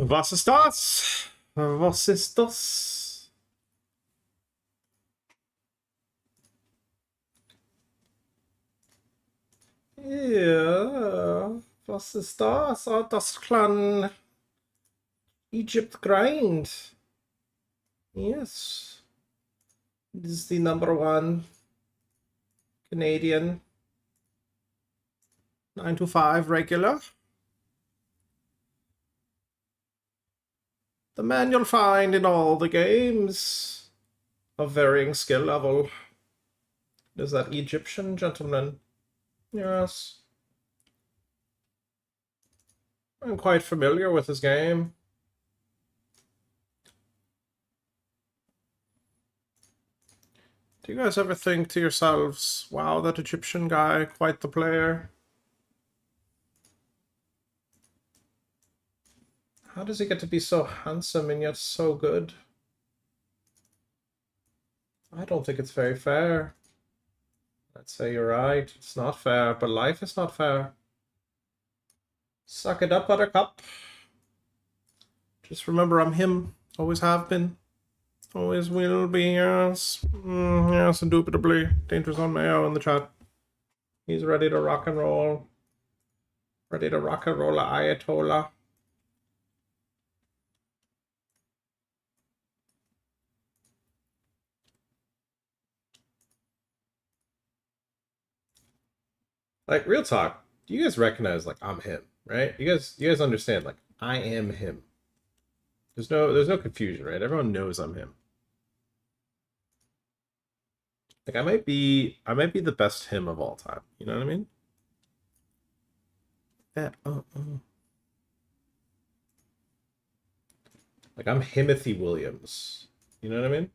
Was ist das? Was ist das? Ja, was ist das? Oh, das Clan Egypt Grind. Yes. This is the #1 Canadian 9 to 5 regular. The man you'll find in all the games of varying skill level. Is that Egyptian gentleman? Yes. I'm quite familiar with his game. Do you guys ever think to yourselves, wow, that Egyptian guy, quite the player? How does he get to be so handsome and yet so good? I don't think it's very fair. I'd say you're right. It's not fair, but life is not fair. Suck it up, Buttercup. Just remember, I'm him. Always have been. Always will be, yes. Yes, indubitably. Dangerous on Mayo in the chat. He's ready to rock and roll. Ready to rock and roll, Ayatollah. Like, real talk, do you guys recognize, like, I'm him, right? You guys understand, like, I am him. There's no confusion, right? Everyone knows I'm him. Like, I might be the best him of all time. You know what I mean? Yeah. Like, I'm Himothy Williams. You know what I mean?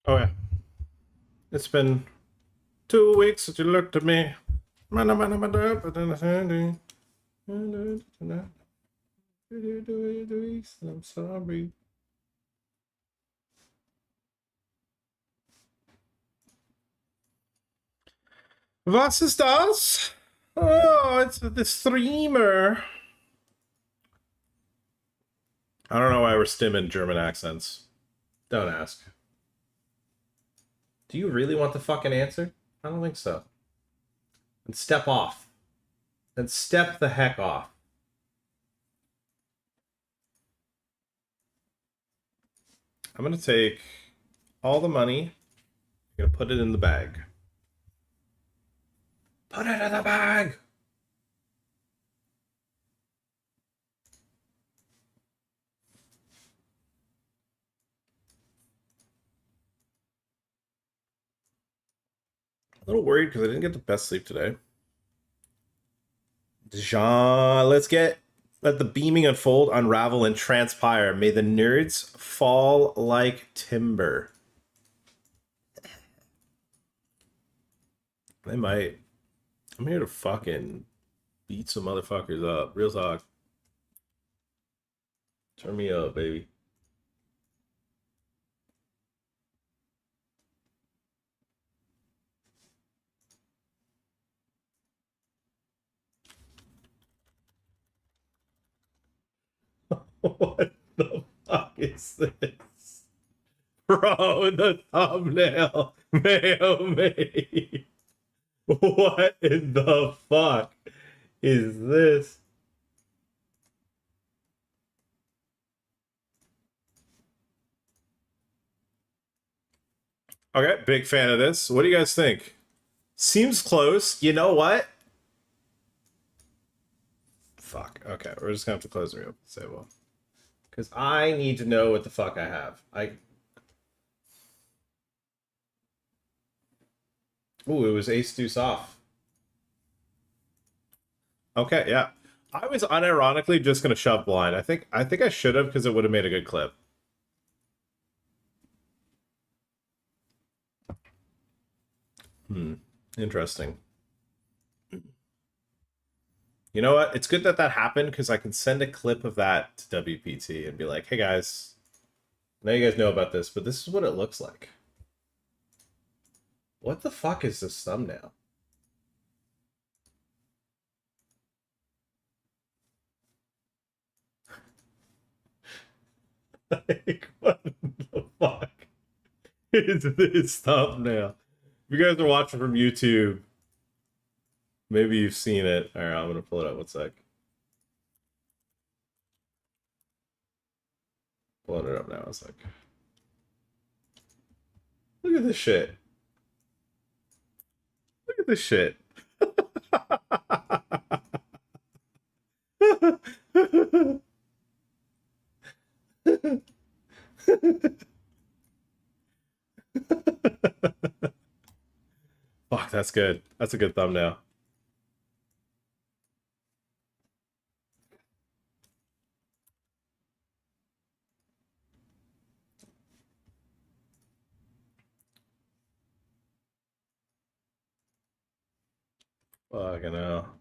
Oh yeah. It's been 2 weeks since you looked at me. I'm sorry. Was ist das? Oh, it's the streamer. I don't know why we're stimming German accents. Don't ask. Do you really want the fucking answer? I don't think so. Then step off. Then step the heck off. I'm gonna take all the money Gonna put it in the bag. Put it in the bag! A little worried because I didn't get the best sleep today. Jean, let the beaming unfold, unravel, and transpire. May the nerds fall like timber. They might. I'm here to fucking beat some motherfuckers up. Real talk. Turn me up, baby. What the fuck is this? Bro, the thumbnail. Mayo me. What in the fuck is this? Okay, big fan of this. What do you guys think? Seems close. You know what? Fuck. Okay, we're just gonna have to close the room. Say well. Because I need to know what the fuck I have. Ooh, it was ace deuce off. Okay, yeah. I was unironically just gonna shove blind. I think I should have because it would have made a good clip. Interesting. You know what? It's good that that happened because I can send a clip of that to WPT and be like, hey guys, I know you guys know about this, but this is what it looks like. What the fuck is this thumbnail? Like, what the fuck is this thumbnail? If you guys are watching from YouTube, maybe you've seen it. All right, I'm gonna pull it up. One sec. Pulling it up now. One sec. Look at this shit. Look at this shit. Fuck, that's good. That's a good thumbnail. Fucking hell.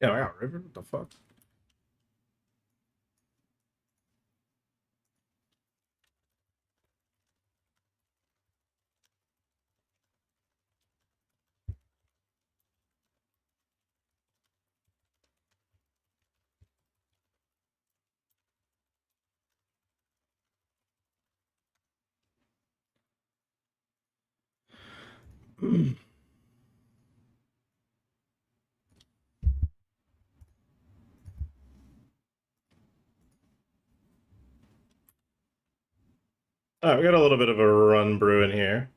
Yeah, I got River. What the fuck? Alright, we got a little bit of a run brewing here.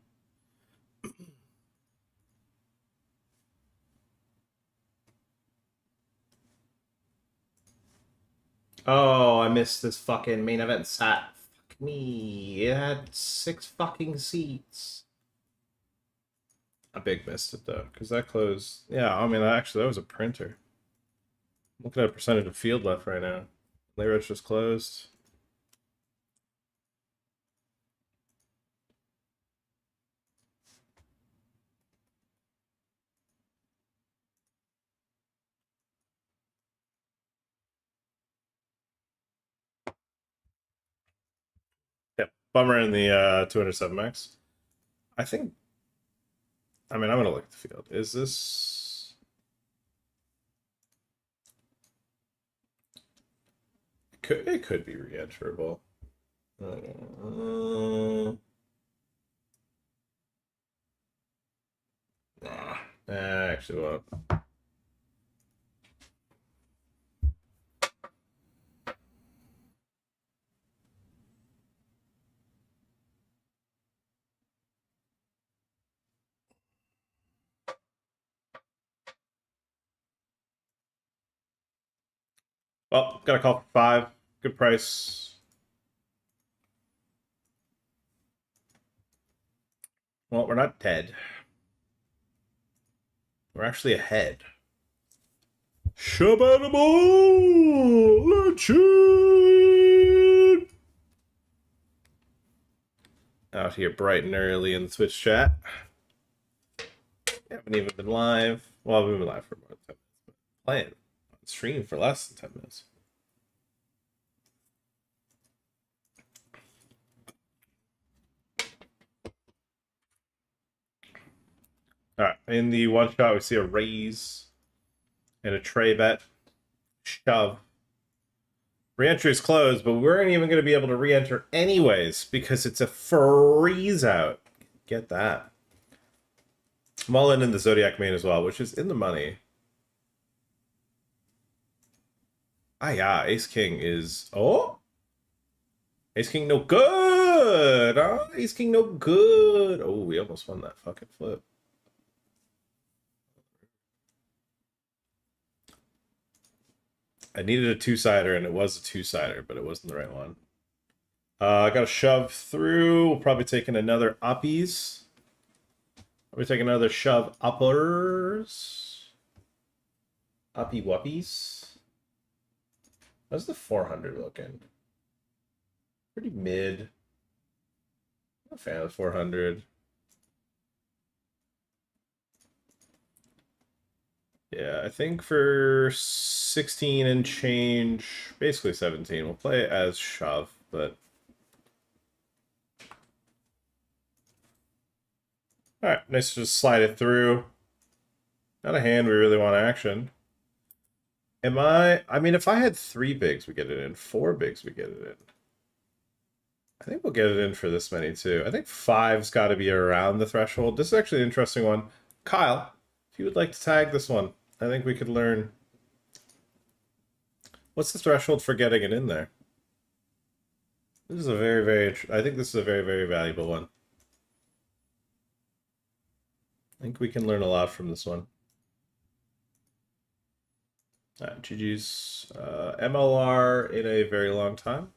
Oh, I missed this fucking main event sat. Fuck me. It had 6 fucking seats. I big missed it though, because that closed. Yeah, I mean, actually, that was a printer. Looking at percentage of field left right now. Layroach just closed. Yep. Bummer in the 207 max. I think. I mean, I'm gonna look at the field. Is this? It could be re-enterable. Nah, actually won't. Well, got a call for 5. Good price. Well, we're not dead. We're actually ahead. Shabanimal! Let's out here bright and early in the Twitch chat. Haven't even been live. Well, we've been live for more than 10 minutes, but playing on stream for less than 10 minutes. Alright, in the one shot, we see a raise and a tray bet. Shove. Re-entry is closed, but we weren't even going to be able to re-enter anyways because it's a freeze out. Get that. I'm all in the Zodiac main as well, which is in the money. Ah, yeah, Ace King is... Oh! Ace King no good! Oh, Ace King no good! Oh, we almost won that fucking flip. I needed a 2-sider, and it was a 2-sider, but it wasn't the right one. I got a shove through. We'll probably take in another uppies. We're taking another shove uppers. Uppy wuppies. How's the 400 looking? Pretty mid. I'm a fan of 400. Yeah, I think for 16 and change, basically 17, we'll play it as shove, but... Alright, nice to just slide it through. Not a hand we really want action. I mean, if I had 3 bigs, we get it in. 4 bigs, we get it in. I think we'll get it in for this many, too. I think 5's got to be around the threshold. This is actually an interesting one. Kyle, if you would like to tag this one, I think we could learn. What's the threshold for getting it in there? This is a I think this is a very, very valuable one. I think we can learn a lot from this one. GG's. MLR in a very long time.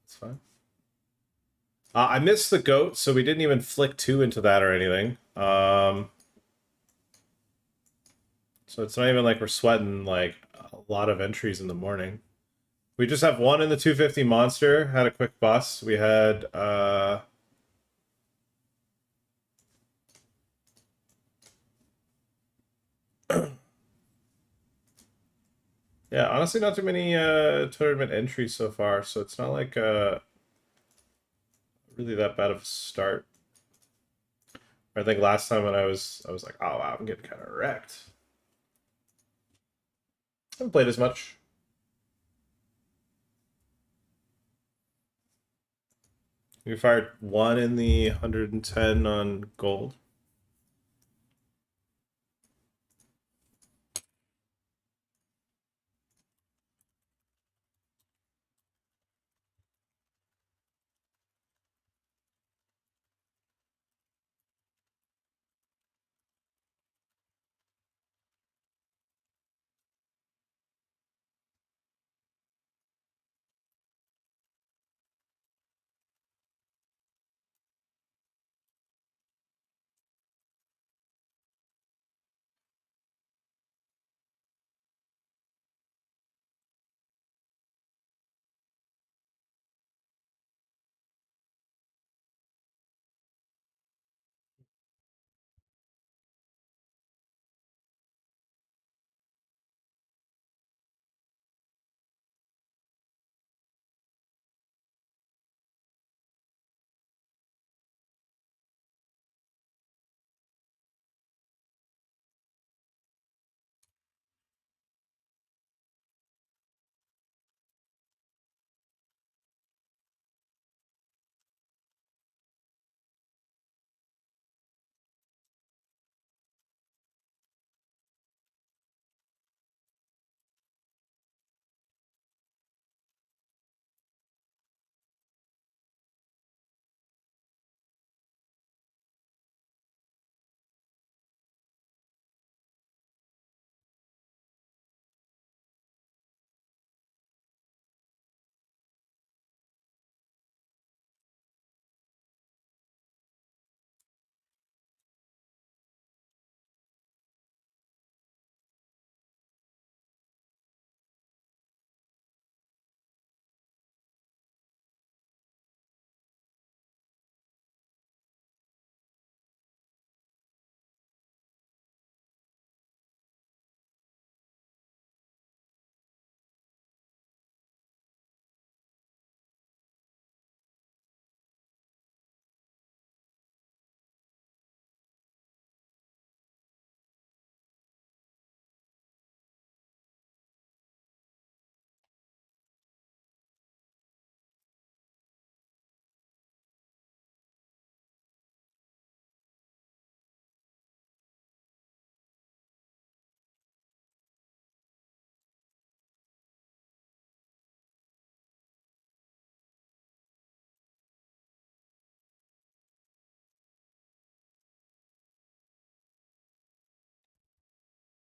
That's fine. I missed the goat, so we didn't even flick 2 into that or anything. So it's not even like we're sweating like a lot of entries in the morning. We just have 1 in the 250 monster. Had a quick bust. We had yeah, honestly, not too many tournament entries so far, so it's not like really that bad of a start. I think last time when I was like, oh wow, I'm getting kind of wrecked. I haven't played as much. We fired 1 in the 110 on gold.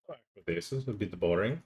With aces would be the boring.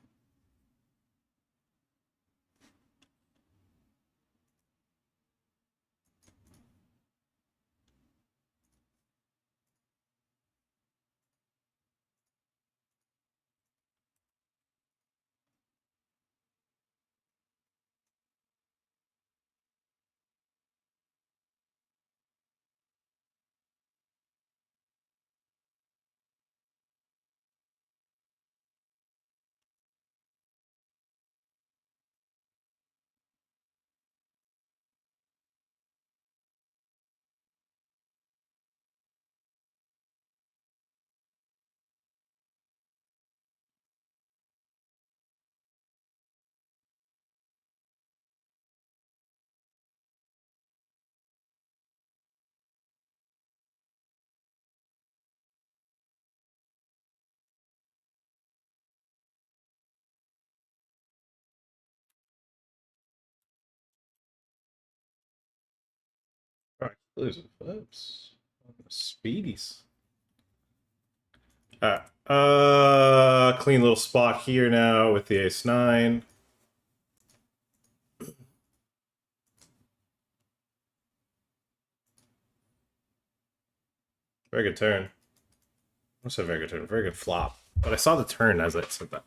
All right, losing flips. Speedies. All right. Clean little spot here now with the ace nine. Very good turn. I said very good turn. Very good flop. But I saw the turn as I said that.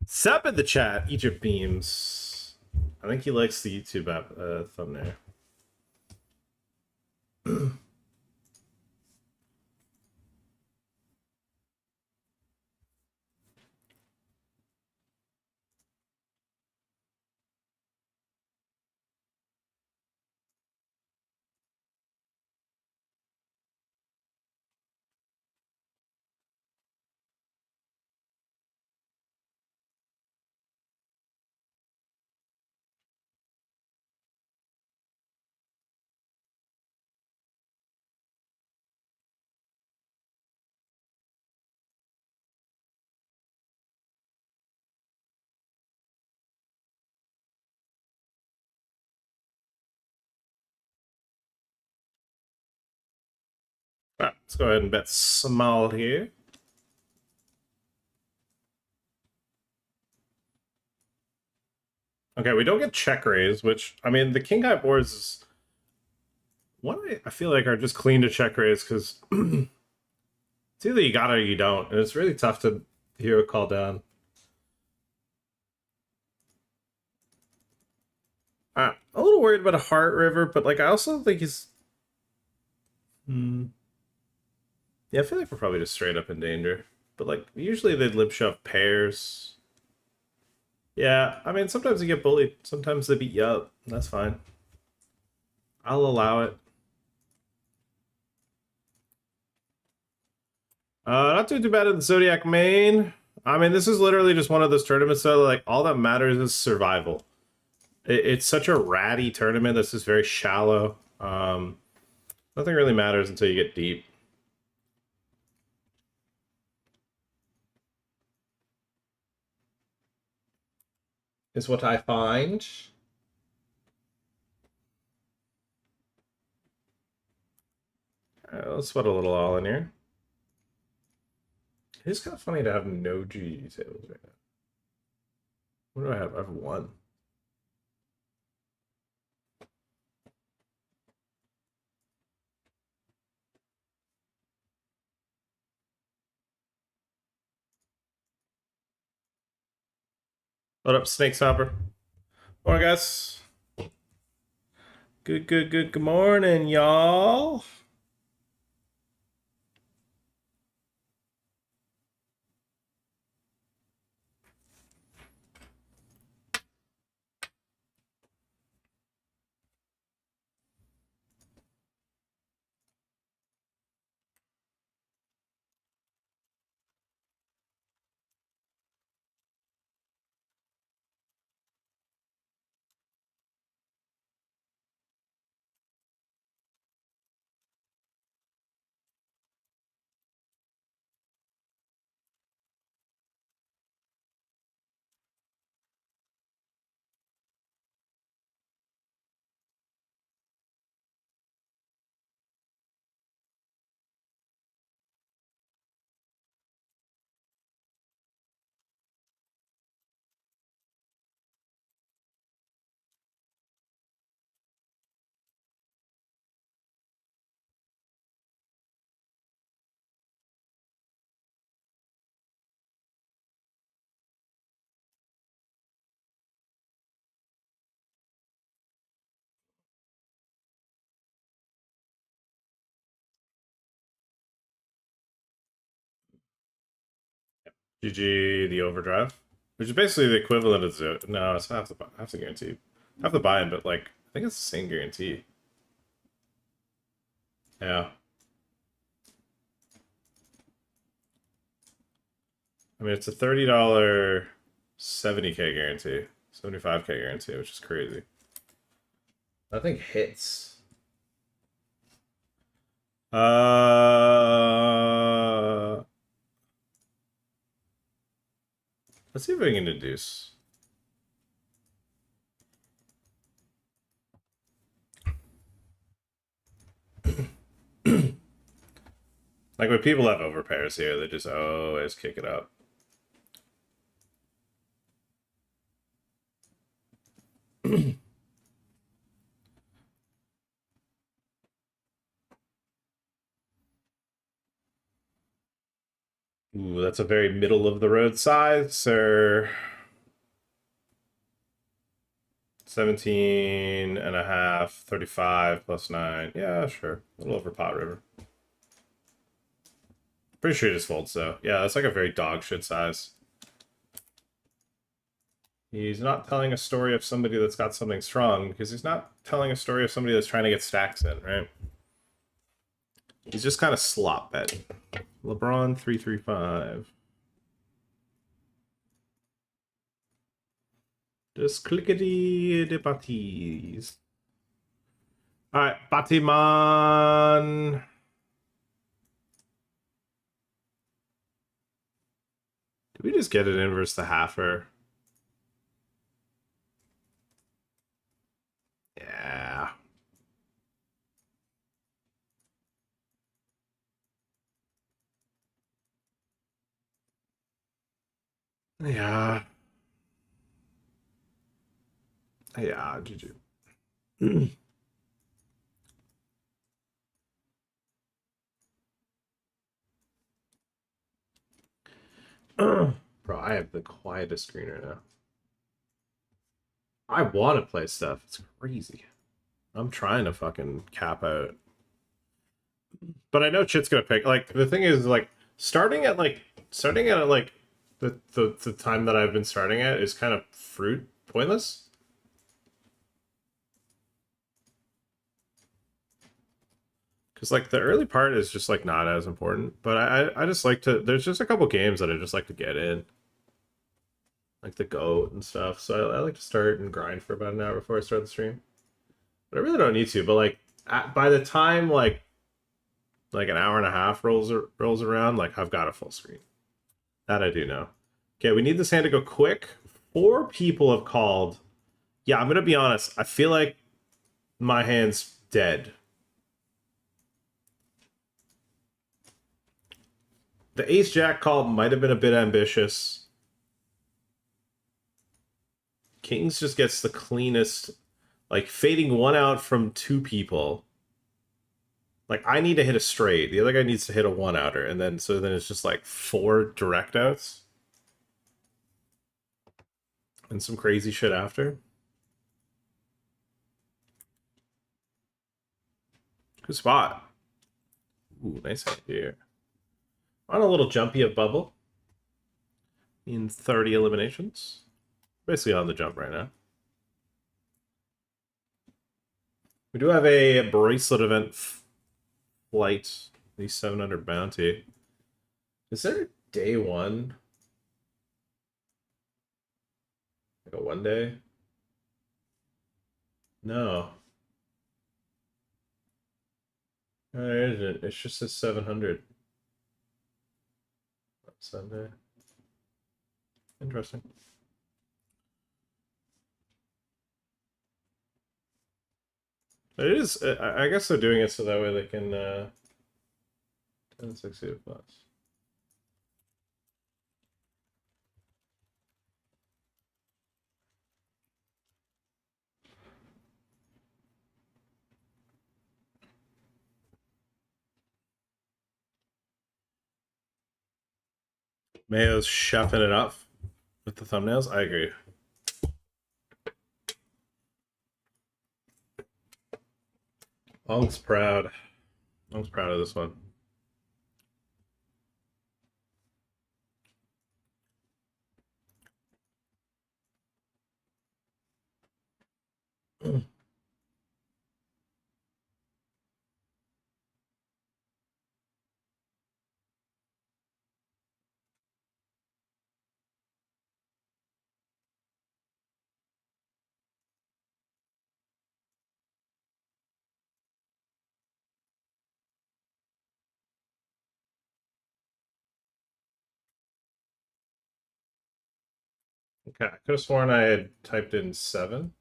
Sep in the chat. Egypt beams. I think he likes the YouTube app thumbnail. Right, let's go ahead and bet small here. Okay, we don't get check raise, which, I mean, the king high boards is one I feel like are just clean to check raise because it's either you got it or you don't, and it's really tough to hear a call down. A little worried about a heart river, but like I also think he's. Yeah, I feel like we're probably just straight up in danger. But like usually they'd lip shove pairs. Yeah, I mean sometimes you get bullied. Sometimes they beat you up. That's fine. I'll allow it. Not doing too bad in the Zodiac main. I mean, this is literally just one of those tournaments though. Like all that matters is survival. It's such a ratty tournament that's just very shallow. Nothing really matters until you get deep. Is what I find. Let's put a little all in here. It's kind of funny to have no G tables right now. What do I have? I have one. What up, Snake Hopper? Morning, guys. Good morning, y'all. GG the overdrive, which is basically the equivalent of no, it's half the guarantee, half the buy-in, but like I think it's the same guarantee. Yeah. I mean, it's a $30 70K guarantee, 75K guarantee, which is crazy. That thing hits. Let's see if I can deduce. Like when people have overpairs here, they just always kick it up. Ooh, that's a very middle of the road size, sir. 17.5, 35 plus 9. Yeah, sure. A little over Pot River. Pretty sure he just folds, though. Yeah, that's like a very dog shit size. He's not telling a story of somebody that's got something strong, because he's not telling a story of somebody that's trying to get stacks in, right? He's just kind of slop betting. LeBron 335. Just clickety de patties. Alright, Batiman. Did we just get it in versus the halfer? Yeah. Yeah. Yeah, GG. Bro, I have the quietest screen right now. I want to play stuff. It's crazy. I'm trying to fucking cap out. But I know shit's gonna pick. Like, the thing is, like, starting at the time that I've been starting at is kind of pointless. Because, like, the early part is just, like, not as important. But I just like to... There's just a couple games that I just like to get in. Like the GOAT and stuff. So I like to start and grind for about an hour before I start the stream. But I really don't need to. But, like, by the time, like an hour and a half rolls around, like, I've got a full screen. That I do know. Okay, we need this hand to go quick. 4 people have called. Yeah, I'm going to be honest. I feel like my hand's dead. The ace-jack call might have been a bit ambitious. Kings just gets the cleanest, like, fading 1 out from 2 people. Like, I need to hit a straight. The other guy needs to hit a 1-outer. And then, so then it's just, like, 4 direct outs. And some crazy shit after. Good spot. Ooh, nice idea. On a little jumpy of bubble. In 30 eliminations. Basically on the jump right now. We do have a bracelet event flight. The 700 bounty. Is there day 1? Like a 1 day? No. There isn't. It's just a 700. Sunday. Interesting. It is. I guess they're doing it so that way they can 10-6 plus. Mayo's chefing it up with the thumbnails. I agree. Long's proud. Long's proud of this one. Okay, I could have sworn I had typed in 7.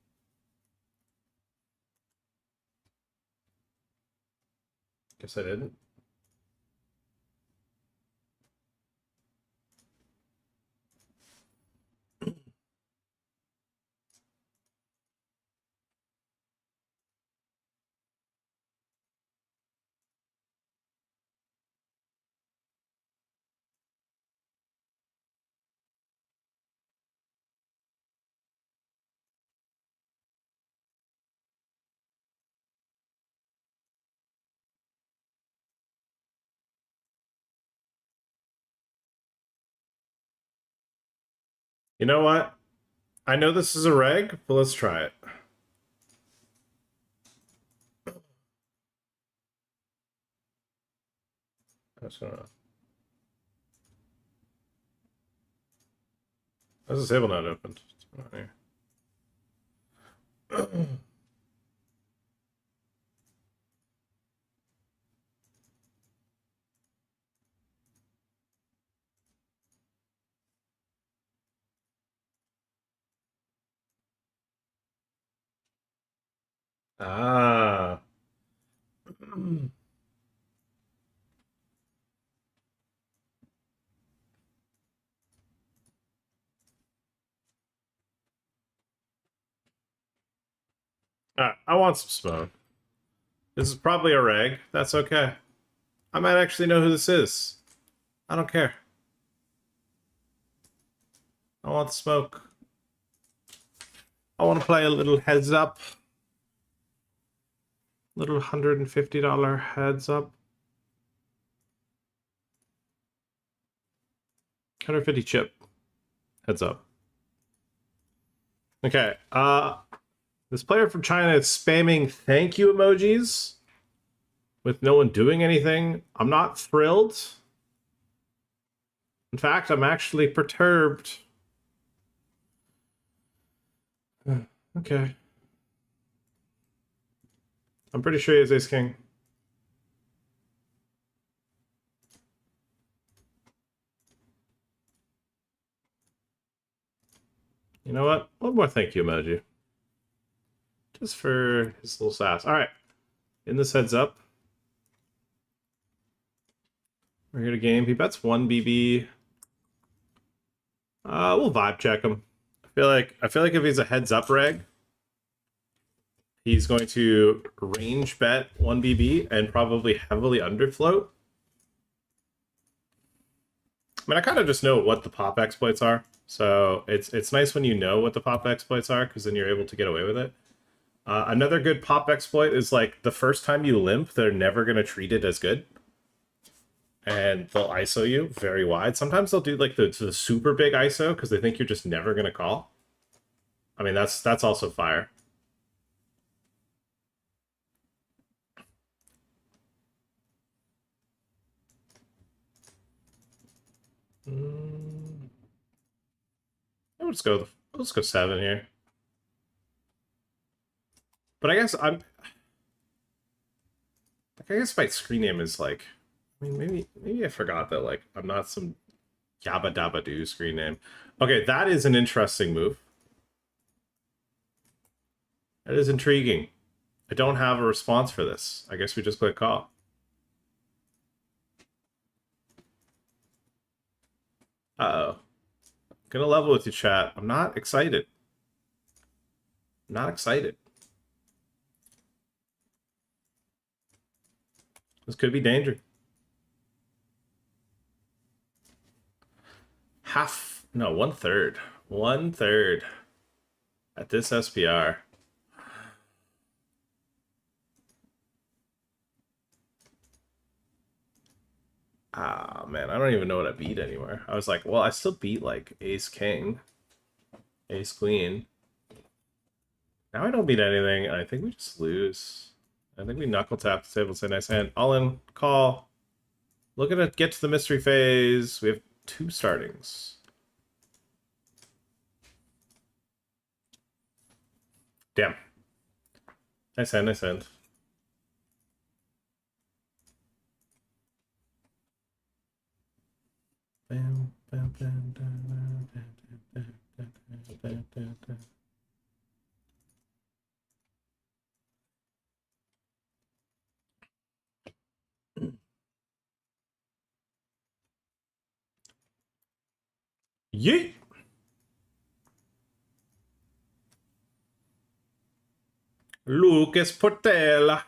Guess I didn't. You know what? I know this is a reg, but let's try it. What's going on? How's this table not opened? Ah. I want some smoke. This is probably a reg. That's okay. I might actually know who this is. I don't care. I want the smoke. I want to play a little heads up. Little $150 heads up. 150 chip. Heads up. Okay. This player from China is spamming thank you emojis with no one doing anything. I'm not thrilled. In fact, I'm actually perturbed. Okay. I'm pretty sure he has ace king. You know what? One more thank you emoji. Just for his little sass. All right. In this heads up. We're here to game. He bets 1 BB. We'll vibe check him. I feel like if he's a heads up reg, he's going to range bet 1 BB and probably heavily underfloat. I mean, I kind of just know what the pop exploits are, so it's nice when you know what the pop exploits are, because then you're able to get away with it. Another good pop exploit is like the first time you limp, they're never going to treat it as good. And they'll ISO you very wide. Sometimes they'll do like the super big ISO because they think you're just never going to call. I mean, that's also fire. Let's go 7 here. But I guess my screen name is like, I mean, maybe I forgot that like I'm not some Yabba Dabba Doo screen name. Okay, that is an interesting move. That is intriguing. I don't have a response for this. I guess we just click call. Uh-oh. Gonna level with you, chat. I'm not excited. I'm not excited. This could be danger. No, 1/3. 1/3 at this SPR. Ah, man, I don't even know what I beat anymore. I was like, well, I still beat like ace king, ace queen. Now I don't beat anything. I think we just lose. I think we knuckle tap the table, say nice hand. All in, call. Look at it, get to the mystery phase. We have 2 startings. Damn. Nice hand, nice hand. Bam, bam, bam, bam, bam, bam, bam, bam, bam, bam. Yeet! Lucas Portela.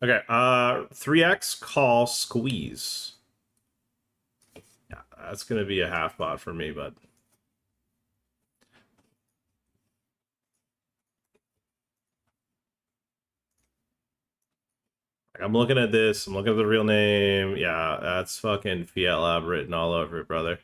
Okay, 3x, call, squeeze. Yeah, that's gonna be a half bot for me, but... I'm looking at this, I'm looking at the real name. Yeah, that's fucking Fiat Lab written all over it, brother.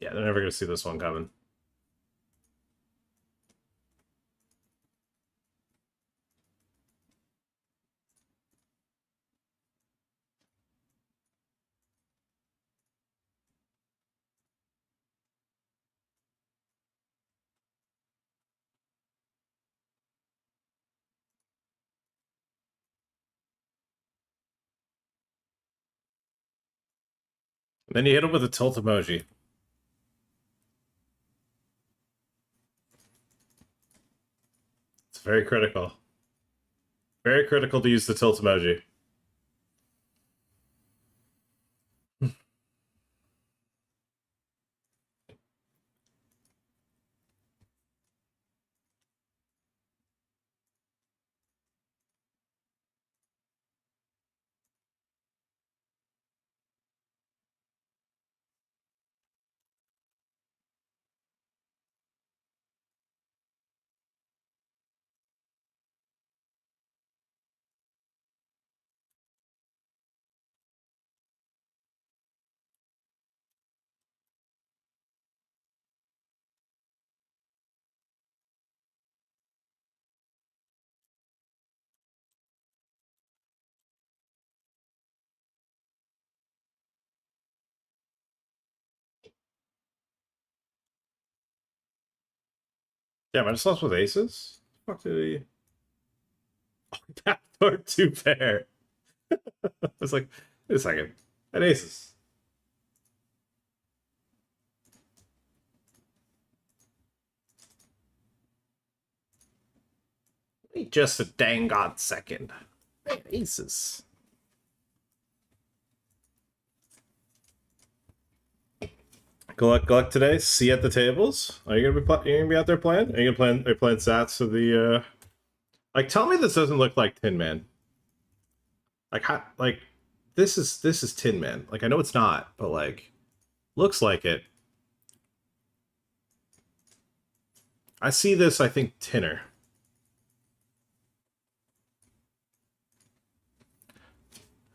Yeah, they're never gonna see this one coming. And then you hit him with a tilt emoji. It's very critical. Very critical to use the tilt emoji. Damn, I just lost with aces? Fuck did he... Backdoor 2 pair. I was like, wait a second. At aces. Wait just a dang god second. Hey, aces. Good luck today. See you at the tables. Are you gonna be out there playing? Are you playing Sats of the like tell me this doesn't look like Tin Man. Like this is Tin Man. Like I know it's not, but like looks like it. I see this, I think Tinner.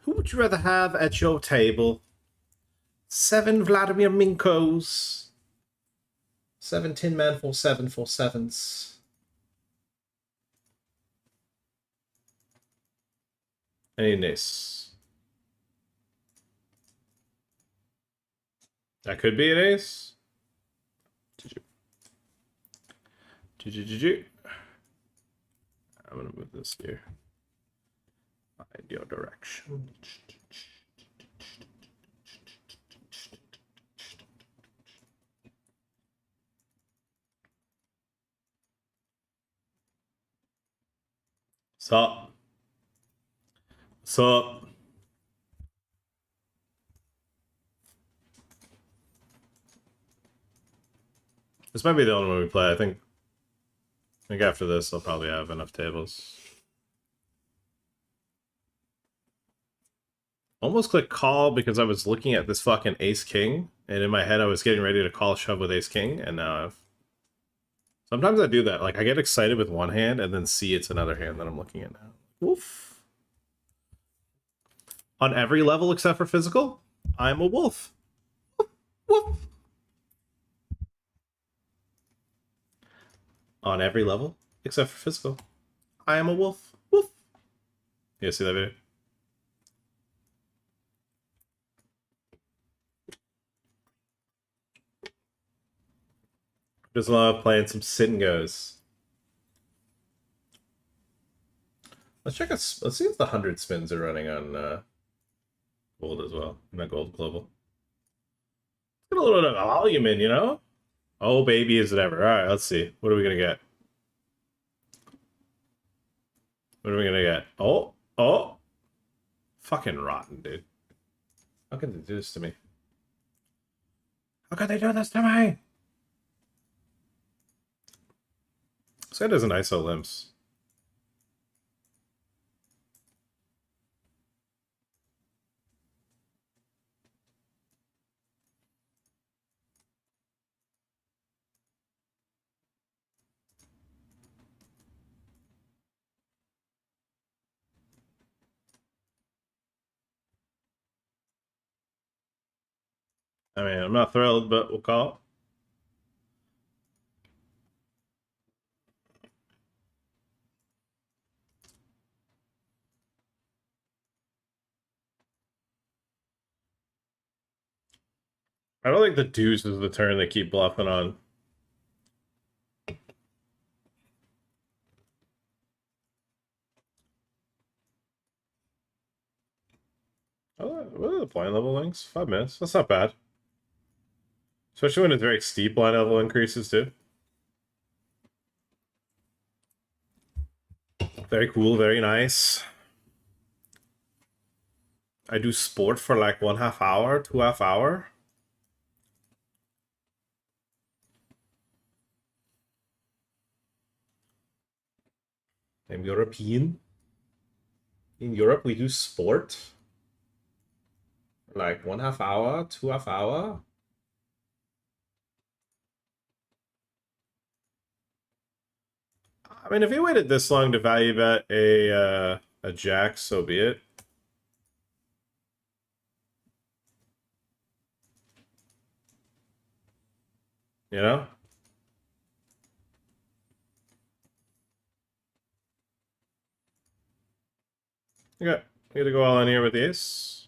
Who would you rather have at your table? 7 Vladimir Minkos. 7 Tin Man for 7 Any ace. That could be an ace. GG. I'm gonna move this here. Ideal direction. Sup? Sup? This might be the only one we play, I think. think after this, I'll probably have enough tables. Almost click call because I was looking at this fucking ace-king, and in my head I was getting ready to call shove with ace-king, and now I've... Sometimes I do that. Like, I get excited with one hand, and then see it's another hand that I'm looking at now. Woof. On every level except for physical, I'm a wolf. Woof. On every level except for physical, I am a wolf. Woof. You guys see that video? Just love playing some sit and goes. Let's check it. Let's see if the 100 spins are running on gold as well. Not gold, global. Get a little bit of volume in, you know? Oh, baby, is it ever. All right, let's see. What are we going to get? What are we going to get? Oh, oh. Fucking rotten, dude. How can they do this to me? How could they do this to me? This guy doesn't ISO limps. I mean, I'm not thrilled, but we'll call it. I don't think the deuce is the turn they keep bluffing on. Oh, what are the blind level links? 5 minutes. That's not bad. Especially when it's very steep blind level increases, too. Very cool, very nice. I do sport for like 1/2 hour, 2/2 hour. I'm European. In Europe, we do sport. Like 1/2 hour, 2/2 hour. I mean, if he waited this long to value bet a jack, so be it. You know? Okay, we gotta go all in here with the ace.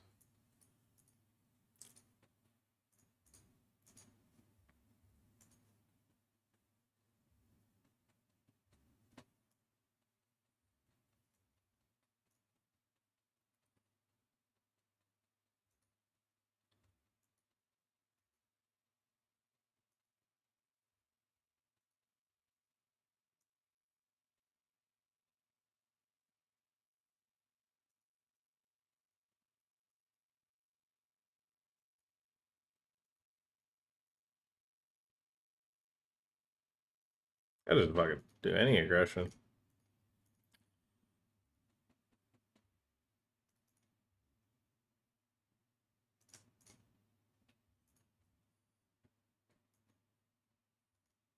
I just fucking do any aggression.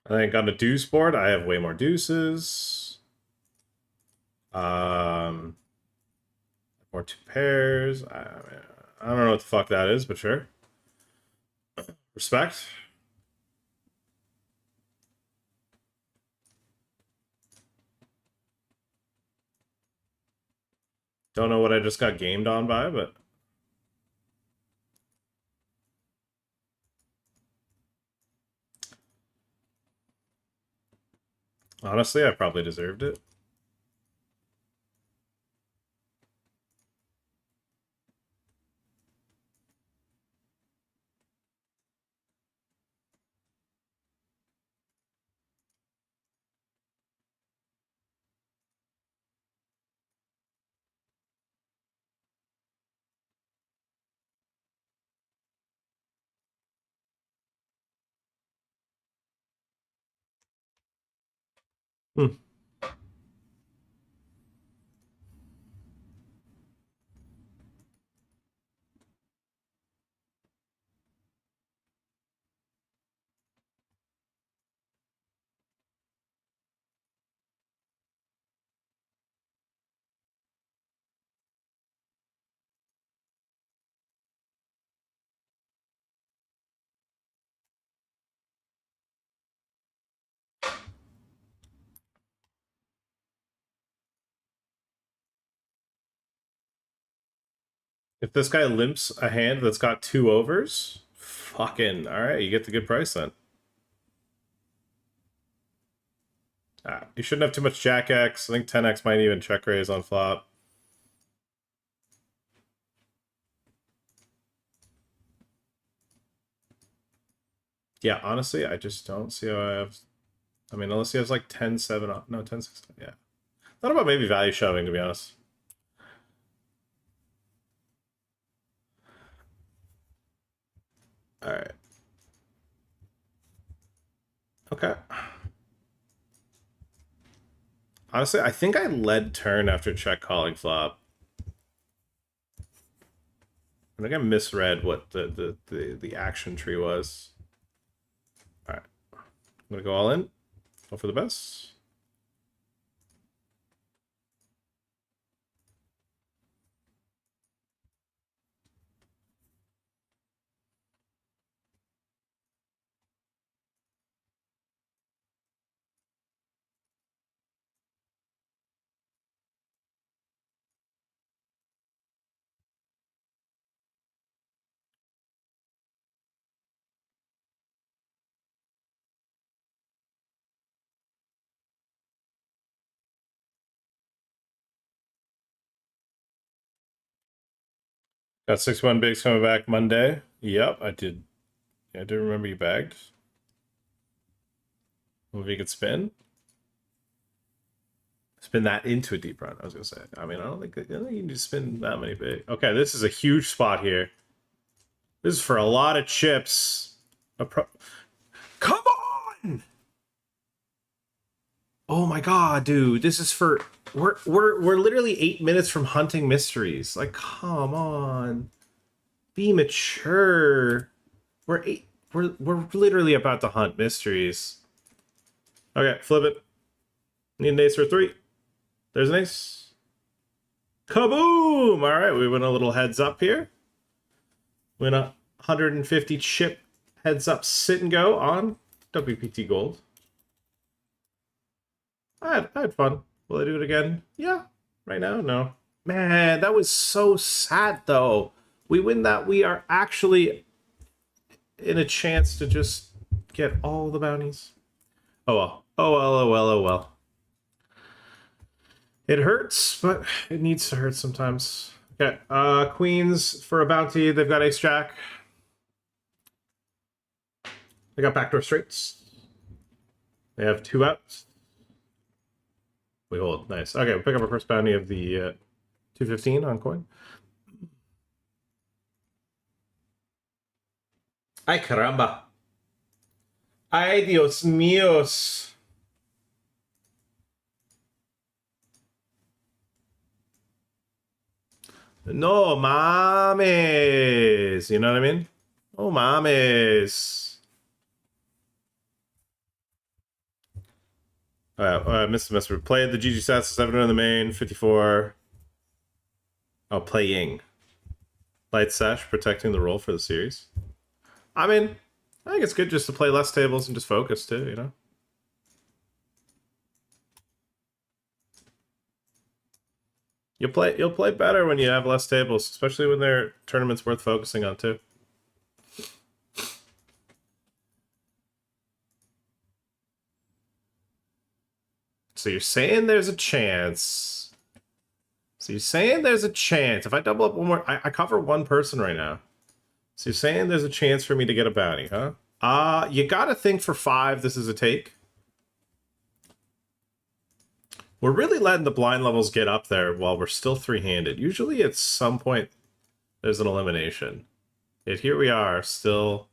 I think on the deuce board, I have way more deuces. More 2 pairs. I don't know what the fuck that is, but sure. Respect. Don't know what I just got gamed on by, but... Honestly, I probably deserved it. Hmm. If this guy limps a hand that's got 2 overs, fucking all right, you get the good price then. You shouldn't have too much Jack X. I think 10x might even check raise on flop. Yeah, honestly, I just don't see how I have. I mean, unless he has like 10-7 off. No, 10-6. Yeah. Thought about maybe value shoving, to be honest. All right. Okay. Honestly, I think I led turn after check calling flop. I think I misread what the action tree was. All right. I'm going to go all in. Hope for the best. Got 6-1 bigs coming back Monday. Yep, I did. Yeah, I do remember you bagged. If you could spin. Spin that into a deep run, I was going to say. I mean, I don't think you need to spin that many big. Okay, this is a huge spot here. This is for a lot of chips. Come on! Oh my god, dude. This is for... We're literally 8 minutes from hunting mysteries. Like, come on. Be mature. We're literally about to hunt mysteries. Okay, flip it. Need an ace for 3. There's an ace. Kaboom! All right, we went a little heads up here. Win a 150 chip heads up sit and go on WPT Gold. I had fun. Will I do it again? Yeah. Right now? No. Man, that was so sad, though. We win that. We are actually in a chance to just get all the bounties. Oh well. Oh well, oh well, oh well. It hurts, but it needs to hurt sometimes. Okay, queens for a bounty. They've got ace jack. They got backdoor straights. They have 2 outs. We hold. Nice. Okay, we'll pick up our first bounty of the 215 on coin. Ay, caramba. Ay, Dios míos. No mames. You know what I mean? No mames. Mr. Messer played the GG stats 7 in the main, 54. Oh, playing. Light Sash protecting the roll for the series. I mean, I think it's good just to play less tables and just focus too, you know? You'll play better when you have less tables, especially when they're tournaments worth focusing on too. So you're saying there's a chance. So you're saying there's a chance. If I double up one more, I cover one person right now. So you're saying there's a chance for me to get a bounty, huh? You gotta think for 5 this is a take. We're really letting the blind levels get up there while we're still 3-handed. Usually at some point there's an elimination. Yet here we are, still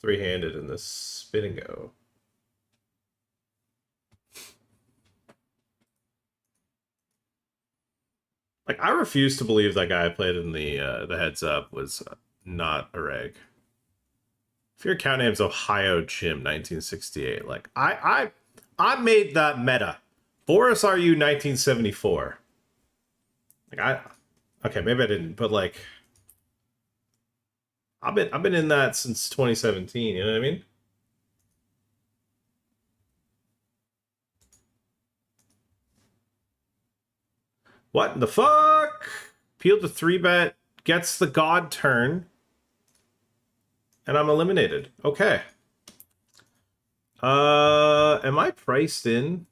3-handed in this spin and go. Like, I refuse to believe that guy I played in the heads up was not a reg. If your account name's Ohio Jim 1968, like I made that meta. Boris RU 1974. Like okay, maybe I didn't, but like I've been in that since 2017, you know what I mean? What the fuck? Peel to 3-bet, gets the god turn, and I'm eliminated. Okay. Am I priced in?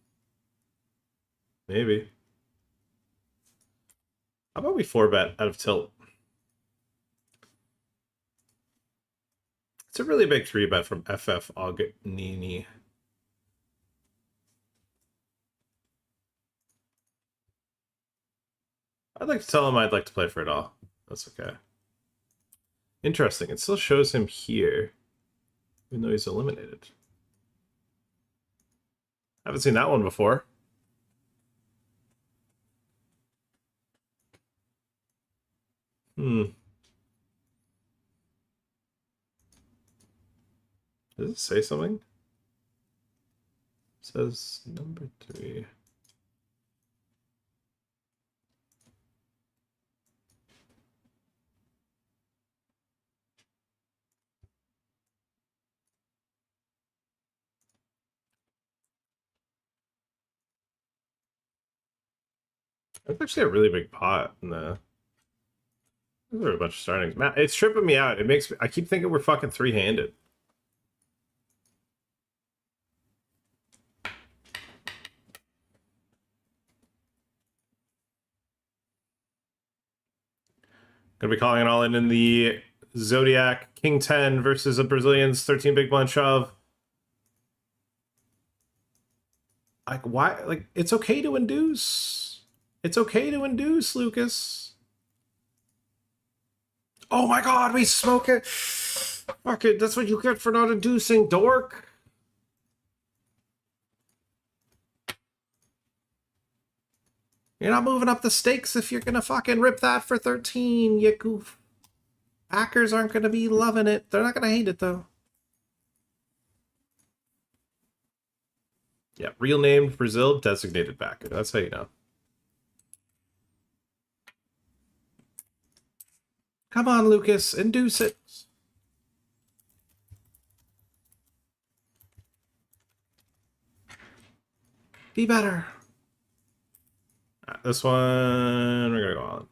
Maybe. How about we 4-bet out of tilt? It's a really big 3-bet from FF Agnini. I'd like to tell him I'd like to play for it all. That's okay. Interesting. It still shows him here, even though he's eliminated. I haven't seen that one before. Does it say something? It says number 3. That's actually a really big pot in the. Those are a bunch of startings. Man, it's tripping me out. It makes me. I keep thinking we're fucking 3-handed. Gonna be calling it all in the Zodiac King 10 versus a Brazilian's 13 big blind shove. Like, why? Like, it's okay to induce. It's okay to induce, Lucas. Oh my god, we smoke it. Fuck it, that's what you get for not inducing, dork. You're not moving up the stakes if you're gonna fucking rip that for 13, you goof. Packers aren't gonna be loving it. They're not gonna hate it, though. Yeah, real named Brazil, designated backer. That's how you know. Come on, Lucas, induce it. Be better. This one, we're gonna go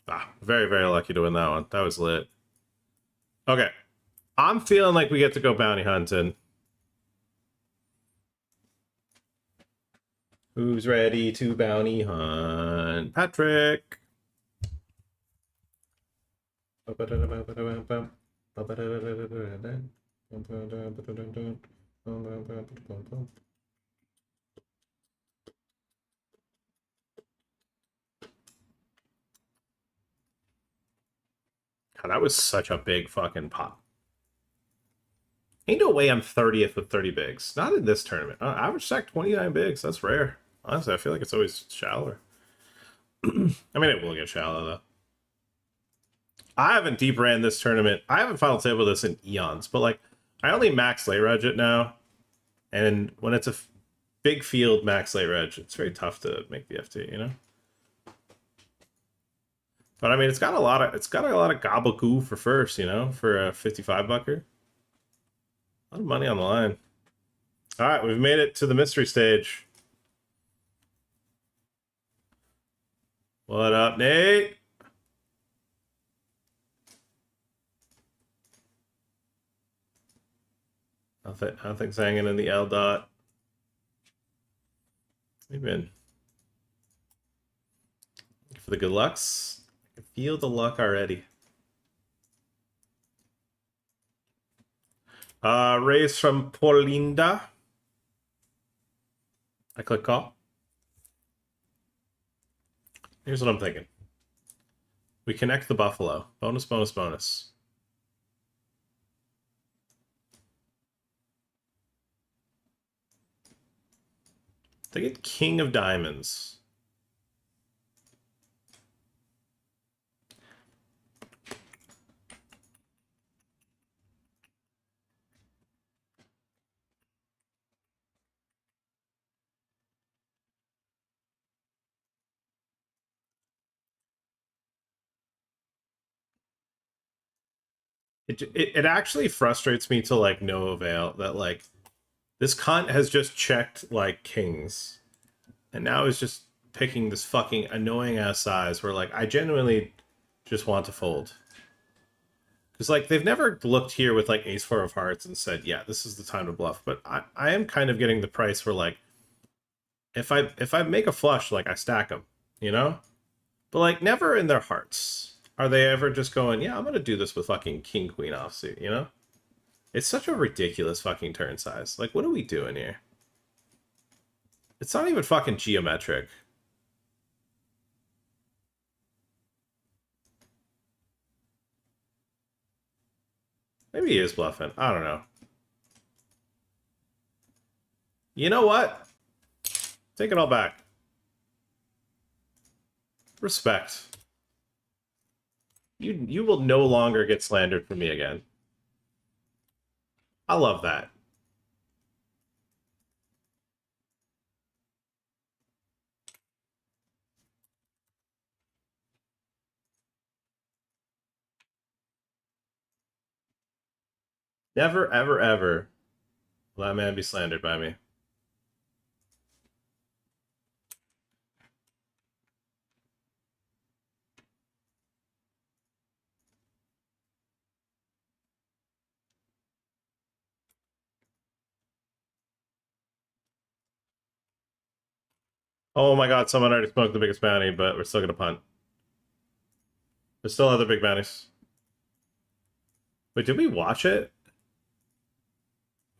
on. Very, very lucky to win that one. That was lit. Okay. I'm feeling like we get to go bounty hunting. Who's ready to bounty hunt? Patrick. God, that was such a big fucking pop. Ain't no way I'm 30th with 30 bigs. Not in this tournament. Average stack 29 bigs. That's rare. Honestly, I feel like it's always shallower. I mean, it will get shallow, though. I haven't deep ran this tournament. I haven't final table this in eons, but like, I only max late reg it now. And when it's a big field max late reg, it's very tough to make the FT, you know? But I mean, it's got a lot of gobble-goo for first, you know, for a 55 bucker. A lot of money on the line. All right, we've made it to the mystery stage. What up, Nate? Nothing's hanging in the L dot. Amen. For the good lucks. I can feel the luck already. Raise from Paulinda. I click call. Here's what I'm thinking. We connect the buffalo. Bonus, bonus, bonus. They get king of diamonds. It actually frustrates me to like no avail that like this cunt has just checked like kings and now is just picking this fucking annoying ass size where like I genuinely just want to fold. Because like they've never looked here with like ace four of hearts and said, yeah, this is the time to bluff. But I am kind of getting the price where like if I make a flush, like I stack them, you know? But like never in their hearts are they ever just going, yeah, I'm gonna do this with fucking king queen offsuit, you know? It's such a ridiculous fucking turn size. Like, what are we doing here? It's not even fucking geometric. Maybe he is bluffing. I don't know. You know what? Take it all back. Respect. You will no longer get slandered from me again. I love that. Never, ever, ever will that man be slandered by me. Oh my god, someone already smoked the biggest bounty, but we're still gonna punt. There's still other big bounties. Wait, did we watch it?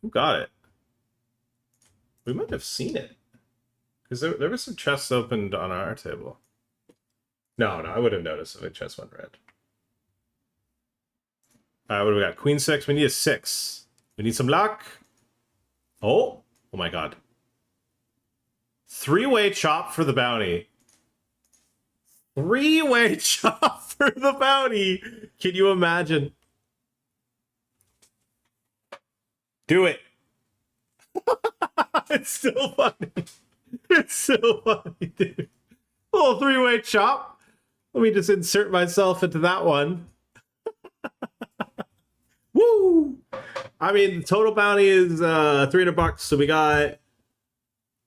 Who got it? We might have seen it. Because there was some chests opened on our table. No, I would have noticed if a chest went red. Alright, what do we got? Queen 6. We need a 6. We need some luck. Oh my god. 3-way chop for the bounty. 3-way chop for the bounty. Can you imagine? Do it. It's still funny. It's so funny, dude. Little 3-way chop. Let me just insert myself into that one. Woo! I mean, the total bounty is $300, so we got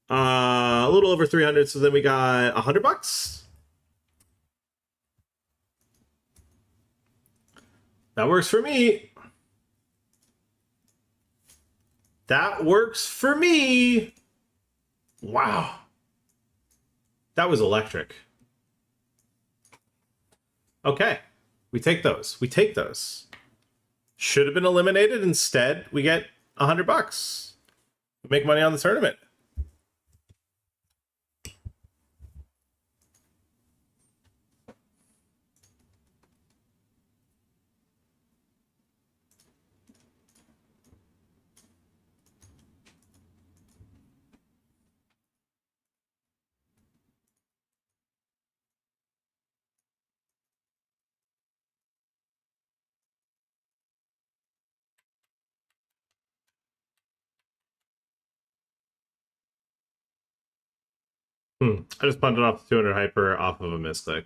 a little over 300. So then we got $100. That works for me. That works for me. Wow. That was electric. Okay. We take those. We take those. Should have been eliminated. Instead, we get $100. We make money on the tournament. I just punted off the 200 hyper off of a misclick.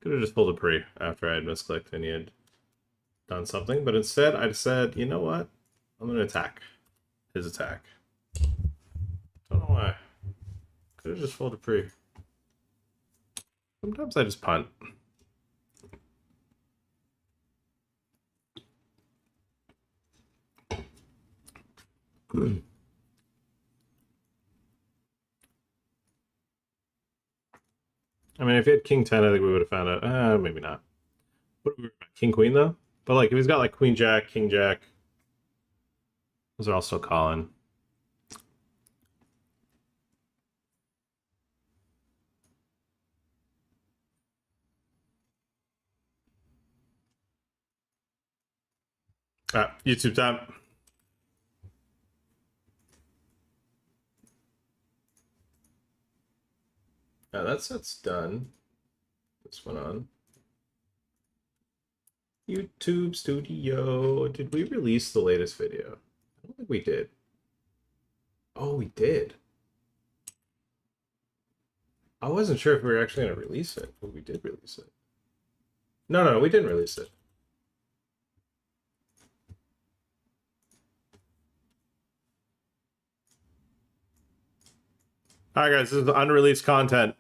Could have just pulled a pre after I had misclicked and he had done something, but instead I just said, you know what? I'm going to attack his attack. Don't know why. Could have just pulled a pre. Sometimes I just punt. I mean, if he had King 10, I think we would have found out. Maybe not. What are we about? King Queen, though? But, like, if he's got, like, Queen Jack, King Jack, those are all still calling. YouTube time. That's done. This one on. YouTube Studio. Did we release the latest video? I don't think we did. Oh, we did. I wasn't sure if we were actually going to release it, but we did release it. No, we didn't release it. All right, guys, this is unreleased content.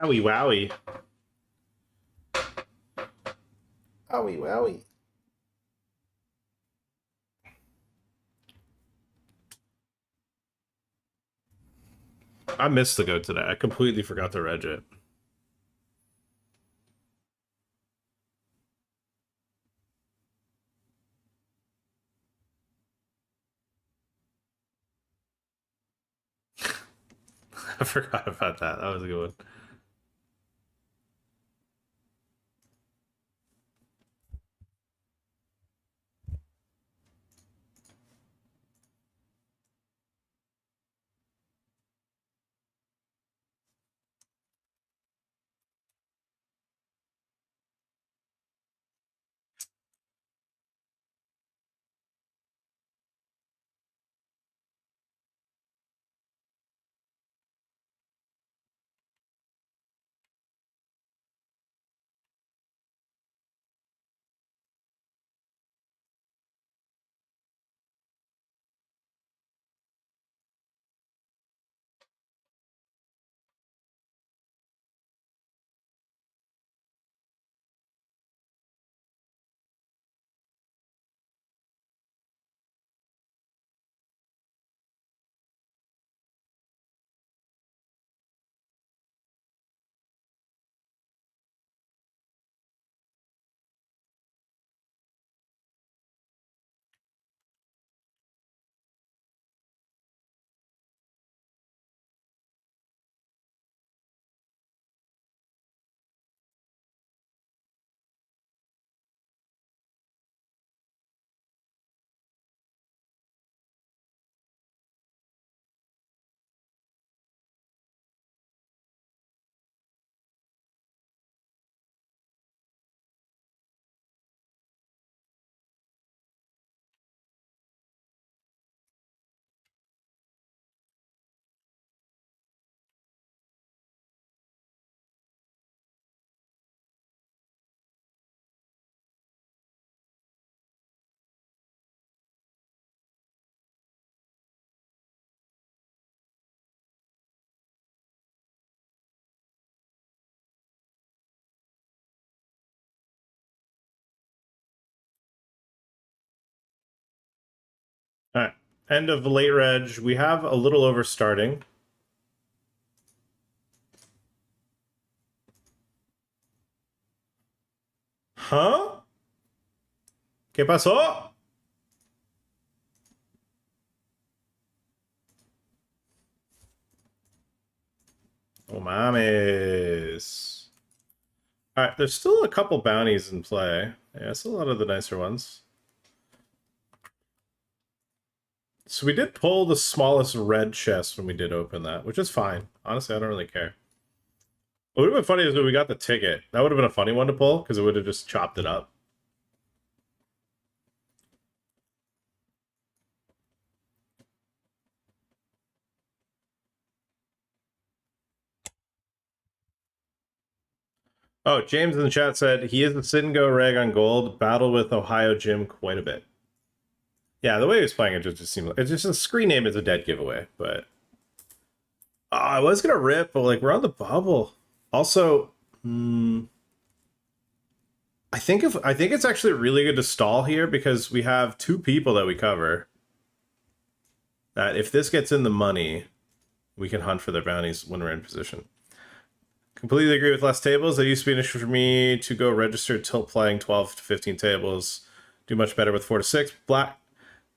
Owie wowie. Owie wowie. I missed the goat today. I completely forgot to reg it. I forgot about that. That was a good one. End of late reg. We have a little over starting. Huh? ¿Qué pasó? Oh, mames. Alright, there's still a couple bounties in play. Yeah, it's a lot of the nicer ones. So we did pull the smallest red chest when we did open that, which is fine. Honestly, I don't really care. What would have been funny is when we got the ticket. That would have been a funny one to pull, because it would have just chopped it up. Oh, James in the chat said, he is the sit and go reg on gold, battle with Ohio Jim quite a bit. Yeah, the way he was playing it just seemed like, it's just a screen name is a dead giveaway, but I was gonna rip, but like we're on the bubble. Also, I think it's actually really good to stall here because we have two people that we cover. That if this gets in the money, we can hunt for their bounties when we're in position. Completely agree with less tables. It used to be an issue for me to go registered tilt playing 12 to 15 tables. Do much better with 4 to 6.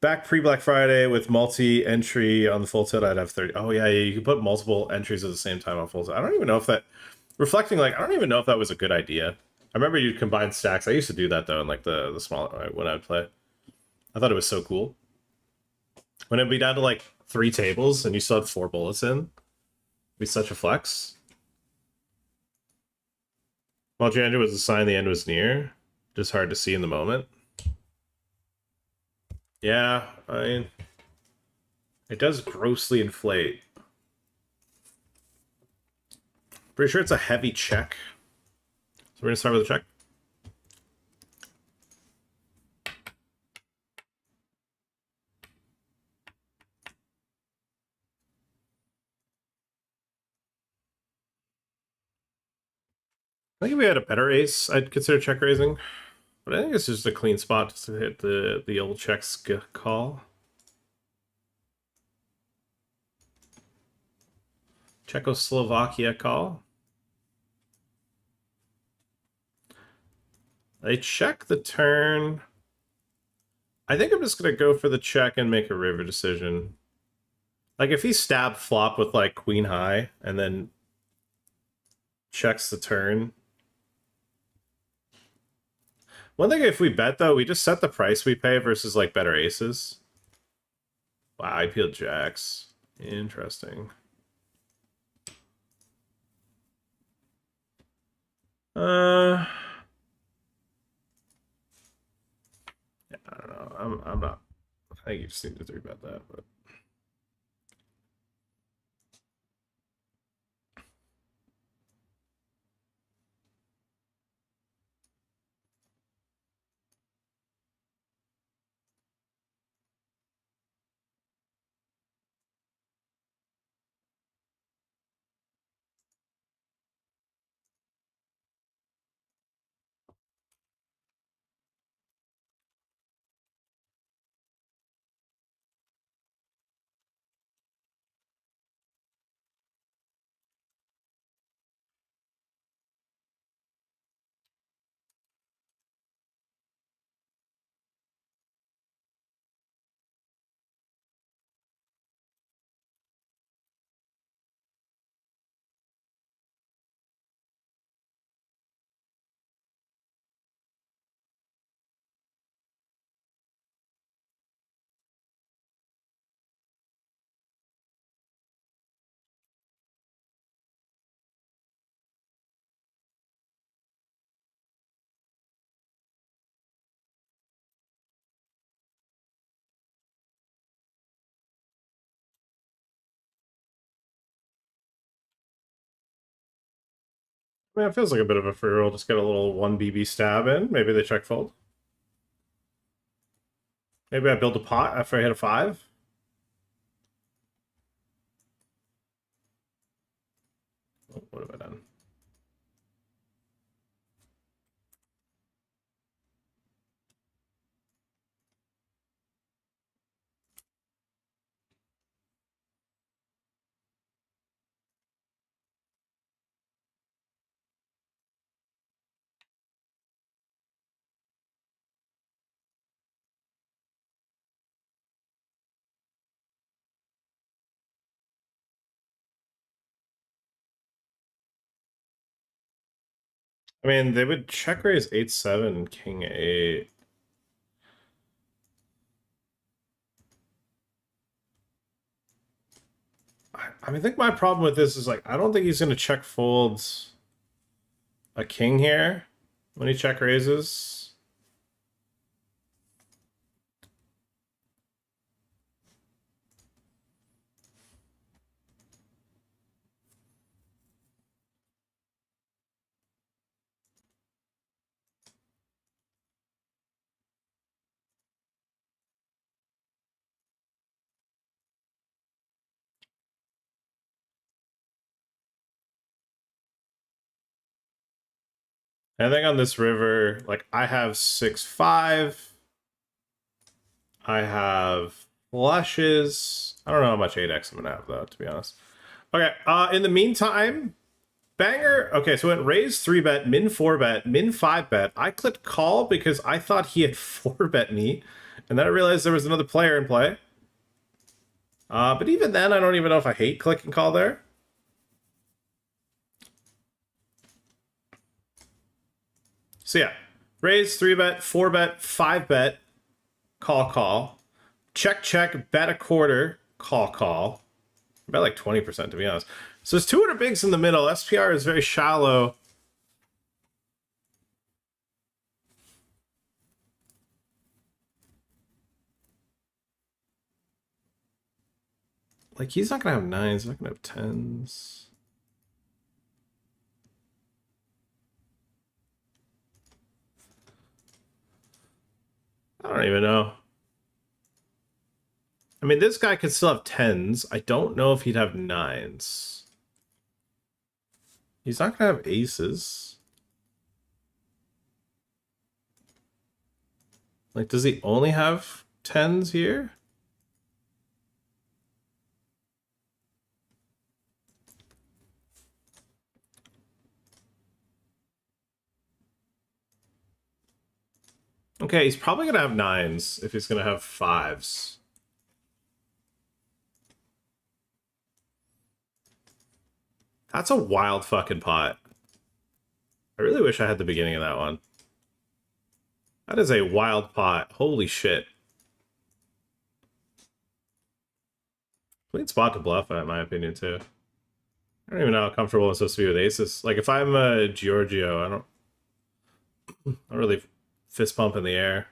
Back pre-Black Friday with multi-entry on the full tilt, I'd have 30. Oh, yeah, you can put multiple entries at the same time on full tilt. I don't even know if that... Reflecting, like, I don't even know if that was a good idea. I remember you'd combine stacks. I used to do that, though, in, like, the small... when I would play. I thought it was so cool. When it'd be down to, like, 3 tables and you still had 4 bullets in, it'd be such a flex. Multi-entry was a sign the end was near. Just hard to see in the moment. Yeah, I mean... It does grossly inflate. Pretty sure it's a heavy check. So we're gonna start with a check. I think if we had a better ace, I'd consider check raising. But I think it's just a clean spot to hit the old checks call. Czechoslovakia call. They check the turn. I think I'm just going to go for the check and make a river decision. Like, if he stabbed flop with, like, queen high and then checks the turn. One thing, if we bet, though, we just set the price we pay versus, like, better aces. Wow, I peeled jacks. Interesting. Yeah, I don't know. I'm not. I think you just need to think about that, but. I mean, it feels like a bit of a free roll. Just get a little 1 BB stab in. Maybe they check fold. Maybe I build a pot after I hit a 5. Oh, what have I done? I mean, they would check raise 8-7, king 8. I mean, I think my problem with this is, like, I don't think he's going to check folds a king here when he check raises. I think on this river, like, I have 6-5. I have flushes. I don't know how much 8x I'm gonna have though, to be honest. Okay, in the meantime, banger. Okay, so it raised 3-bet, min 4-bet, min 5-bet. I clicked call because I thought he had 4-bet me, and then I realized there was another player in play. But even then, I don't even know if I hate click and call there. So yeah, raise 3-bet, 4-bet, 5-bet, call, check, bet a quarter, call. Bet like 20%, to be honest. So there's 200 bigs in the middle. SPR is very shallow. Like, he's not going to have 9s. He's not going to have 10s. I don't even know. I mean, this guy could still have 10s. I don't know if he'd have 9s. He's not going to have aces. Like, does he only have 10s here? Okay, he's probably going to have 9s if he's going to have 5s. That's a wild fucking pot. I really wish I had the beginning of that one. That is a wild pot. Holy shit. Clean spot to bluff, in my opinion, too. I don't even know how comfortable I'm supposed to be with aces. Like, if I'm Giorgio, I don't really fist pump in the air.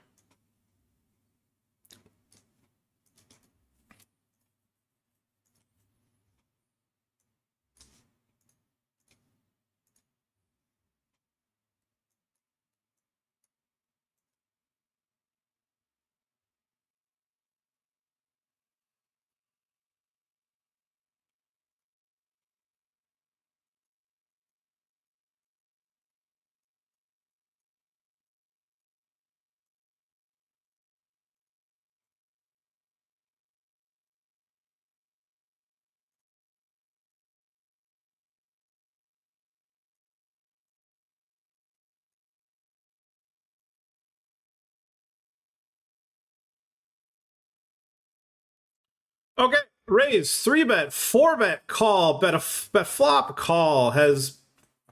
Okay, raise, 3-bet, 4-bet, call, bet flop, call, has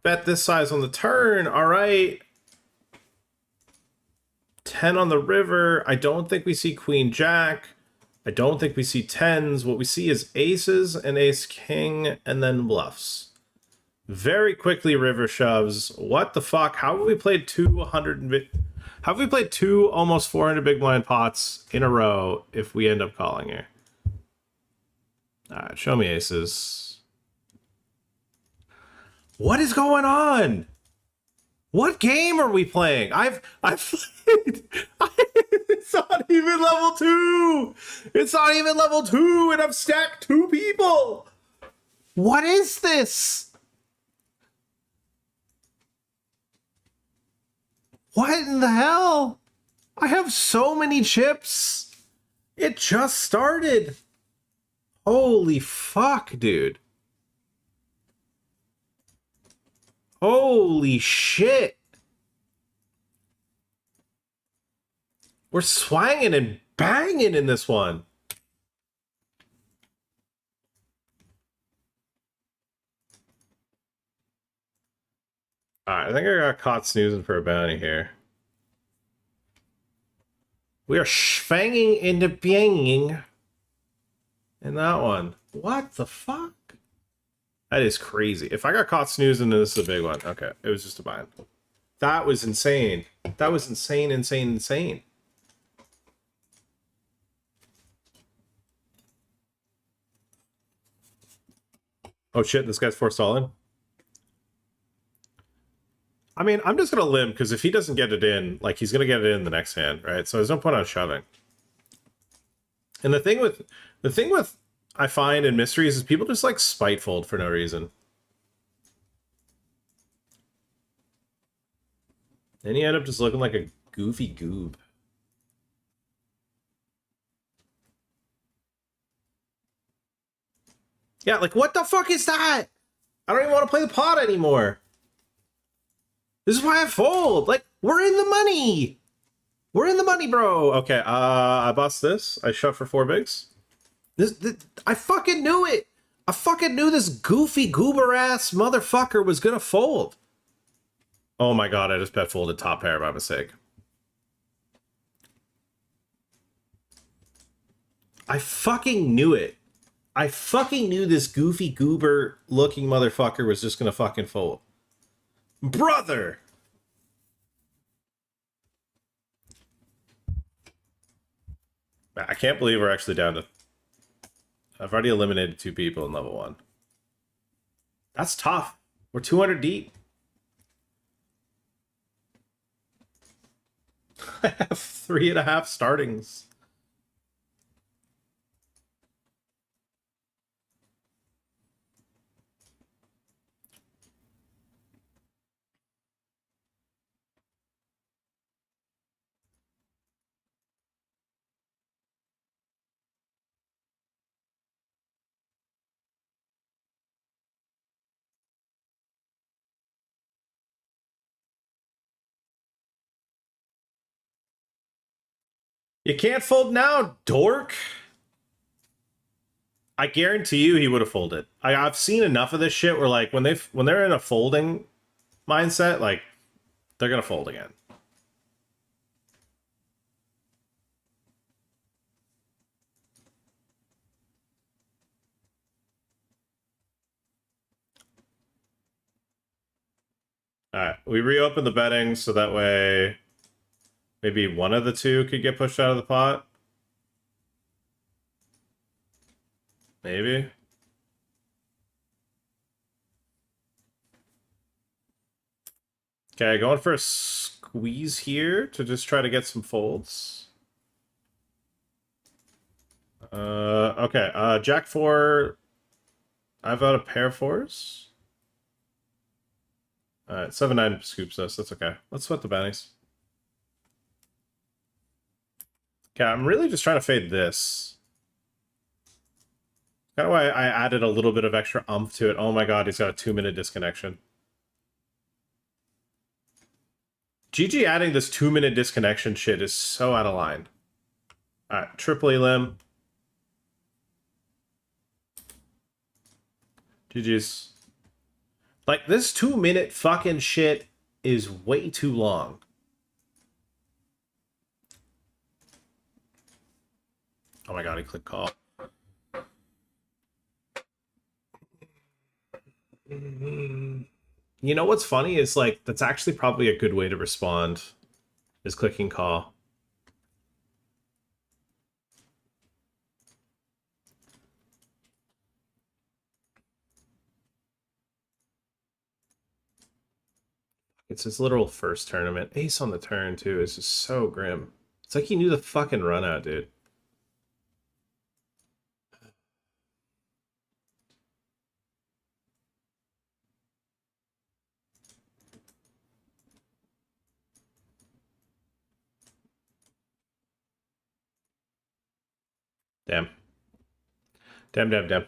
bet this size on the turn. All right. 10 on the river. I don't think we see queen jack. I don't think we see 10s. What we see is aces and ace king and then bluffs. Very quickly river shoves. What the fuck? How have we played how have we played 2 almost 400 big blind pots in a row if we end up calling here? Alright, show me aces. What is going on? What game are we playing? I've played. It's not even level 2. It's not even level 2, and I've stacked 2 people. What is this? What in the hell? I have so many chips. It just started. Holy fuck, dude. Holy shit. We're swanging and banging in this one. Alright, I think I got caught snoozing for a bounty here. We are schwanging into banging in that one. What the fuck? That is crazy. If I got caught snoozing, this is a big one. Okay, it was just a bind. That was insane. That was insane, insane, insane. Oh shit, this guy's forestalling. I mean, I'm just gonna limp because if he doesn't get it in, like he's gonna get it in the next hand, right? So there's no point on shoving. And the thing with I find in mysteries is people just like spitefold for no reason. Then you end up just looking like a goofy goob. Yeah, like what the fuck is that? I don't even want to play the pot anymore. This is why I fold. Like, we're in the money. We're in the money, bro. Okay, I bust this. I shove for 4 bigs. This I fucking knew it. I fucking knew this goofy goober ass motherfucker was gonna fold. Oh my god, I just bet folded top pair by mistake. I fucking knew it. I fucking knew this goofy goober looking motherfucker was just gonna fucking fold. Brother! I can't believe we're actually down to... I've already eliminated 2 people in level 1. That's tough. We're 200 deep. I have 3.5 startings. You can't fold now, dork. I guarantee you he would have folded. I've seen enough of this shit where like when they're in a folding mindset, like they're gonna fold again. Alright, we reopen the betting so that way maybe one of the 2 could get pushed out of the pot. Maybe. Okay, going for a squeeze here to just try to get some folds. Okay, Jack 4. I've got a pair of 4s. Alright, 7-9 scoops us. That's okay. Let's sweat the bounties. Okay, I'm really just trying to fade this. Kind of why I added a little bit of extra umph to it. Oh my god, he's got a 2-minute disconnection. GG adding this 2-minute disconnection shit is so out of line. Alright, triple elim. GG's. Like, this 2-minute fucking shit is way too long. Oh my god, he clicked call. You know what's funny is like that's actually probably a good way to respond is clicking call. It's his literal first tournament. Ace on the turn too is just so grim. It's like he knew the fucking run out, dude. Damn. Damn, damn, damn.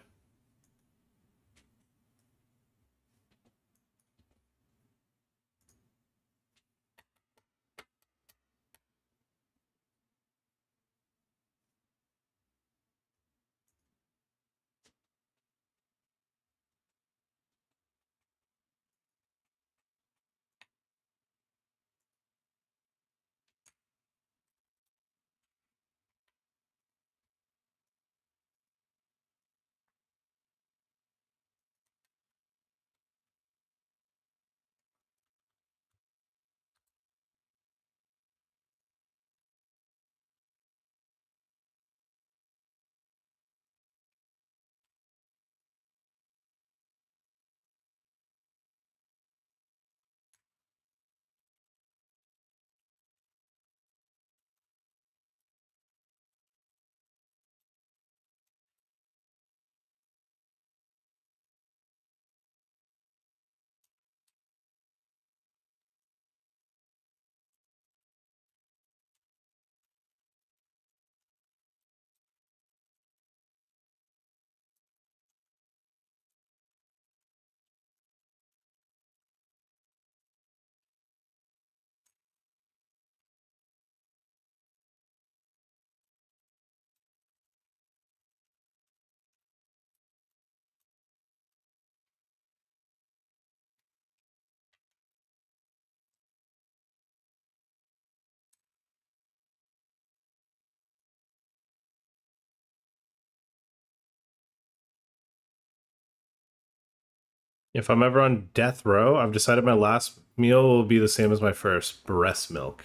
If I'm ever on death row, I've decided my last meal will be the same as my first: breast milk.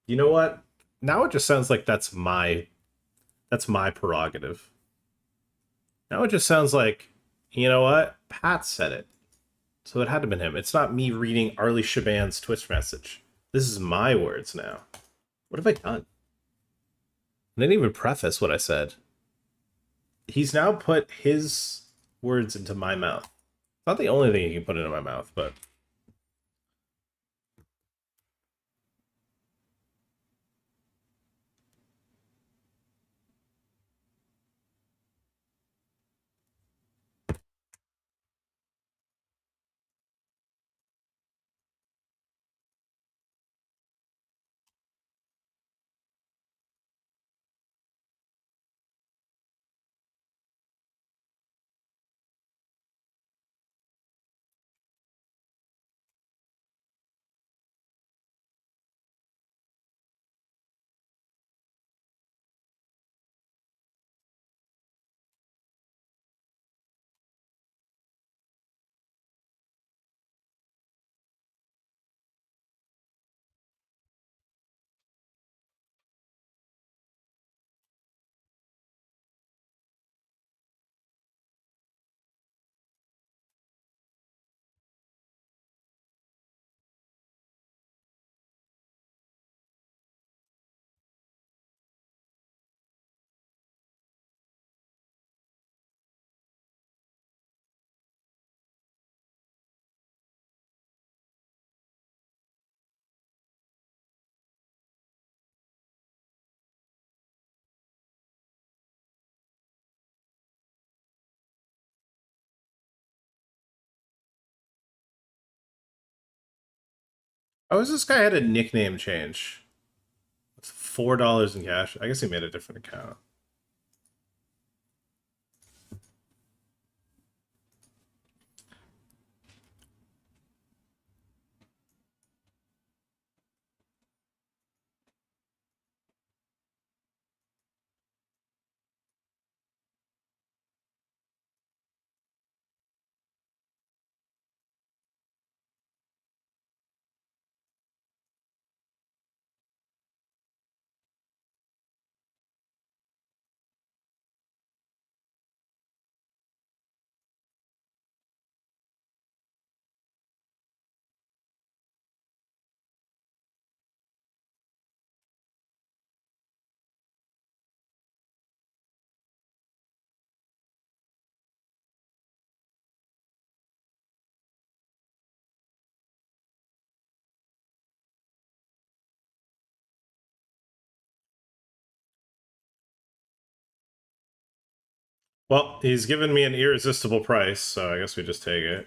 You know what? Now it just sounds like that's my prerogative. Now it just sounds like, you know what? Pat said it. So it had to have been him. It's not me reading Arlie Shaban's Twitch message. This is my words now. What have I done? I didn't even preface what I said. He's now put his words into my mouth. Not the only thing he can put into my mouth, but... Oh, this guy had a nickname change. It's $4 in cash. I guess he made a different account. Well, he's given me an irresistible price, so I guess we just take it.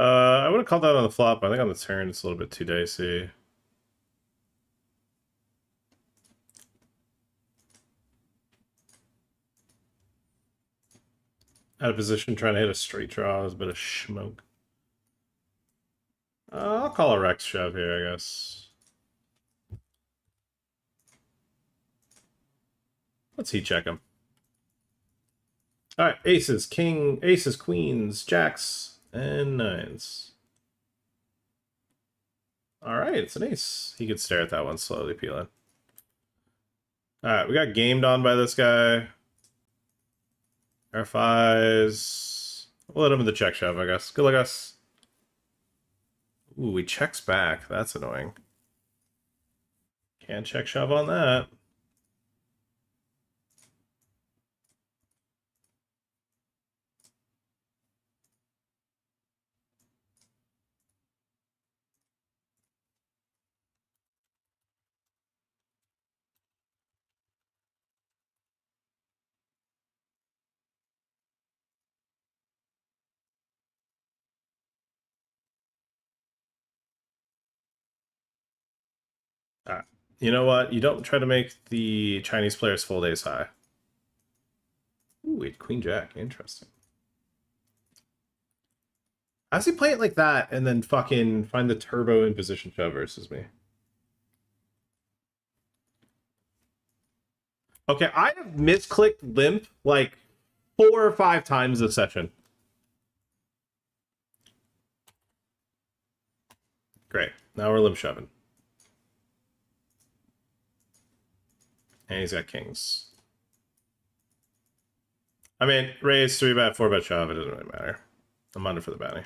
I would have called that on the flop. I think on the turn it's a little bit too dicey. Out of position, trying to hit a straight draw is a bit of smoke. I'll call a Rex shove here, I guess. Let's heat check him. Alright, aces, queens, jacks, and nines. Alright, it's an ace. He could stare at that one, slowly peeling. Alright, we got gamed on by this guy. R5s. We'll let him in the check shove, I guess. Good luck, us. Ooh, he checks back. That's annoying. Can't check shove on that. You know what? You don't try to make the Chinese players fold ace high. Ooh, wait, queen jack. Interesting. How does he play it like that and then fucking find the turbo in position shove versus me? Okay, I have misclicked limp like 4 or 5 times this session. Great. Now we're limp shoving. And he's got kings. I mean, raise, 3-bet, 4-bet shove, it doesn't really matter. I'm under for the bounty.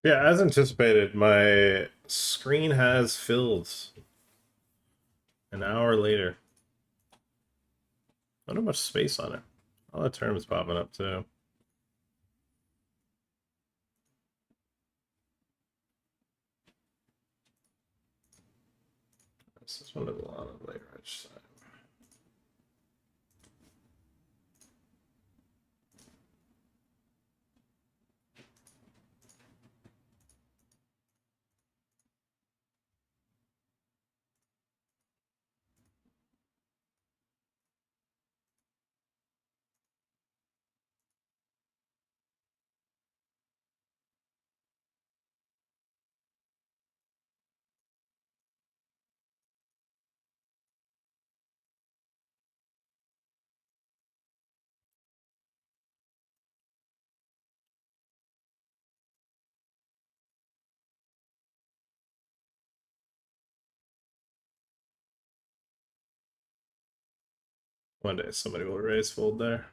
Yeah, as anticipated, my screen has filled an hour later. Not much space on it. All the terms popping up too. This is one of the lot of late rich side. One day somebody will raise fold there.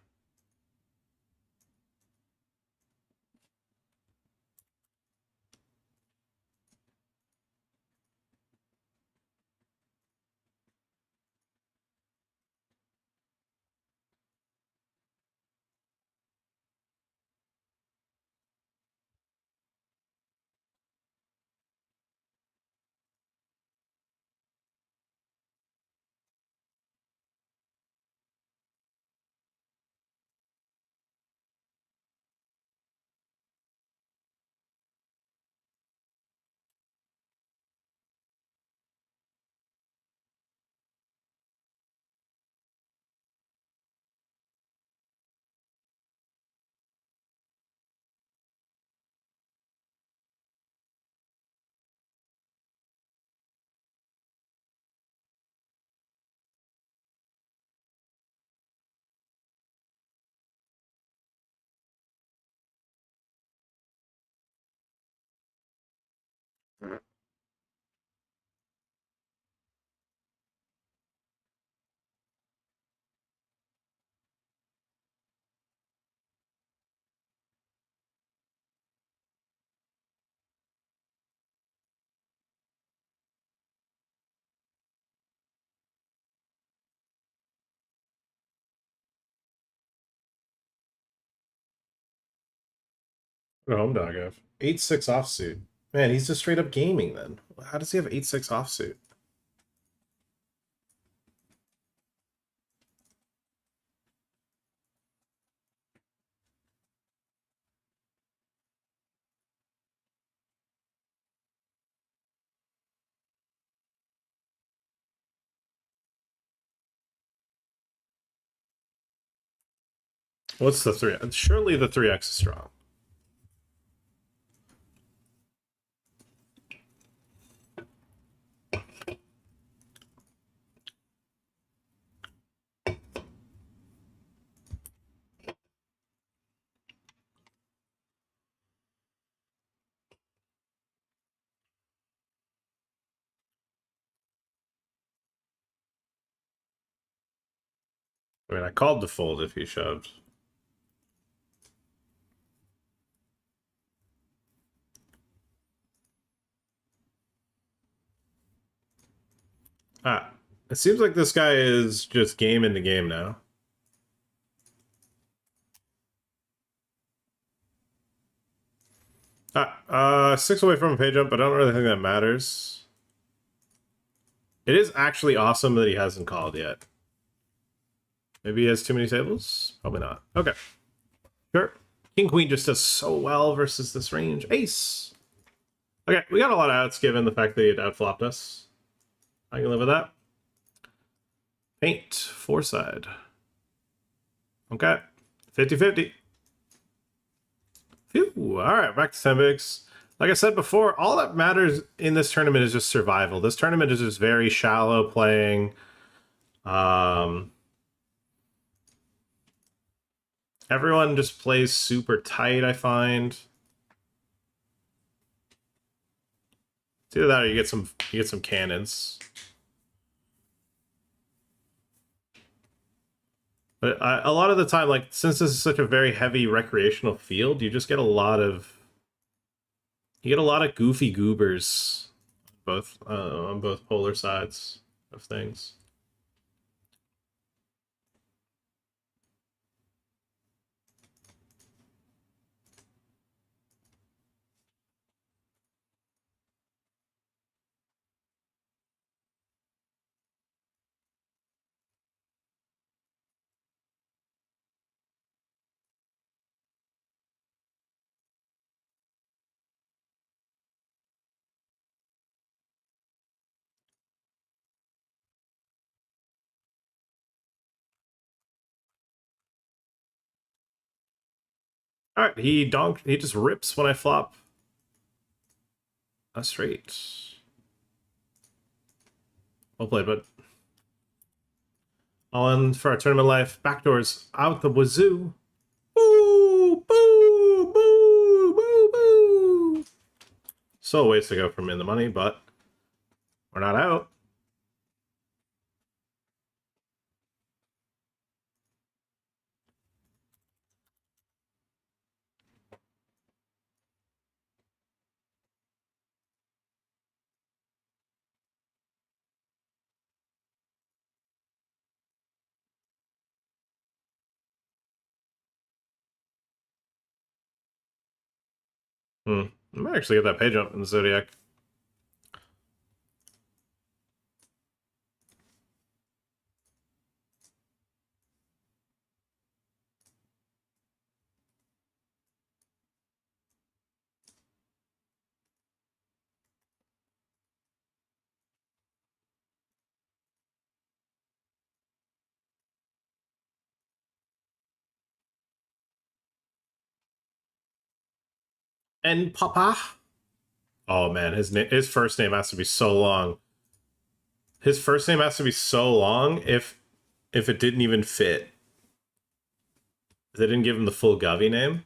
What a home dog have? 8-6 offsuit. Man, he's just straight up gaming then. How does he have 8-6 offsuit? What's the 3? Surely the 3x is strong. I mean, I called the fold if he shoved. Ah, it seems like this guy is just game into game now. Ah, 6 away from a pay jump, but I don't really think that matters. It is actually awesome that he hasn't called yet. Maybe he has too many tables? Probably not. Okay. Sure. King Queen just does so well versus this range. Ace! Okay, we got a lot of outs given the fact that he had outflopped us. I can live with that. Paint, 4-side. Okay. 50-50. Phew. Alright, back to 10 bigs. Like I said before, all that matters in this tournament is just survival. This tournament is just very shallow playing. Everyone just plays super tight, I find. It's either that or you get some cannons. But a lot of the time, like, since this is such a very heavy recreational field, you just get a lot of goofy goobers, both on both polar sides of things. All right, he just rips when I flop a straight. Well played, bud. All in for our tournament life. Backdoors out the wazoo. Boo! Boo! Boo! Boo! Boo! So a ways to go from in the money, but we're not out. I might actually get that pay jump in the Zodiac. And Papa. Oh man, his first name has to be so long. His first name has to be so long if it didn't even fit. They didn't give him the full Govy name.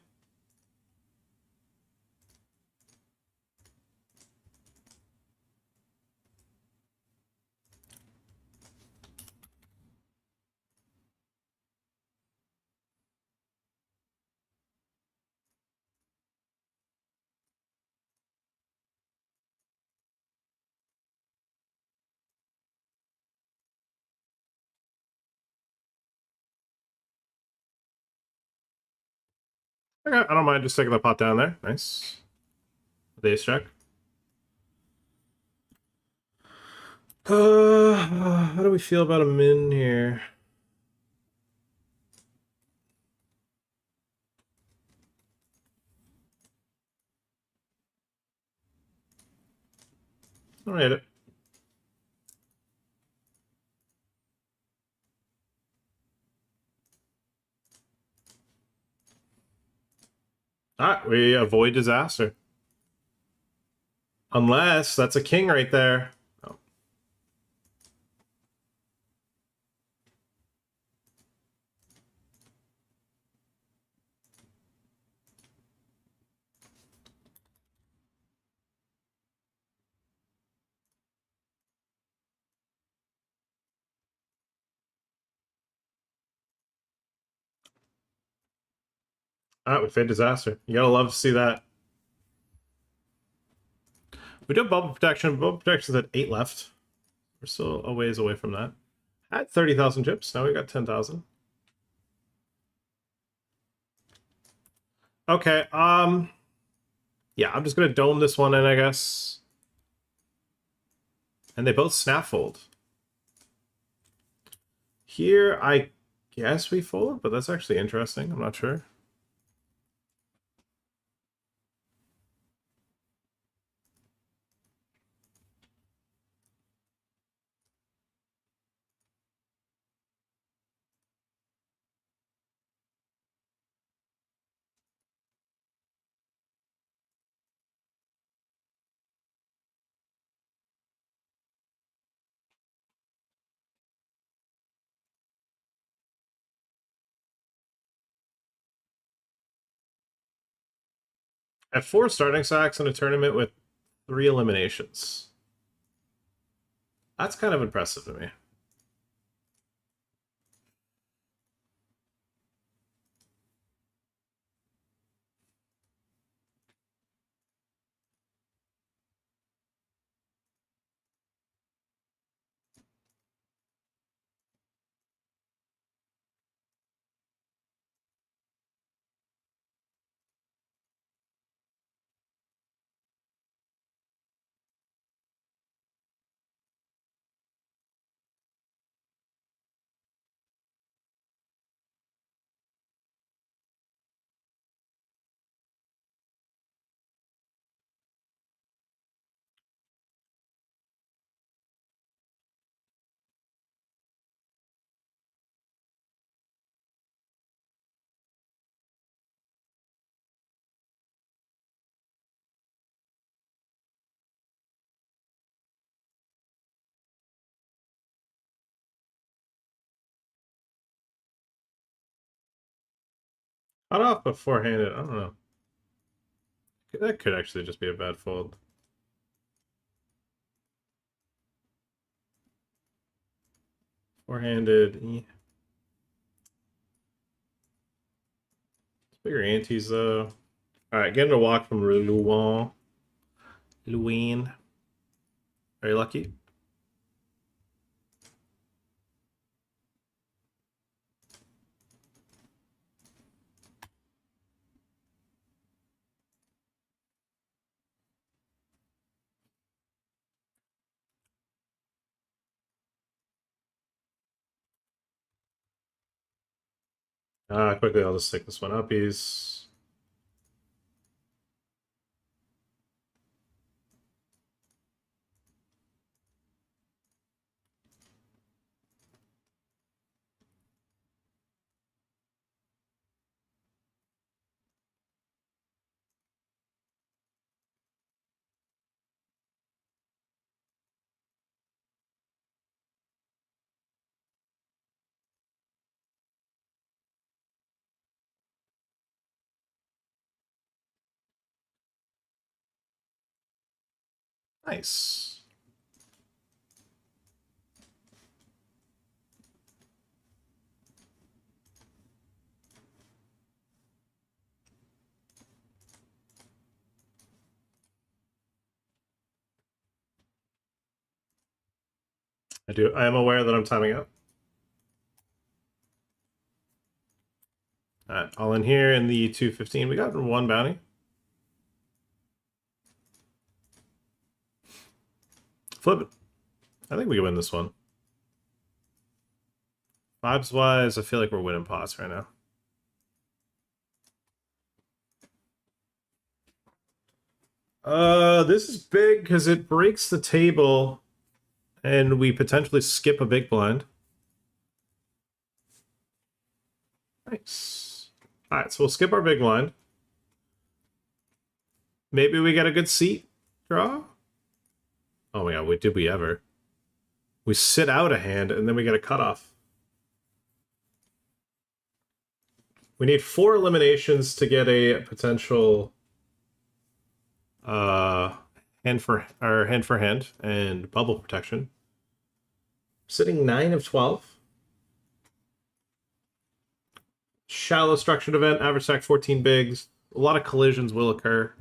Okay, I don't mind just taking the pot down there. Nice. The ace check. How do we feel about a min here? All right. All right, we avoid disaster. Unless that's a king right there. Oh. All right, we fade disaster. You gotta love to see that. We do have bubble protection. Bubble protection's at 8 left. We're still a ways away from that. At 30,000 chips. Now we got 10,000. Okay, yeah, I'm just gonna dome this one in, I guess. And they both snap fold. Here, I guess we fold, but that's actually interesting. I'm not sure. At 4 starting stacks in a tournament with 3 eliminations. That's kind of impressive to me. Cut off beforehand. I don't know. That could actually just be a bad fold. Four-handed. It's bigger antes, though. Alright, getting a walk from Luan. Very lucky. Quickly, I'll just stick this one up. He's... Nice. I am aware that I'm timing out. Alright, all in here in the 215. We got one bounty. Flip it. I think we can win this one. Vibes-wise, I feel like we're winning pots right now. This is big because it breaks the table and we potentially skip a big blind. Nice. Alright, so we'll skip our big blind. Maybe we get a good seat draw? Oh my god, did we ever? We sit out a hand and then we get a cutoff. We need 4 eliminations to get a potential hand for hand and bubble protection. Sitting 9 of 12. Shallow structured event, average stack 14 bigs. A lot of collisions will occur.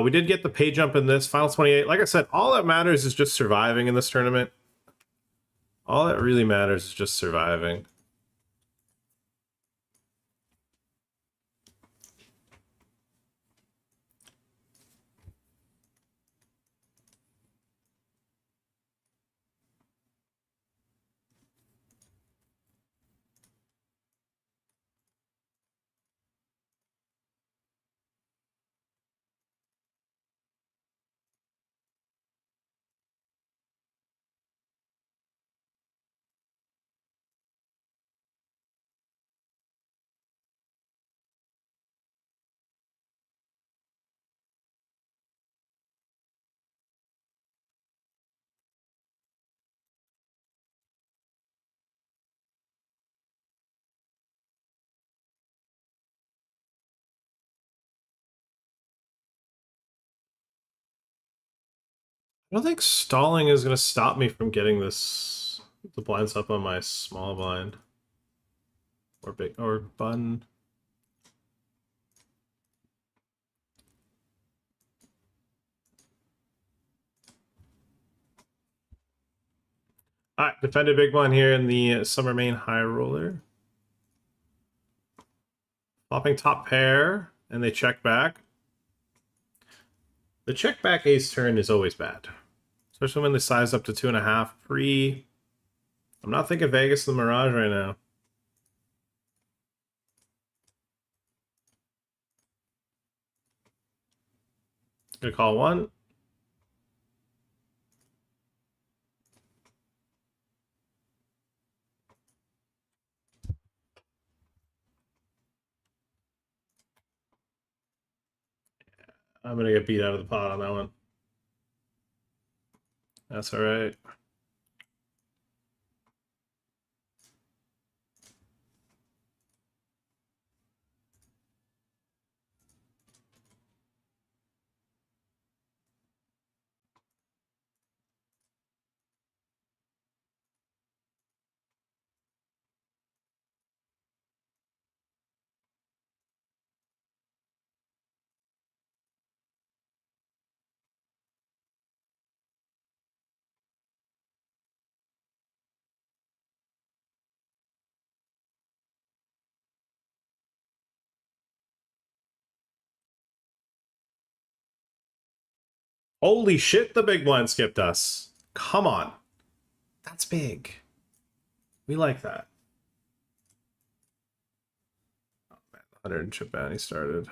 We did get the pay jump in this. Final 28. Like I said, all that matters is just surviving in this tournament. All that really matters is just surviving. I don't think stalling is going to stop me from getting the blinds up on my small blind. Or big, or button. Alright, defended big blind here in the summer main high roller. Flopping top pair, and they check back. The check back ace turn is always bad. Especially when they size up to 2.5 pre. I'm not thinking Vegas the Mirage right now. Gonna call one. I'm gonna get beat out of the pot on that one. That's all right. Holy shit, the big blind skipped us. Come on. That's big. We like that. Oh man, 100 chip bounty started.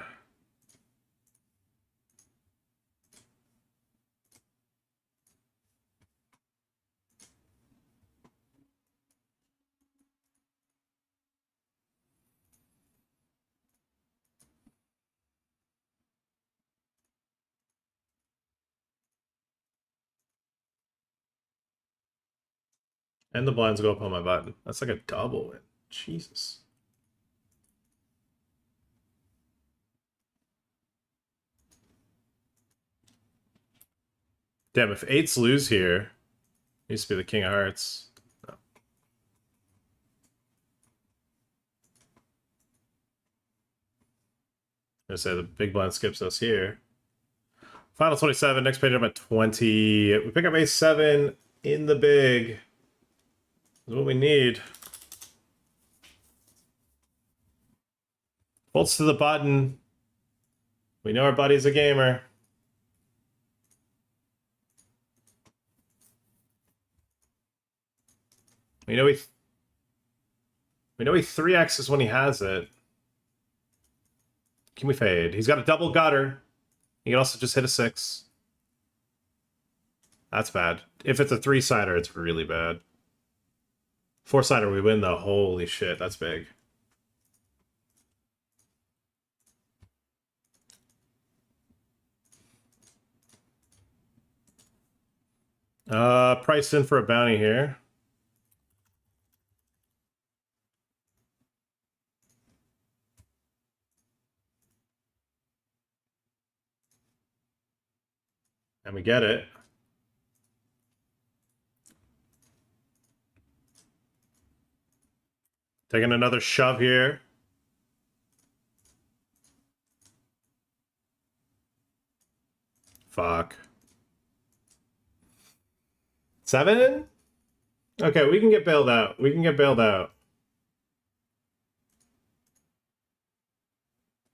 And the blinds go up on my button. That's like a double win. Jesus. Damn, if 8s lose here, it used to be the king of hearts. No. I'm gonna say the big blind skips us here. Final 27, next page I'm at 20. We pick up ace 7 in the big. That's what we need. Bolts to the button. We know our buddy's a gamer. We know he 3X's when he has it. Can we fade? He's got a double gutter. He can also just hit a 6. That's bad. If it's a 3-sider, it's really bad. 4-sider, we win though. Holy shit, that's big. Priced in for a bounty here. And we get it. Taking another shove here. Fuck. 7? Okay, we can get bailed out. We can get bailed out.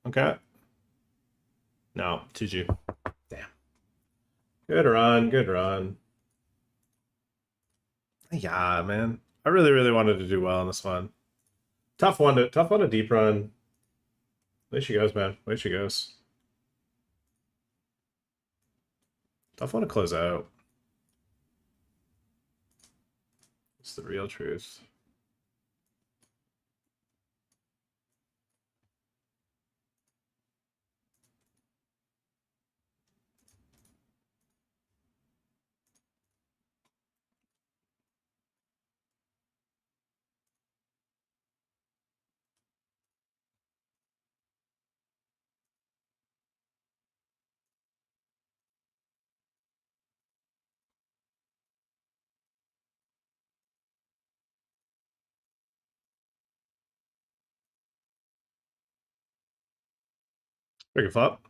Okay. No, GG. Damn. Good run, good run. Yeah, man. I really, really wanted to do well on this one. Tough one to deep run. Way she goes, man. Way she goes. Tough one to close out. It's the real truth. Pick a flop.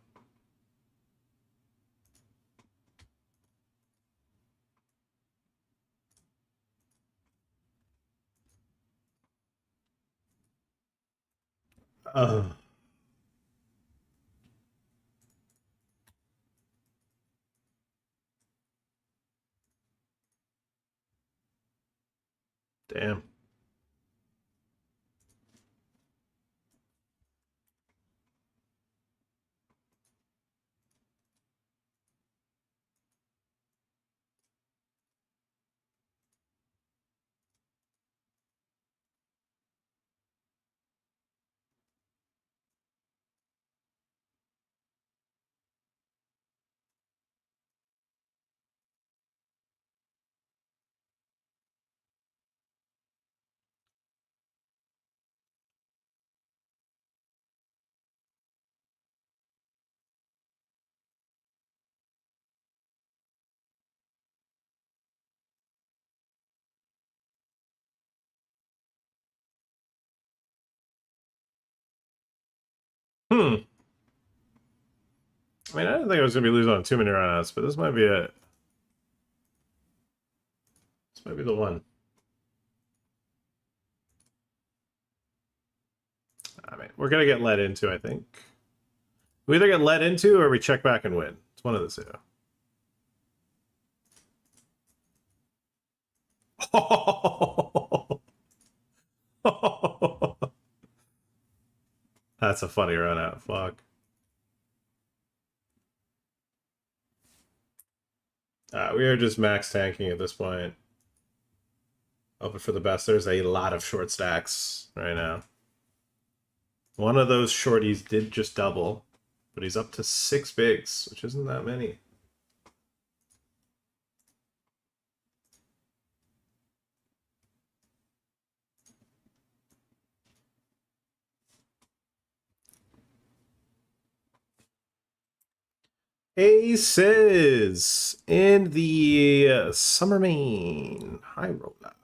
Damn. I mean, I didn't think I was going to be losing on too many runouts, but this might be it. This might be the one. I mean, we're going to get led into, I think. We either get led into or we check back and win. It's one of the two. That's a funny run out. Fuck. We are just max tanking at this point. Hoping for the best. There's a lot of short stacks right now. One of those shorties did just double, but he's up to 6 bigs, which isn't that many. Aces in the summer main high roller.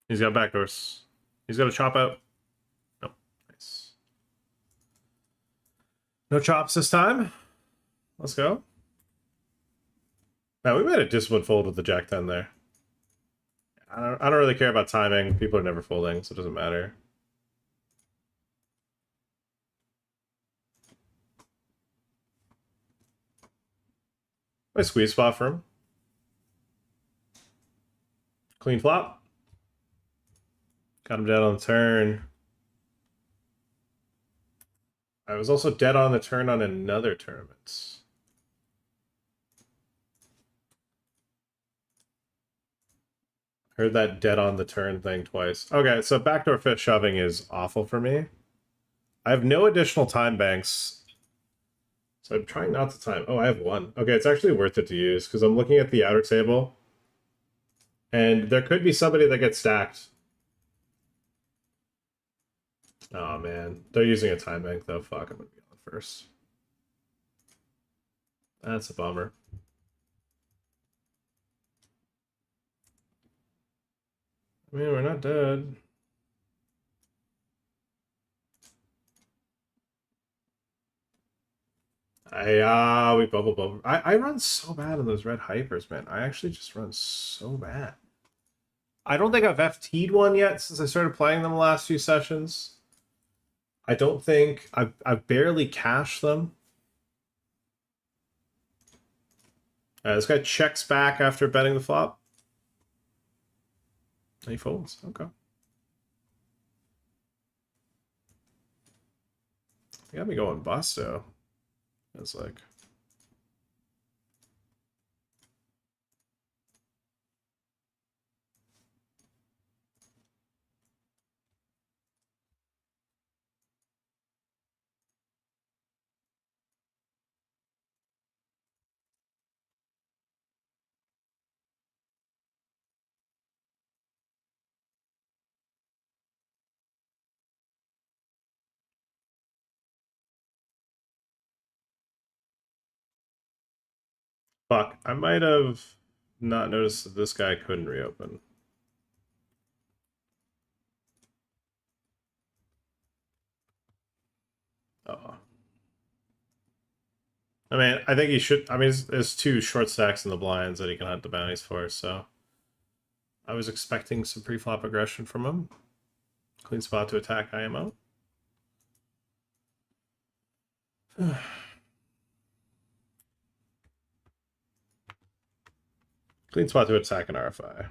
He's got backdoors. He's got a chop out. Nope. Nice. No chops this time. Let's go. Now we made a disciplined fold with the Jack 10 there. I don't really care about timing. People are never folding, so it doesn't matter. Nice squeeze spot for him. Clean flop. Got him dead on the turn. I was also dead on the turn on another tournament. Heard that dead on the turn thing twice. Okay, so backdoor fifth shoving is awful for me. I have no additional time banks. So I'm trying not to time. Oh, I have one. Okay, it's actually worth it to use because I'm looking at the outer table. And there could be somebody that gets stacked. Oh, man. They're using a time bank, though. Fuck, I'm going to be on first. That's a bummer. I mean, we're not dead. We bubble. I run so bad on those red hypers, man. I actually just run so bad. I don't think I've FT'd one yet since I started playing them the last few sessions. I don't think I've barely cashed them. This guy checks back after betting the flop. And he folds. Okay. He got me going busto. It's like... Fuck, I might have not noticed that this guy couldn't reopen. Oh. I mean, I think he should... I mean, there's two short stacks in the blinds that he can hunt the bounties for, so... I was expecting some pre-flop aggression from him. Clean spot to attack IMO. Clean spot to attack an RFI.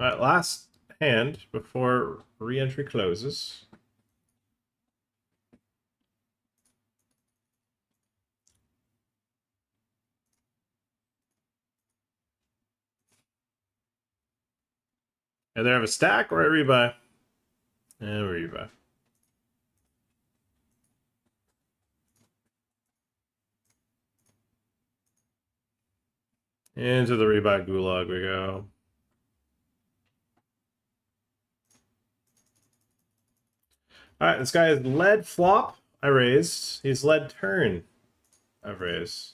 All right, last hand before re-entry closes. Either have a stack or a rebuy. And rebuy. Into the rebuy gulag we go. Alright, this guy is led flop. I raised. He's led turn. I've raised.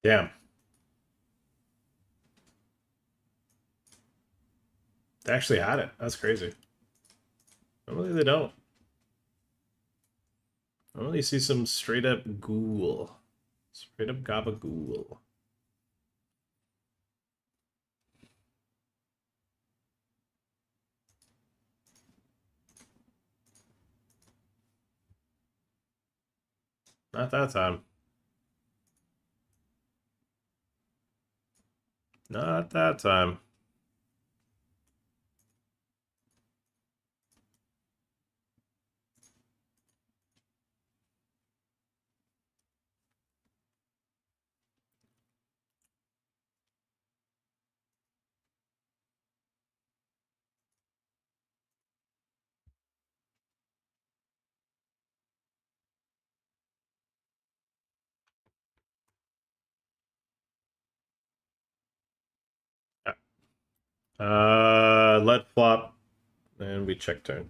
Damn. They actually had it. That's crazy. Normally they don't. Normally you see some straight up ghoul. Straight up gabagool. Not that time. Not that time. Let flop, and we check turn.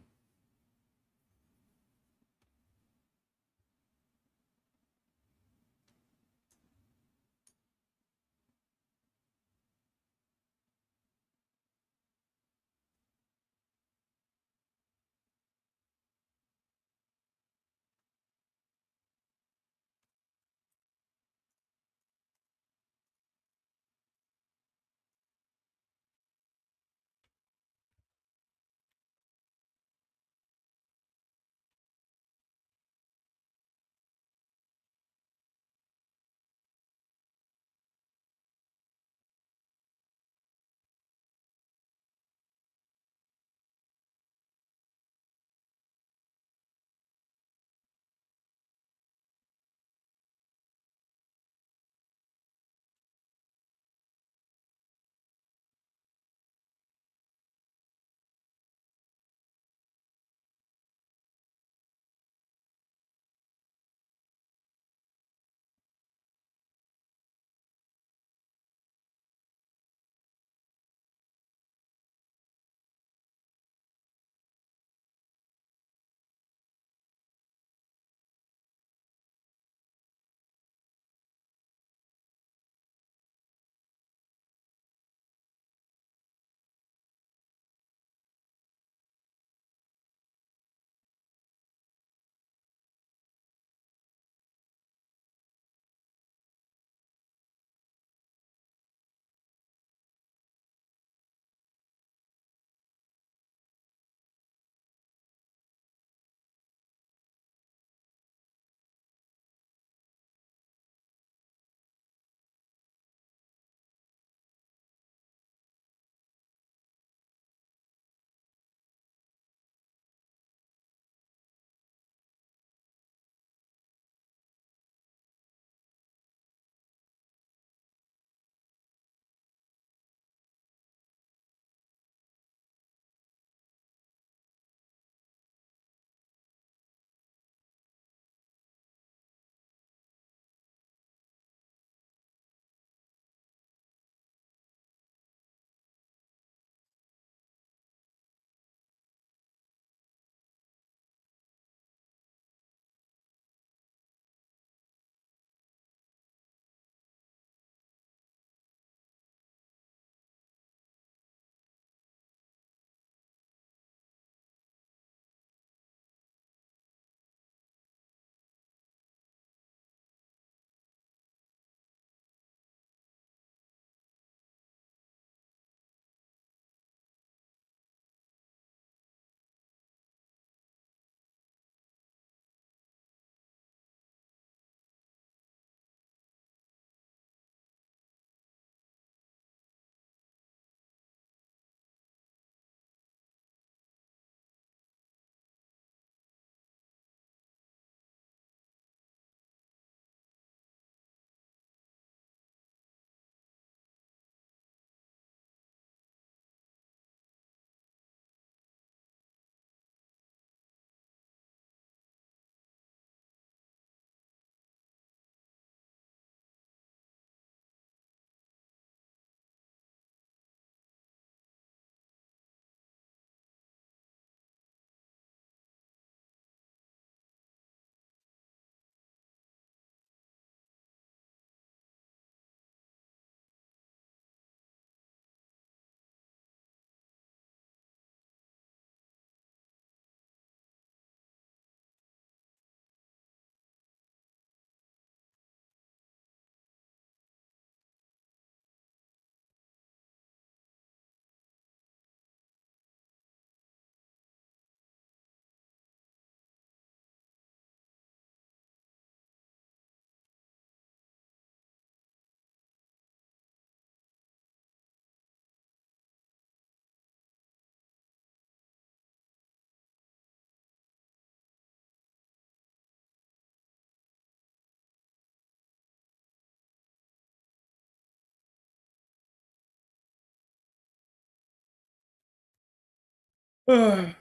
Am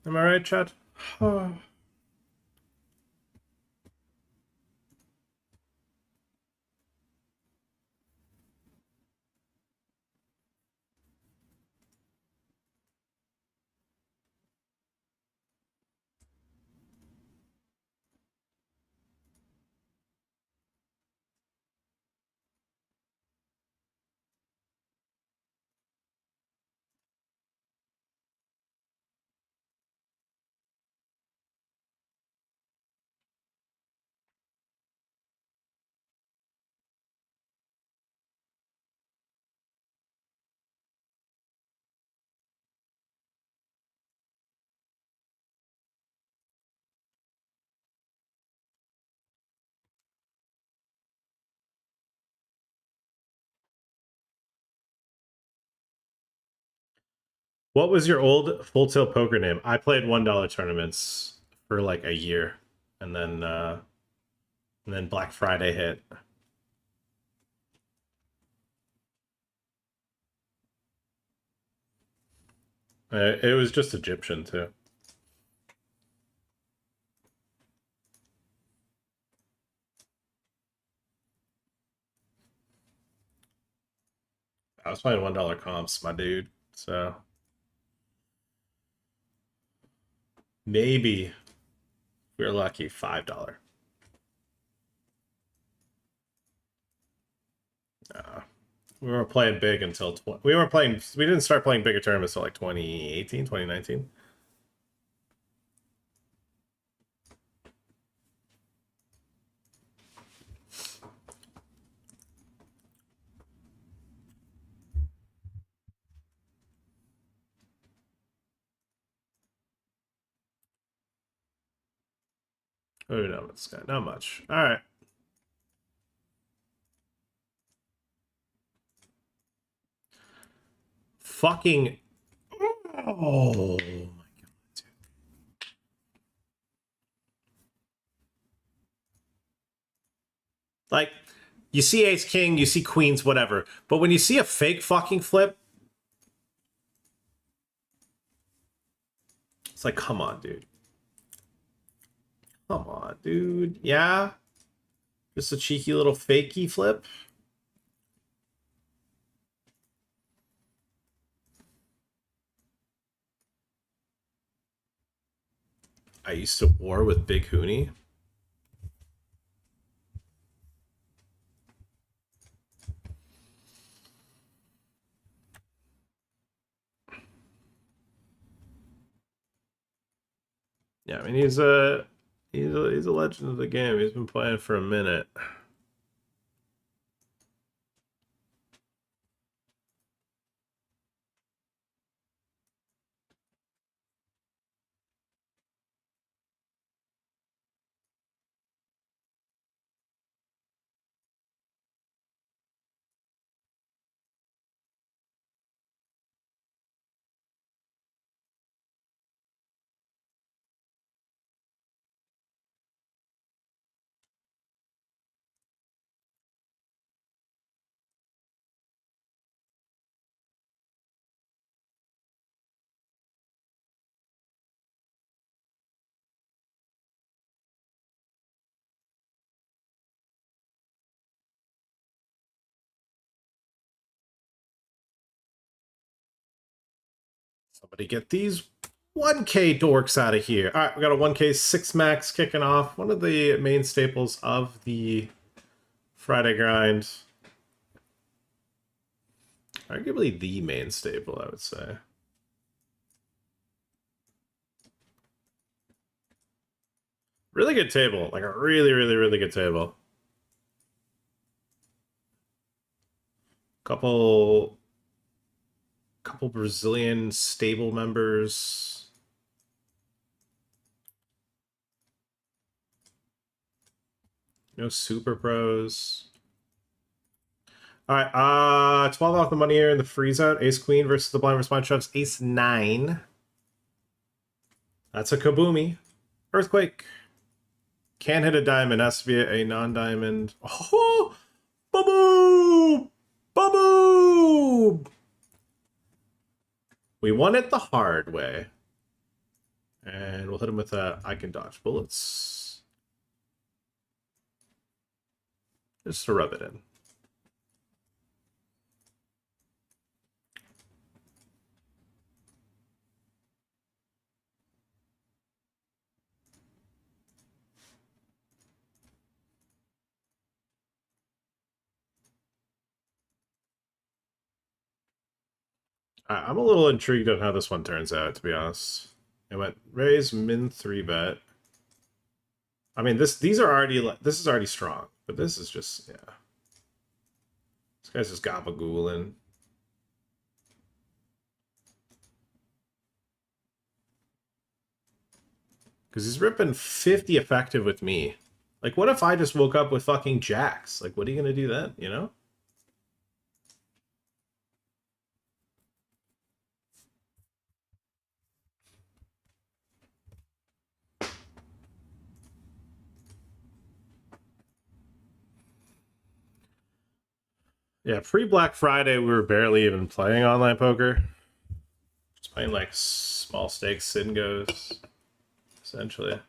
I right, Chad? What was your old Full Tilt Poker name? I played $1 tournaments for like a year, and then Black Friday hit. It was just Egyptian too. I was playing $1 comps, my dude. So maybe we were lucky, $5. We weren't playing big until we didn't start playing bigger tournaments until like 2018, 2019. Oh no, this guy, not much. All right. Fucking. Oh my god, dude. Like, you see ace king, you see queens, whatever. But when you see a fake fucking flip, it's like, come on, dude. Come on, dude. Yeah? Just a cheeky little fakey flip? I used to war with Big Hooney. Yeah, I mean he's a legend of the game. He's been playing for a minute. Somebody get these 1K dorks out of here. All right, we got a 1K 6 max kicking off. One of the main staples of the Friday grind. Arguably the main staple, I would say. Really good table. Like a really, really, really good table. Couple Brazilian stable members. No super pros. All right, 12 off the money here in the freeze out. Ace Queen versus the blind response shoves. Ace 9. That's a kaboomy. Earthquake. Can't hit a diamond. Has to be a non-diamond. Oh, ba-boom! Ba-boom! We won it the hard way. And we'll hit him with a I can dodge bullets. Just to rub it in. I'm a little intrigued on how this one turns out, to be honest. It went raise min 3-bet. I mean, this is already strong, but this is just, yeah. This guy's just gabagooling. Because he's ripping 50 effective with me. Like, what if I just woke up with fucking jacks? Like, what are you gonna do then, you know? Yeah, pre-Black Friday, we were barely even playing online poker. Just playing, like, small stakes sin goes, essentially.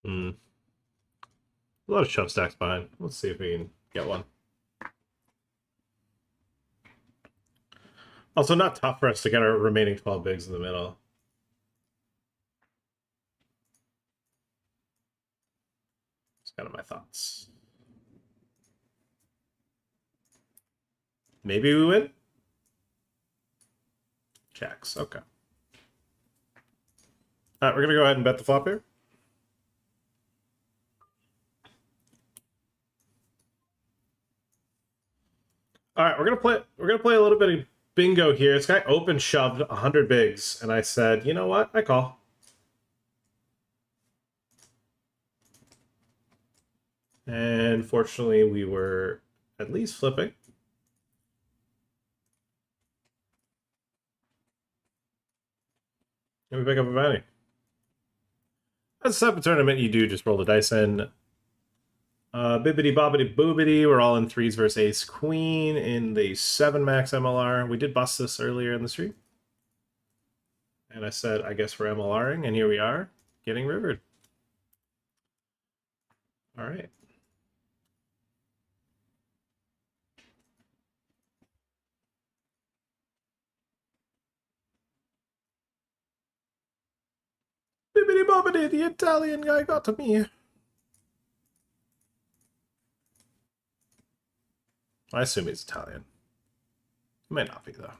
Hmm. A lot of shove stacks behind. Let's see if we can get one. Also, not tough for us to get our remaining 12 bigs in the middle. It's kind of my thoughts. Maybe we win? Jacks. Okay. All right, we're going to go ahead and bet the flop here. All right, we're gonna play a little bit of bingo here. This guy open shoved 100 bigs, and I said, you know what? I call. And fortunately, we were at least flipping. And we pick up a bounty. That's the type of tournament you do just roll the dice in. Bibbity bobbity boobity. We're all in threes versus ace queen in the 7 max MLR. We did bust this earlier in the stream. And I said, I guess we're MLRing, and here we are, getting rivered. All right. Bibbidi bobbidi, the Italian guy got to me. I assume he's Italian. He might not be, though.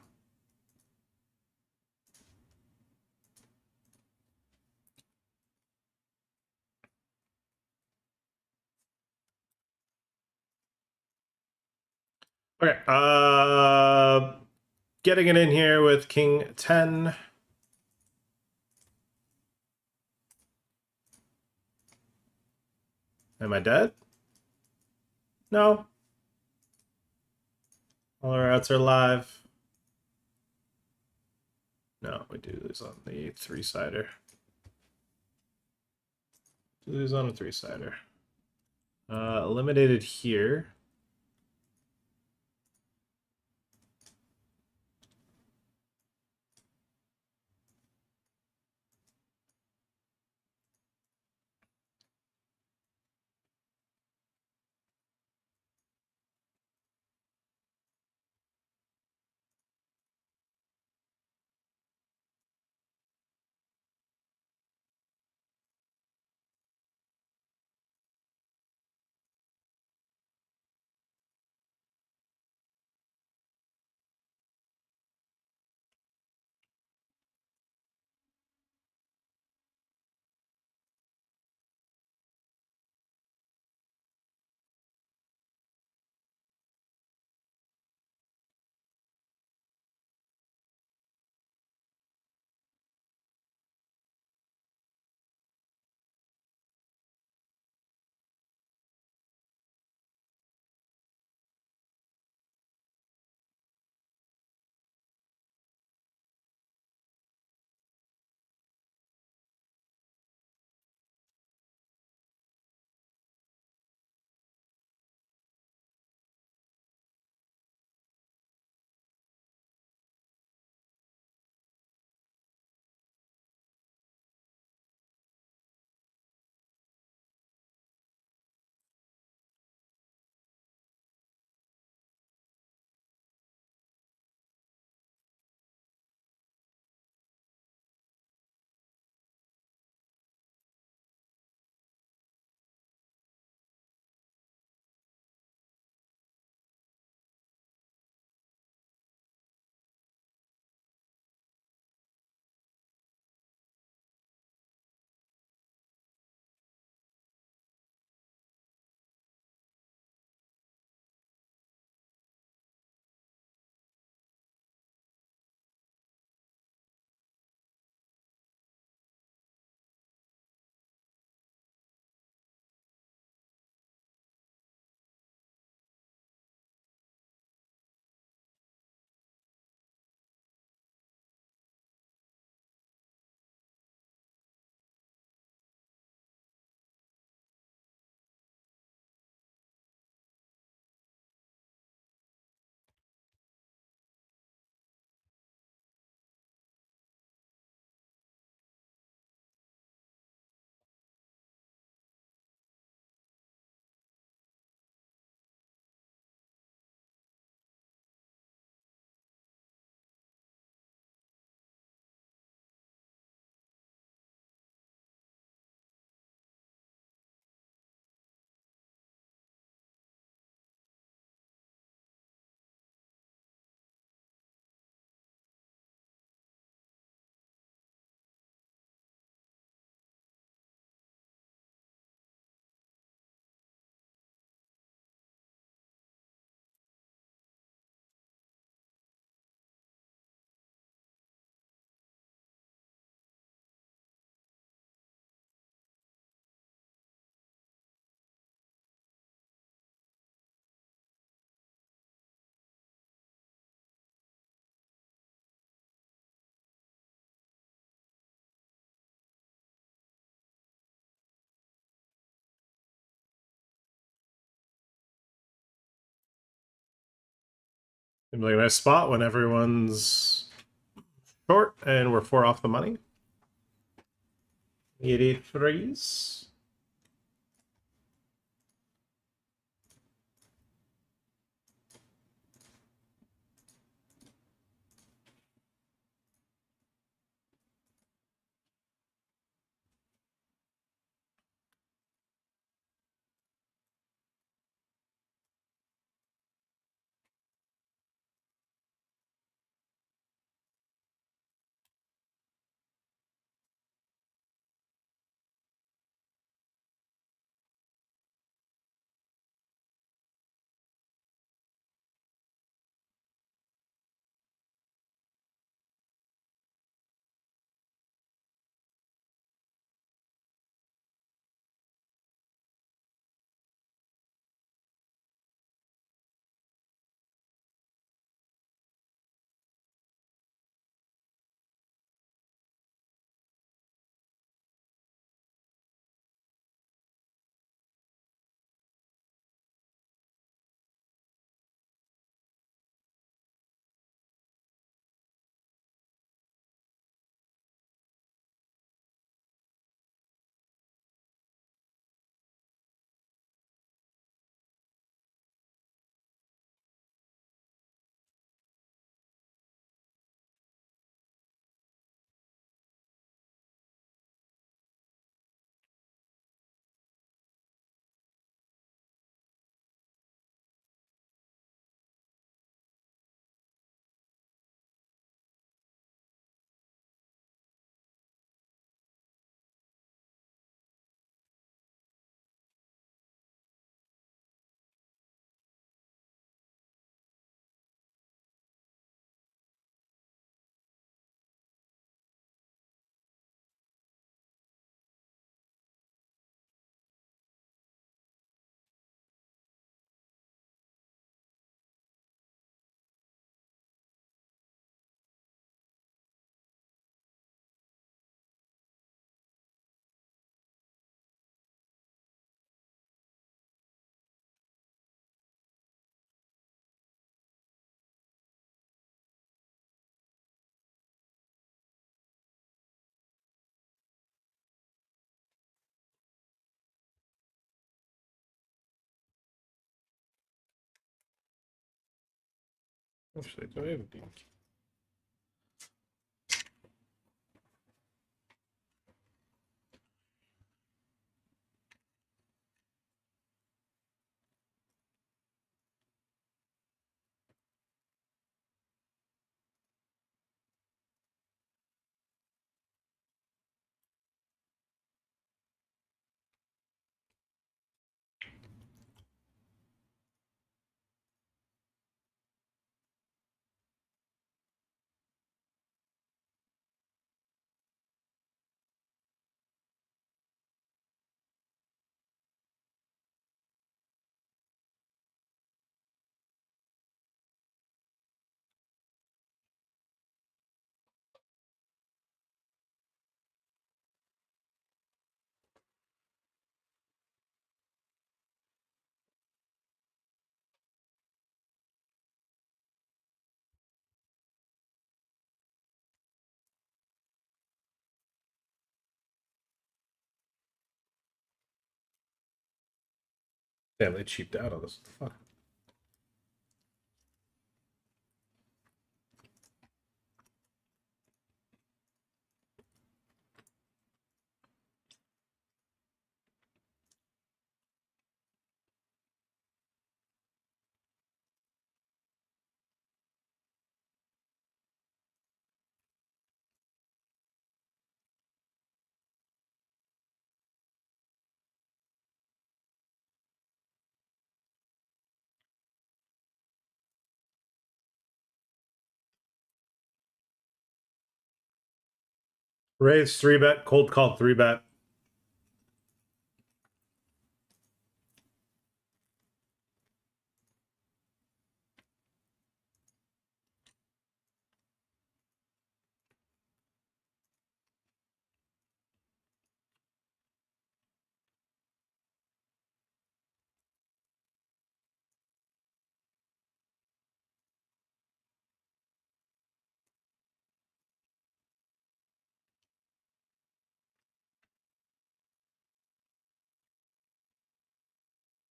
Okay, getting it in here with King 10. Am I dead? No. All our outs are live. No, we do lose on the 3-sider. Lose on a 3-sider. Eliminated here. Seems like a nice spot when everyone's short and we're 4 off the money. 83s. Actually, do I have a deal? Damn, they cheaped out on this. What the fuck? Raise 3-bet, cold call 3-bet.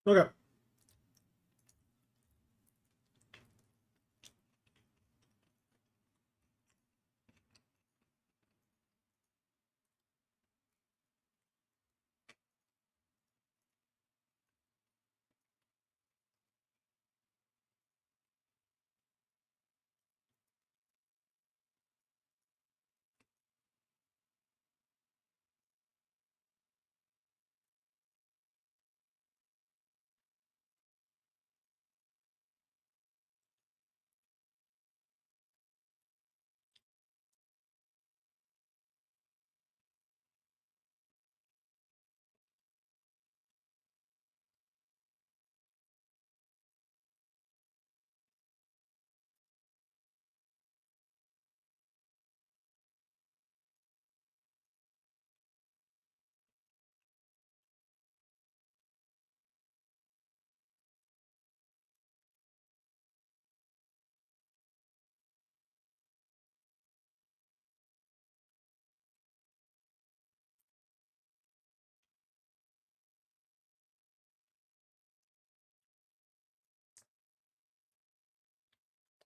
Okay.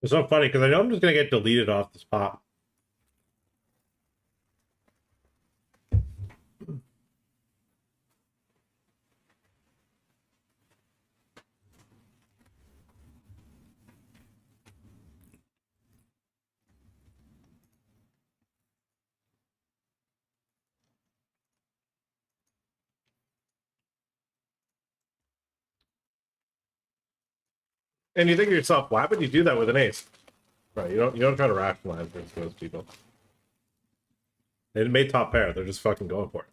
It's so funny because I know I'm just gonna get deleted off the spot. And you think to yourself, why would you do that with an ace? Right? You don't try to rationalize against those people. They made top pair. They're just fucking going for it.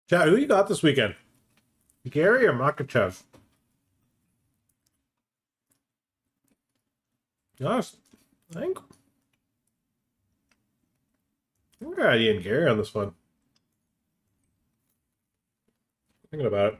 Chat, who you got this weekend? Gary or Makachev? Yes, I think I got Ian Gary on this one. Thinking about it.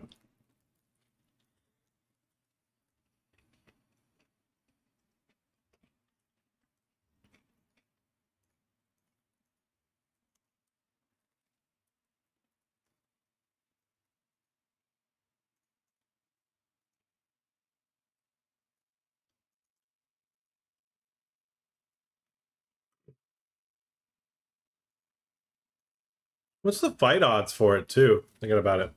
What's the fight odds for it too? Thinking about it.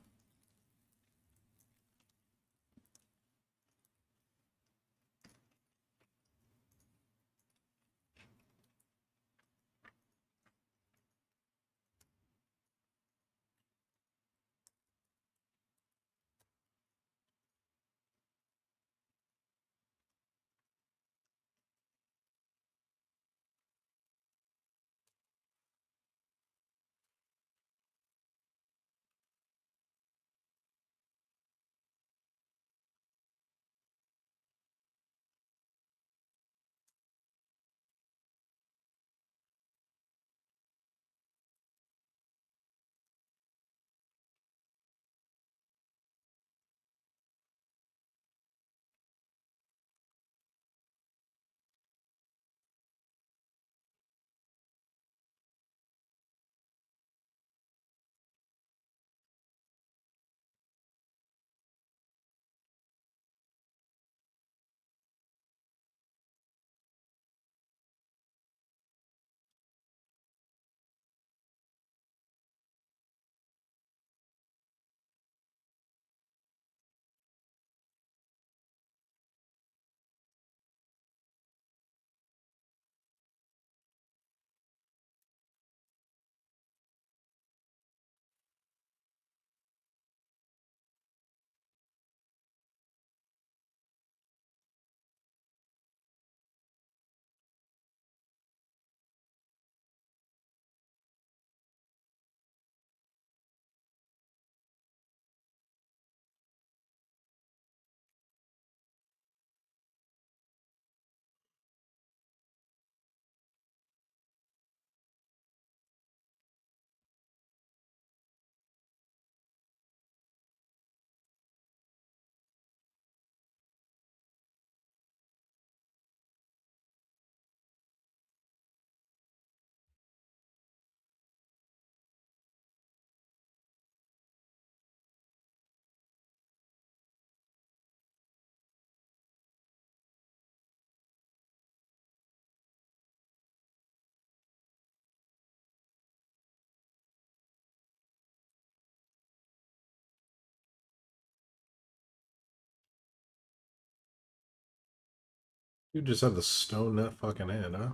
You just had to stone that fucking in, huh?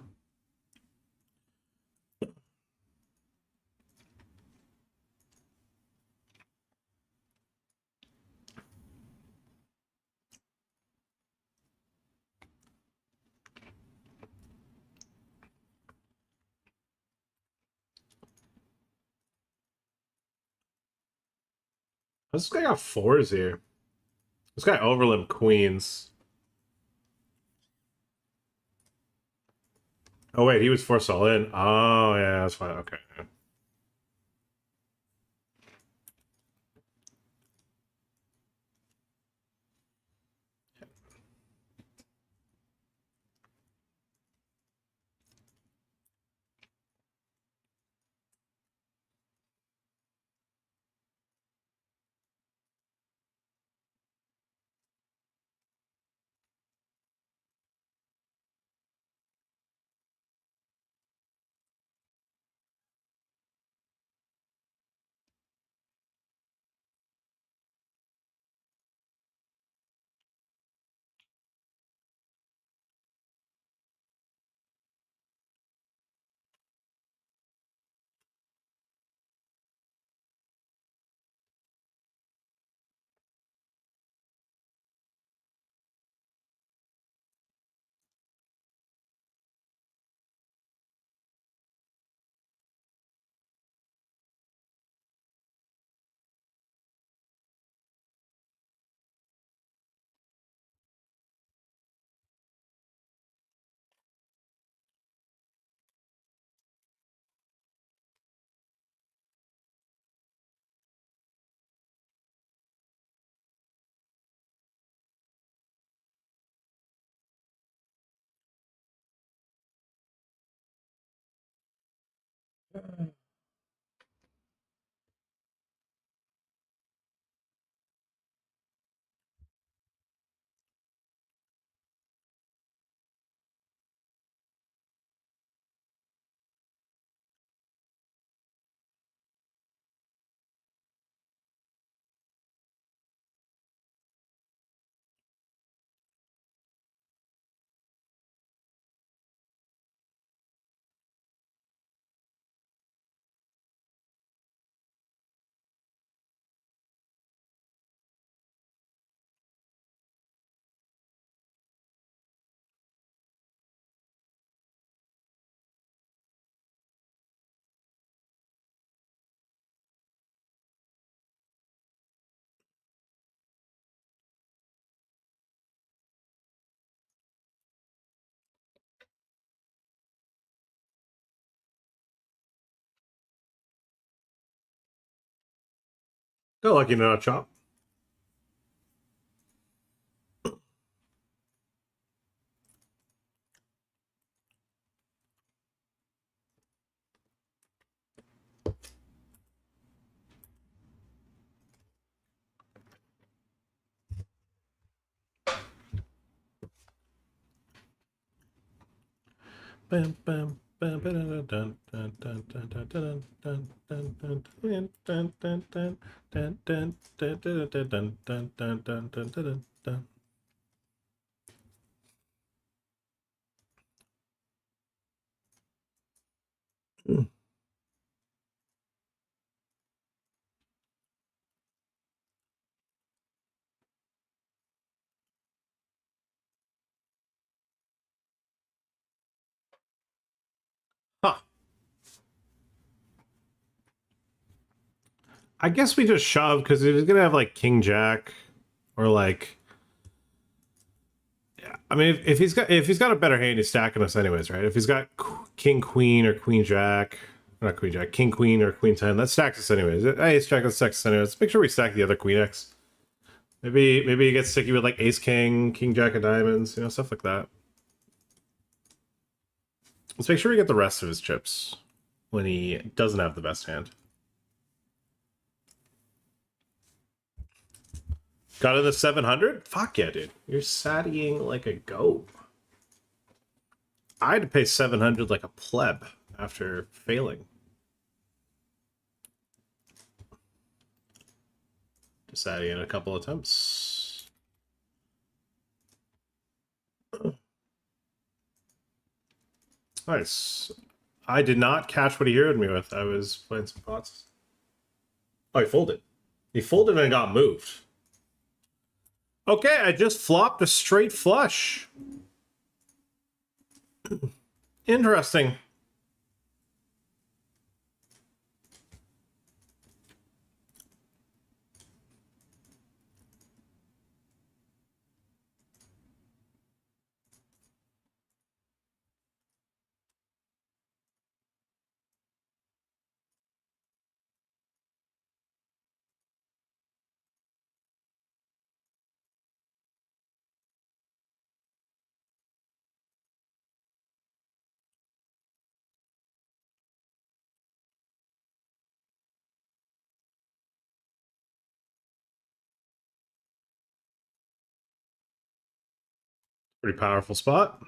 This guy got fours here. This guy overlimp queens. Oh wait, he was forced all in. Oh yeah, that's fine. Okay. Got lucky not chop. Bam bam. Huh. I guess we just shove because if he's gonna have like King Jack or like, I mean, if he's got a better hand, he's stacking us anyways, right? If he's got King Queen or Queen Jack, not Queen Jack, King Queen or Queen 10, that stacks us anyways. Hey, stack us anyways. Let's make sure we stack the other Queen X. Maybe he gets sticky with like Ace King, King Jack of Diamonds, stuff like that. Let's make sure we get the rest of his chips when he doesn't have the best hand. Got in the 700? Fuck yeah, dude. You're saddying like a goat. I had to pay 700 like a pleb after failing. Just saddy in a couple attempts. Nice. I did not catch what he heard me with. I was playing some pots. Oh, he folded. He folded and got moved. Okay, I just flopped a straight flush. Interesting. Pretty powerful spot.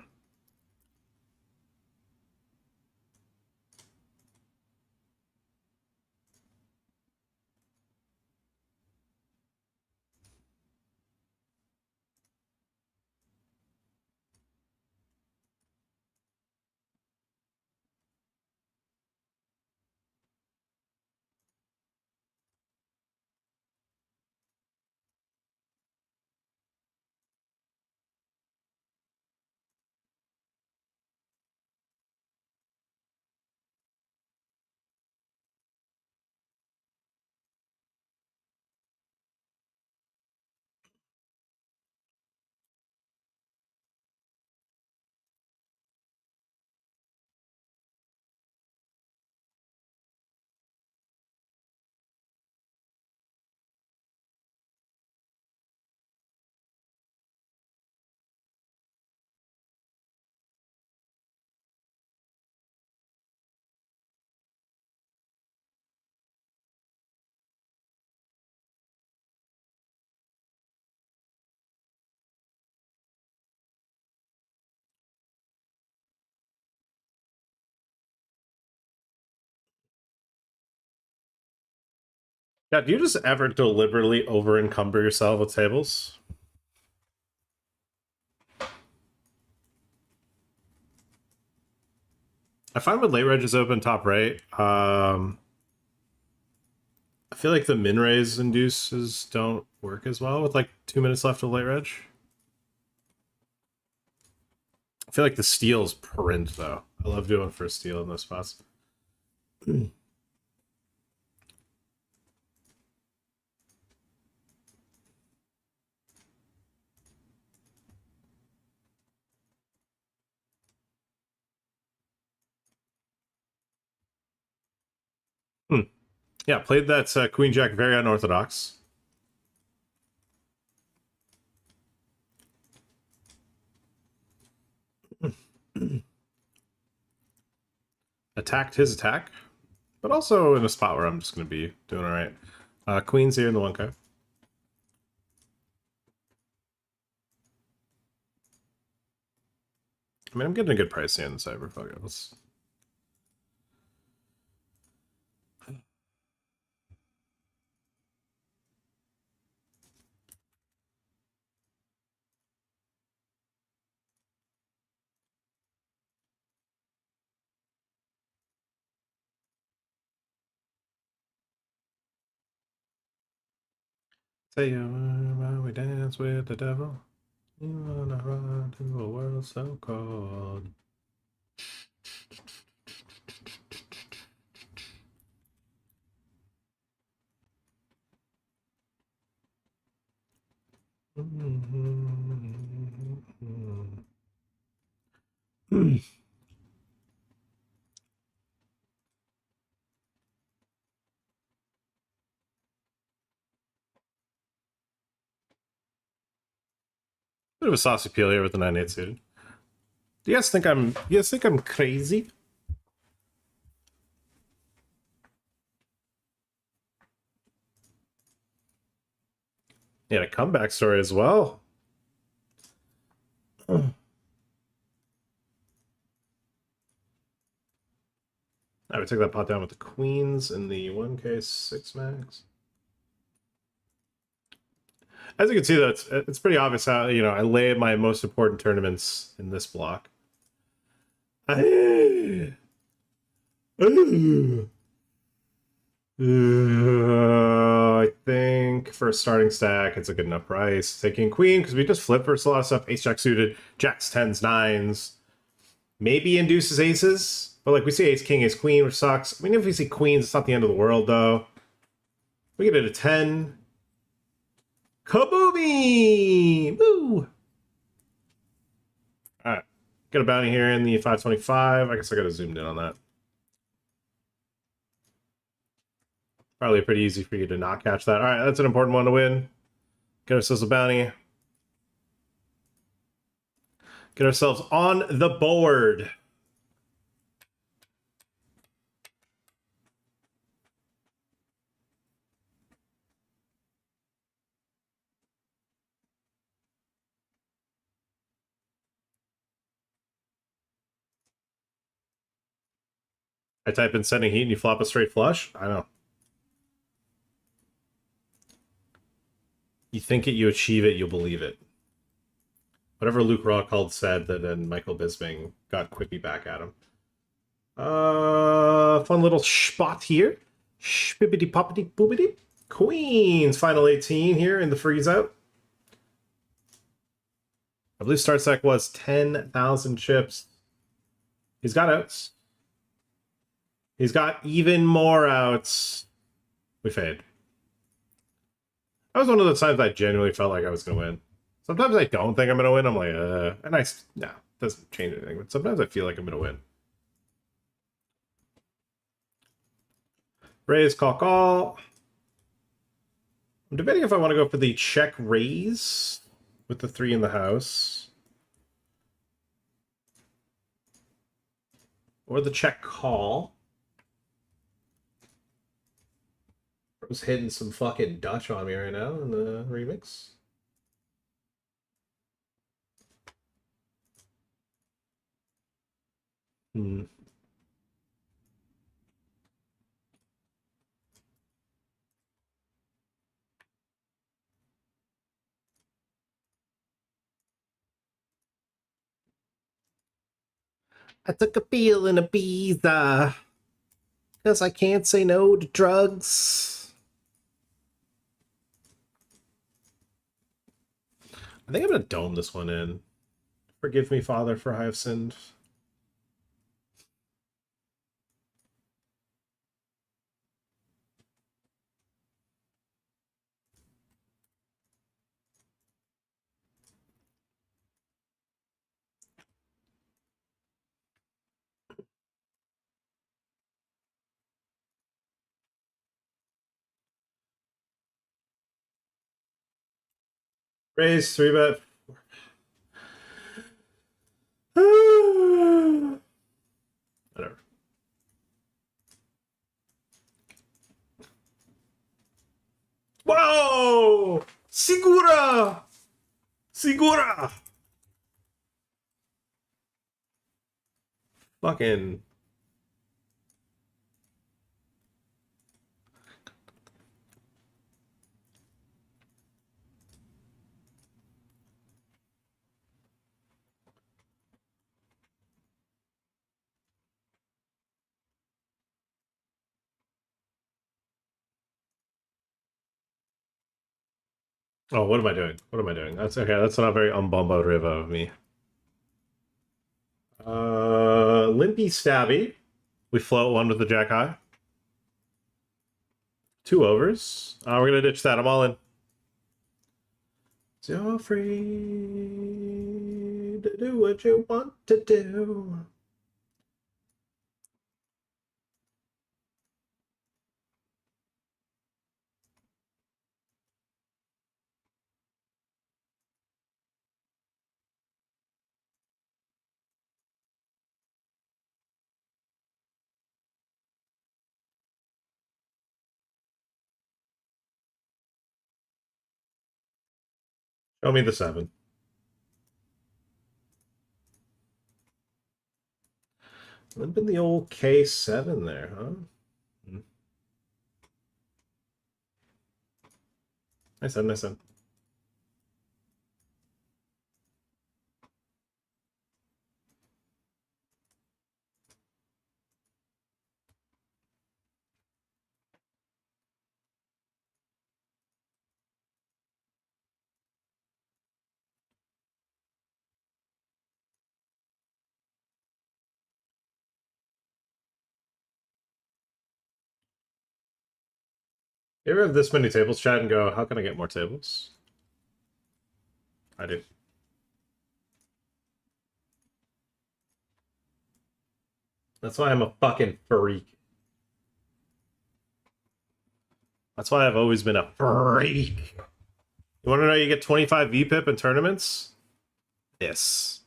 Yeah, do you just ever deliberately over-encumber yourself with tables? I find when late reg is open top right, I feel like the min raise induces don't work as well with like 2 minutes left of late reg. I feel like the steal's print though. I love doing first steal in those spots. Yeah, played that Queen Jack very unorthodox. Attacked his attack, but also in a spot where I'm just going to be doing all right. Queen's here in the 1K. I mean, I'm getting a good price here in the cyber. Fuck it. Let's... Say while we dance with the devil, you wanna run to a world so cold. Bit of a saucy peel here with the 9-8 suited. Do you guys think I'm crazy? Yeah, a comeback story as well. I would take that pot down with the queens and the 1K 6 max. As you can see, though, it's pretty obvious how, you know, I lay my most important tournaments in this block. I think for a starting stack, it's a good enough price. Taking queen, because we just flip versus a lot of stuff. Ace jack suited, jacks, tens, nines. Maybe induces aces. But like we see ace king, ace queen, which sucks. I mean, if we see queens, it's not the end of the world, though. We get it a 10. Kaboomy! Woo! Alright. Got a bounty here in the 525. I guess I gotta zoomed in on that. Probably pretty easy for you to not catch that. Alright, that's an important one to win. Get ourselves a bounty. Get ourselves on the board. I type in sending heat and you flop a straight flush? I know. You think it, you achieve it, you'll believe it. Whatever Luke Rockhold said, that then Michael Bisping got quickly back at him. Fun little spot here. Spibbity poppity boobity. Queens, final 18 here in the freeze out. I believe start stack was 10,000 chips. He's got outs. He's got even more outs. We fade. That was one of the times I genuinely felt like I was going to win. Sometimes I don't think I'm going to win. I'm like, and no, doesn't change anything. But sometimes I feel like I'm going to win. Raise, call. I'm debating if I want to go for the check raise with the 3 in the house. Or the check call. Bro's hitting some fucking Dutch on me right now in the remix. I took a pill in Ibiza because I can't say no to drugs. I think I'm going to dome this one in. Forgive me, Father, for I have sinned. Raise, 3-bet. Whatever. Whoa! Segura! Segura! Fucking... Oh, what am I doing? What am I doing? That's okay. That's not very umbumbo riva of me. Limpy Stabby. We float one with the jack high. 2 overs. We're gonna ditch that. I'm all in. You're free to do what you want to do. Show me the 7. Limping the old K7 there, huh? Nice one, nice one. You ever have this many tables, chat, and go, how can I get more tables? I do. That's why I'm a fucking freak. That's why I've always been a freak. You want to know you get 25 VPIP in tournaments? Yes.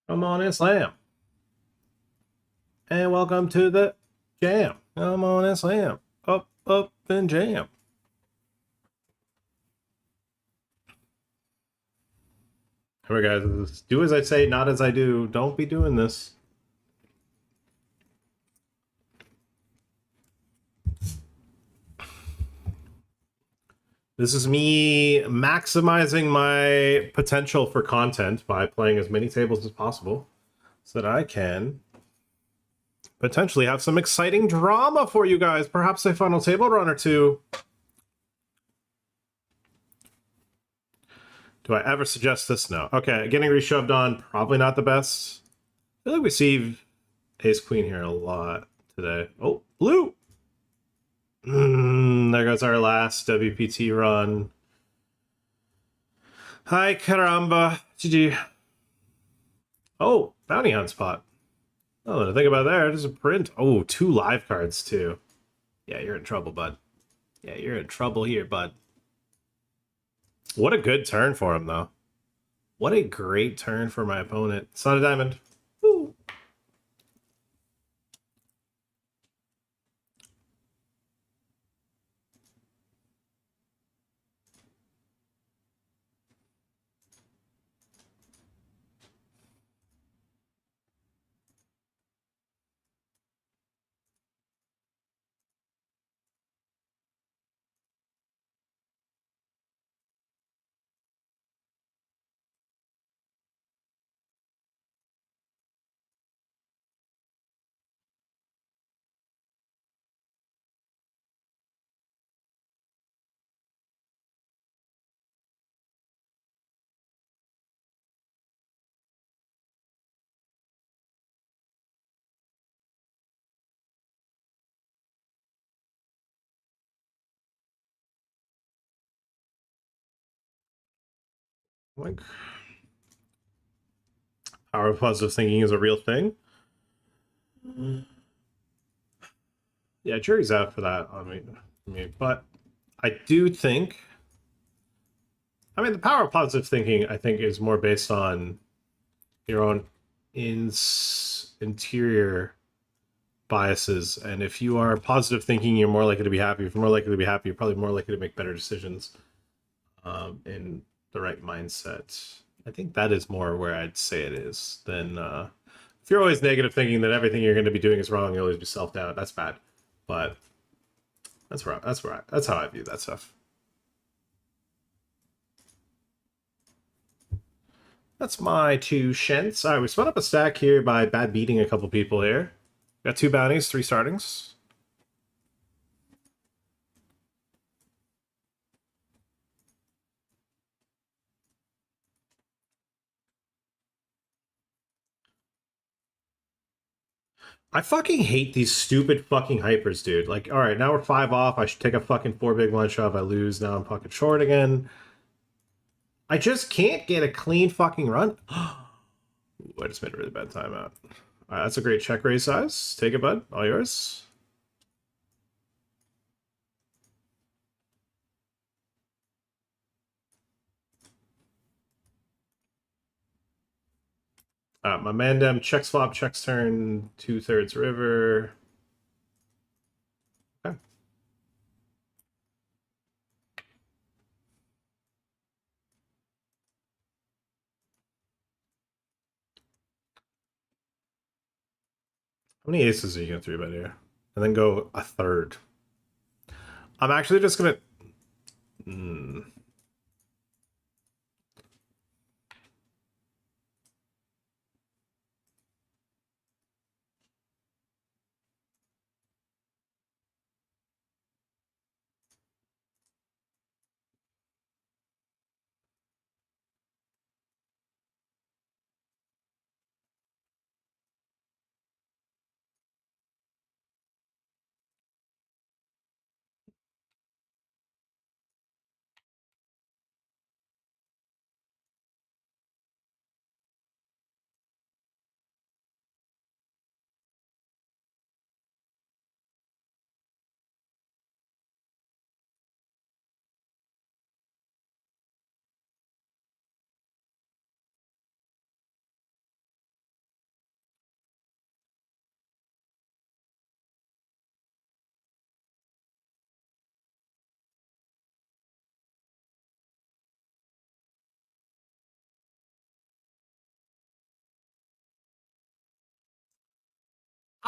Come on and slam. And welcome to the jam. Come on and slam. Up, up, and jam. All right, guys. Do as I say, not as I do. Don't be doing this. This is me maximizing my potential for content by playing as many tables as possible so that I can potentially have some exciting drama for you guys. Perhaps a final table run or two. Do I ever suggest this? No. Okay, getting reshoved on, probably not the best. I feel like we see ace queen here a lot today. Oh, blue! There goes our last WPT run. Hi, caramba. GG. Oh, bounty hunt spot. Oh, the thing about there, there's a print. Oh, 2 live cards, too. Yeah, you're in trouble, bud. Yeah, you're in trouble here, bud. What a good turn for him, though. What a great turn for my opponent. It's not a diamond. Woo. Like, power of positive thinking is a real thing. Yeah, jury's out for that. I mean, but I do think. I mean, the power of positive thinking, I think, is more based on your own interior biases. And if you are positive thinking, you're more likely to be happy. If you're more likely to be happy, you're probably more likely to make better decisions in the right mindset. I think that is more where I'd say it is than if you're always negative thinking that everything you're going to be doing is wrong, you'll always be self-doubt. That's bad. But that's how I view that stuff. That's my 2 shents. All right, we split up a stack here by bad beating a couple people here. Got 2 bounties, 3 startings. I fucking hate these stupid fucking hypers, dude. Like, all right, now we're 5 off. I should take a fucking 4 big blind shove. I lose. Now I'm fucking short again. I just can't get a clean fucking run. Ooh, I just made a really bad timeout. All right, that's a great check raise size. Take it, bud. All yours. My Mandem checks flop, checks turn, 2/3 river. Okay. How many aces are you going to 3-bet here? And then go a third. I'm actually just going to...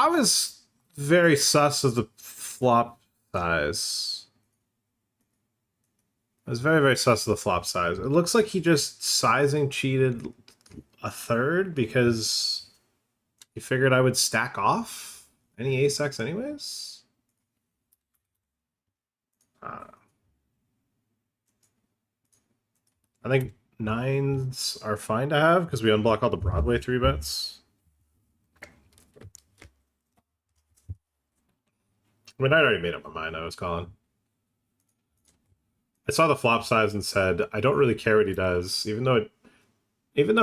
I was very sus of the flop size. I was very, very sus of the flop size. It looks like he just sizing cheated a third because he figured I would stack off any ace-x anyways. I think nines are fine to have because we unblock all the Broadway 3-bets. I mean, I'd already made up my mind. I was calling. I saw the flop size and said, I don't really care what he does, even though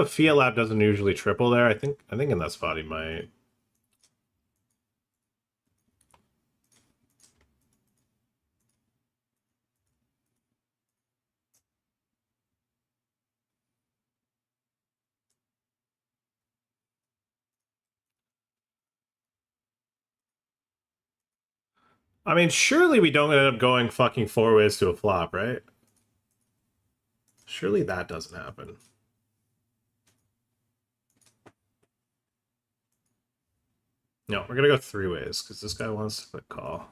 Fiat Lab doesn't usually triple there. I think in that spot he might. I mean, surely we don't end up going fucking 4 ways to a flop, right? Surely that doesn't happen. No, we're gonna go 3 ways because this guy wants to click call.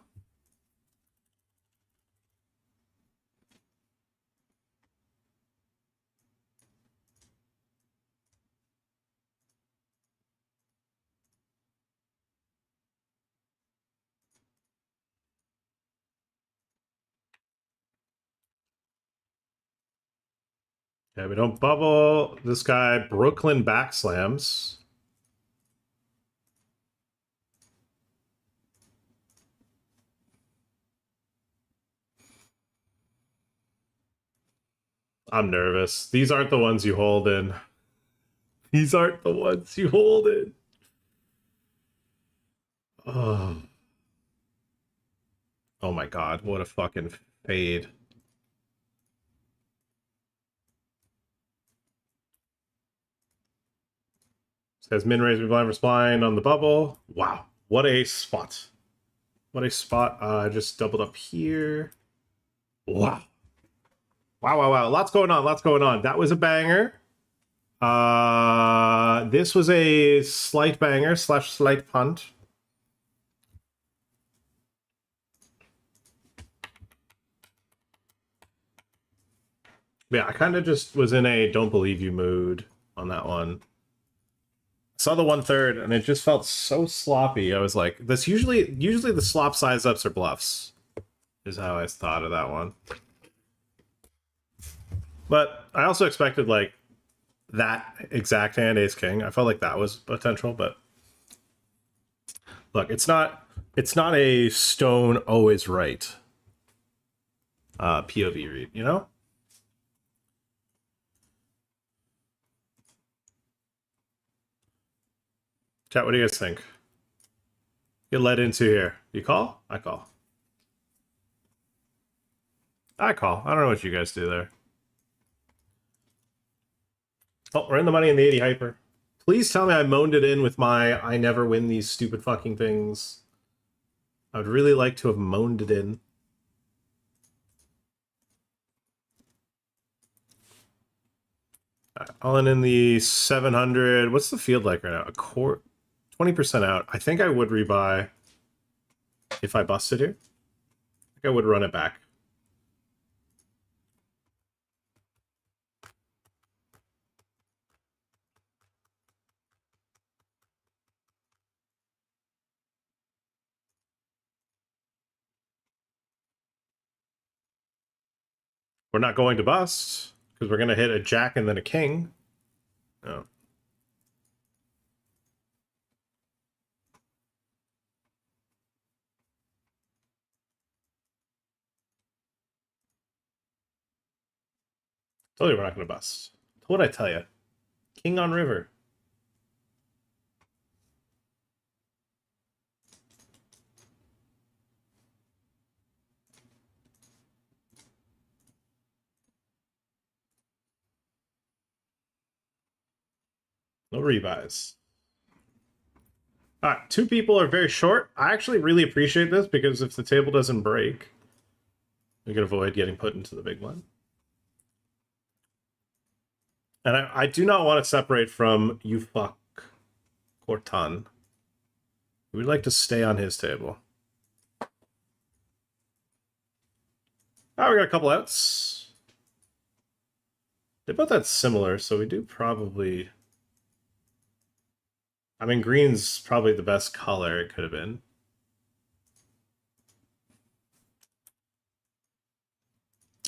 Yeah, we don't bubble. This guy Brooklyn backslams. I'm nervous. These aren't the ones you hold in. These aren't the ones you hold in. Oh. Oh my god, what a fucking fade. Says min raise, blind versus blind on the bubble. Wow, what a spot. What a spot. I just doubled up here. Wow. Wow, wow, wow. Lots going on, lots going on. That was a banger. This was a slight banger / slight punt. Yeah, I kind of just was in a don't believe you mood on that one. Saw the 1/3 and it just felt so sloppy. I was like, this usually the slop size ups are bluffs, is how I thought of that one. But I also expected like that exact hand ace king. I felt like that was potential, but look, it's not a stone always right POV read, you know? Chat, what do you guys think? Get led into here. You call? I call. I call. I don't know what you guys do there. Oh, we're in the money in the 80 hyper. Please tell me I moaned it in with my I never win these stupid fucking things. I would really like to have moaned it in. All in the 700. What's the field like right now? A quarter, 20% out. I think I would rebuy if I busted here. I think I would run it back. We're not going to bust because we're going to hit a jack and then a king. No. Told you we're not going to bust. What did I tell you? King on river. No rebuys. All right, 2 people are very short. I actually really appreciate this because if the table doesn't break, we can avoid getting put into the big one. And I do not want to separate from you fuck Corton. We'd like to stay on his table. Oh, we got a couple outs. They both had similar, so we do probably... I mean, green's probably the best color it could have been.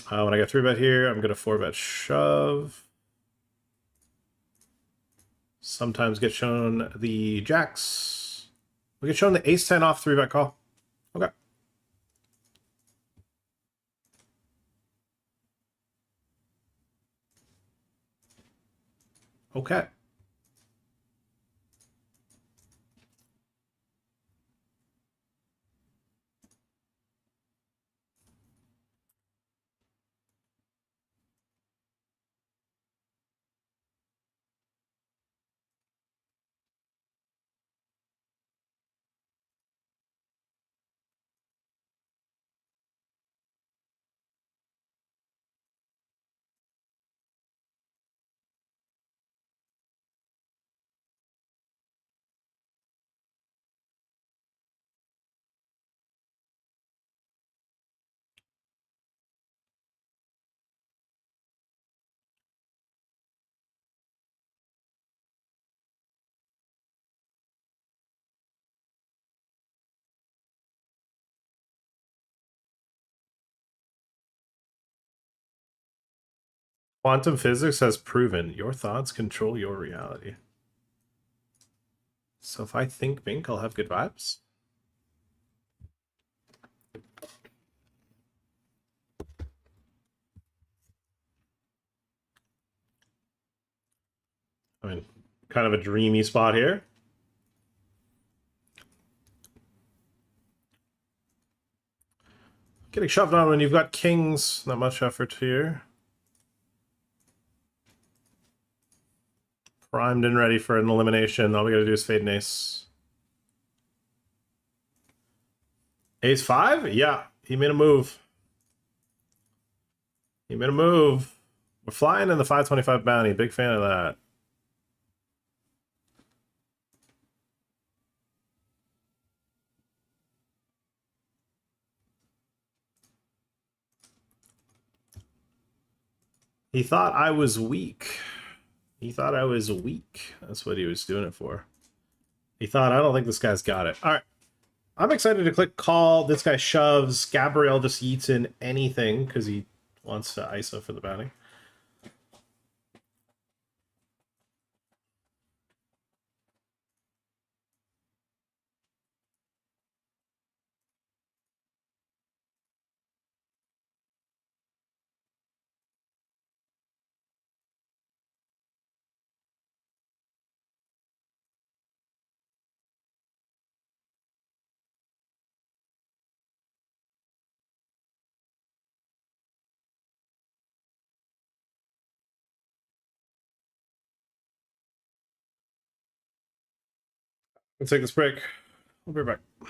When I get 3-bet here, I'm going to 4-bet shove. Sometimes get shown the jacks. We get shown the ace-10 off 3-bet call. Okay. Okay. Quantum physics has proven your thoughts control your reality. So if I think pink, I'll have good vibes. I mean, kind of a dreamy spot here. Getting shoved on when you've got kings, not much effort here. Primed and ready for an elimination. All we gotta do is fade an ace. Ace 5? Yeah, he made a move. He made a move. We're flying in the 525 bounty. Big fan of that. He thought I was weak. He thought I was weak. That's what he was doing it for. He thought, I don't think this guy's got it. All right. I'm excited to click call. This guy shoves. Gabriel just eats in anything because he wants to ISO for the bounty. Let's take this break. We'll be right back.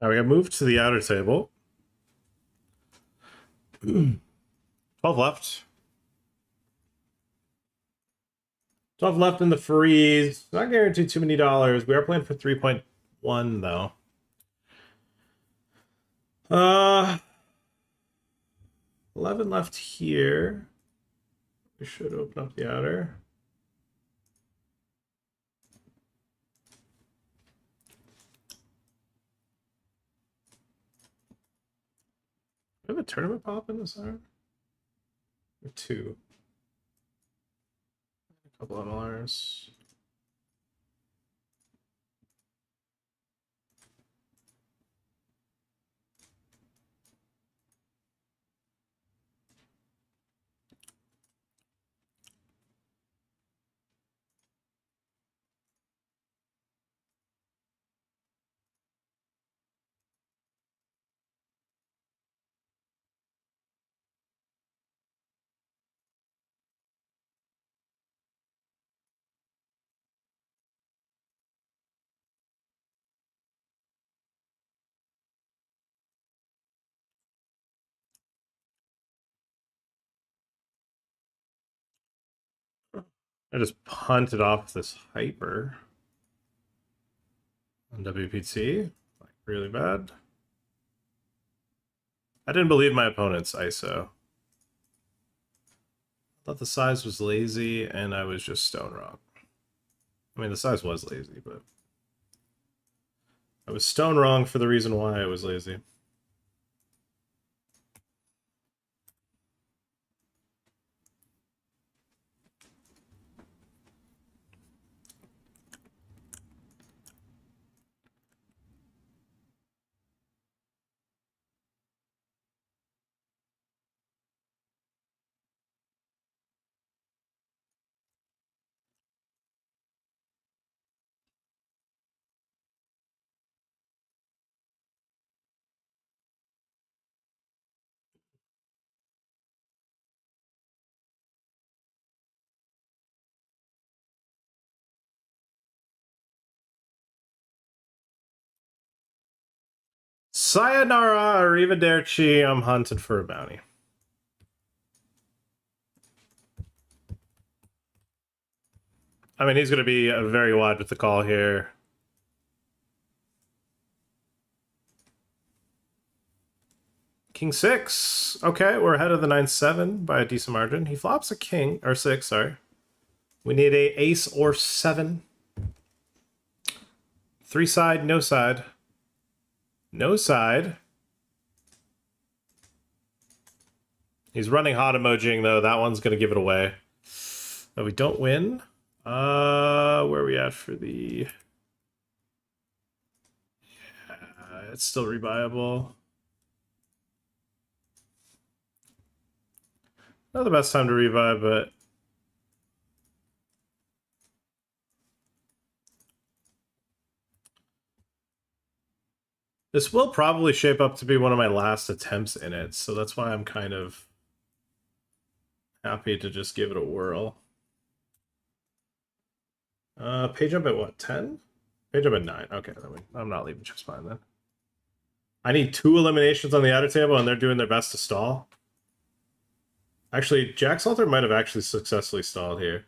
Now we got moved to the outer table. 12 left. 12 left in the freeze. Not guaranteed too many dollars. We are playing for 3.1 though. 11 left here. We should open up the outer. Do we have a tournament pop in this hour? Or two? A couple MLRs. I just punted off this hyper on WPT, like really bad. I didn't believe my opponent's ISO. I thought the size was lazy and I was just stone wrong. I mean, the size was lazy, but I was stone wrong for the reason why I was lazy. Sayonara, arrivederci, I'm hunted for a bounty. I mean, he's going to be very wide with the call here. King 6. Okay, we're ahead of the 9-7 by a decent margin. He flops a king, or 6, sorry. We need a ace or 7. 3 side, no side. No side. He's running hot emojiing, though. That one's going to give it away. But we don't win. Where are we at for the... Yeah, it's still rebuyable. Not the best time to rebuy, but... This will probably shape up to be one of my last attempts in it, so that's why I'm kind of happy to just give it a whirl. Page up at what, 10? Page up at 9. Okay, I'm not leaving chips behind then. I need 2 eliminations on the outer table, and they're doing their best to stall. Actually, Jack Salter might have actually successfully stalled here.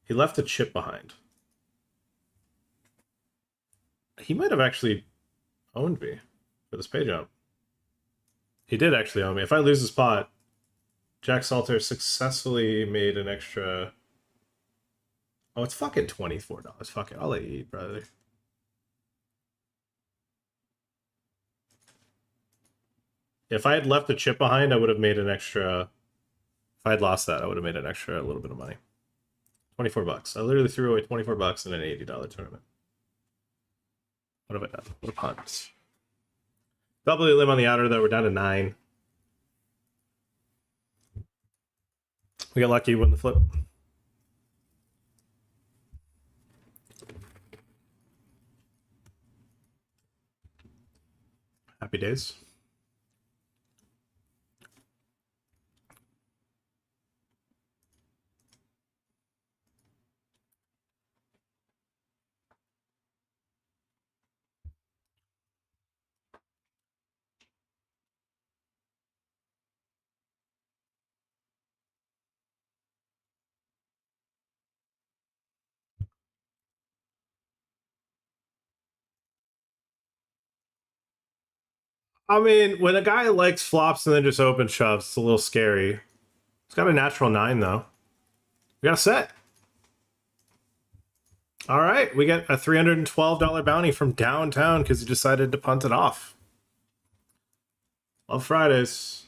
He left a chip behind. He might have actually owned me for this page up. He did actually own me. If I lose this pot, Jack Salter successfully made an extra... Oh, it's fucking $24. Fuck it. I'll let you eat, brother. If I had left the chip behind, I would have made an extra... If I had lost that, I would have made an extra a little bit of money. 24 bucks. I literally threw away 24 bucks in an $80 tournament. What have I done? What a punt. Double limb on the outer, though. We're down to 9. We got lucky with the flip. Happy days. I mean, when a guy likes flops and then just open shoves, it's a little scary. It's got a natural 9, though. We got a set. All right, we get a $312 bounty from downtown because he decided to punt it off. Love Fridays.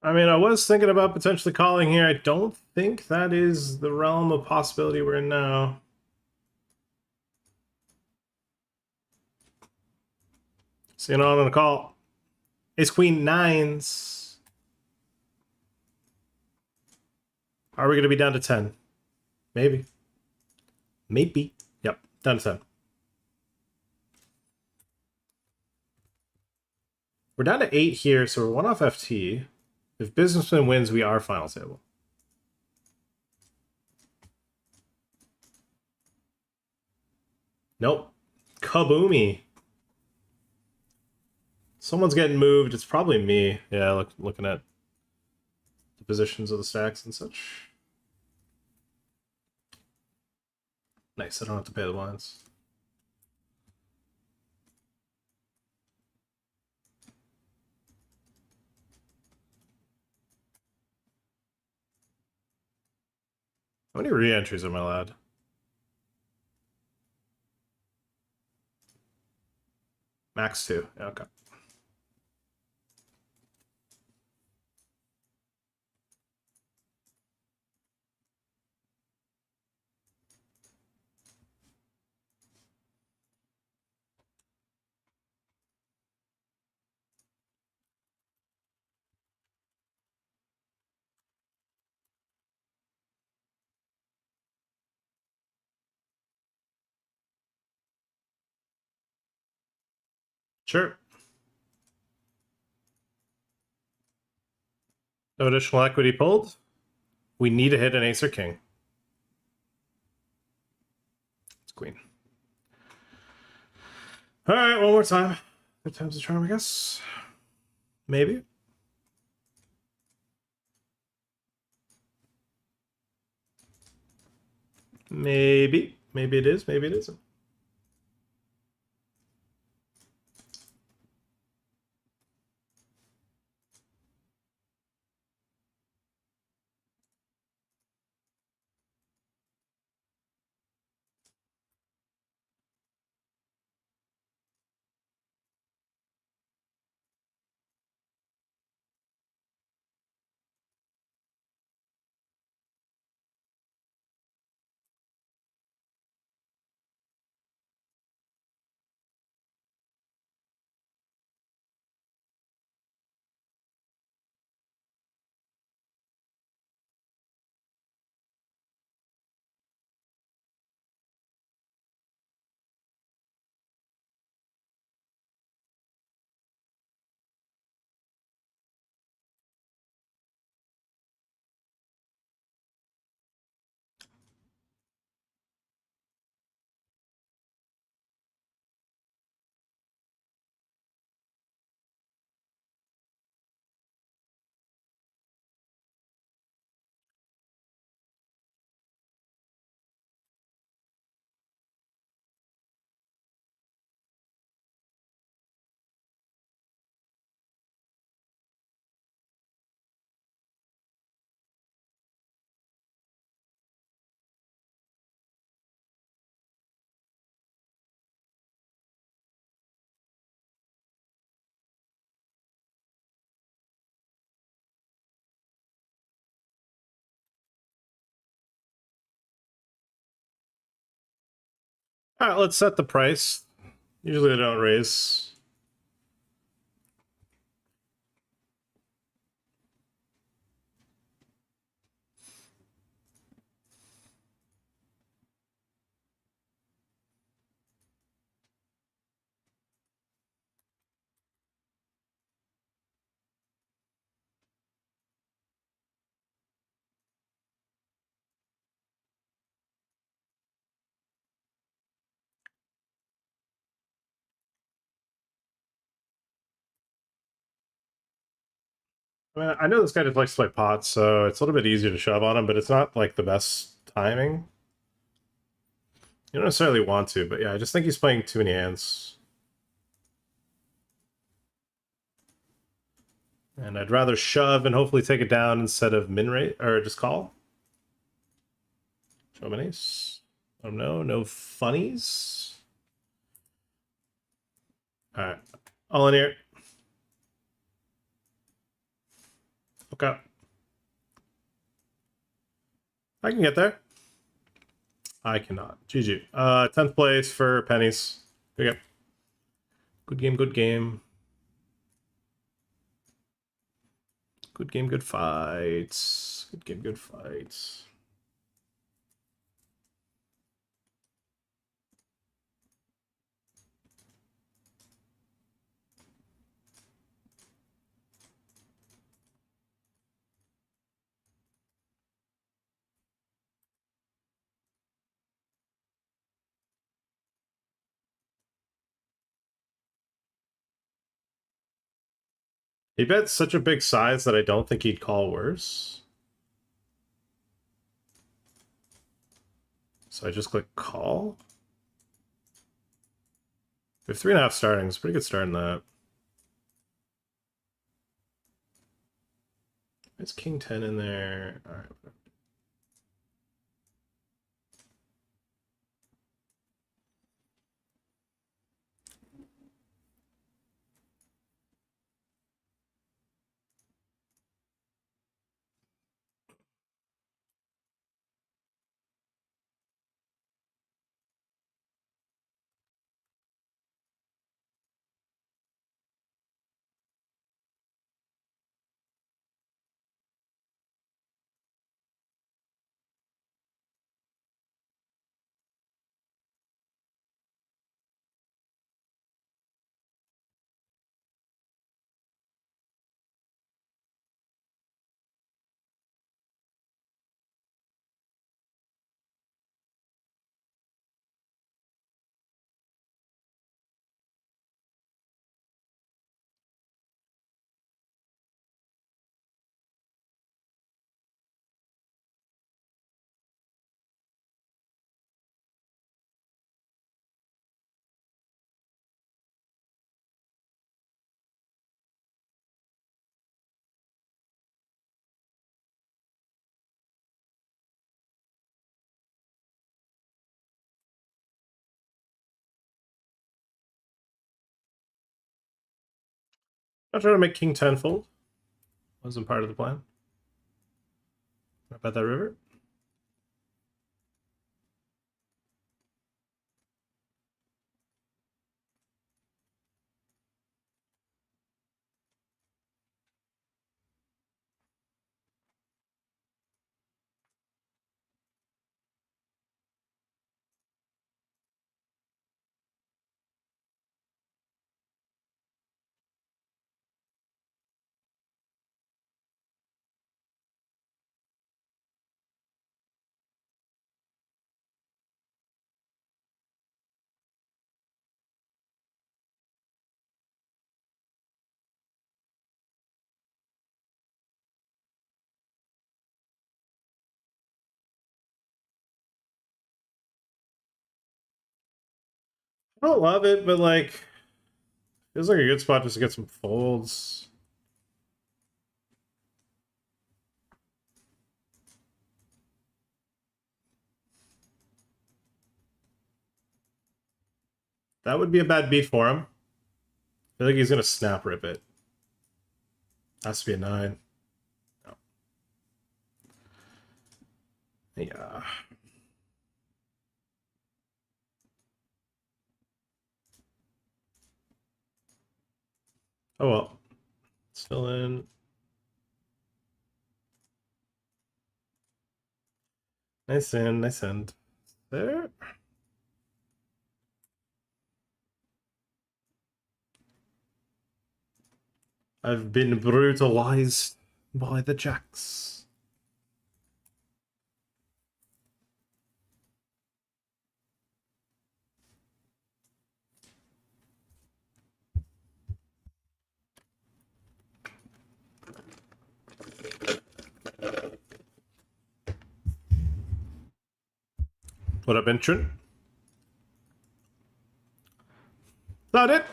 I mean, I was thinking about potentially calling here. I don't think that is the realm of possibility we're in now. See, on a call. Ace Queen 9s. Are we going to be down to 10? Maybe. Maybe. Yep, down to 10. We're down to 8 here, so we're 1 off FT. If Businessman wins, we are final table. Nope. Kaboomy. Someone's getting moved. It's probably me. Yeah, looking at the positions of the stacks and such. Nice, I don't have to pay the blinds. How many re-entries am I allowed? Max 2. Yeah, okay. Sure. No additional equity pulled. We need to hit an ace or king. It's queen. All right, one more time. Good time's the charm, I guess. Maybe. Maybe. Maybe it is. Maybe it isn't. All right, let's set the price. Usually I don't raise. I mean, I know this guy just likes to play pots, so it's a little bit easier to shove on him, but it's not like the best timing. You don't necessarily want to, but yeah, I just think he's playing too many hands. And I'd rather shove and hopefully take it down instead of min rate, or just call. Show minis. Oh no, no funnies. Alright. All in here. Okay. I can get there. I cannot. GG. 10th place for pennies. Here we go. Good game, good game. Good game, good fights. Good game, good fights. He bet such a big size that I don't think he'd call worse. So I just click call. We have 3.5 starting. It's a pretty good start in that. It's king 10 in there. All right. I'll try to make king 10 fold. Wasn't part of the plan. What about that river? I don't love it, but like, feels like a good spot just to get some folds. That would be a bad beat for him. I feel like he's gonna snap rip it. Has to be a 9. No. Yeah. Oh well. Still in. Nice end, nice end. There. I've been brutalized by the jacks. What up, entrant? That it?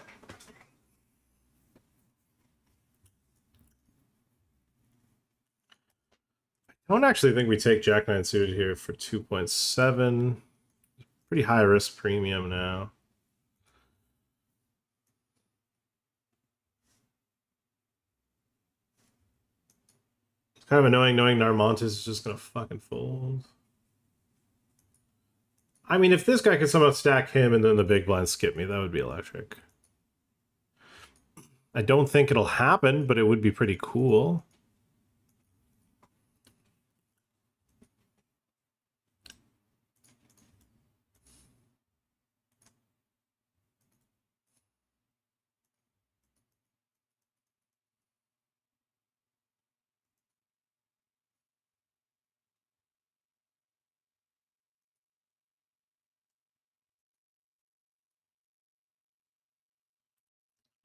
I don't actually think we take Jack 9 suited here for 2.7. Pretty high risk premium now. It's kind of annoying knowing Narmontes is just gonna fucking fold. I mean, if this guy could somehow stack him and then the big blind skip me, that would be electric. I don't think it'll happen, but it would be pretty cool.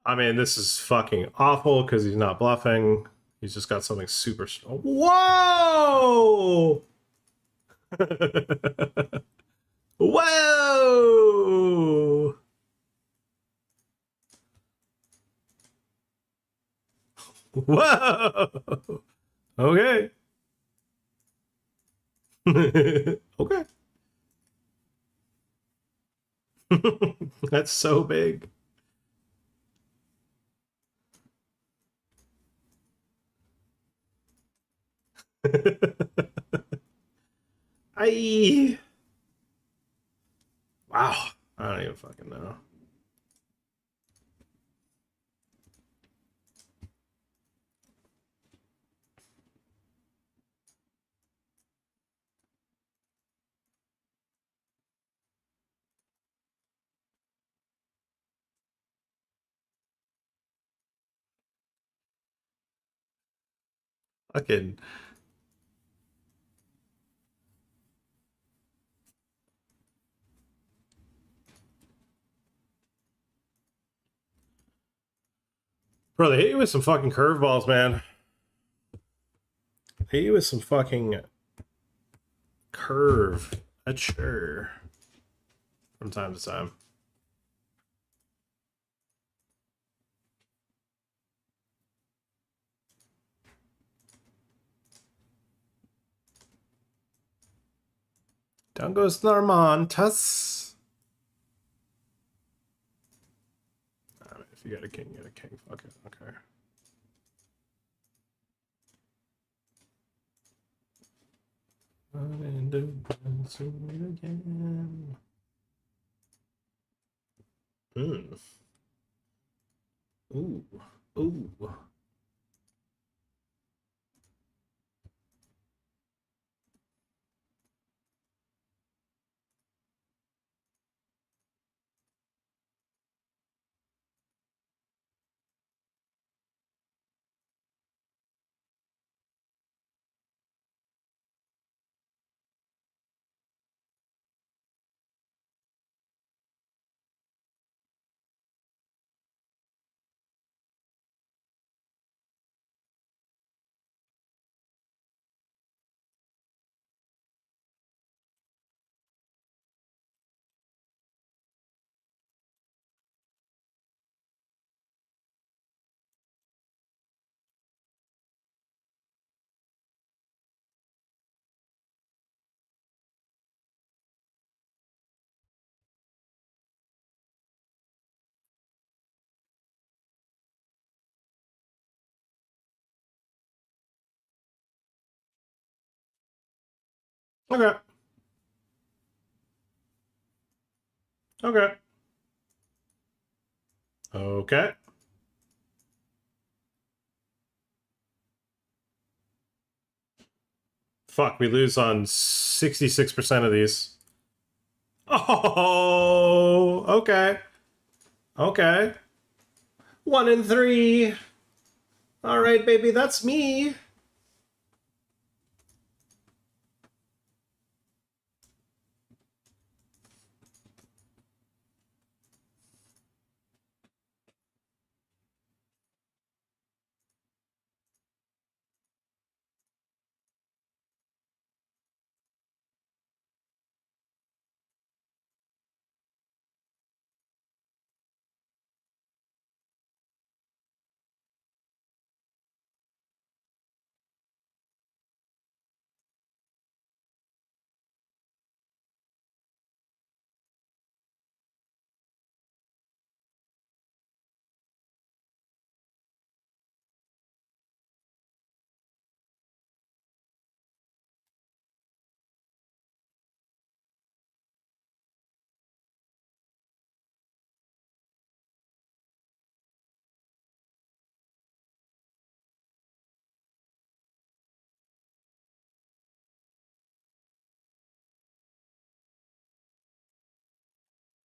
I mean, this is fucking awful because he's not bluffing. He's just got something super... Whoa! Whoa! Whoa! Okay. Okay. That's so big. I. Wow. I don't even fucking know. Fucking. Bro, they hit you with some fucking curveballs, man. They hit you with some fucking curve. That's sure. From time to time. Down goes Narmontes. I mean, if you got a king, you got a king. Fuck it. Okay. Again. Ooh. Ooh. Okay. Okay. Okay. Fuck, we lose on 66% of these. Oh, okay. Okay. 1 in 3. All right, baby, that's me.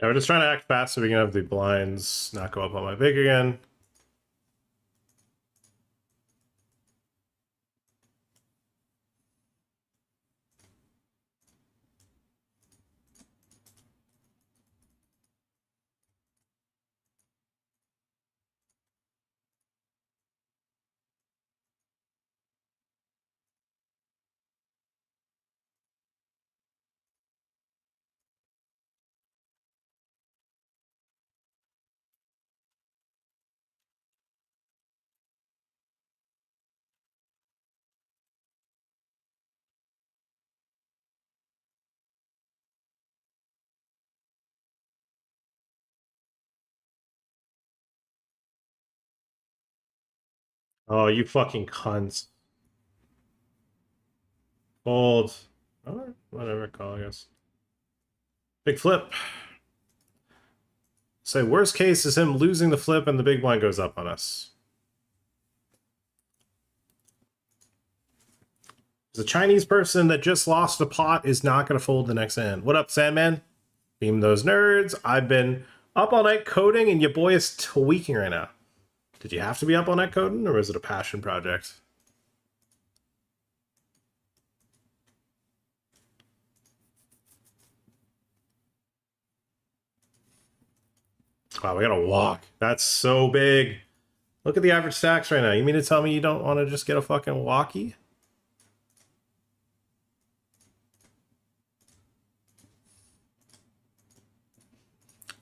Yeah, we're just trying to act fast so we can have the blinds not go up on my big again. Oh, you fucking cunts. Fold. Alright, whatever, call, I guess. Big flip. Say, worst case is him losing the flip and the big blind goes up on us. The Chinese person that just lost a pot is not going to fold the next hand. What up, Sandman? Beam those nerds. I've been up all night coding and your boy is tweaking right now. Did you have to be up all night coding or was it a passion project? Wow, we gotta walk. That's so big. Look at the average stacks right now. You mean to tell me you don't want to just get a fucking walkie?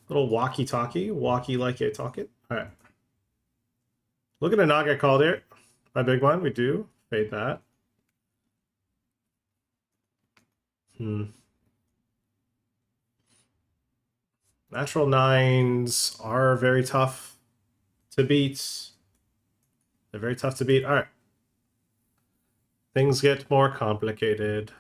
Little walkie-talkie. Walkie like you talk it. Alright. Look at a not get called here. My big one, we do. Fade that. Natural nines are very tough to beat. They're very tough to beat. All right. Things get more complicated.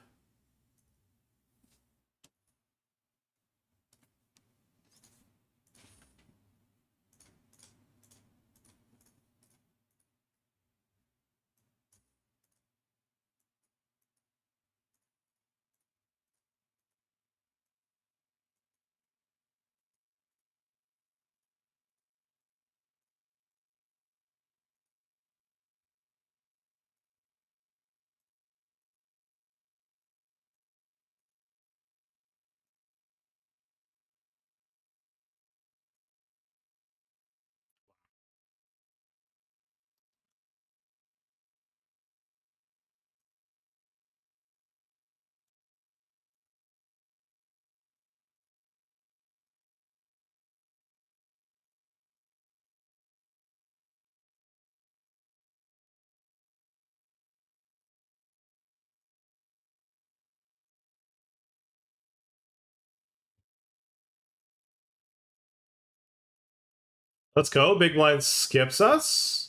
Let's go. Big blind skips us.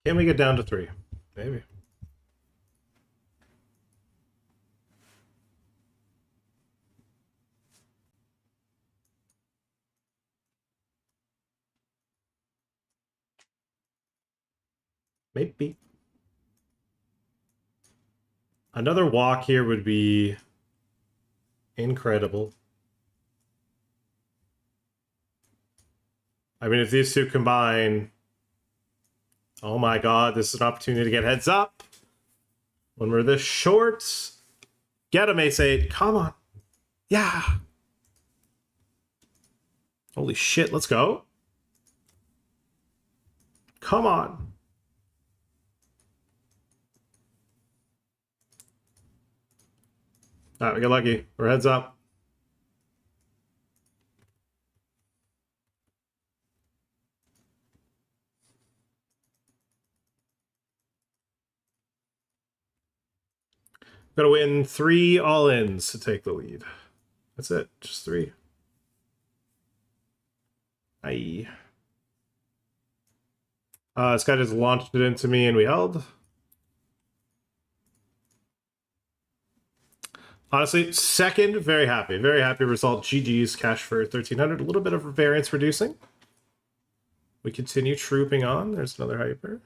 Can we get down to 3? Maybe. Maybe. Another walk here would be incredible. I mean, if these two combine, oh my god, this is an opportunity to get heads up. When we're this short, get him, Ace 8. Come on. Yeah. Holy shit, let's go. Come on. All right, we got lucky. We're heads up. Gotta win 3 all-ins to take the lead. That's it. Just 3. Aye. This guy just launched it into me and we held. Honestly, second, very happy. Very happy result. GG's, cash for 1,300. A little bit of variance reducing. We continue trooping on. There's another hyper.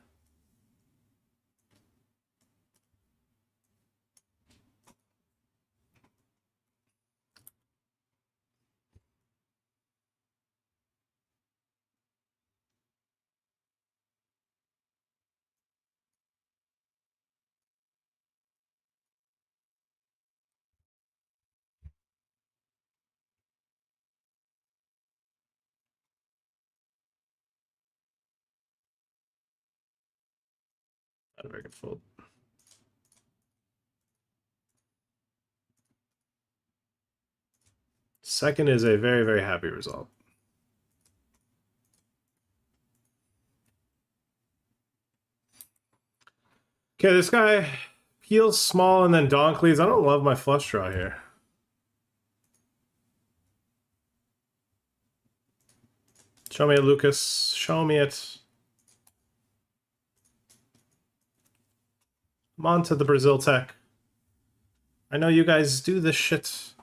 Not a very good fold. Second is a very, very happy result. Okay, this guy heals small and then donk leads. I don't love my flush draw here. Show me it, Lucas. Show me it. I'm on to the Brazil tech. I know you guys do this shit.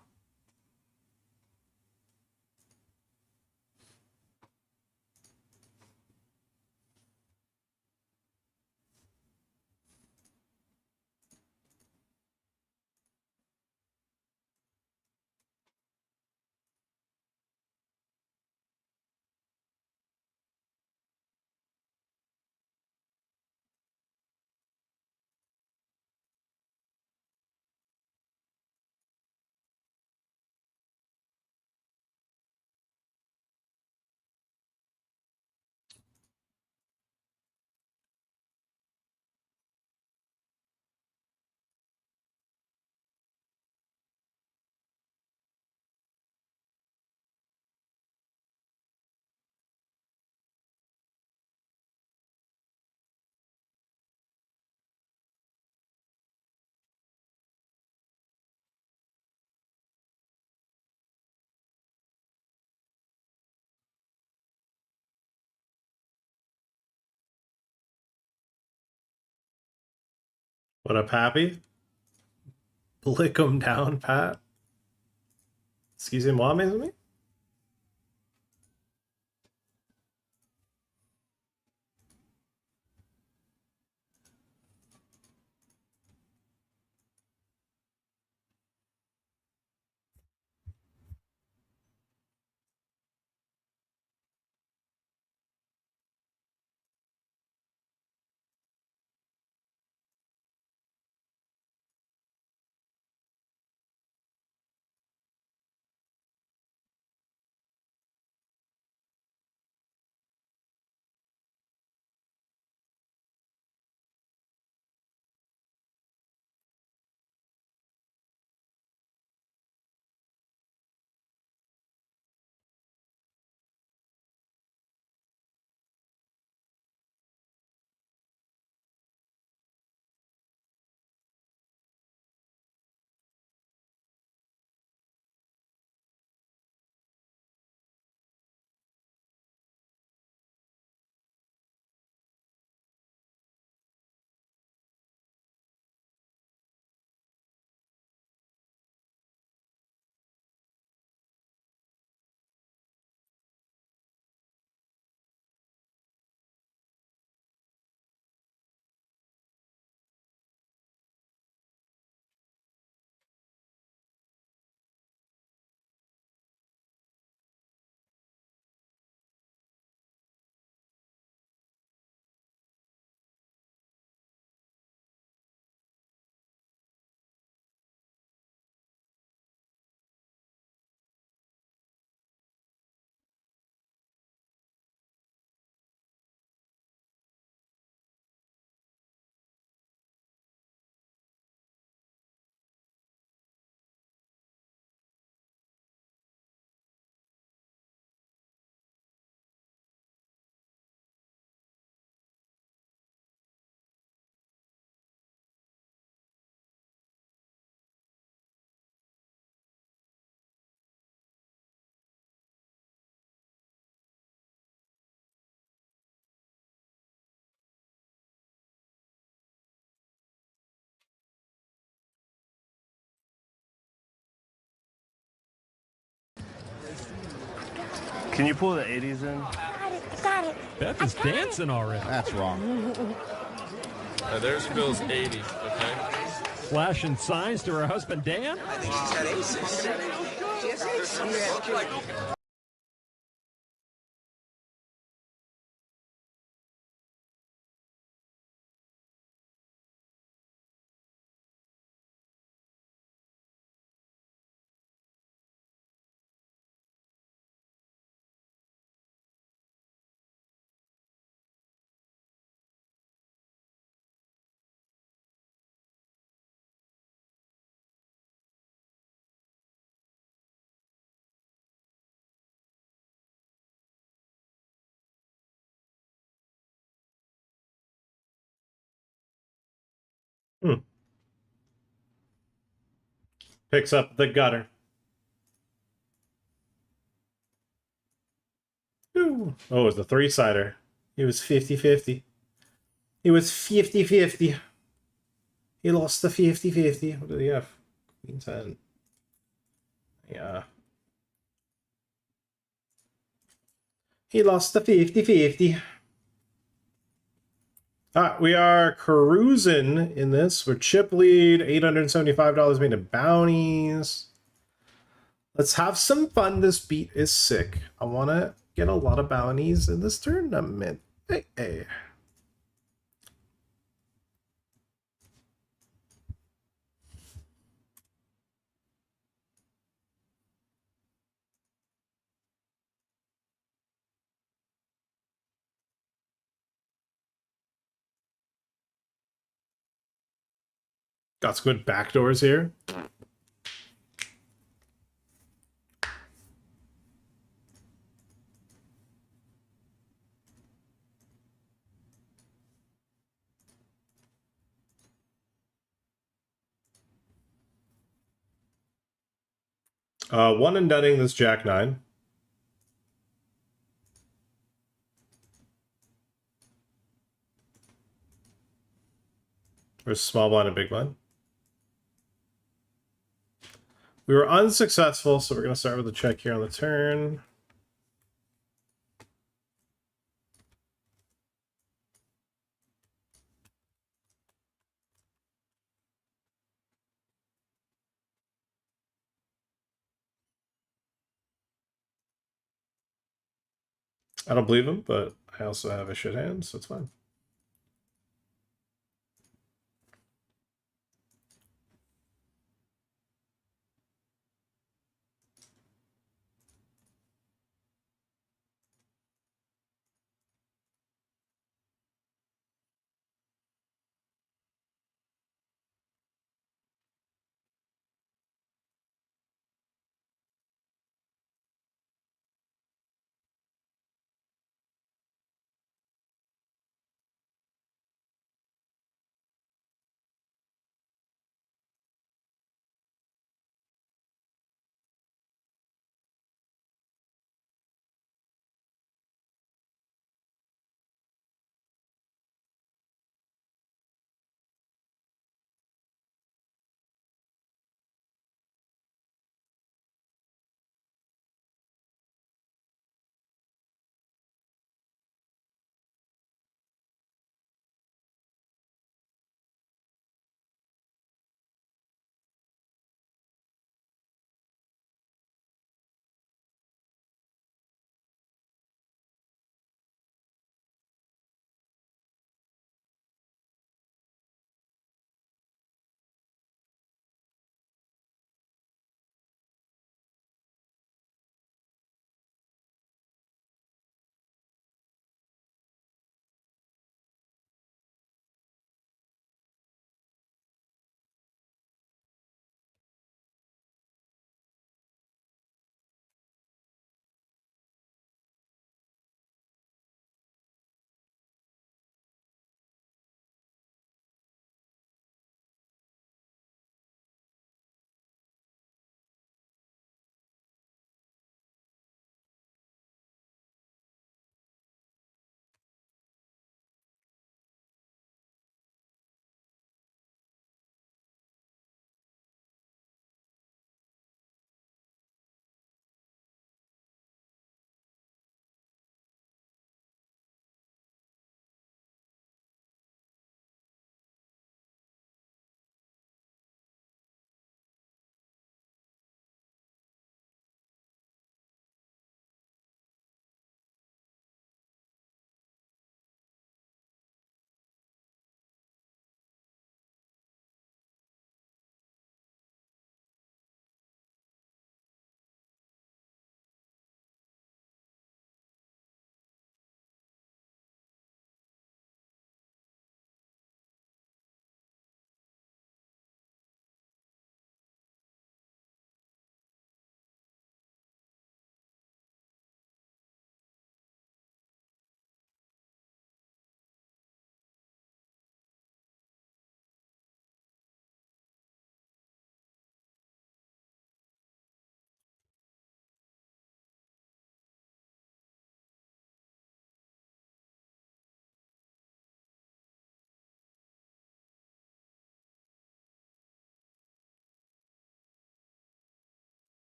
What up, Happy? Blick him down, Pat. Excuse me, what amazes me? Can you pull the 80s in? Got it. Beth is dancing already. That's wrong. There's Phil's 80, okay? Flashing signs to her husband, Dan. I think she's had aces. She has aces. Picks up the gutter. Ooh. Oh, it was the three-sider. It was 50-50. It was 50-50. He lost the 50-50. What did he have? Queen 10. Yeah. He lost the 50-50. We are cruising in this. We're chip lead. $875 made in bounties. Let's have some fun. This beat is sick. I want to get a lot of bounties in this tournament. Hey. Got some good backdoors here. One and dunning this Jack 9. There's small blind and big blind. We were unsuccessful, so we're going to start with a check here on the turn. I don't believe him, but I also have a shit hand, so it's fine.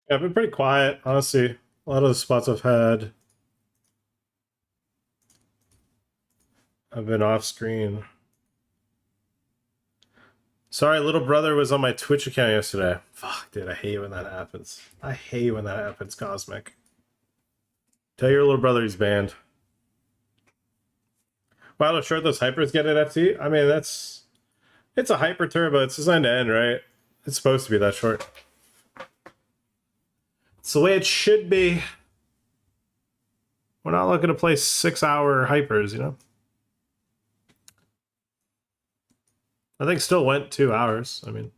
Yeah, I've been pretty quiet, honestly. A lot of the spots I've been off screen. Sorry, little brother was on my Twitch account yesterday. Fuck, dude, I hate when that happens. I hate when that happens, Cosmic. Tell your little brother he's banned. Wow, how short those hypers get at FT? I mean, it's a hyper turbo. It's designed to end, right? It's supposed to be that short. It's the way it should be. We're not looking to play 6-hour hypers, you know? I think still went 2 hours. I mean,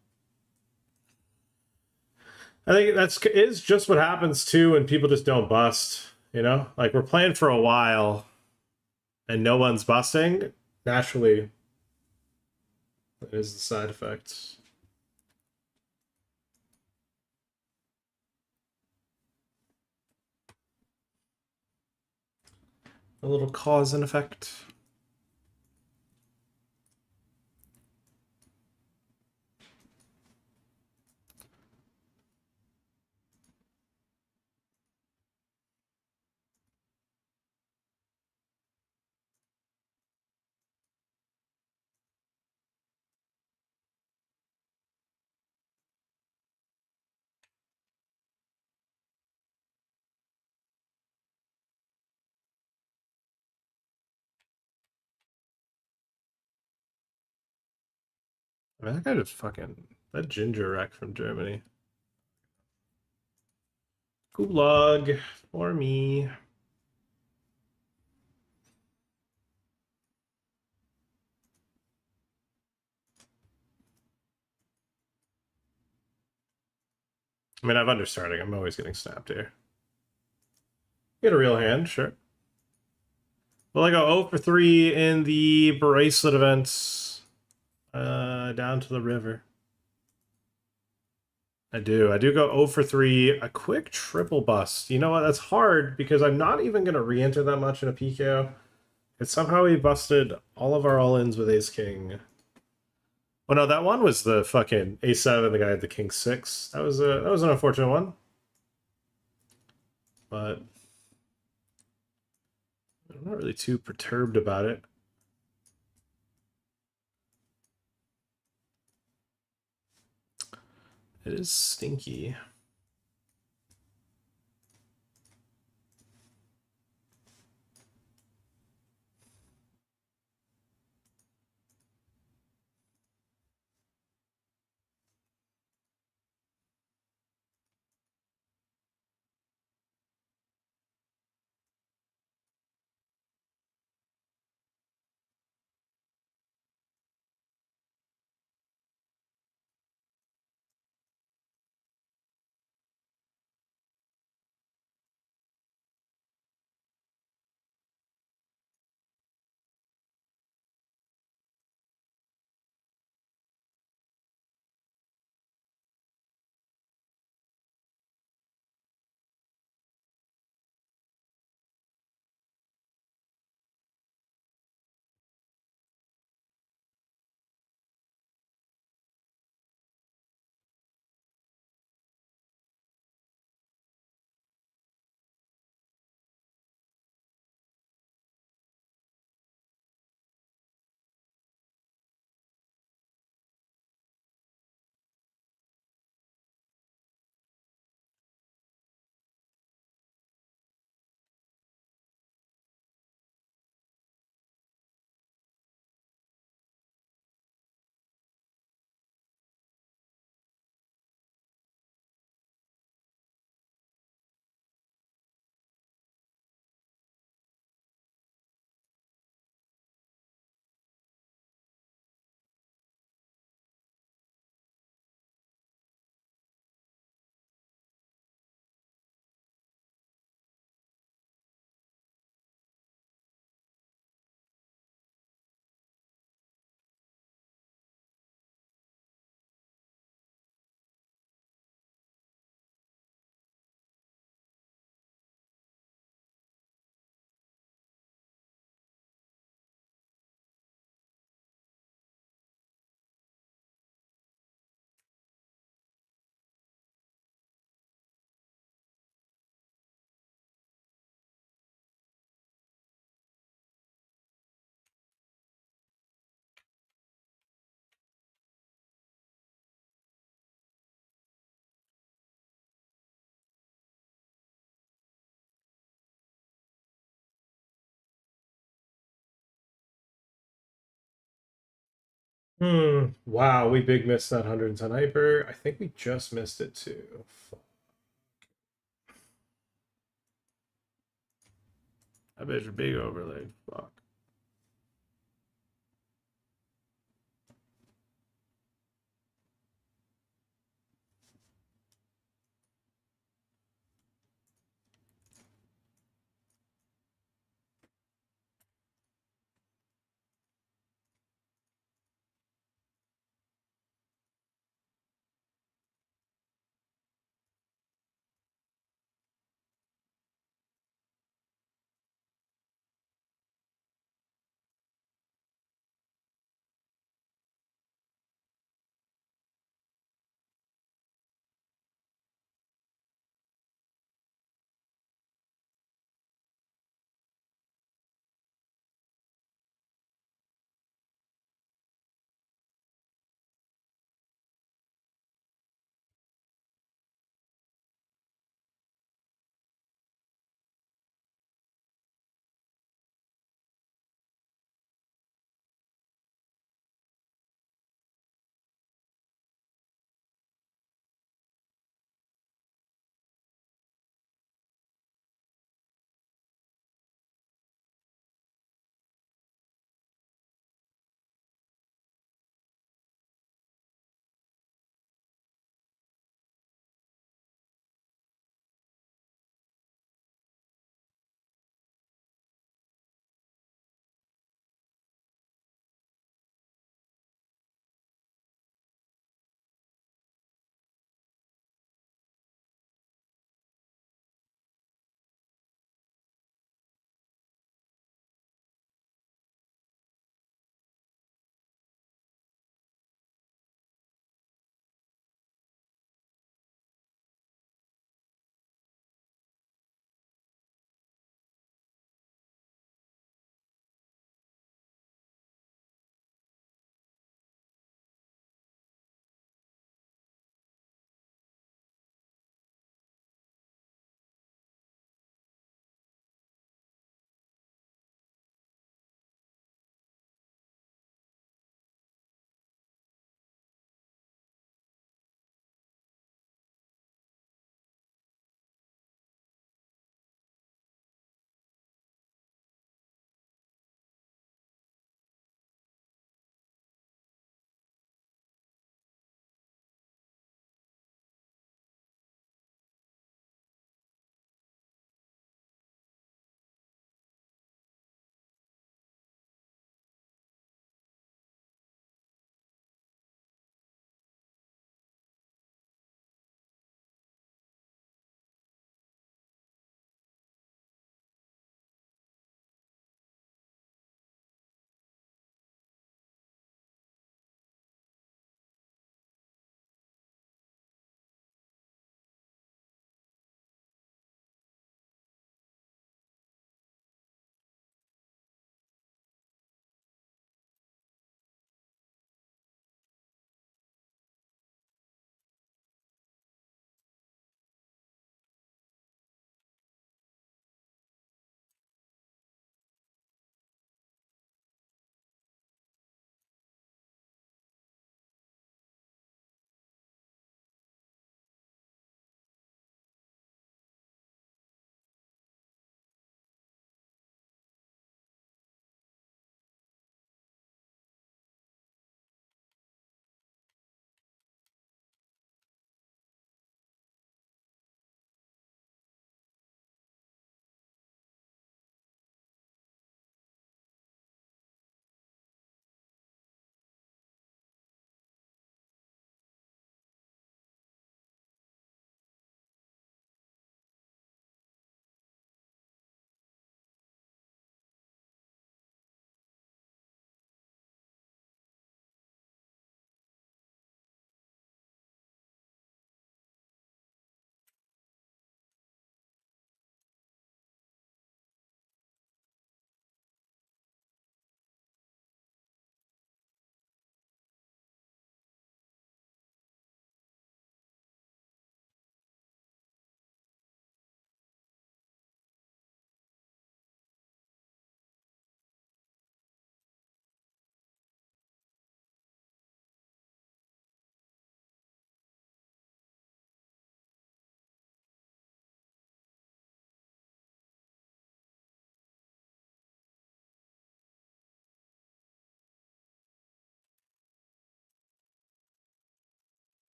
I think is just what happens too when people just don't bust, you know? Like we're playing for a while and no one's busting. Naturally, that is the side effect. A little cause and effect. I mean, that guy just fucking that ginger wreck from Germany. Gulag for me. I mean, I've understarting. I'm always getting snapped here. Get a real hand, sure. Well, I go 0 for 3 in the bracelet events. Down to the river. I do go 0 for 3. A quick triple bust. You know what? That's hard because I'm not even going to re-enter that much in a PKO. It's somehow we busted all of our all-ins with Ace King. Oh no, that one was the fucking A7, the guy had the King 6. That was an unfortunate one. But I'm not really too perturbed about it. It is stinky. Wow, we big missed that 110 hyper. I think we just missed it too. Fuck. That bitch a big overlay. Fuck.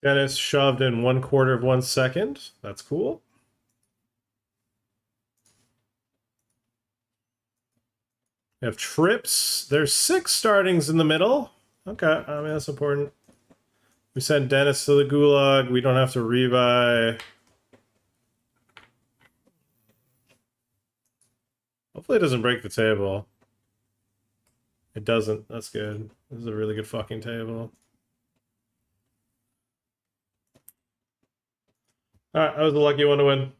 Dennis shoved in 1/4 of 1 second. That's cool. We have trips. There's 6 startings in the middle. Okay, I mean, that's important. We sent Dennis to the gulag. We don't have to rebuy. Hopefully it doesn't break the table. It doesn't. That's good. This is a really good fucking table. Alright, that was the lucky one to win.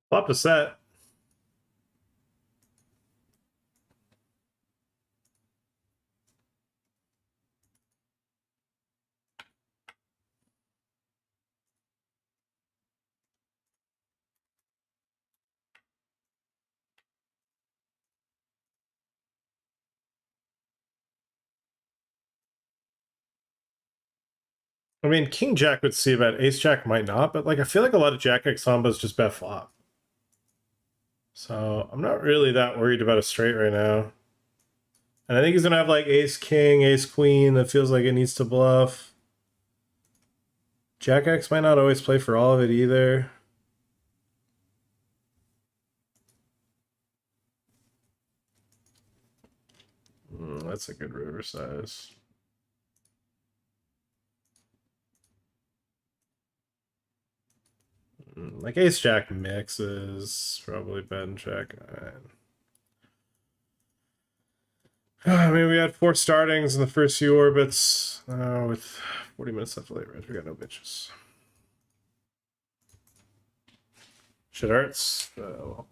Flop the set. I mean, King Jack would see bet. Ace Jack might not, but like I feel like a lot of Jack X combos just bet flop. So I'm not really that worried about a straight right now. And I think he's gonna have like Ace King, Ace Queen that feels like it needs to bluff. Jack X might not always play for all of it either. That's a good river size. Like Ace Jack mixes, probably Ben check. I mean, we had 4 startings in the first few orbits. With 40 minutes left of late range, we got no bitches. Shit hurts. Well.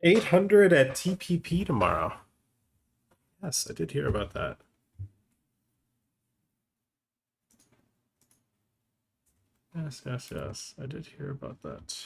800 at TPP tomorrow. Yes, I did hear about that. Yes, yes, yes. I did hear about that.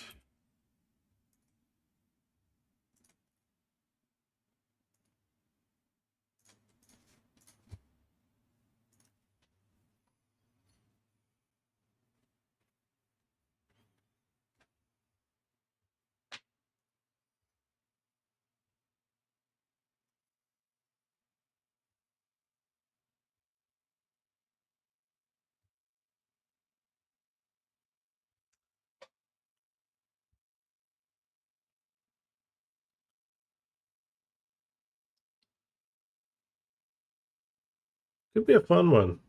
Could be a fun one.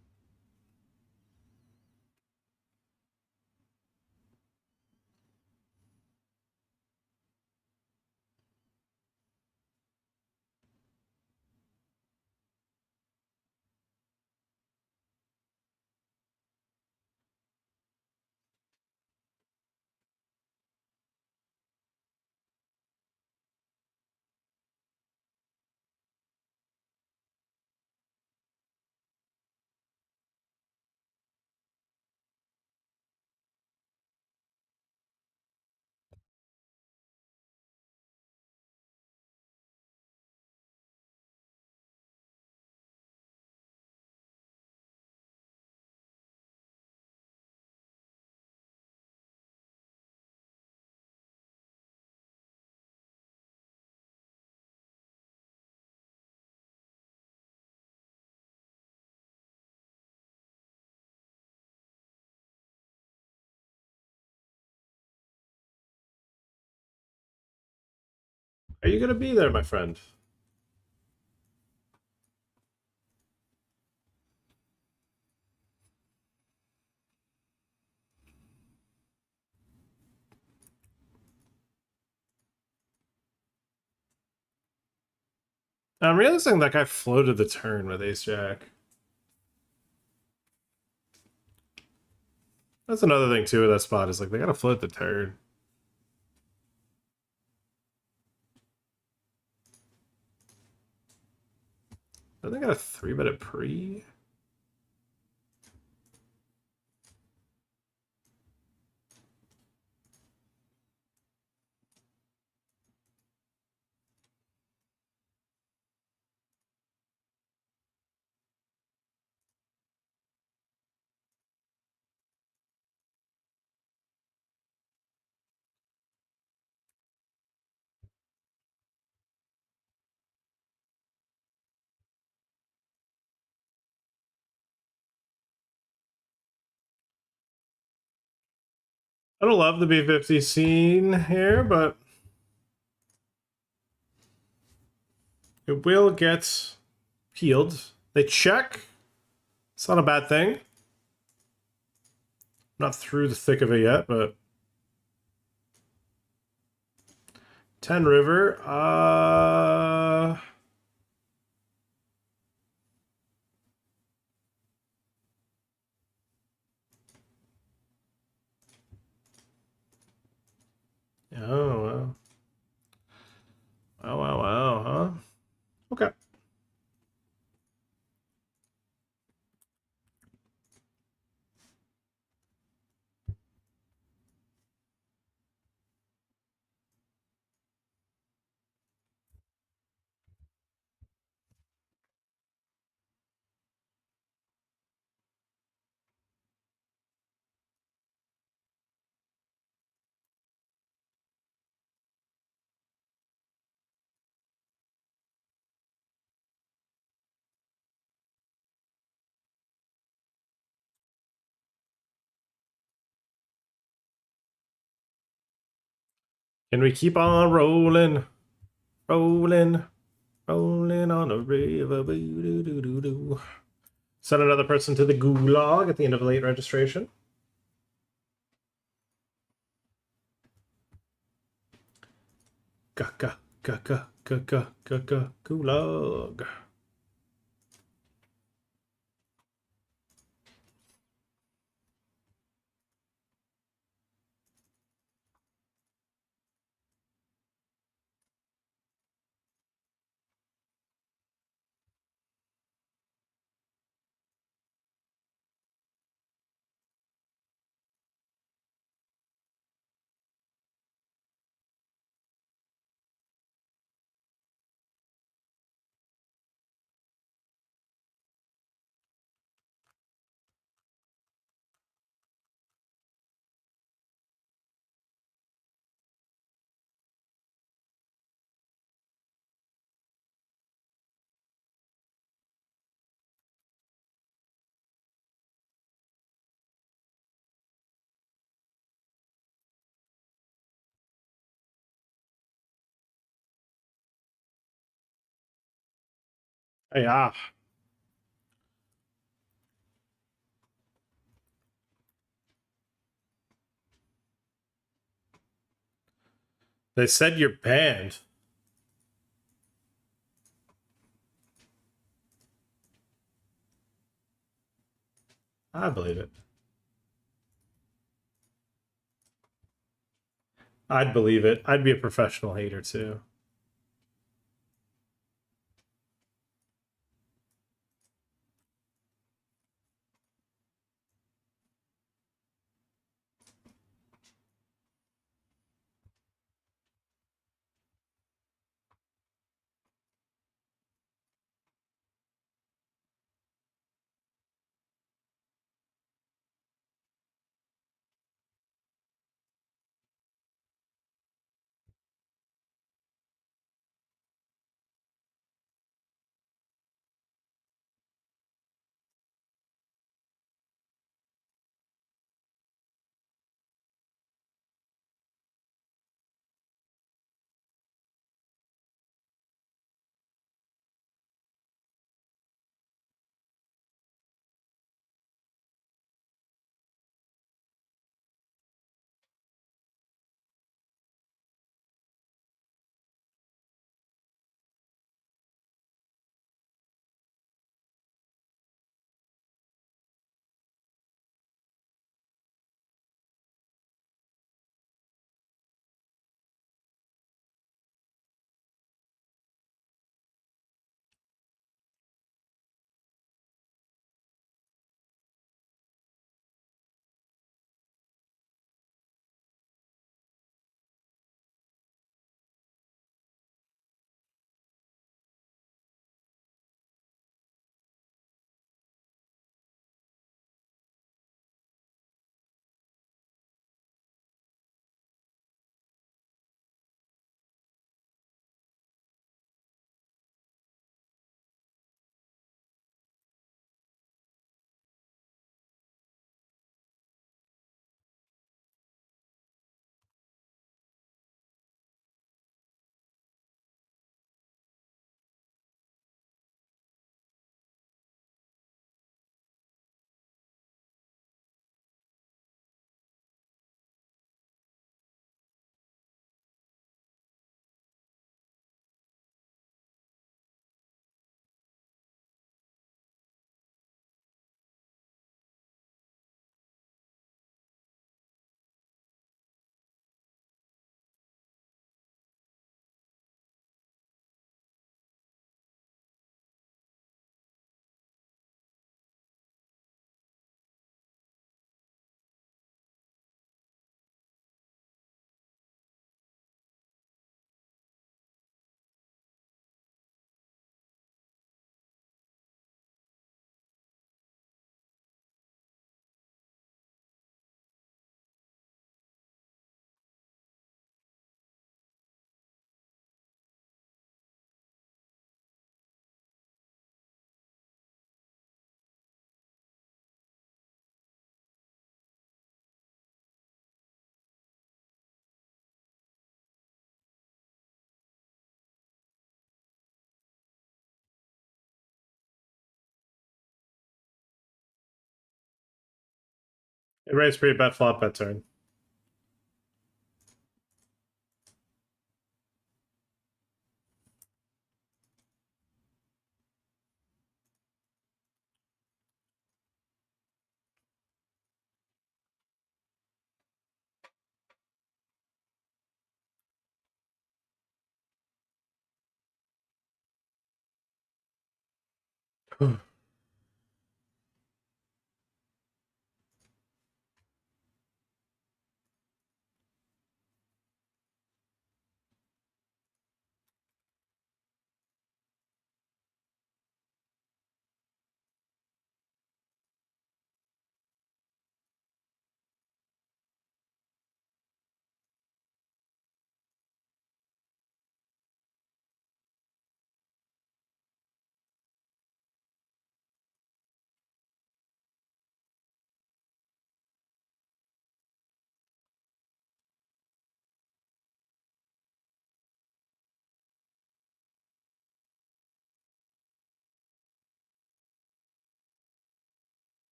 Are you going to be there, my friend? I'm realizing that guy floated the turn with ace jack. That's another thing too with that spot is like they gotta float the turn. Don't they got a 3-bet at pre? I don't love the B50 scene here, but it will get peeled. They check. It's not a bad thing. Not through the thick of it yet, but 10 river. Oh wow. Wow, wow, wow, huh? Okay. Can we keep on rolling? Rolling. Rolling on a river. Boo-doo-doo-doo-doo. Send another person to the gulag at the end of late registration. Gaka, gaka, gaka, gaka, gulag. Yeah. They said you're banned. I believe it. I'd believe it. I'd be a professional hater too. It raised pretty bet flop bet turn.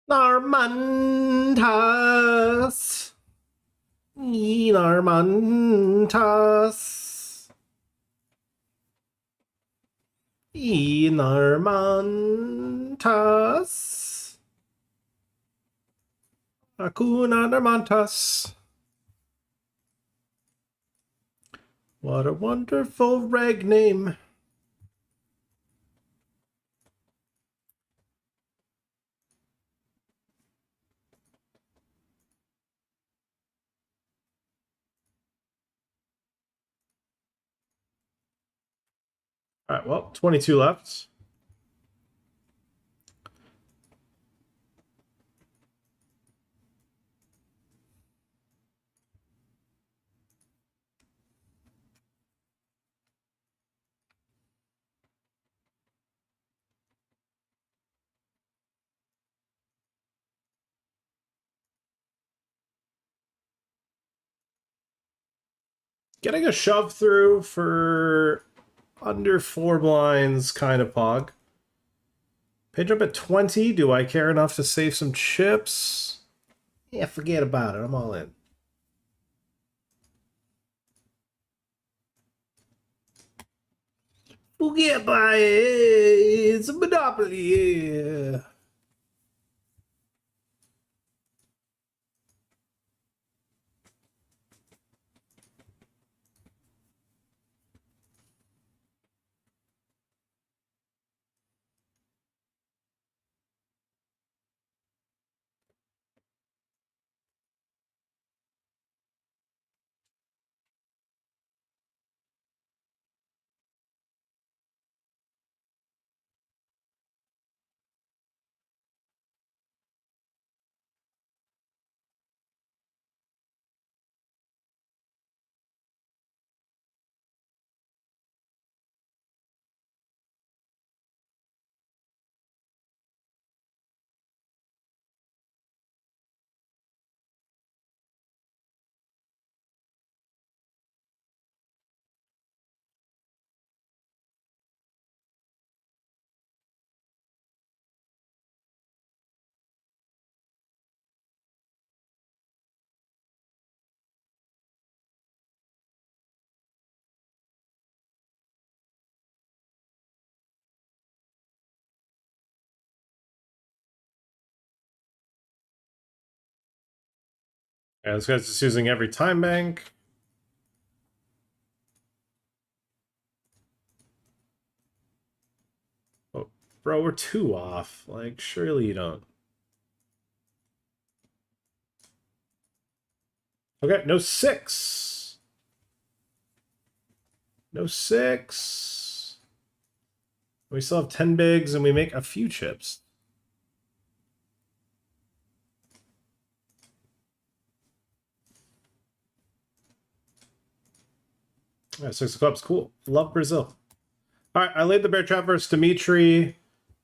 Narmantas. Narmantas. Narmantas. Hakuna Narmantas. What a wonderful reg name. All right, well, 22 left. Getting a shove through for under 4 blinds kind of pog. Page up at 20. Do I care enough to save some chips? Yeah, forget about it. I'm all in. Forget about it. It's a monopoly. Yeah. Yeah, this guy's just using every time bank. Oh, bro, we're 2 off. Like, surely you don't. Okay, no 6. No 6. We still have 10 bigs and we make a few chips. Yeah, 6 of clubs, cool. Love Brazil. All right, I laid the bear trap versus Dimitri.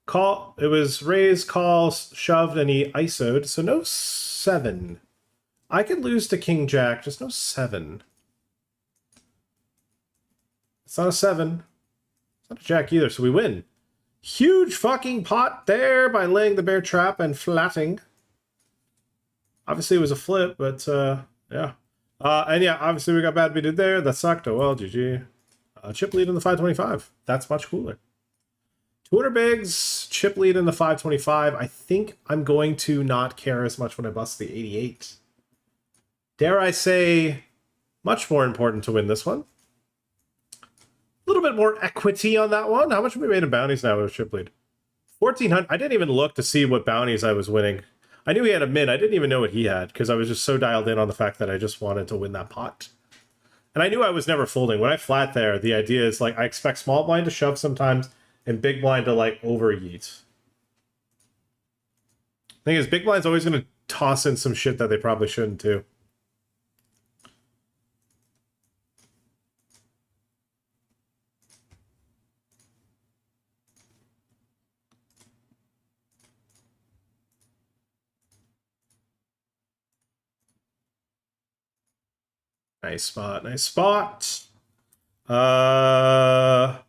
Call. It was raise, call, shoved, and he ISO'd. So no 7. I could lose to King Jack, just no 7. It's not a 7. It's not a Jack either, so we win. Huge fucking pot there by laying the bear trap and flatting. Obviously, it was a flip, but yeah. And yeah, obviously we got bad beated there. That sucked. Oh well, GG. Chip lead in the 525. That's much cooler. 200 bigs, chip lead in the 525. I think I'm going to not care as much when I bust the 88. Dare I say, much more important to win this one. A little bit more equity on that one. How much have we made in bounties now with chip lead? 1,400. I didn't even look to see what bounties I was winning. I knew he had a min. I didn't even know what he had because I was just so dialed in on the fact that I just wanted to win that pot. And I knew I was never folding. When I flat there, the idea is like I expect small blind to shove sometimes and big blind to like over yeet. Thing is, big blind's always going to toss in some shit that they probably shouldn't too. Nice spot, nice spot. I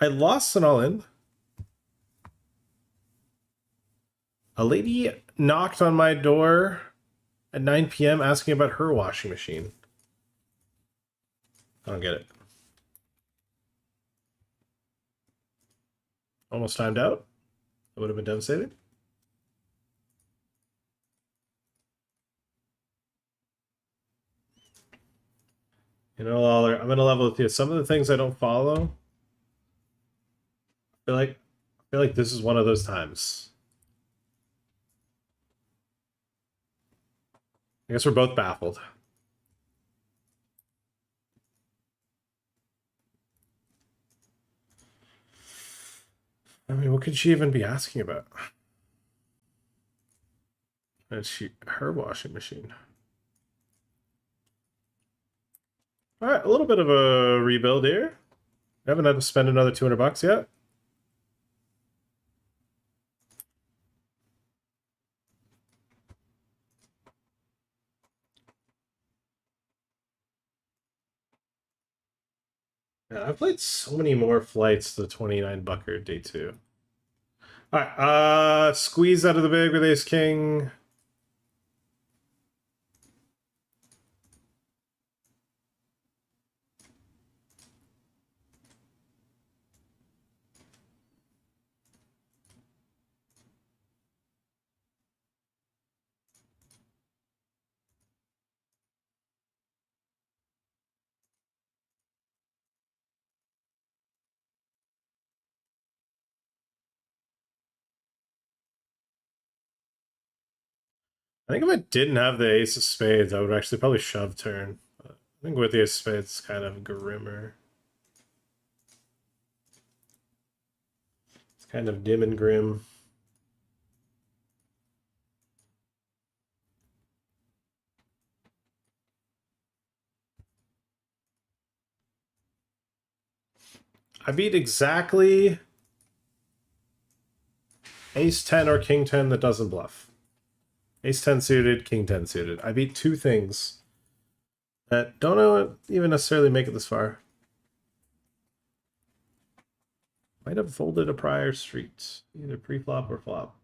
lost an all-in. A lady knocked on my door at 9 p.m. asking about her washing machine. I don't get it. Almost timed out. That would have been devastating. You know, Lawler, I'm gonna level with you. Some of the things I don't follow, I feel like this is one of those times. I guess we're both baffled. I mean, what could she even be asking about? It's her washing machine. All right, a little bit of a rebuild here. I haven't had to spend another 200 bucks yet. Yeah, I've played so many more flights to 29 bucker day 2. All right, squeeze out of the big with ace king. I think if I didn't have the ace of spades, I would actually probably shove turn. But I think with the ace of spades, it's kind of grimmer. It's kind of dim and grim. I beat exactly ace 10 or king 10 that doesn't bluff. Ace 10 suited, king 10 suited. I beat two things that don't even necessarily make it this far. Might have folded a prior street, either pre-flop or flop.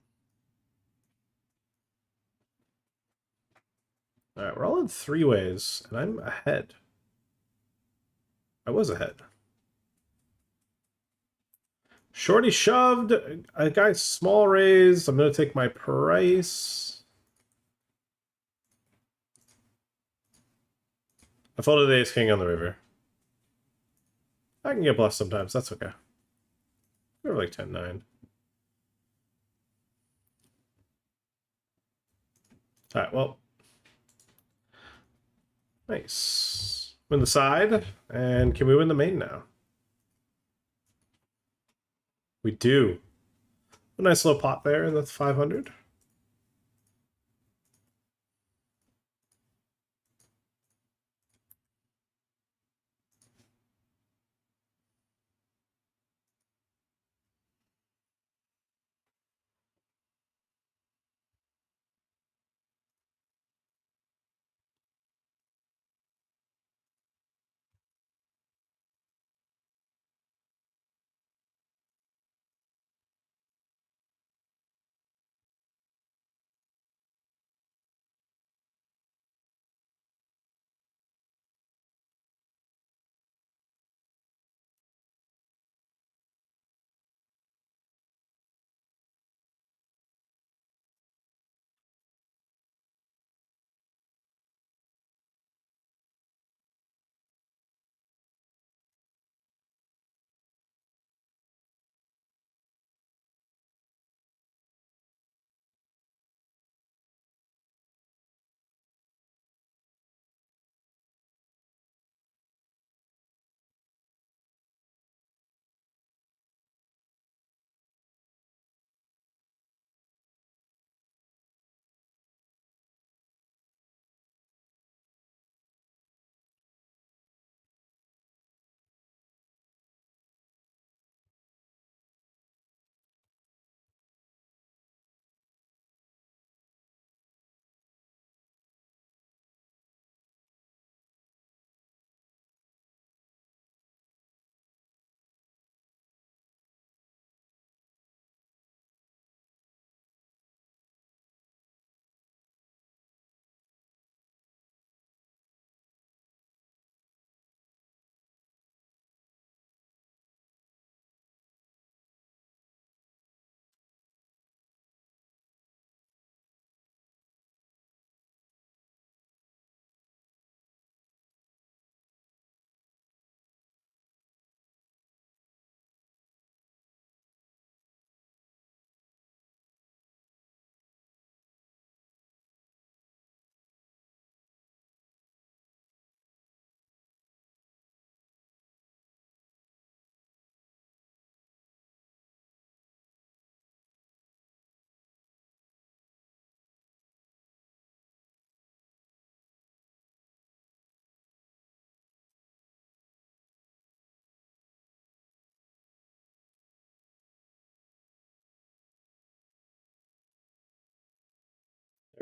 All right, we're all in three ways, and I'm ahead. I was ahead. Shorty shoved. I got small raise. I'm going to take my price. I folded the ace king on the river. I can get bluffed sometimes. That's okay. We're like 10-9. All right, well. Nice. Win the side. And can we win the main now? We do. A nice little pot there, and that's 500.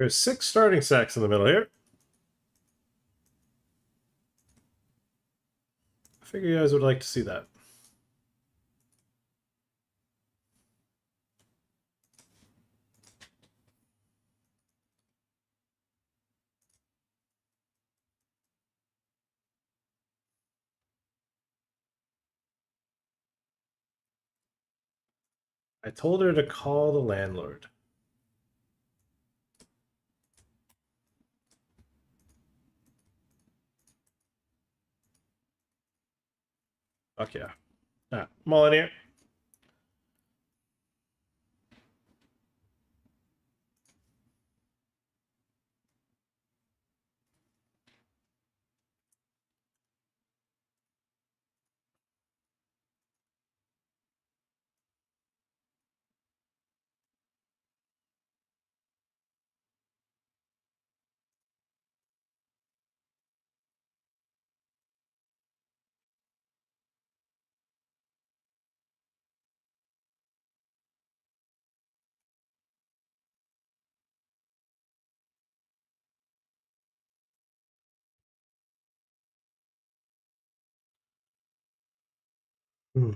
There's 6 starting stacks in the middle here. I figure you guys would like to see that. I told her to call the landlord. Fuck yeah. Mullen here. Hmm.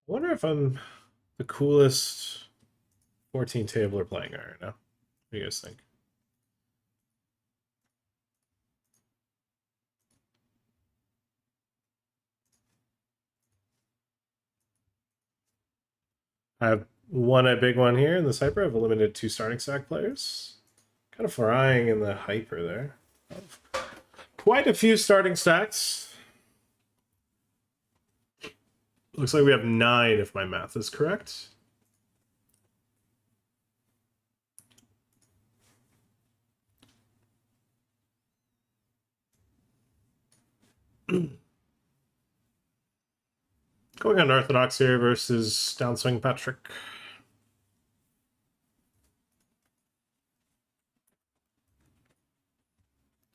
I wonder if I'm the coolest 14 tabler playing right now. What do you guys think? I have a big one here in the Hyper. I've eliminated 2 starting stack players. Kind of frying in the Hyper there. Quite a few starting stacks. Looks like we have 9 if my math is correct. Going unorthodox here versus downswing Patrick.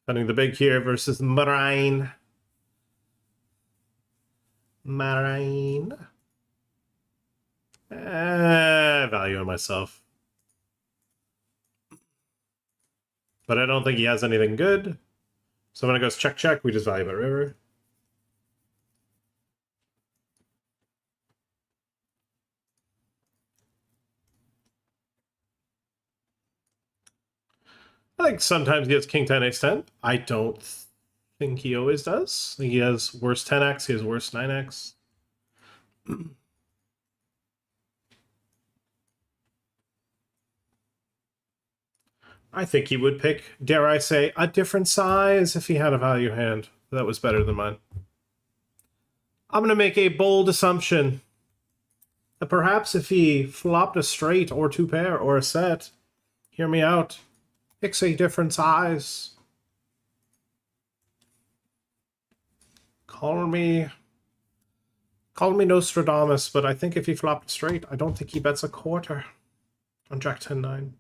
Defending the big here versus Marine. Value on myself. But I don't think he has anything good. So when it goes check, check, we just value by river. I think sometimes he has king 10, ace 10. I don't think he always does. I think he has worse 10x, he has worse 9x. I think he would pick, dare I say, a different size if he had a value hand that was better than mine. I'm going to make a bold assumption that perhaps if he flopped a straight or 2 pair or a set, hear me out, picks a different size. Call me Nostradamus, but I think if he flopped straight, I don't think he bets a quarter on Jack 10-9.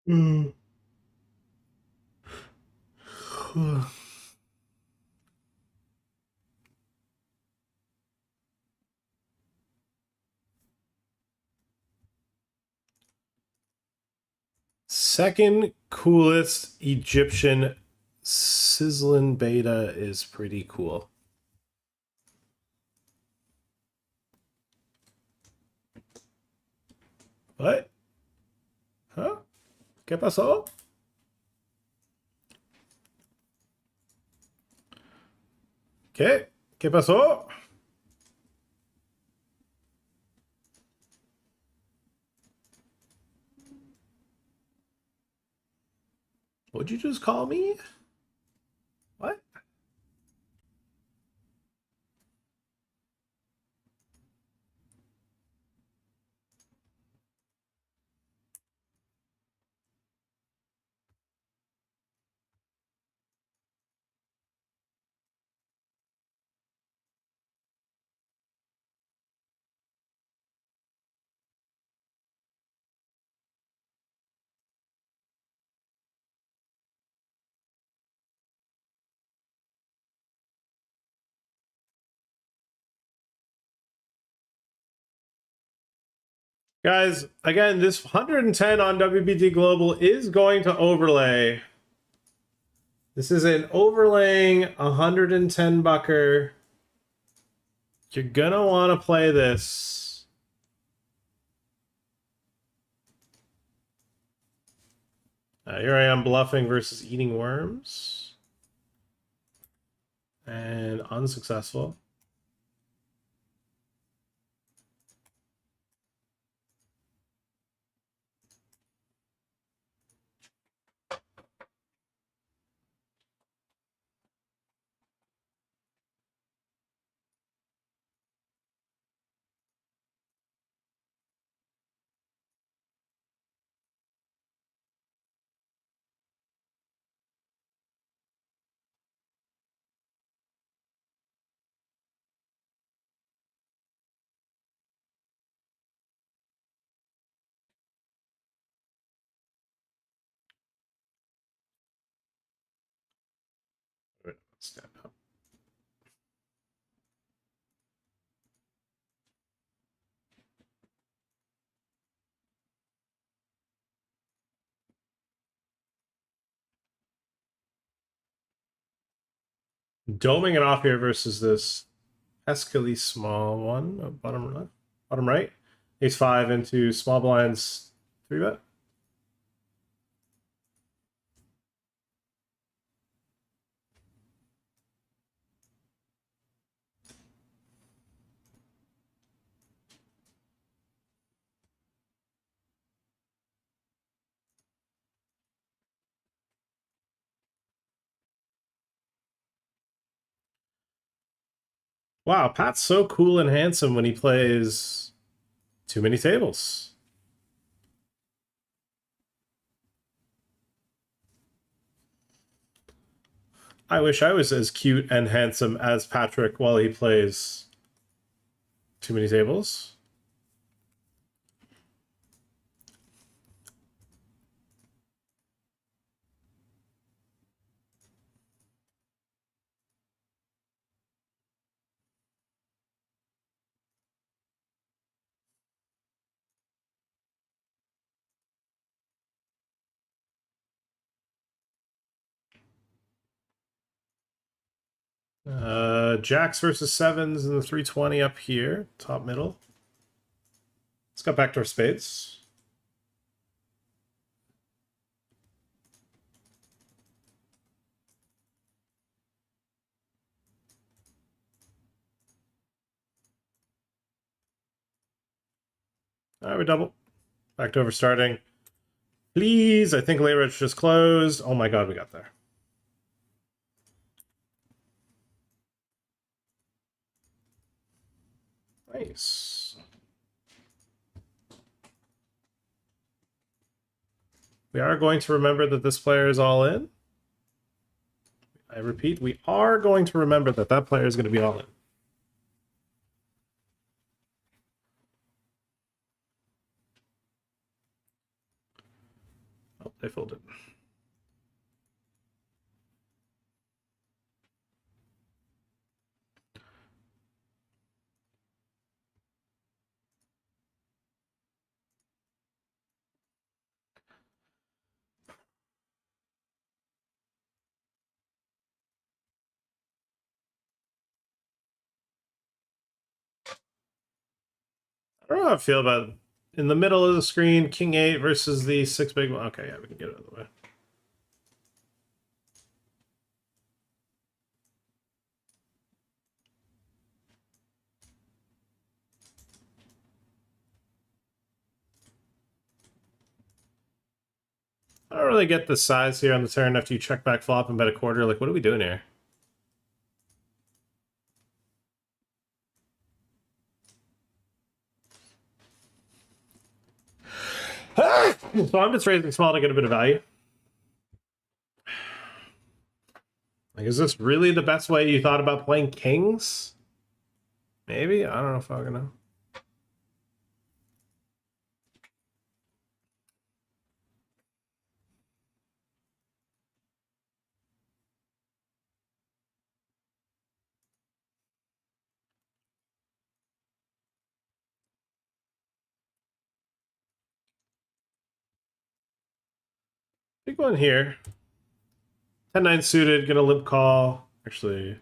Mm. Second coolest Egyptian sizzling beta is pretty cool. What? Huh? ¿Qué pasó? ¿Qué? ¿Qué pasó? What'd you just call me? What? Guys, again, this 110 on WPT Global is going to overlay. This is an overlaying 110 bucker. You're gonna want to play this. Here I am bluffing versus eating worms. And unsuccessful. Wait, stand up. Doming it off here versus this pescally small one, bottom left, bottom right. Ace 5 into small blinds 3-bet. Wow, Pat's so cool and handsome when he plays too many tables. I wish I was as cute and handsome as Patrick while he plays too many tables. Jacks versus sevens in the 320 up here, top middle. Let's go back to our spades. All right, we double. Back to overstarting. Please, I think Layrich just closed. Oh my god, we got there. Nice. We are going to remember that this player is all in. I repeat, we are going to remember that that player is going to be all in. Oh, They folded. I don't know how I feel about in the middle of the screen, King 8 versus the 6 big one. Okay, yeah, we can get it out of the way. I don't really get the size here on the turn after you check back flop and bet a quarter. Like, what are we doing here? So I'm just raising small to get a bit of value. Like, is this really the best way you thought about playing kings? Maybe? I don't know if I can know. Big one here. 10-9 suited, gonna limp call. Actually,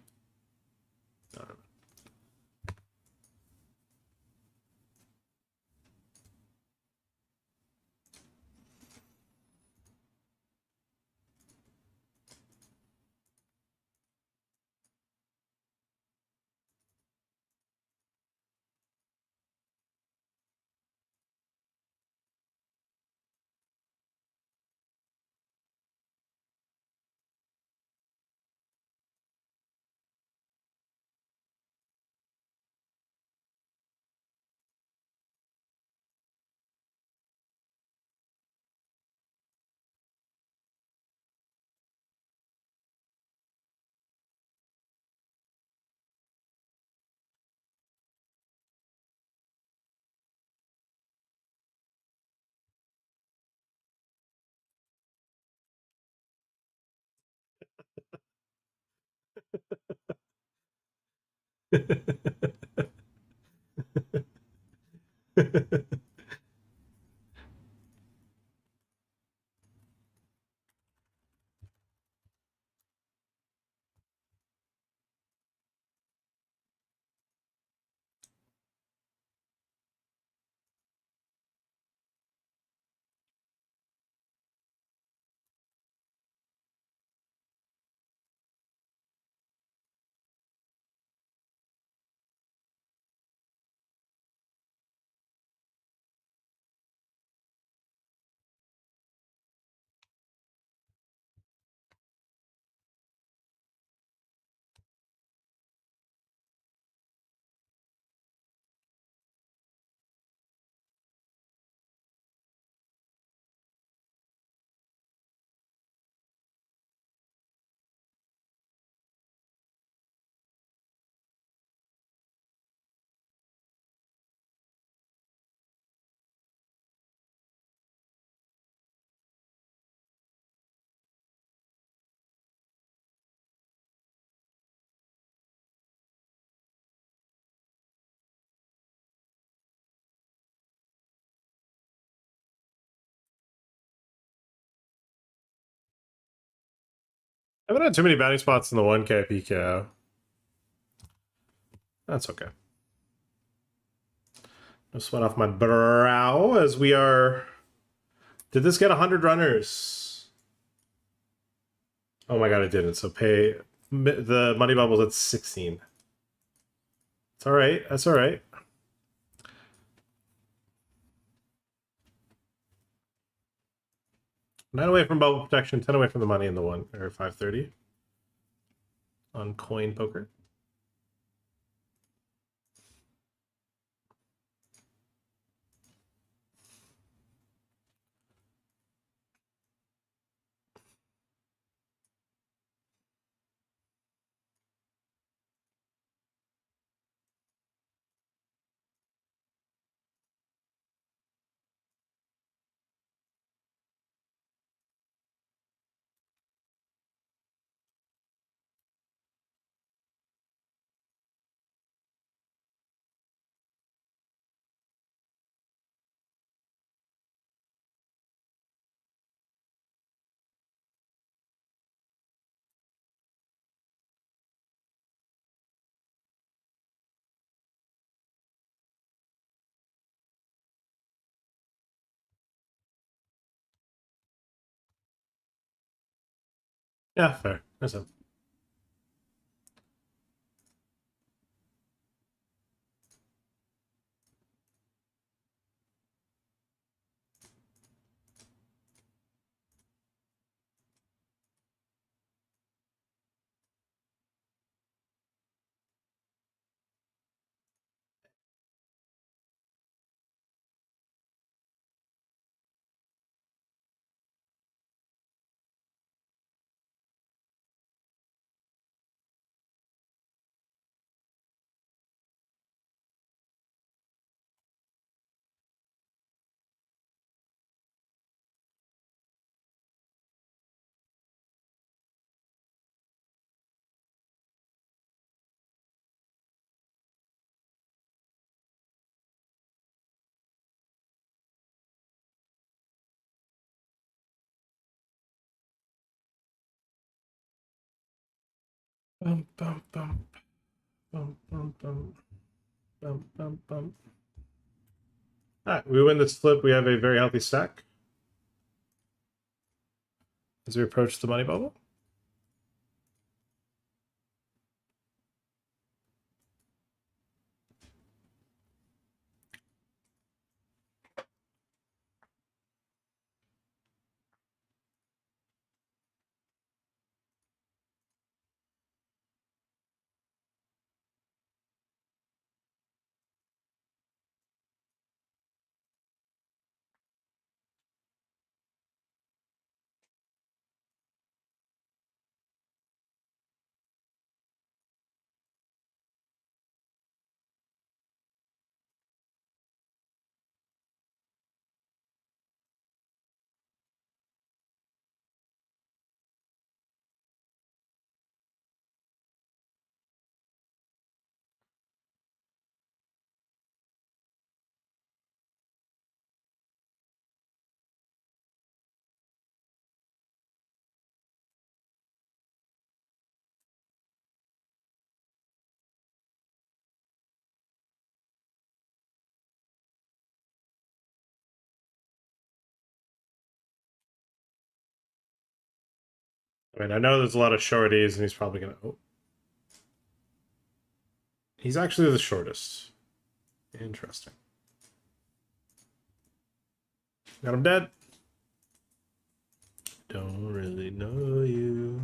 I haven't had too many bounty spots in the 1K PKO. That's okay. No sweat off my brow as we are. Did this get 100 runners? Oh my god, it didn't. So pay the money bubble's at 16. It's all right. That's all right. Nine away from bubble protection, 10 away from the money in the one or 530 on coin poker. Yeah, fair. That's it. Bum, bum, bum. Bum, bum, bum. Bum, bum, bum. Alright, we win this flip. We have a very healthy stack as we approach the money bubble. I mean, I know there's a lot of shorties, and he's probably gonna. Oh, he's actually the shortest. Interesting. Got him dead. Don't really know you.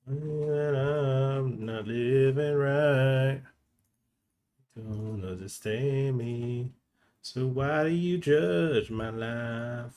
I'm not living right. Don't understand me. So why do you judge my life?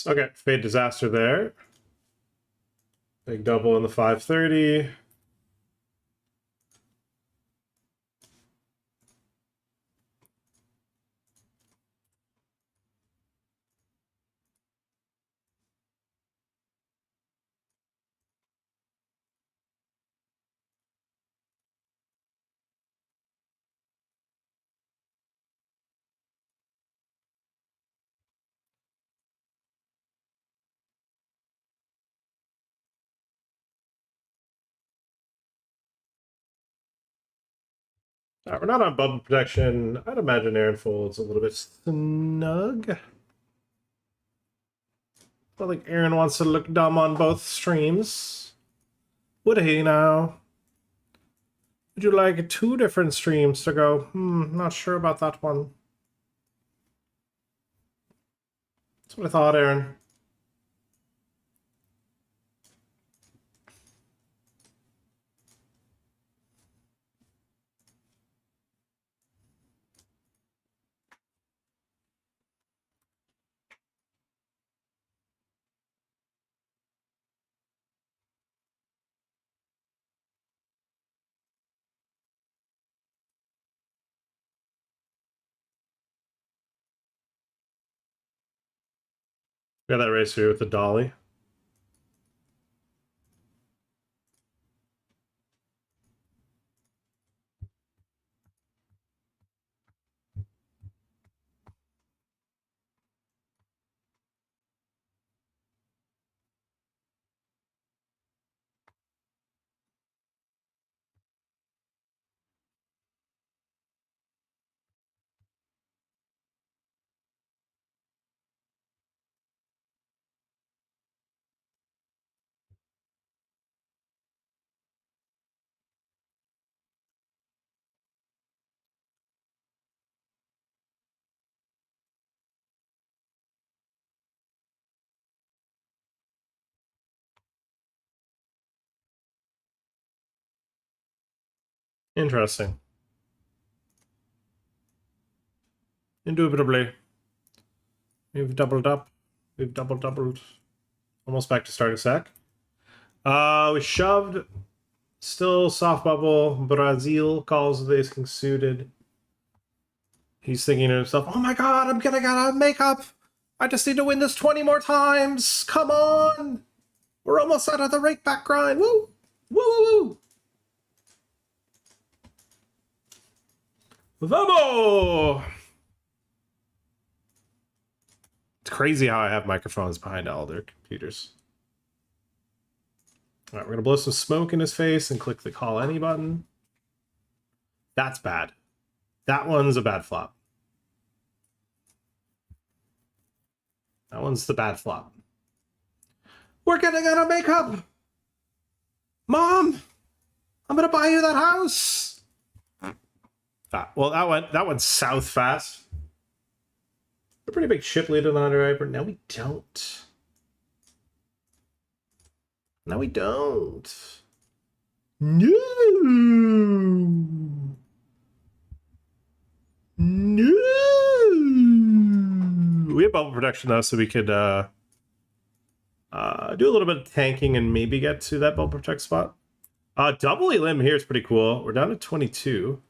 Okay, fade disaster there. Big double in the 530. We're not on bubble protection. I'd imagine Aaron folds a little bit snug. I don't think Aaron wants to look dumb on both streams. Would he now? Would you like 2 different streams to go? Not sure about that one. That's what I thought, Aaron. Got that race here with the dolly. Interesting. Indubitably. We've doubled up. We've doubled. Almost back to starting sack. We shoved. Still soft bubble. Brazil calls the ace king suited. He's thinking to himself, oh my god, I'm gonna get a makeup. I just need to win this 20 more times. Come on. We're almost out of the rake back grind. Woo! Woo woo woo! Vamos! It's crazy how I have microphones behind all their computers. All right, we're gonna blow some smoke in his face and click the call any button. That's bad. That one's a bad flop. That one's the bad flop. We're getting out of makeup! Mom! I'm gonna buy you that house! Well, that went south fast. A pretty big chip lead on the underwrite, but now we don't. No, we don't. No. No. We have bubble protection though, so we could do a little bit of tanking and maybe get to that bubble protect spot. Double elim here is pretty cool. We're down to 22.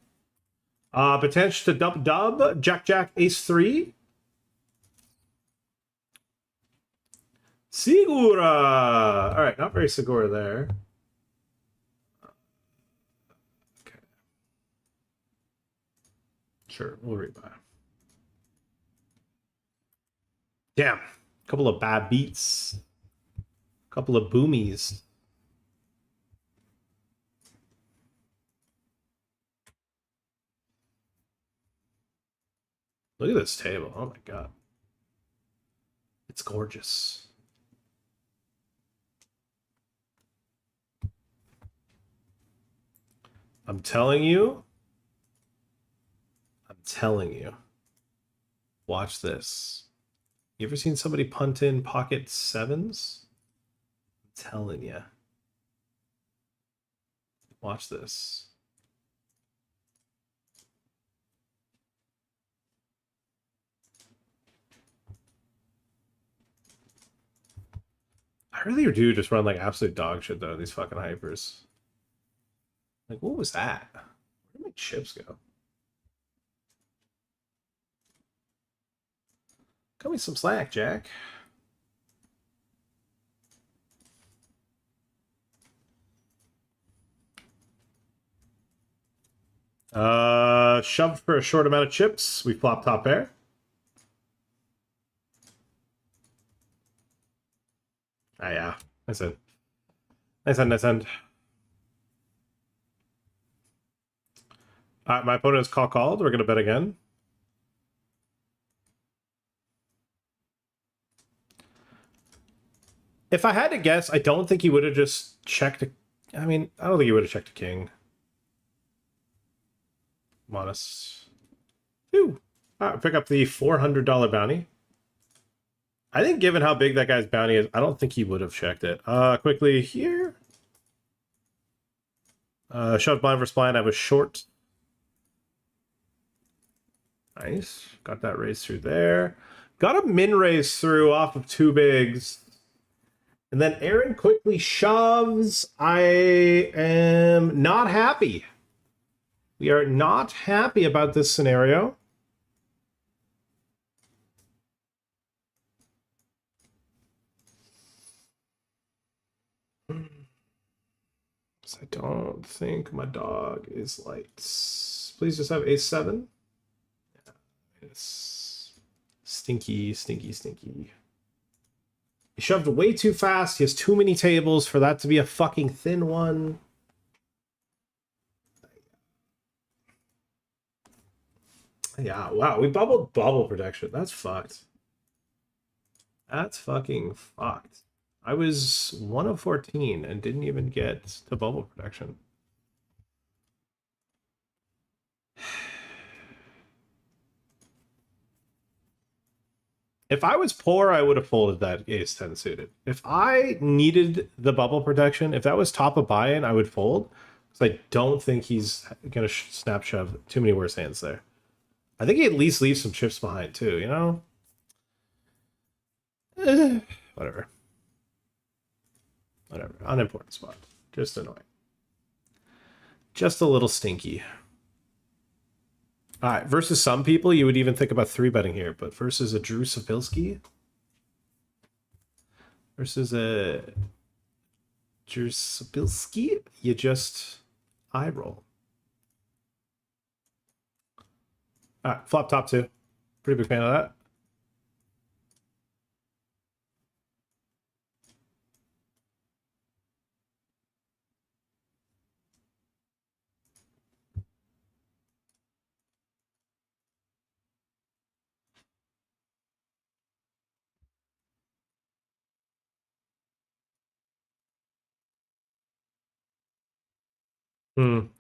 Potential to dub, Jack, Ace 3. Segura! Alright, not very Segura there. Okay. Sure, we'll rebuy. Damn. A couple of bad beats. A couple of boomies. Look at this table. Oh my god. It's gorgeous. I'm telling you. Watch this. You ever seen somebody punt in pocket sevens? I'm telling you. Watch this. I really do just run like absolute dog shit though, these fucking hypers. Like, what was that? Where did my chips go? Cut me some slack, Jack. Shoved for a short amount of chips. We flop top pair. Ah, yeah. Nice end. Nice end. My opponent is called. We're going to bet again. If I had to guess, I don't think he would have just checked. I mean, I don't think he would have checked a king. Modest. Phew. Pick up the $400 bounty. I think given how big that guy's bounty is, I don't think he would have checked it. Quickly here. Shoved blind versus blind. I was short. Nice. Got that raise through there. Got a min raise through off of 2 bigs. And then Aaron quickly shoves. I am not happy. We are not happy about this scenario. I don't think my dog is lights. Please just have A7. Yeah, it's stinky, stinky, stinky. He shoved way too fast. He has too many tables for that to be a fucking thin one. Yeah, wow. We bubbled bubble protection. That's fucked. That's fucking fucked. I was 1 of 14 and didn't even get to bubble protection. If I was poor, I would have folded that ace 10 suited. If I needed the bubble protection, if that was top of buy-in, I would fold. Because I don't think he's going to snap shove too many worse hands there. I think he at least leaves some chips behind too, you know? Whatever. Whatever. Unimportant spot. Just annoying. Just a little stinky. All right, versus some people, you would even think about 3-betting here, but versus a Drew Sapilski, versus a Drew Sapilski, you just eye roll. All right, flop top 2. Pretty big fan of that.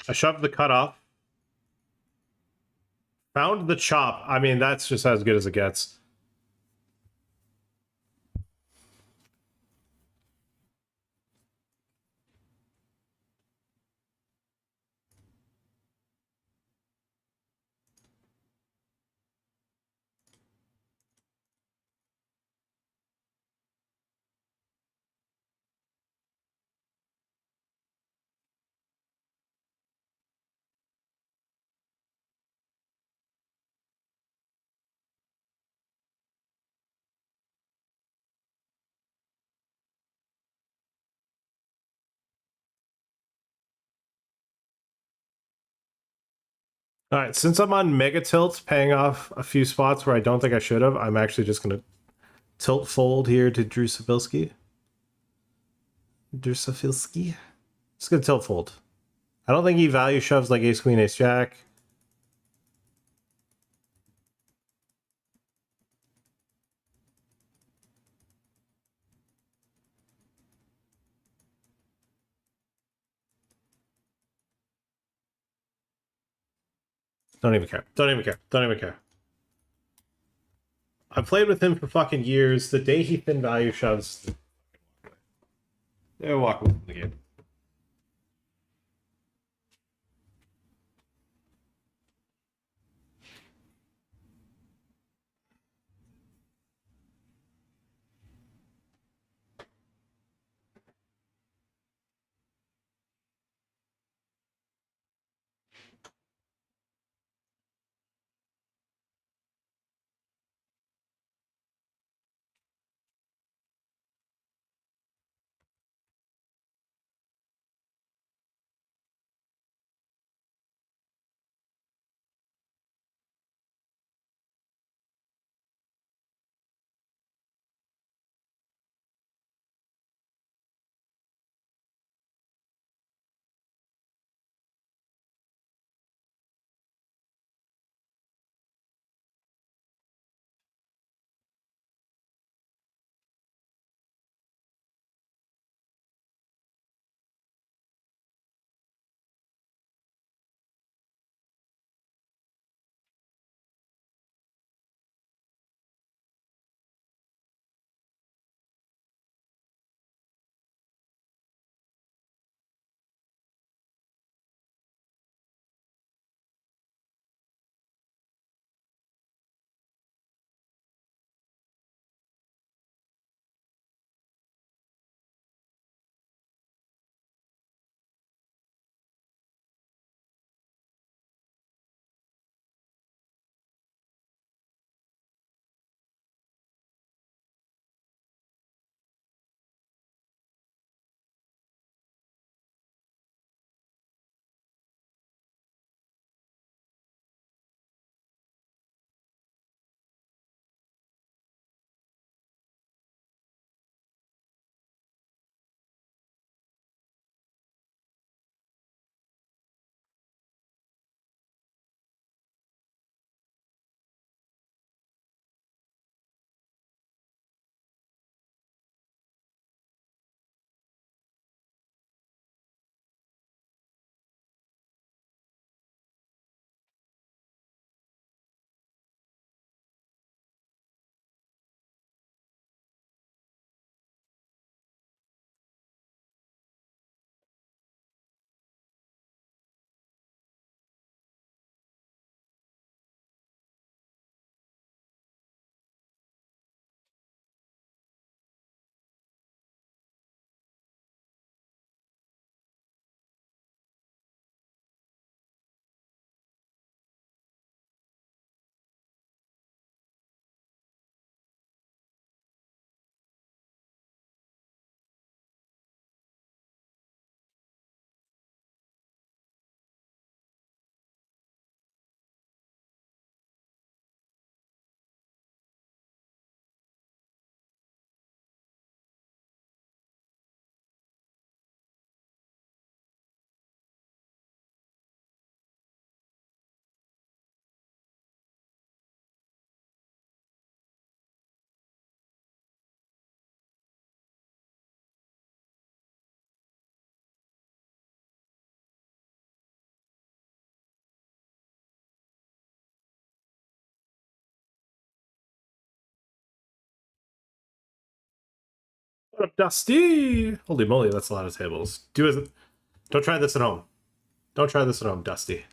I shoved the cutoff. Found the chop. I mean, that's just as good as it gets. All right, since I'm on mega tilts, paying off a few spots where I don't think I should have, I'm actually just going to tilt fold here to Drew Sapilski. Drew Sapilski? Just going to tilt fold. I don't think he value shoves like ace queen, ace jack. Don't even care. Don't even care. Don't even care. I played with him for fucking years. The day he thin value shoves, they're walking from the game. What up, Dusty? Holy moly, that's a lot of tables. Don't try this at home. Don't try this at home, Dusty.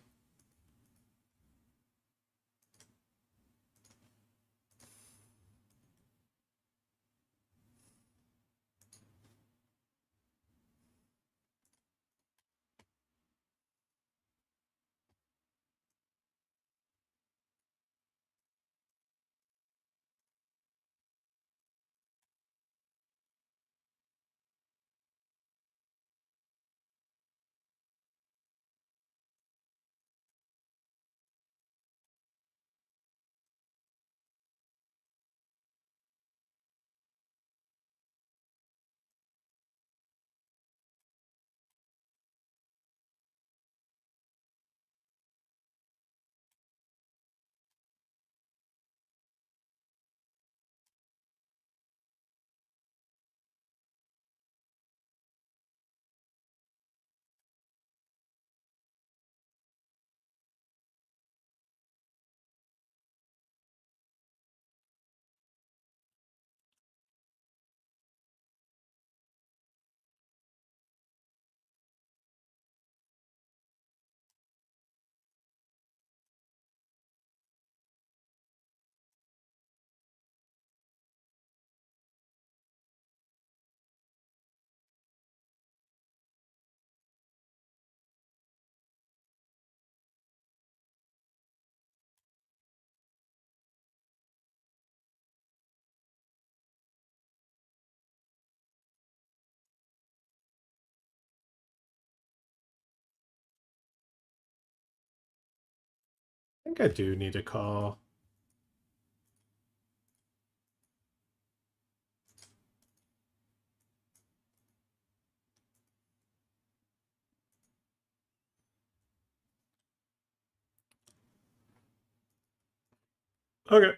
I think I do need to call. Okay.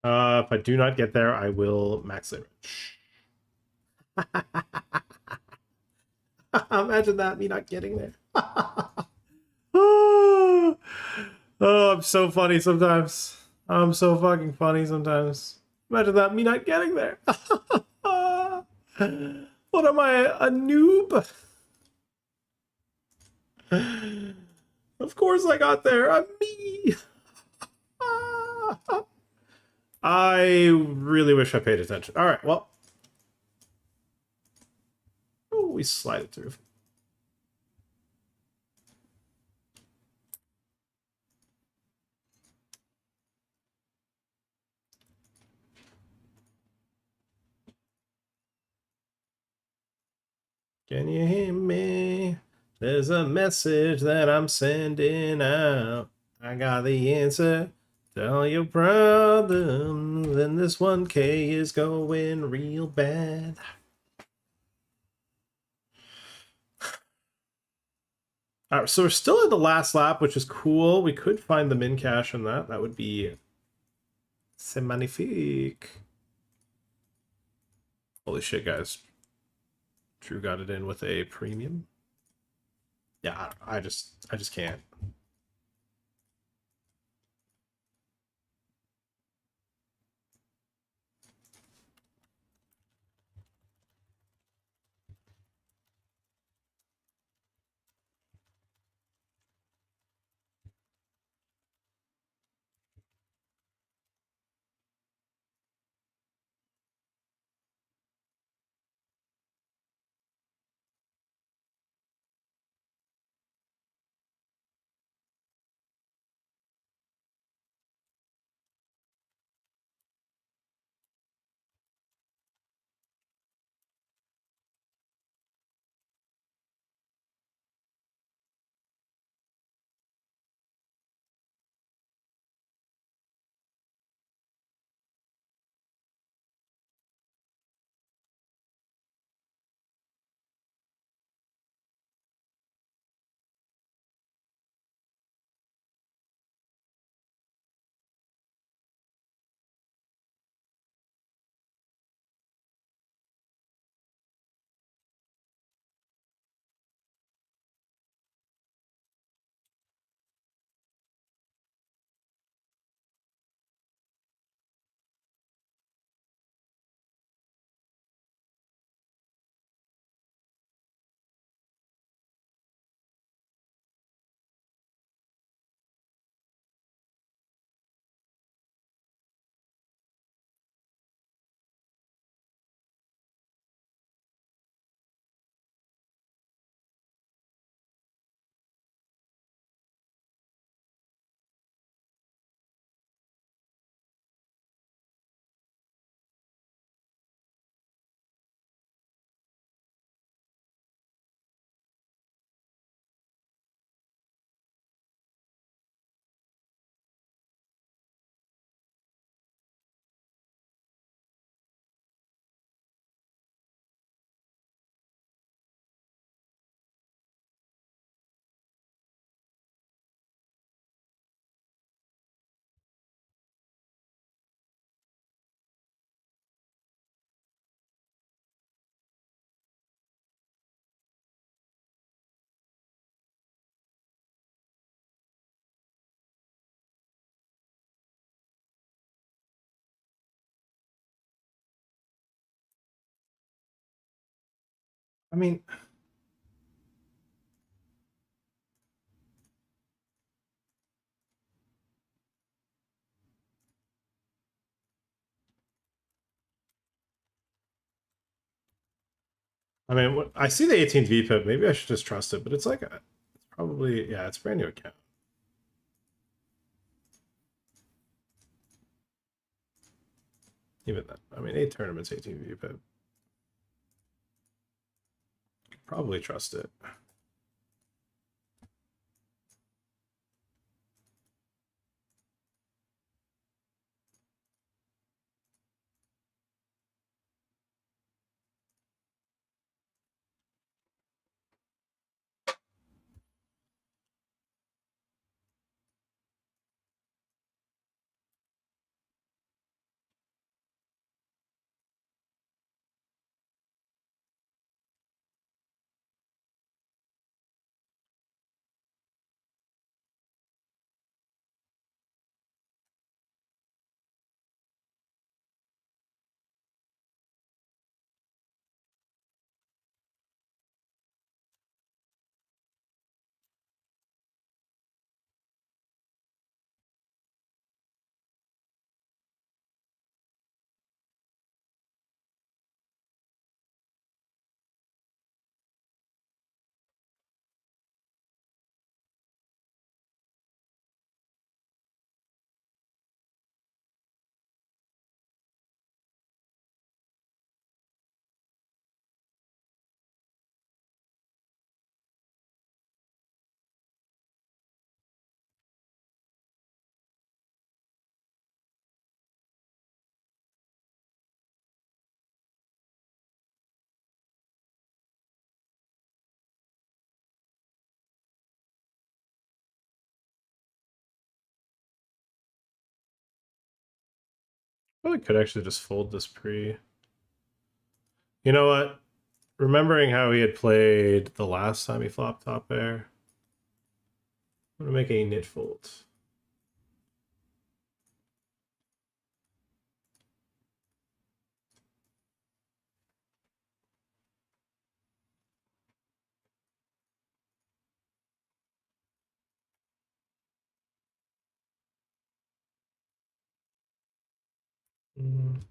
If I do not get there, I will max damage. Imagine that, me not getting there. Oh, I'm so funny sometimes. I'm so fucking funny sometimes. Imagine that, me not getting there. What am I, a noob? Of course I got there. I'm me. I really wish I paid attention. All right, well. Oh, we slide it through. Can you hear me? There's a message that I'm sending out. I got the answer to all your problems, and this 1K is going real bad. All right, so we're still at the last lap, which is cool. We could find the min cash on that. That would be c'est magnifique. Holy shit, guys. Drew got it in with a premium. Yeah, I just can't. I mean, I see the 18th VPIP. Maybe I should just trust it, but it's like it's probably, yeah, it's a brand new account. Even then, I mean, 8 tournaments, 18 VPIP. Could probably trust it. Probably could actually just fold this pre. You know what? Remembering how he had played the last time he flopped top pair, I'm gonna make a knit fold. Mm.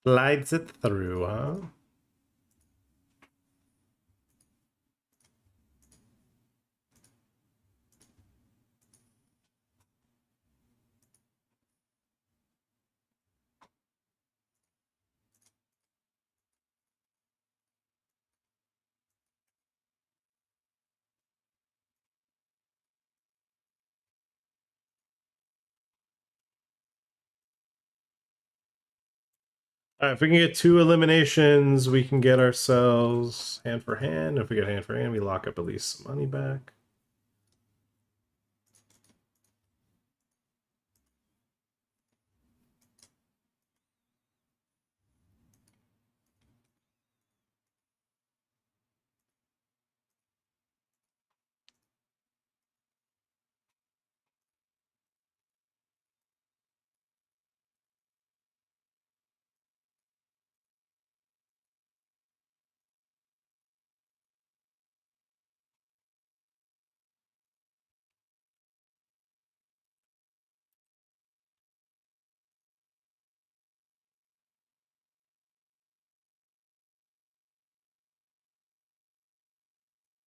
Slides it through, huh? All right, if we can get 2 eliminations, we can get ourselves hand for hand. If we get hand for hand, we lock up at least some money back.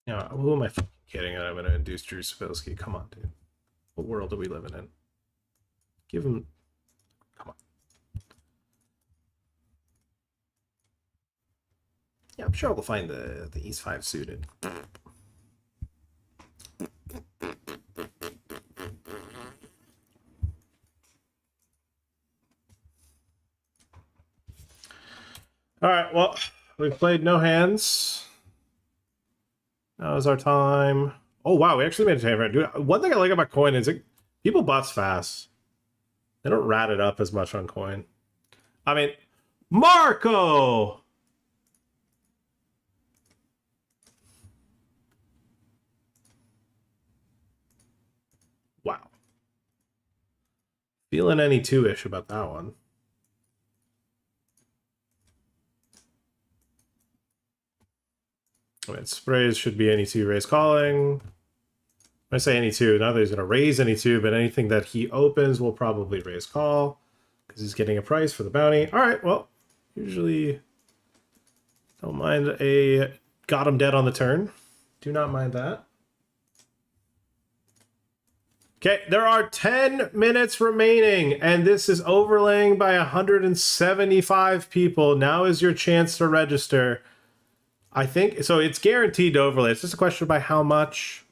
Yeah, who am I fucking kidding? I'm gonna induce Drew Sapilski. Come on, dude. What world are we living in? Give him. Come on. Yeah, I'm sure we'll find the East 5 suited. All right, well, we've played no hands. Now is our time. Oh, wow, we actually made a time. Dude, one thing I like about coin is people butts fast. They don't rat it up as much on coin. I mean, Marco! Wow. Feeling any two-ish about that one. I mean, sprays should be any two raise calling. I say any two, not that he's going to raise any two, but anything that he opens will probably raise call because he's getting a price for the bounty. All right, well, usually don't mind a got him dead on the turn. Do not mind that. Okay, there are 10 minutes remaining, and this is overlaying by 175 people. Now is your chance to register. I think, so it's guaranteed to overlay. It's just a question by how much.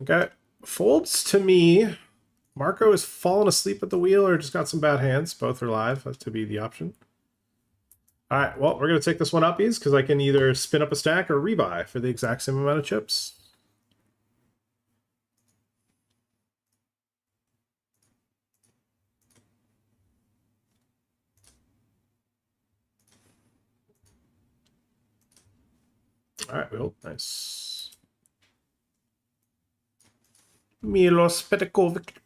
Okay, folds to me. Marco has fallen asleep at the wheel or just got some bad hands. Both are live. That's to be the option. All right, well, we're going to take this one uppies because I can either spin up a stack or rebuy for the exact same amount of chips. All right, well, nice. Milos Petkovic.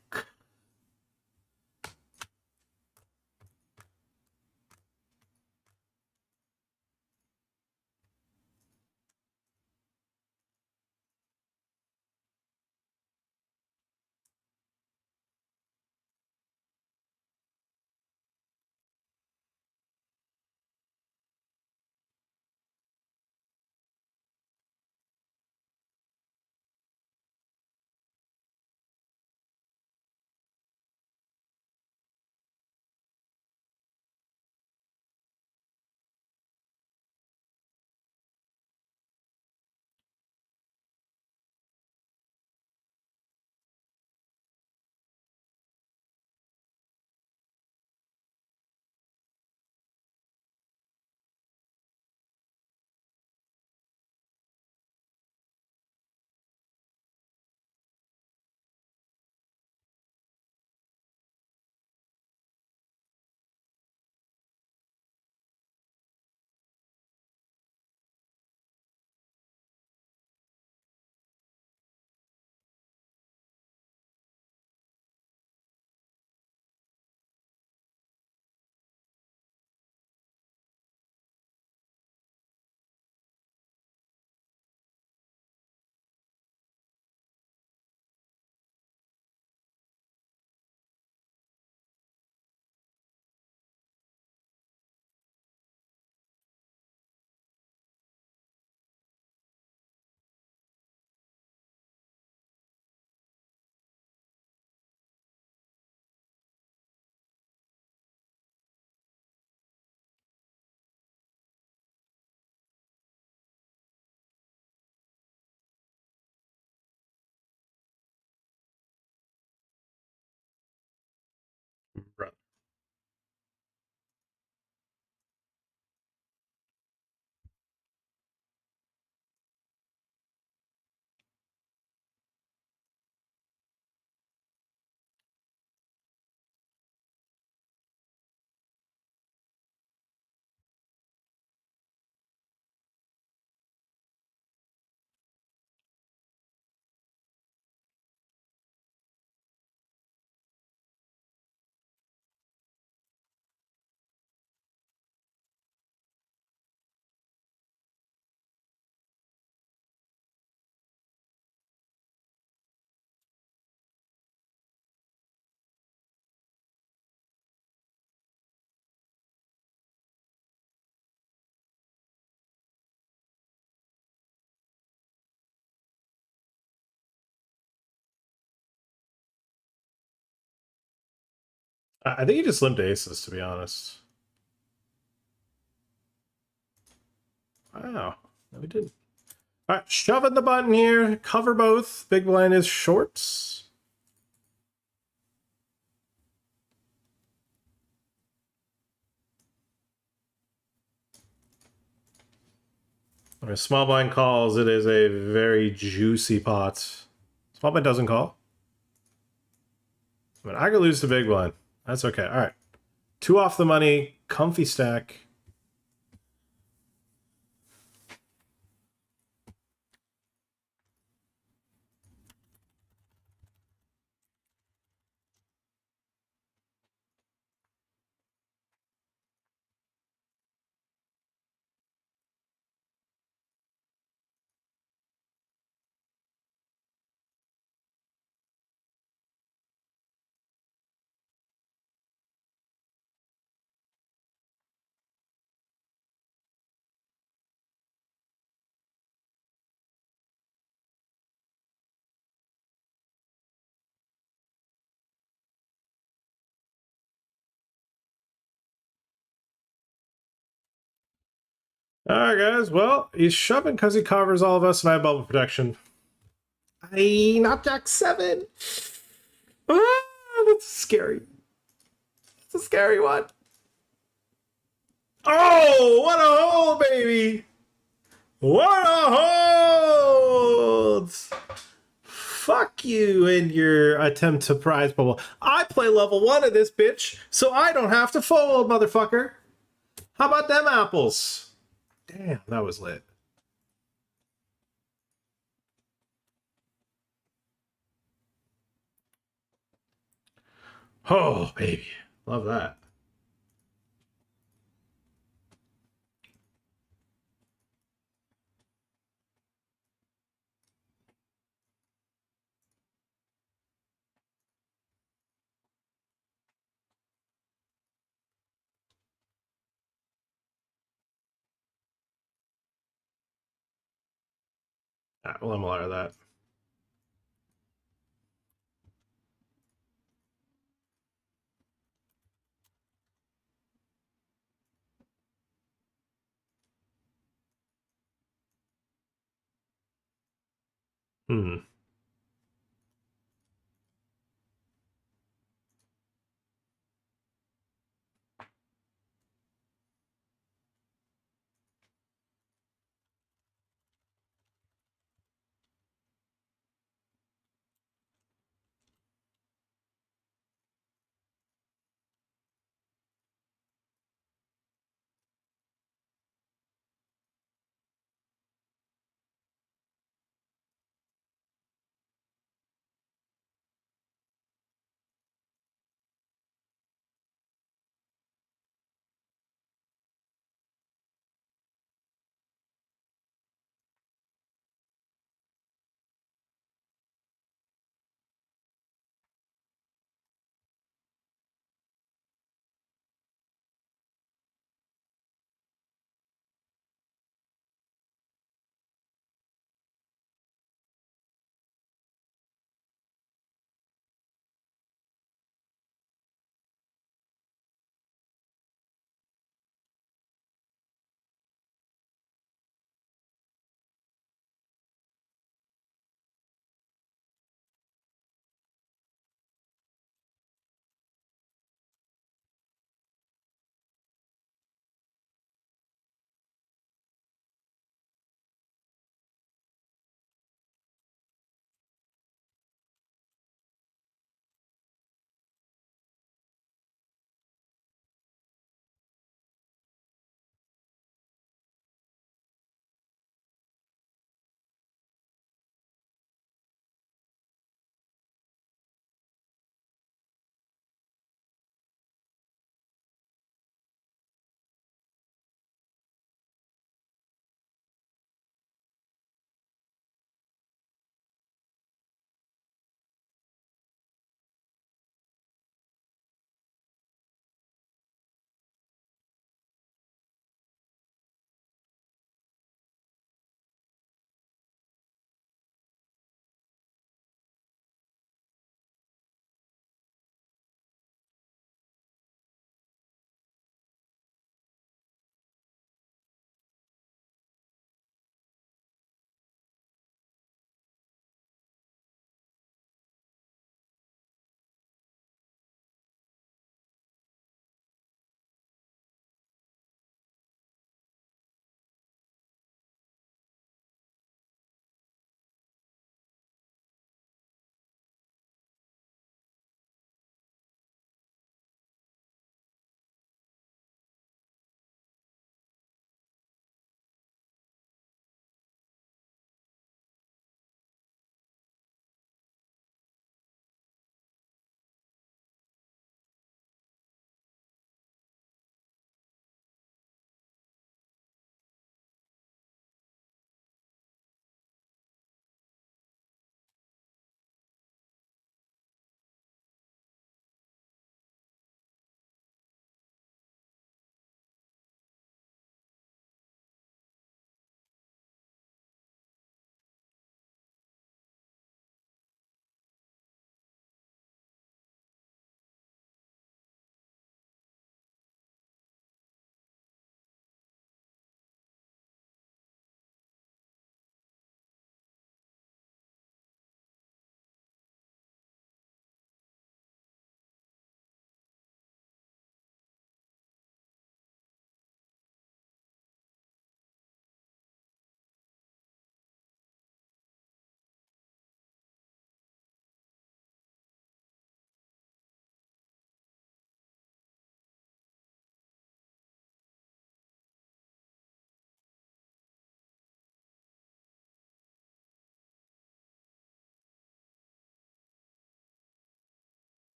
Right. I think he just limped aces, to be honest. Wow. No, he didn't. All right, shoving the button here. Cover both. Big blind is shorts. When small blind calls, it is a very juicy pot. Small blind doesn't call. I mean, I could lose to big blind. That's okay. All right. 2 off the money. Comfy stack. All right, guys. Well, he's shoving because he covers all of us, and I have bubble protection. Aye, not Jack 7. Ah, that's scary. It's a scary one. Oh, what a hole, baby! What a hold! Fuck you and your attempt to prize bubble. I play level 1 of this bitch, so I don't have to fold, motherfucker. How about them apples? Damn, that was lit. Oh, baby. Love that. All right, well, MLR that. Hmm.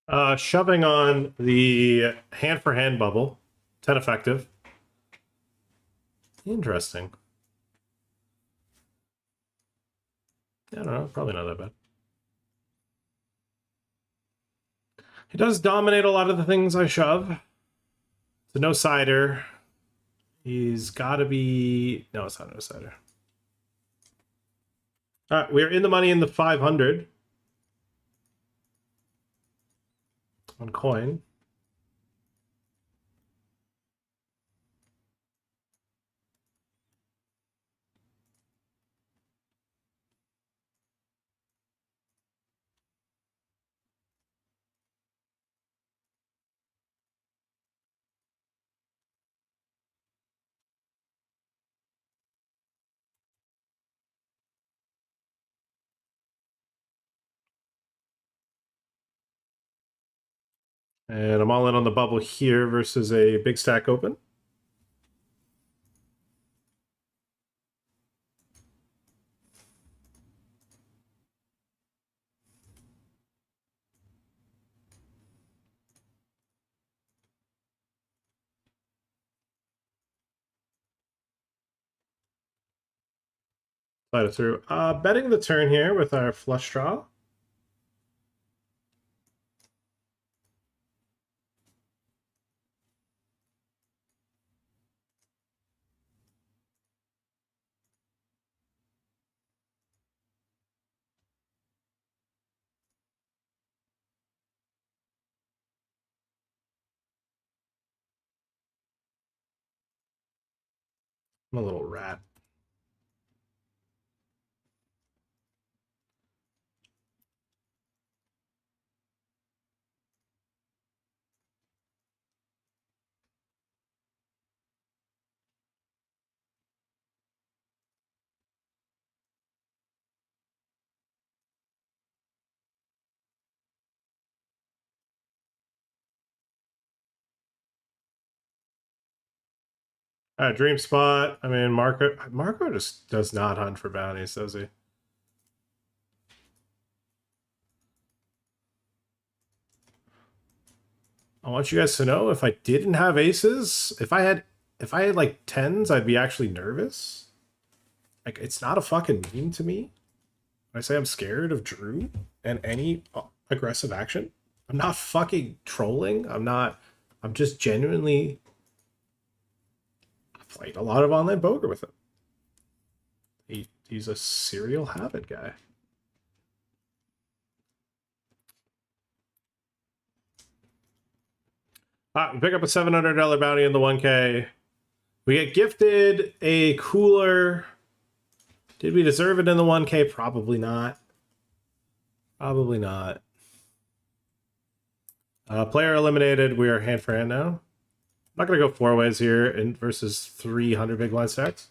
Shoving on the hand for hand bubble. 10 effective. Interesting. I don't know, probably not that bad. He does dominate a lot of the things I shove. It's a no sider. He's got to be. No, it's not no sider. All right, we're in the money in the 500 on coin. And I'm all in on the bubble here versus a big stack open. Slide it through. Betting the turn here with our flush draw. I'm a little rat. All right, dream spot. I mean, Marco just does not hunt for bounties, does he? I want you guys to know if I didn't have aces, if I had like tens, I'd be actually nervous. Like, it's not a fucking meme to me. When I say I'm scared of Drew and any aggressive action, I'm not fucking trolling. I'm just genuinely played a lot of online poker with him. He's a serial habit guy. We pick up a $700 bounty in the 1K. We get gifted a cooler. Did we deserve it in the 1K? Probably not. Probably not. Player eliminated. We are hand for hand now. I'm not going to go four ways here in versus 300 big blind stacks.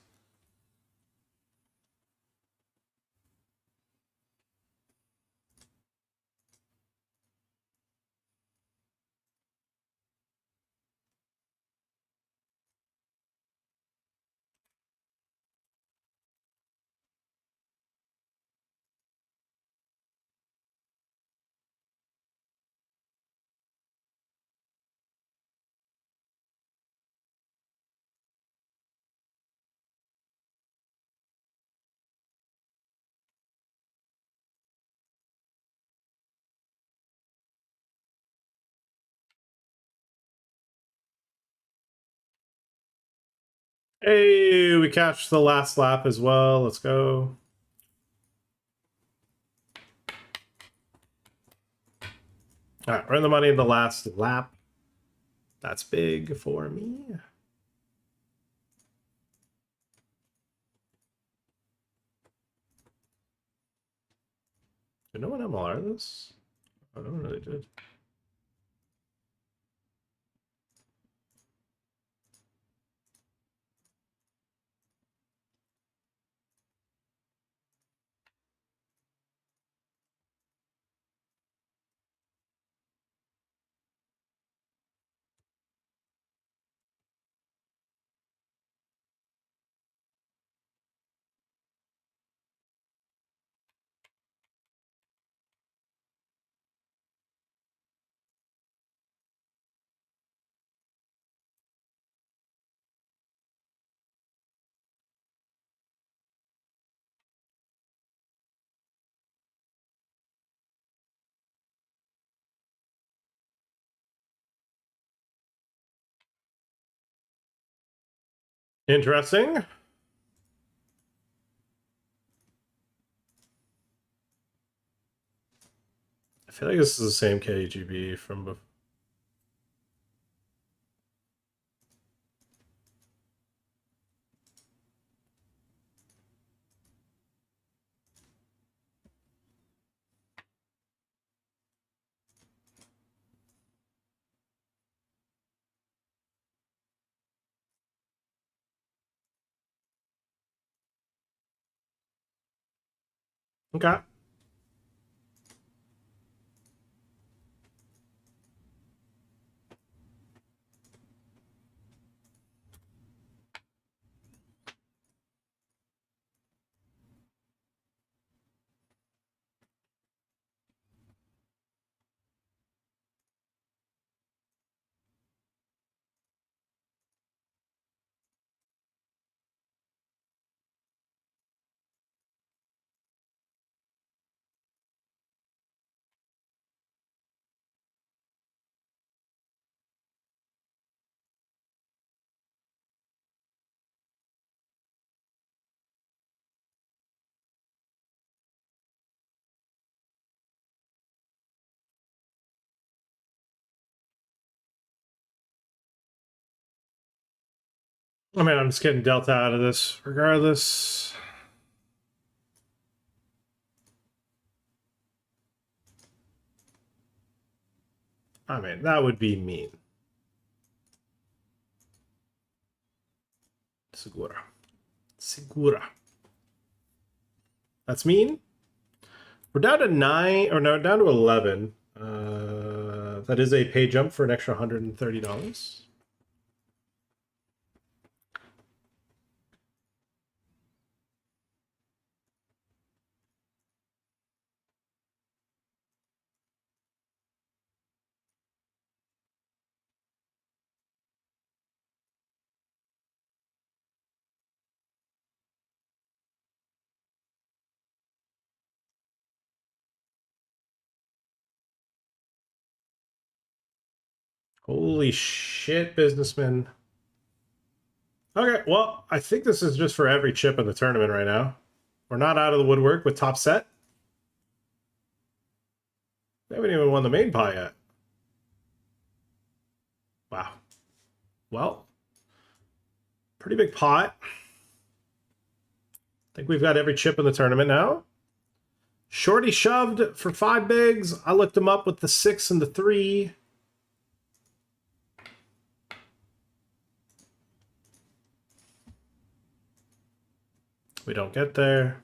Hey, we catch the last lap as well. Let's go. All right, we're in the money in the last lap. That's big for me. Did no one MLR this? I don't really did. Interesting. I feel like this is the same KGB from before. Okay. I mean, I'm just getting Delta out of this regardless. I mean, that would be mean. Segura. Segura. That's mean. We're down to 9, or no, down to 11. That is a pay jump for an extra $130. Holy shit, businessman. Okay, well, I think this is just for every chip in the tournament right now. We're not out of the woodwork with top set. We haven't even won the main pie yet. Wow. Well, pretty big pot. I think we've got every chip in the tournament now. Shorty shoved for 5 bigs. I looked him up with the 6 and the 3. We don't get there.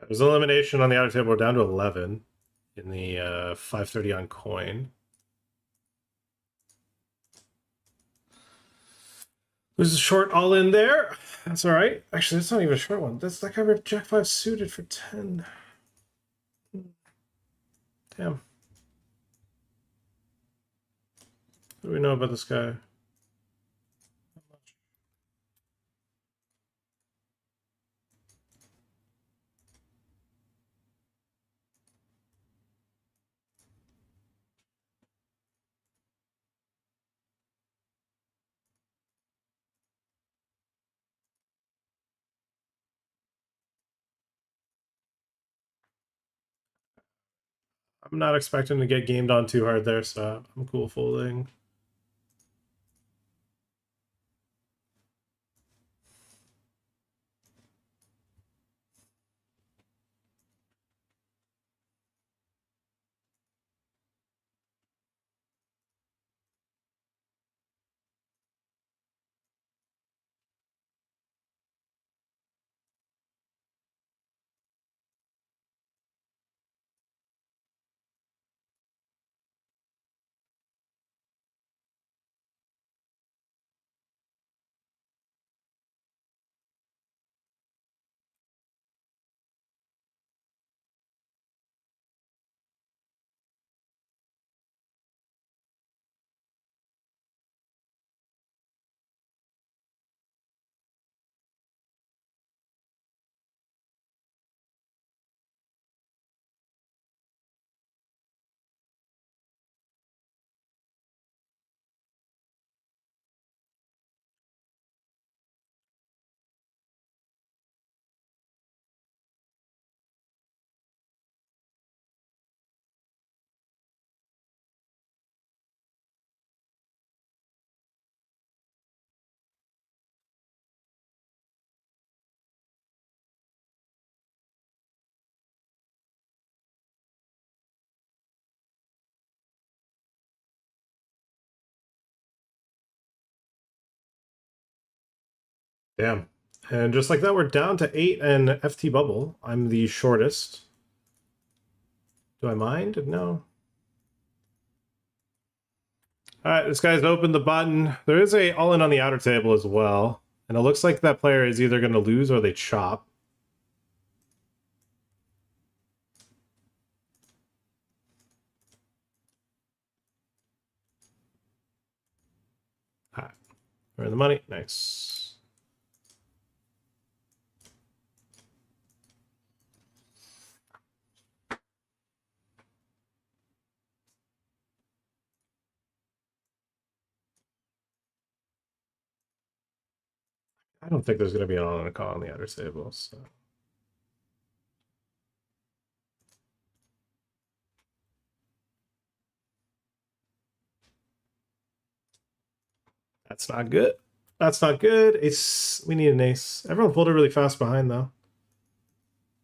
There's an elimination on the outer table. We're down to 11 in the 530 on coin. There's a short all in there. That's all right. Actually, that's not even a short one. That's that guy ripped Jack 5 suited for 10. Damn. What do we know about this guy? I'm not expecting to get gamed on too hard there, so I'm cool folding. Damn. And just like that, we're down to 8 and FT bubble. I'm the shortest. Do I mind? No. Alright, this guy's opened the button. There is a all-in on the outer table as well. And it looks like that player is either going to lose or they chop. Alright. We're in the money. Nice. I don't think there's going to be an on and a call on the outer table, so... That's not good. That's not good. Ace. We need an ace. Everyone folded really fast behind, though.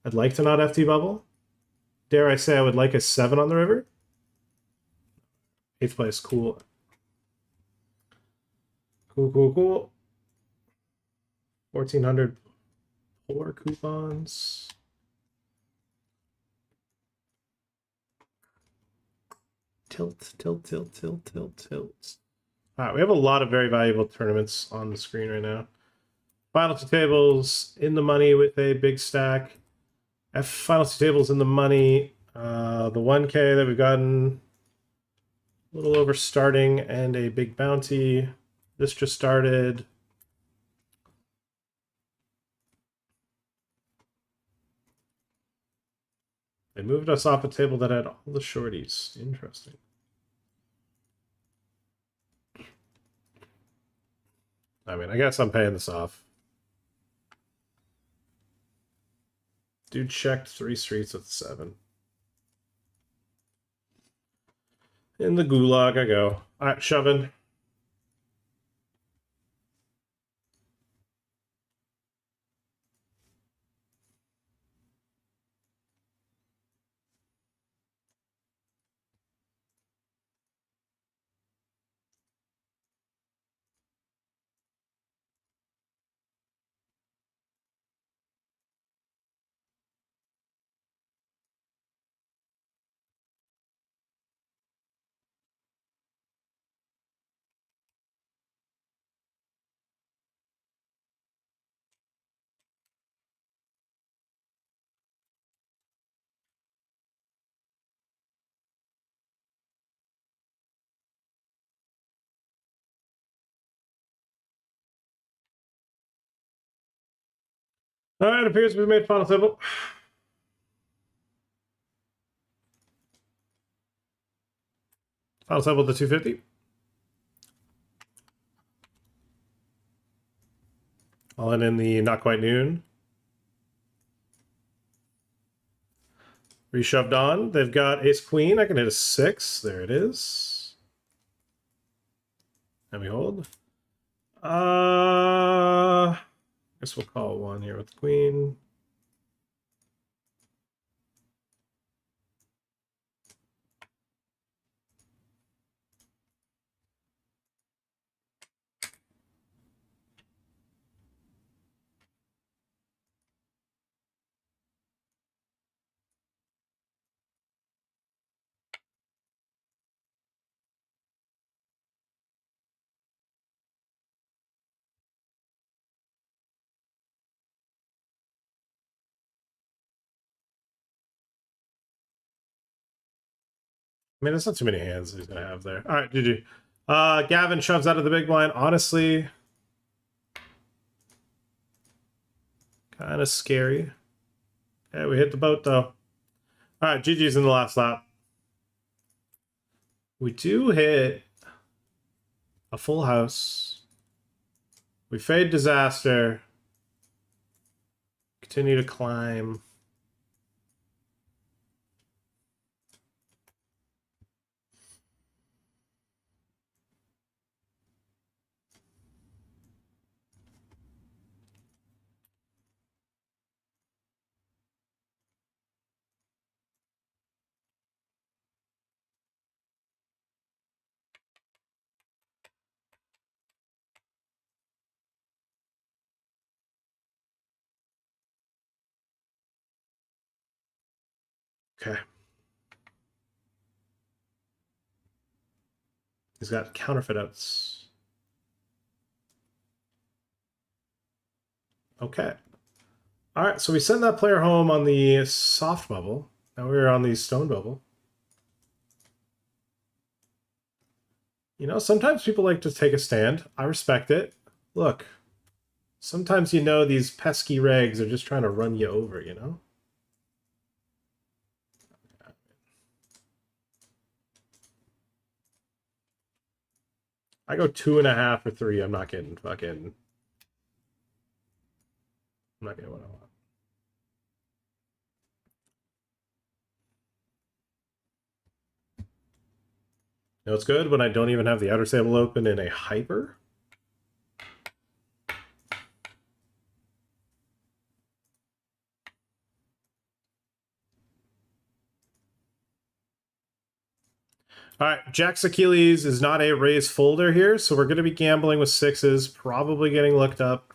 I'd like to not FT bubble. Dare I say I would like a 7 on the river? 8th place. Cool. Cool. 1,400 poor coupons. Tilt. All right, we have a lot of very valuable tournaments on the screen right now. Final 2 tables in the money with a big stack. Final 2 tables in the money. The 1K that we've gotten a little over starting and a big bounty. This just started. They moved us off a table that had all the shorties. Interesting. I mean, I guess I'm paying this off. Dude checked 3 streets with 7. In the gulag I go. All right, shoving. All right, appears we made final table. Final table to 250. All in the not quite noon. Reshoved on. They've got ace queen. I can hit a 6. There it is. And we hold. Guess we'll call 1 here with the queen. I mean, that's not too many hands he's going to have there. All right, GG. Gavin shoves out of the big blind. Honestly, kind of scary. Okay, we hit the boat, though. All right, GG's in the last lap. We do hit a full house. We fade disaster. Continue to climb. Okay. He's got counterfeit outs. Okay. All right, so we send that player home on the soft bubble. Now we're on the stone bubble. You know, sometimes people like to take a stand. I respect it. Look, sometimes you know these pesky regs are just trying to run you over, you know? I go 2.5 or 3. I'm not getting fucking... I'm not getting what I want. You know, it's good when I don't even have the outer table open in a hyper. All right, Jack's Achilles is not a raise folder here, so we're going to be gambling with 6s, probably getting looked up.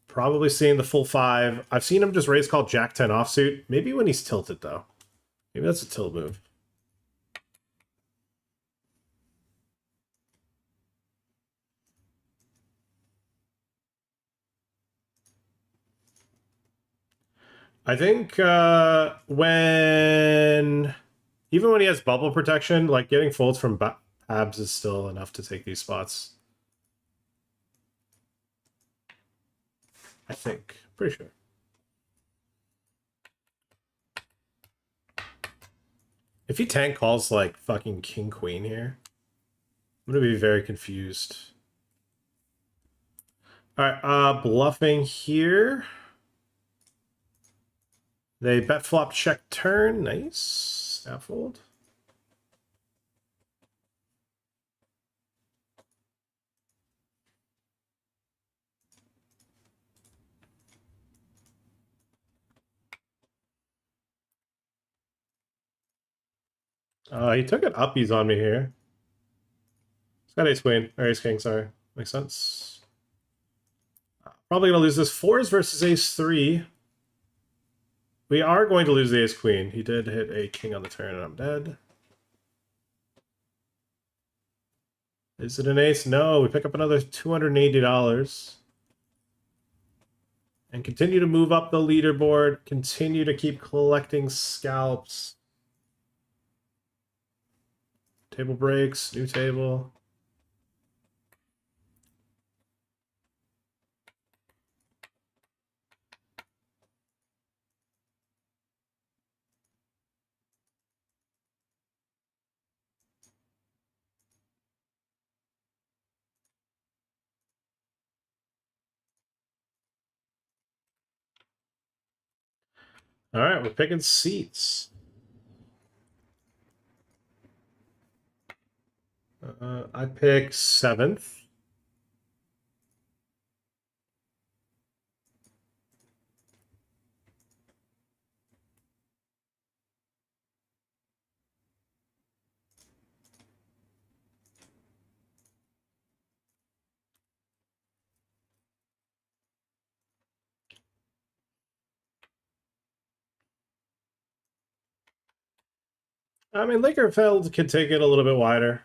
Probably seeing the full 5. I've seen him just raise call Jack 10 offsuit. Maybe when he's tilted, though. Maybe that's a tilt move. I think even when he has bubble protection, like getting folds from abs is still enough to take these spots. I think. Pretty sure. If he tank calls like fucking king queen here, I'm gonna be very confused. All right, bluffing here. They bet flop check turn. Nice. Snap fold. He took it uppies on me here. He's got ace queen, or ace king, sorry. Makes sense. Probably gonna lose this. 4s versus ace 3. We are going to lose the ace queen. He did hit a king on the turn and I'm dead. Is it an ace? No, we pick up another $280. And continue to move up the leaderboard. Continue to keep collecting scalps. Table breaks, new table. All right, we're picking seats. I pick 7th. I mean, Lakerfeld could take it a little bit wider.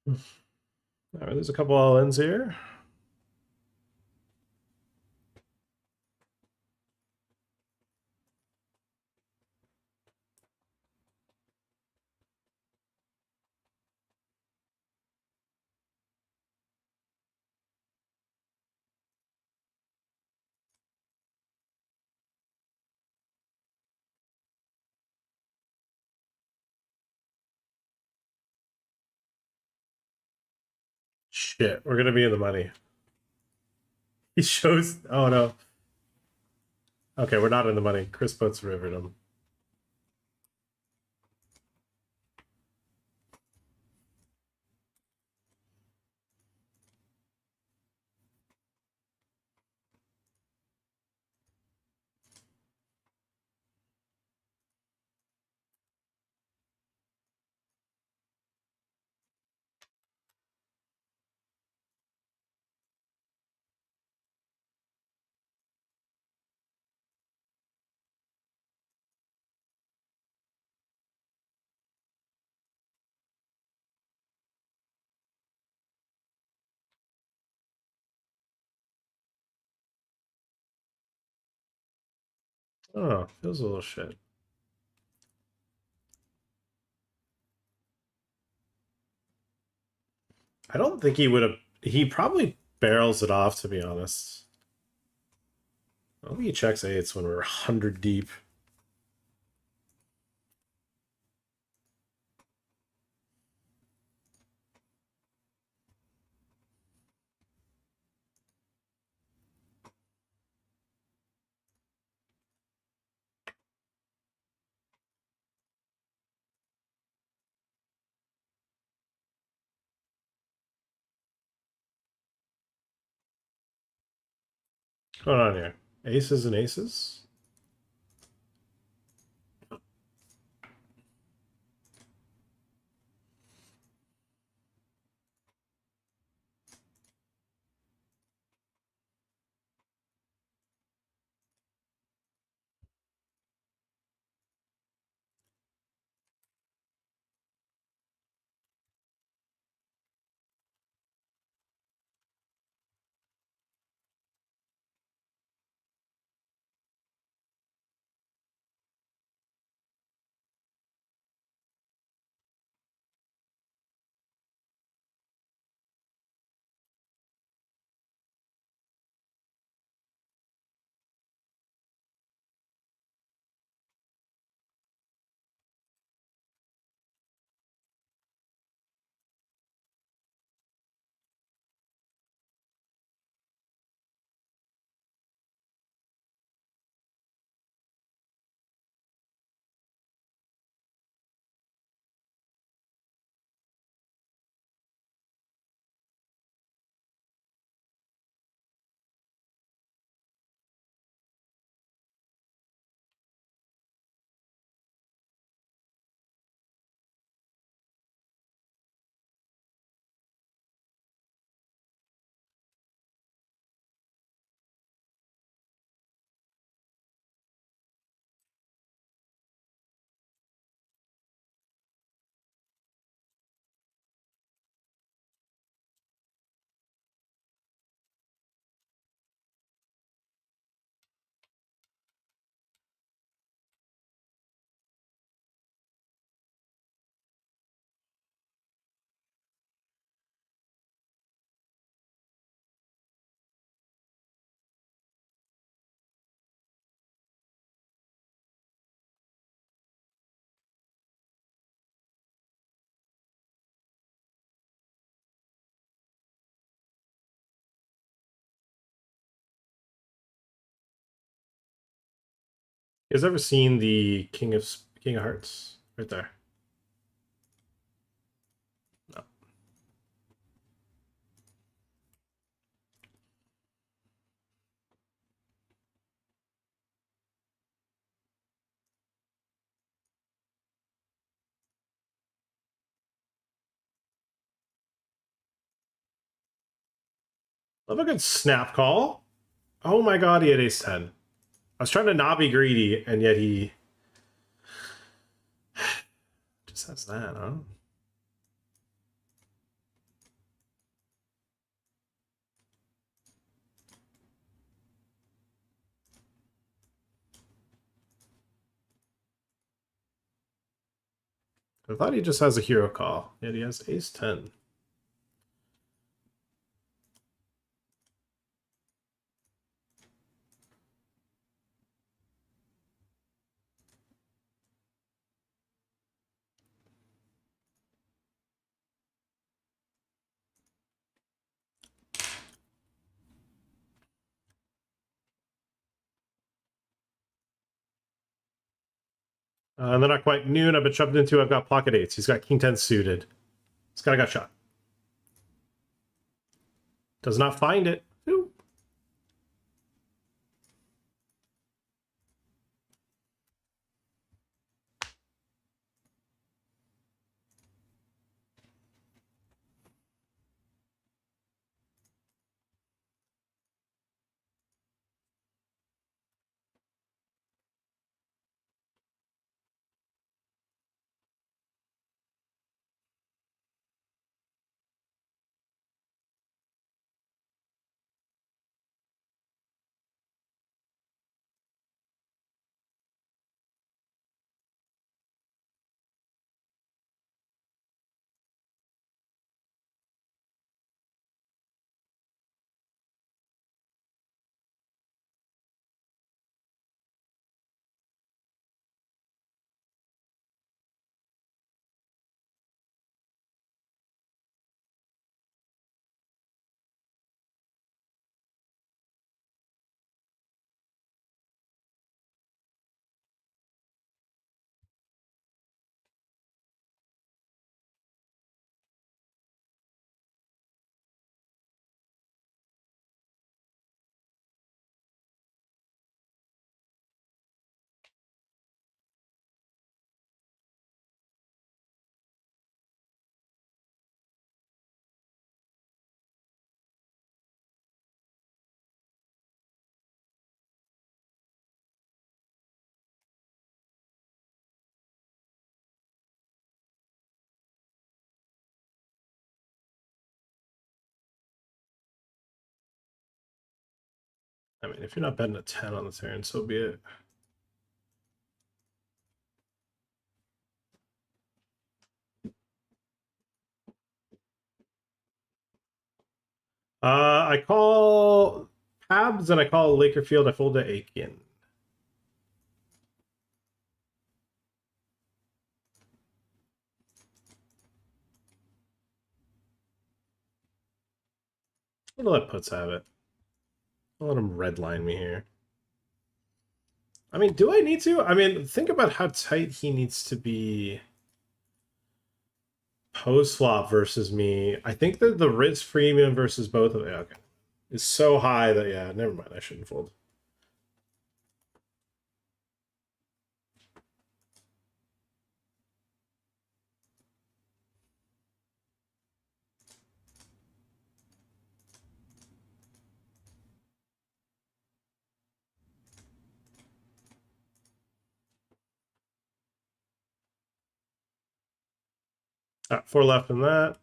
All right, there's a couple all-ins here. Shit, we're gonna be in the money. He shows. Oh no. Okay, we're not in the money. Chris puts Riverdom. Oh, feels a little shit. I don't think he would have. He probably barrels it off, to be honest. I don't think he checks 8s when we're 100 deep. What's going on here? Aces and aces? You guys ever seen the King of Hearts? Right there. No. Love a good snap call. Oh my god, he had ace 10. I was trying to not be greedy, and yet he just has that, huh? I thought he just has a hero call, yet he has ace 10. And then not quite noon. I've been shoved into. I've got pocket eights. He's got king 10 suited. This guy got shot. Does not find it. Ooh. I mean, if you're not betting a 10 on the turn, so be it. I call Habs and I call Lakerfield. I fold to Aiken. I'm gonna let Puts have it. I'll let him redline me here. I mean, do I need to? I mean, think about how tight he needs to be post flop versus me. I think that the Ritz premium versus both of them, okay, is so high that, yeah, never mind. I shouldn't fold. All right, 4 left in that.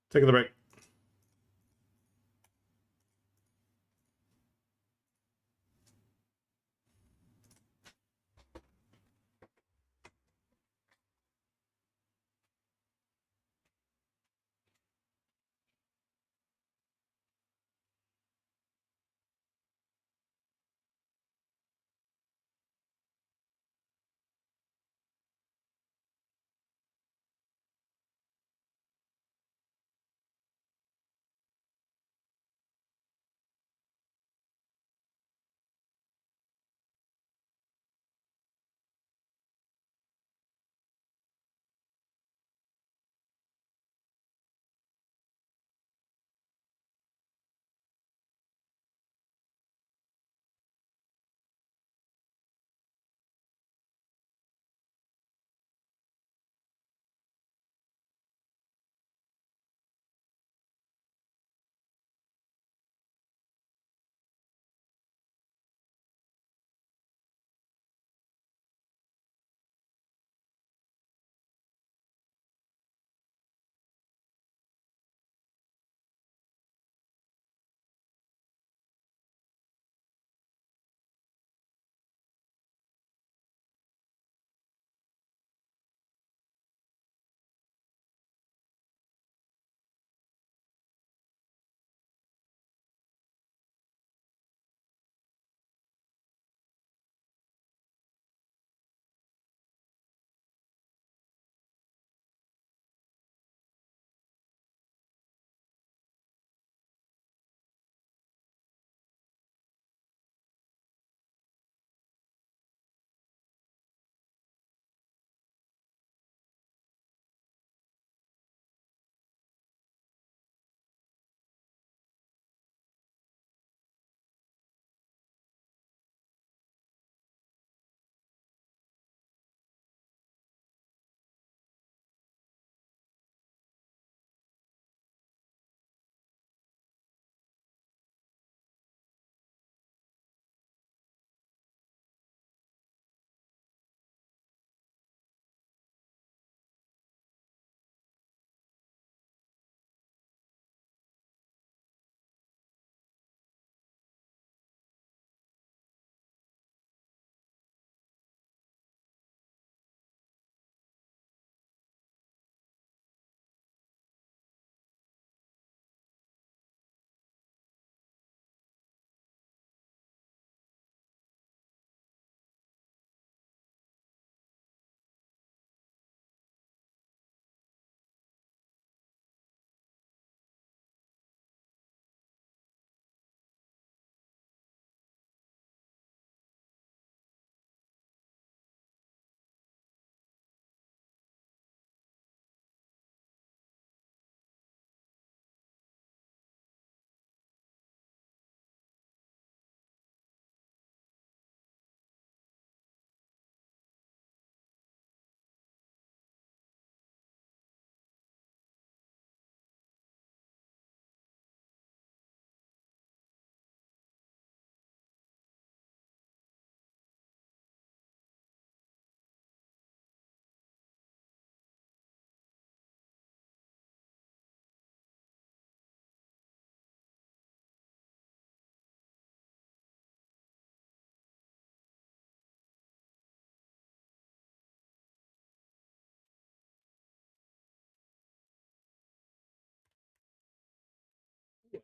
Taking the break.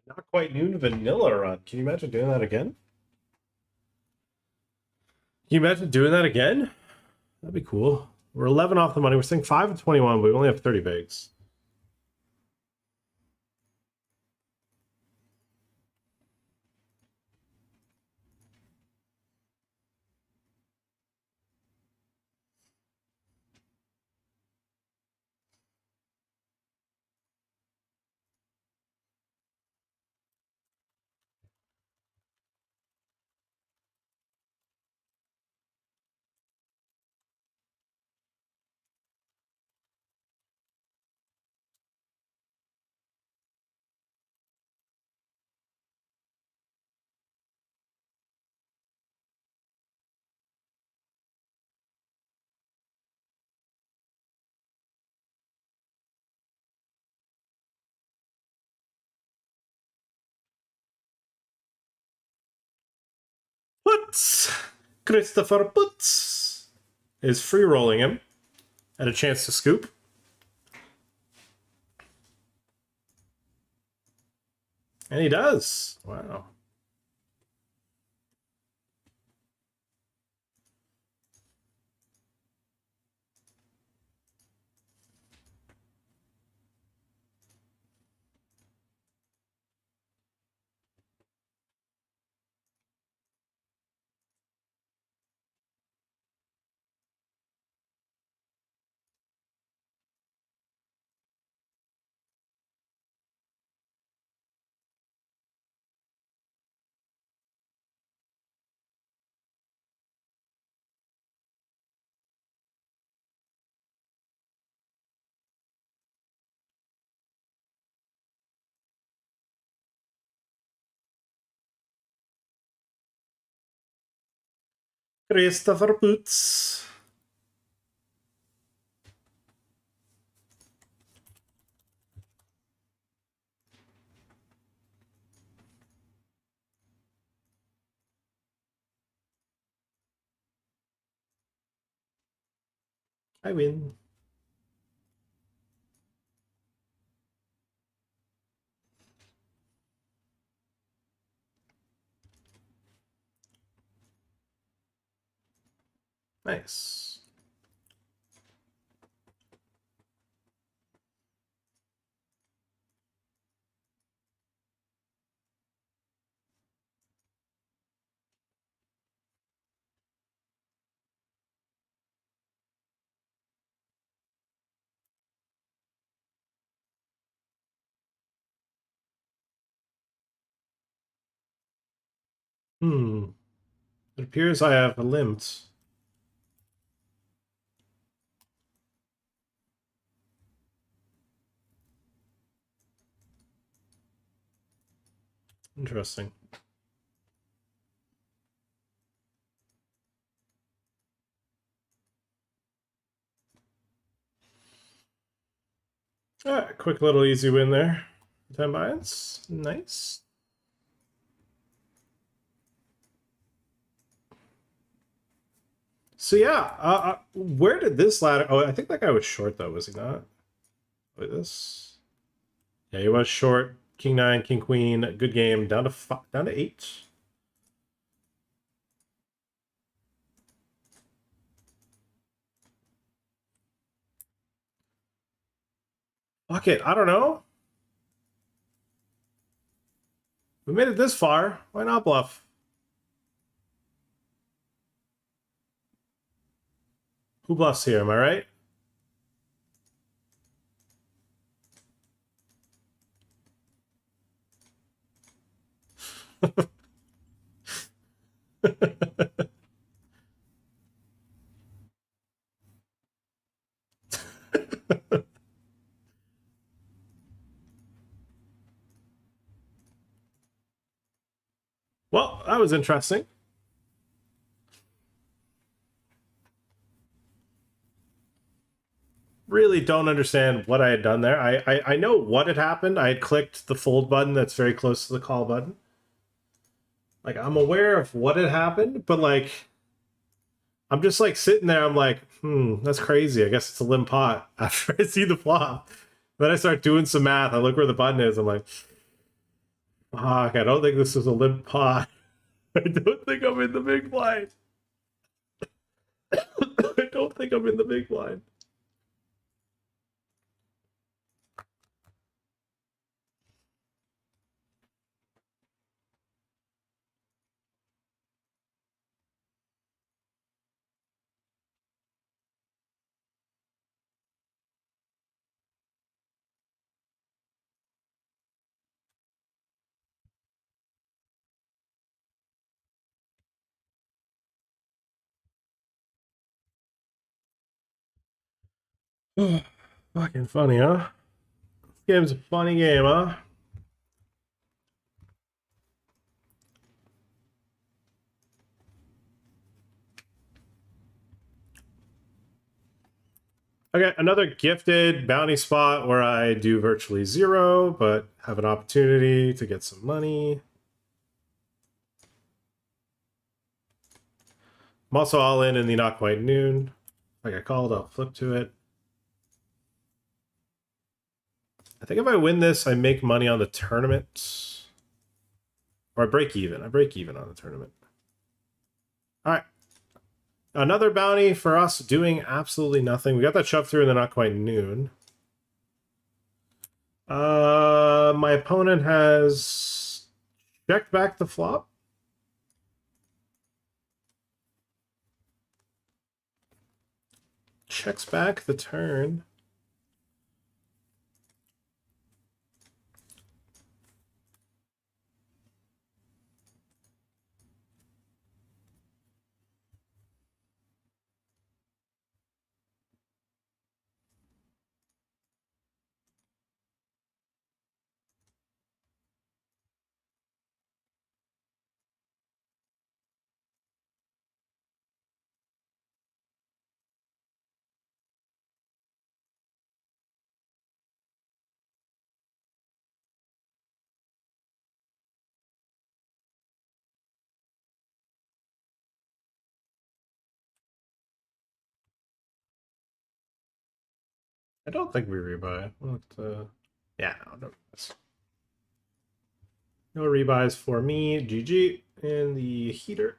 Not quite noon vanilla run. Can you imagine doing that again? Can you imagine doing that again? That'd be cool. We're 11 off the money. We're saying 5 and 21, but we only have 30 bigs. Putz! Christopher Putz is free rolling him. Had a chance to scoop. And he does. Wow. Christopher Putz. I win. Nice. It appears I have limped. Interesting. Alright, quick little easy win there. 10 buy-ins. Nice. So yeah, where did this ladder... Oh, I think that guy was short though, was he not? Like this? Yeah, he was short. King 9, King Queen, good game. Down to 8. Fuck it, I don't know. We made it this far. Why not bluff? Who bluffs here, am I right? Well, that was interesting. Really don't understand what I had done there. I know what had happened. I had clicked the fold button that's very close to the call button. Like, I'm aware of what had happened, but like, I'm just like sitting there. I'm like, that's crazy. I guess it's a limp pot after I see the flop. Then I start doing some math. I look where the button is. I'm like, Fuck, I don't think this is a limp pot. I don't think I'm in the big blind. I don't think I'm in the big blind. Fucking funny, huh? This game's a funny game, huh? Okay, another gifted bounty spot where I do virtually zero, but have an opportunity to get some money. I'm also all in the not quite noon. Like I called, I'll flip to it. I think if I win this, I make money on the tournament. Or I break even. I break even on the tournament. All right. Another bounty for us doing absolutely nothing. We got that shove through in the not quite noon. My opponent has checked back the flop. Checks back the turn. I don't think we rebuy. Yeah, no. No rebuys for me. GG. And the heater.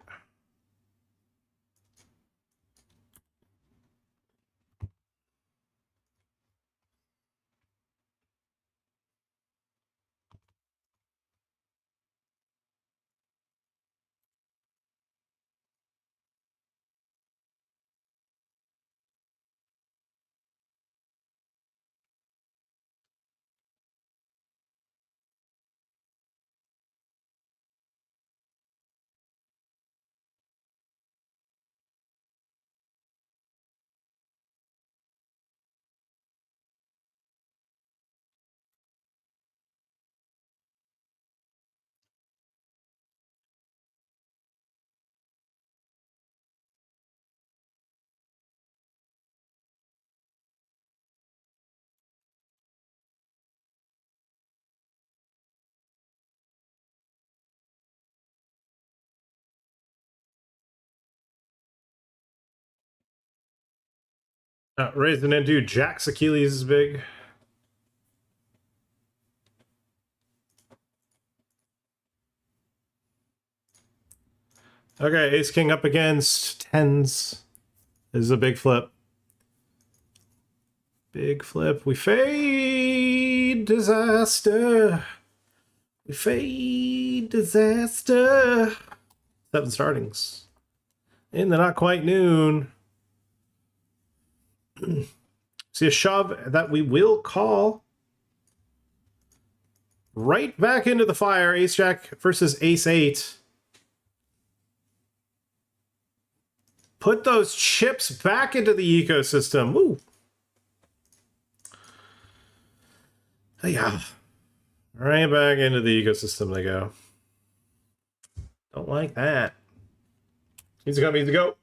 Raising into Jack's Achilles is big. Okay, ace king up against tens. This is a big flip. Big flip. We fade disaster. We fade disaster. 7 startings. In the not quite noon. See a shove that we will call. Right back into the fire. Ace jack versus ace 8. Put those chips back into the ecosystem. Woo. Yeah. Right back into the ecosystem they go. Don't like that. Easy come, easy go.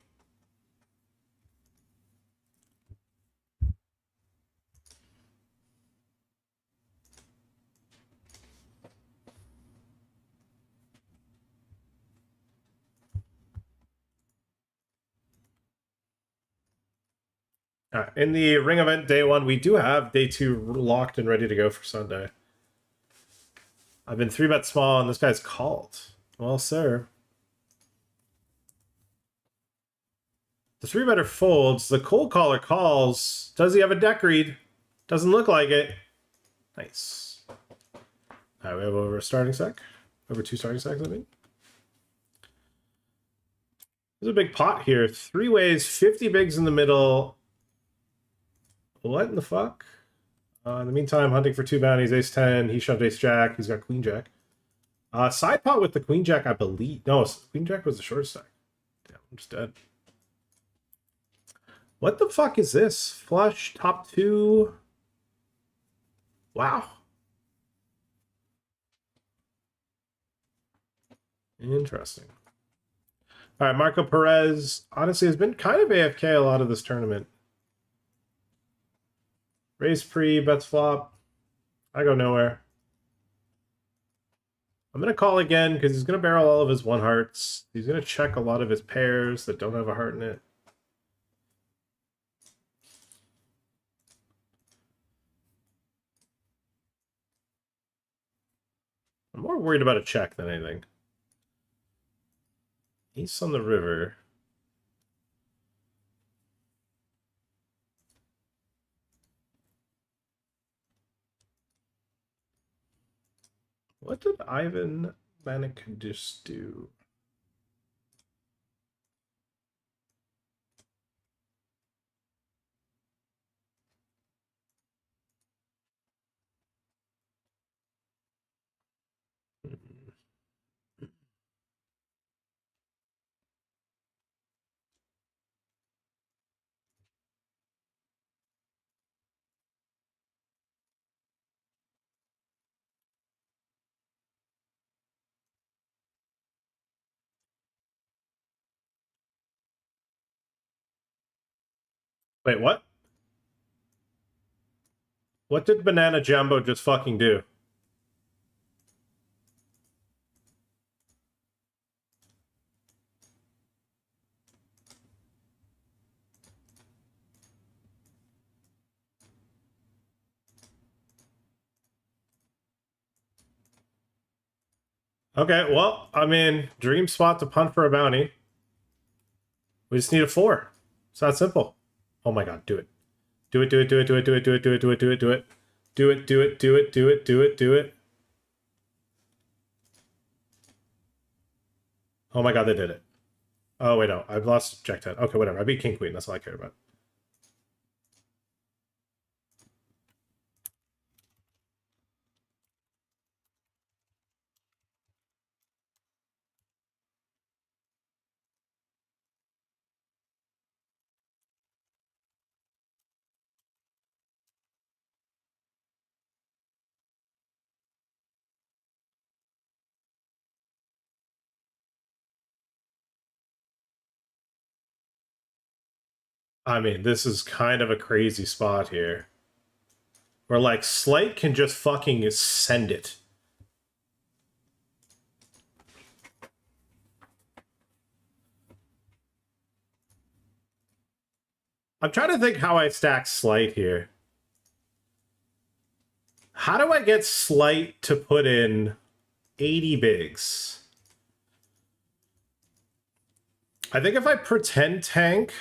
In the ring event day 1, we do have day 2 locked and ready to go for Sunday. I've been 3-bet small and this guy's called. Well, sir. The 3-better folds. The cold caller calls. Does he have a deck read? Doesn't look like it. Nice. All right, we have over a starting stack. Over 2 starting stacks, I mean. There's a big pot here. 3 ways, 50 bigs in the middle. What in the fuck? In the meantime, hunting for 2 bounties. Ace 10. He shoved Ace Jack. He's got Queen Jack. Side pot with the Queen Jack, I believe. No, Queen Jack was the short stack. Damn, I'm just dead. What the fuck is this? Flush, top 2. Wow. Interesting. All right, Marco Perez, honestly, has been kind of AFK a lot of this tournament. Raise pre, bets flop. I go nowhere. I'm going to call again because he's going to barrel all of his 1-hearts. He's going to check a lot of his pairs that don't have a heart in it. I'm more worried about a check than anything. Ace on the river. What did Ivan Manikadis do? Wait, what? What did Banana Jumbo just fucking do? Okay, well, I mean, dream spot to punt for a bounty. We just need a 4. It's that simple. Oh my god, do it. Do it, do it, do it, do it, do it, do it, do it, do it, do it, do it. Do it, do it, do it, do it, do it, do it. Oh my god, they did it. Oh, wait, no. I've lost Jack 10. Okay, whatever. I beat King Queen. That's all I care about. I mean, this is kind of a crazy spot here. Where, like, Slight can just fucking send it. I'm trying to think how I stack Slight here. How do I get Slight to put in 80 bigs? I think if I pretend tank...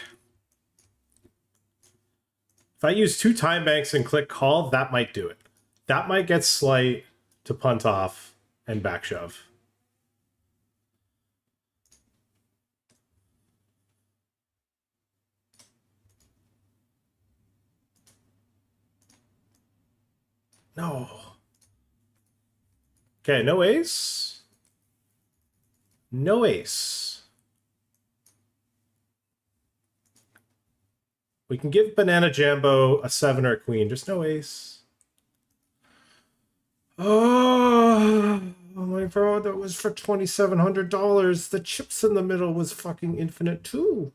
If I use 2 time banks and click call, that might do it. That might get Slight to punt off and back shove. No. Okay, no ace. No ace. We can give Banana Jambo a 7 or a queen, just no ace. Oh my bro, that was for $2,700. The chips in the middle was fucking infinite too.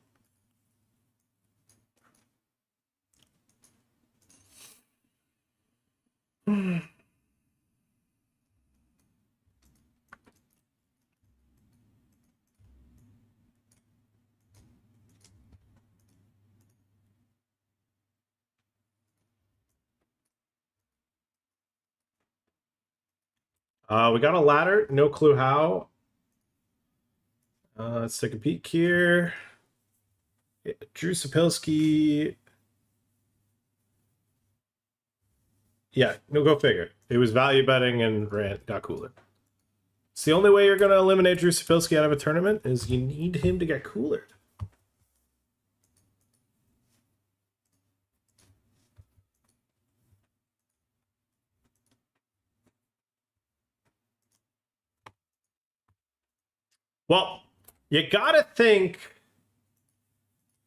We got a ladder. No clue how. Let's take a peek here. Drew Sapilski. Yeah, no, go figure. It was value betting and got cooler. It's the only way you're going to eliminate Drew Sapilski out of a tournament is you need him to get cooler. Well, you got to think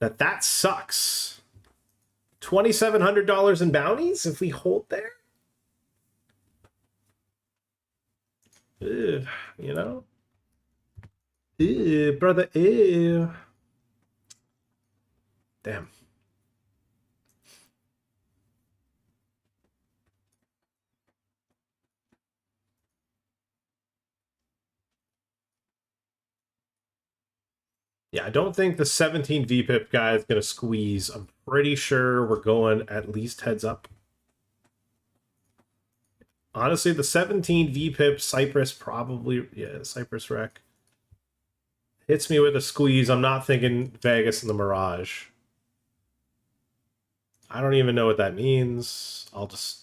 that sucks. $2,700 in bounties if we hold there? Ugh, you know? Ew, brother, ew. Damn. Yeah, I don't think the 17 VPIP guy is going to squeeze. I'm pretty sure we're going at least heads up. Honestly, the 17 VPIP Cypress probably... Yeah, Cypress Wreck. Hits me with a squeeze. I'm not thinking Vegas and the Mirage. I don't even know what that means. I'll just...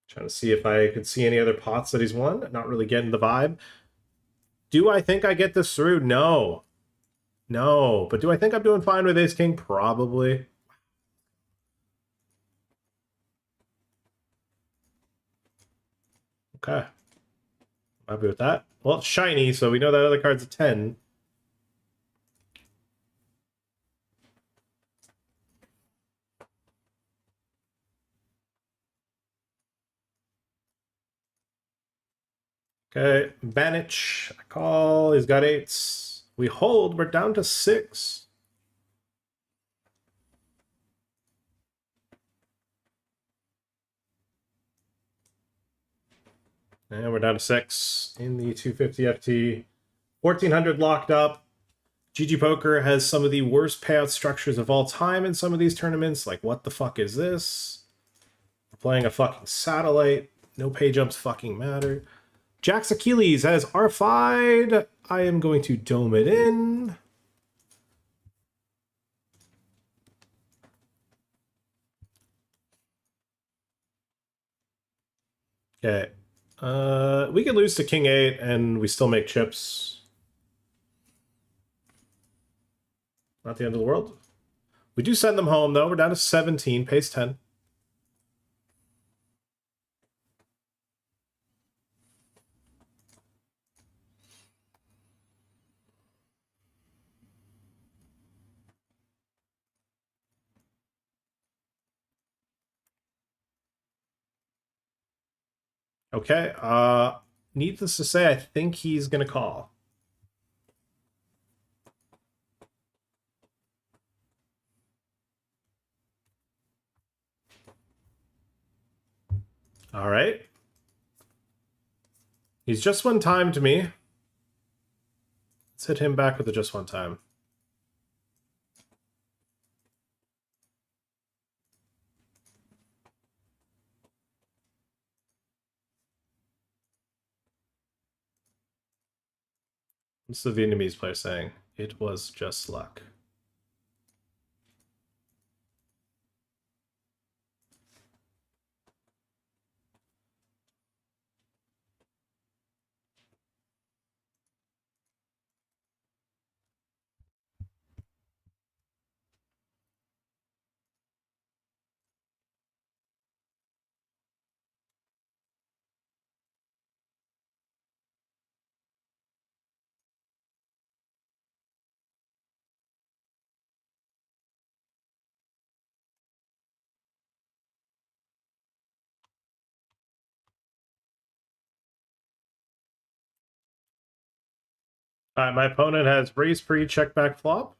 Trying to see if I could see any other pots that he's won. Not really getting the vibe. Do I think I get this through? No. No. But do I think I'm doing fine with Ace King? Probably. Okay. Happy with that. Well, it's shiny, so we know that other card's a 10. Okay, Banich, I call. He's got 8s. We hold. We're down to 6. And we're down to 6 in the 250 FT. 1,400 locked up. GG Poker has some of the worst payout structures of all time in some of these tournaments. Like, what the fuck is this? We're playing a fucking satellite. No pay jumps fucking matter. Jax Achilles has R5'd. I am going to dome it in. Okay. We can lose to King 8 and we still make chips. Not the end of the world. We do send them home, though. We're down to 17, pace 10. Okay, needless to say, I think he's going to call. All right. He's just one time to me. Let's hit him back with a just one time. What's the Vietnamese player saying? It was just luck. All right, my opponent has raise pre, check back flop.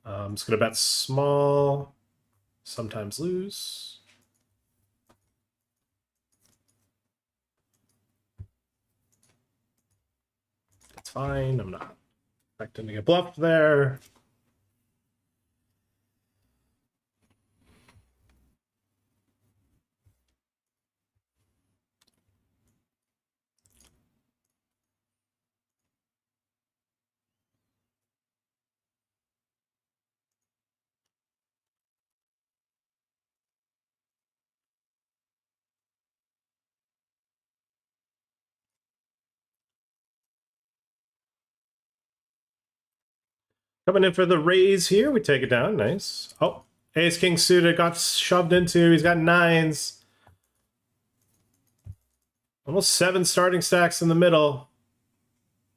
I'm just going to bet small, sometimes lose. That's fine, I'm not. Expecting to get bluffed there. Coming in for the raise here. We take it down. Nice. Oh, ace king suited got shoved into. He's got nines. Almost 7 starting stacks in the middle.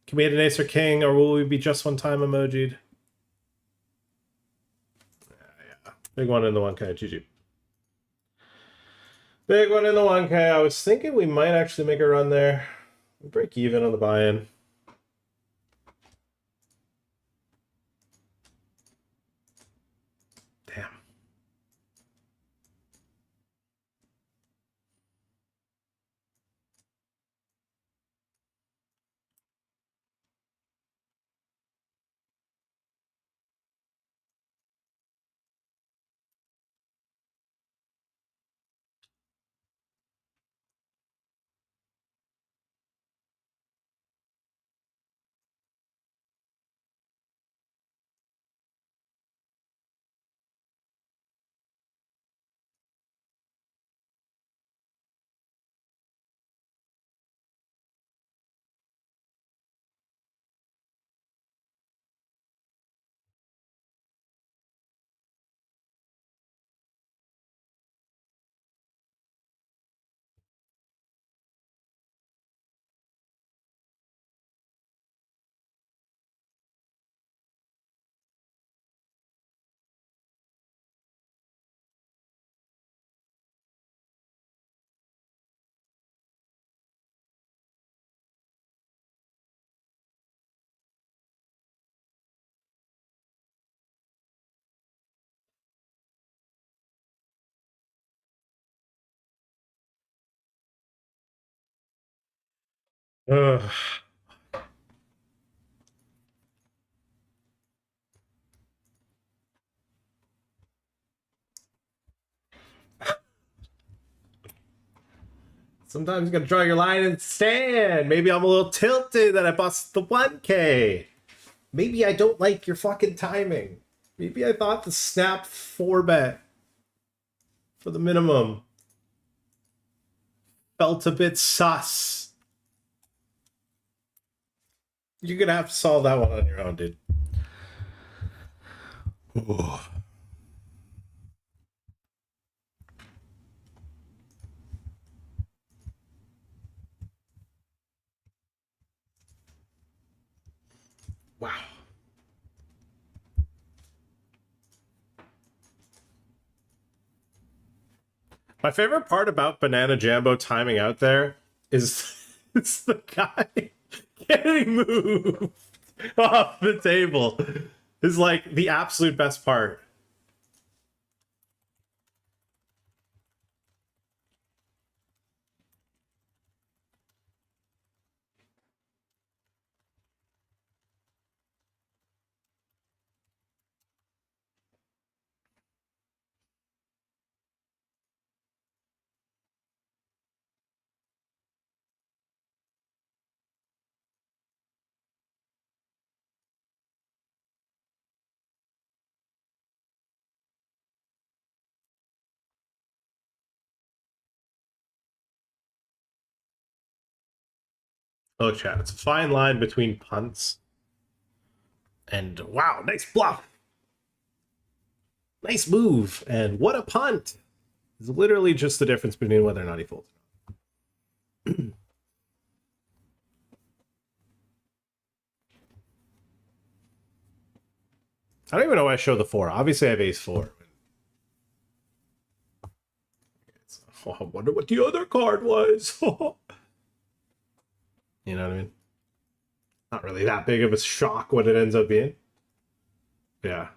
Can we hit an ace or king, or will we be just one time emoji'd? Yeah. Big one in the 1K. GG. Big one in the 1K. I was thinking we might actually make a run there. Break even on the buy-in. Damn. Ugh. Sometimes you gotta draw your line and stand. Maybe I'm a little tilted that I bust the 1K. Maybe I don't like your fucking timing. Maybe I thought the snap 4-bet for the minimum felt a bit sus. You're gonna have to solve that one on your own, dude. Ooh. Wow. My favorite part about Banana Jambo timing out there is it's the guy getting moved off the table is like the absolute best part. Oh, chat. It's a fine line between punts and wow, nice bluff. Nice move. And what a punt. It's literally just the difference between whether or not he folds. I don't even know why I show the 4. Obviously, I have ace 4. Oh, I wonder what the other card was. You know what I mean? Not really that big of a shock what it ends up being. Yeah.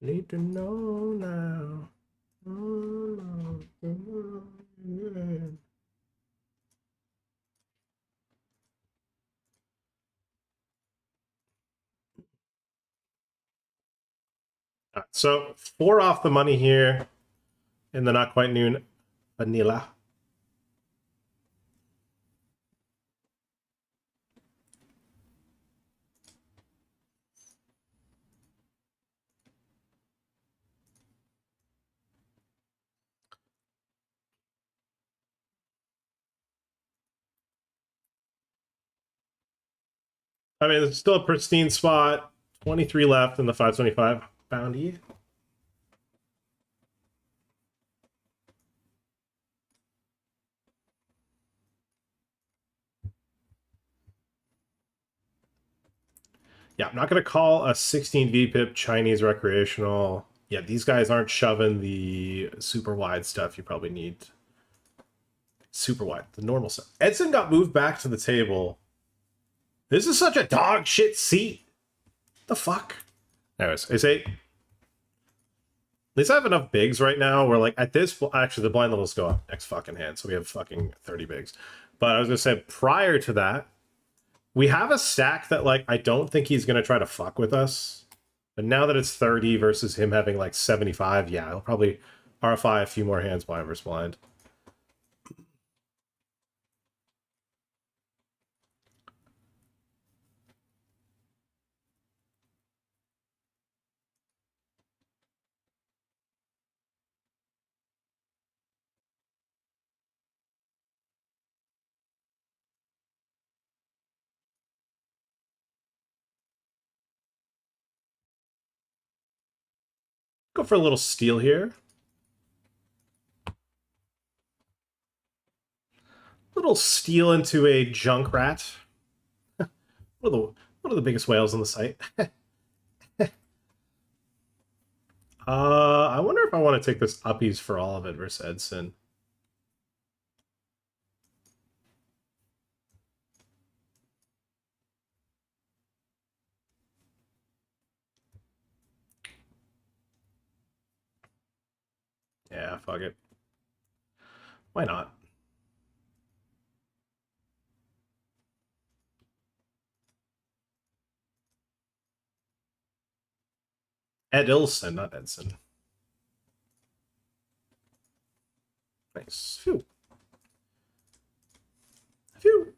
Need to know now. Oh, no. All right, so 4 off the money here in the not quite noon vanilla. I mean, it's still a pristine spot. 23 left in the 525 bounty. Yeah, I'm not going to call a 16 VPIP Chinese recreational. Yeah, these guys aren't shoving the super wide stuff you probably need. Super wide, the normal stuff. Edson got moved back to the table. This is such a dog shit seat. What the fuck? Anyways, ace 8. At least I have enough bigs right now where, like, at this... Actually, the blind levels go up next fucking hand, so we have fucking 30 bigs. But I was going to say, prior to that, we have a stack that, like, I don't think he's going to try to fuck with us. But now that it's 30 versus him having, like, 75, yeah, he'll probably RFI a few more hands blind versus blind. Go for a little steal here. Little steal into a junk rat. One of the biggest whales on the site. I wonder if I want to take this uppies for all of it versus Edson. Yeah, fuck it. Why not? Edilson, not Edson. Nice. Phew. Phew.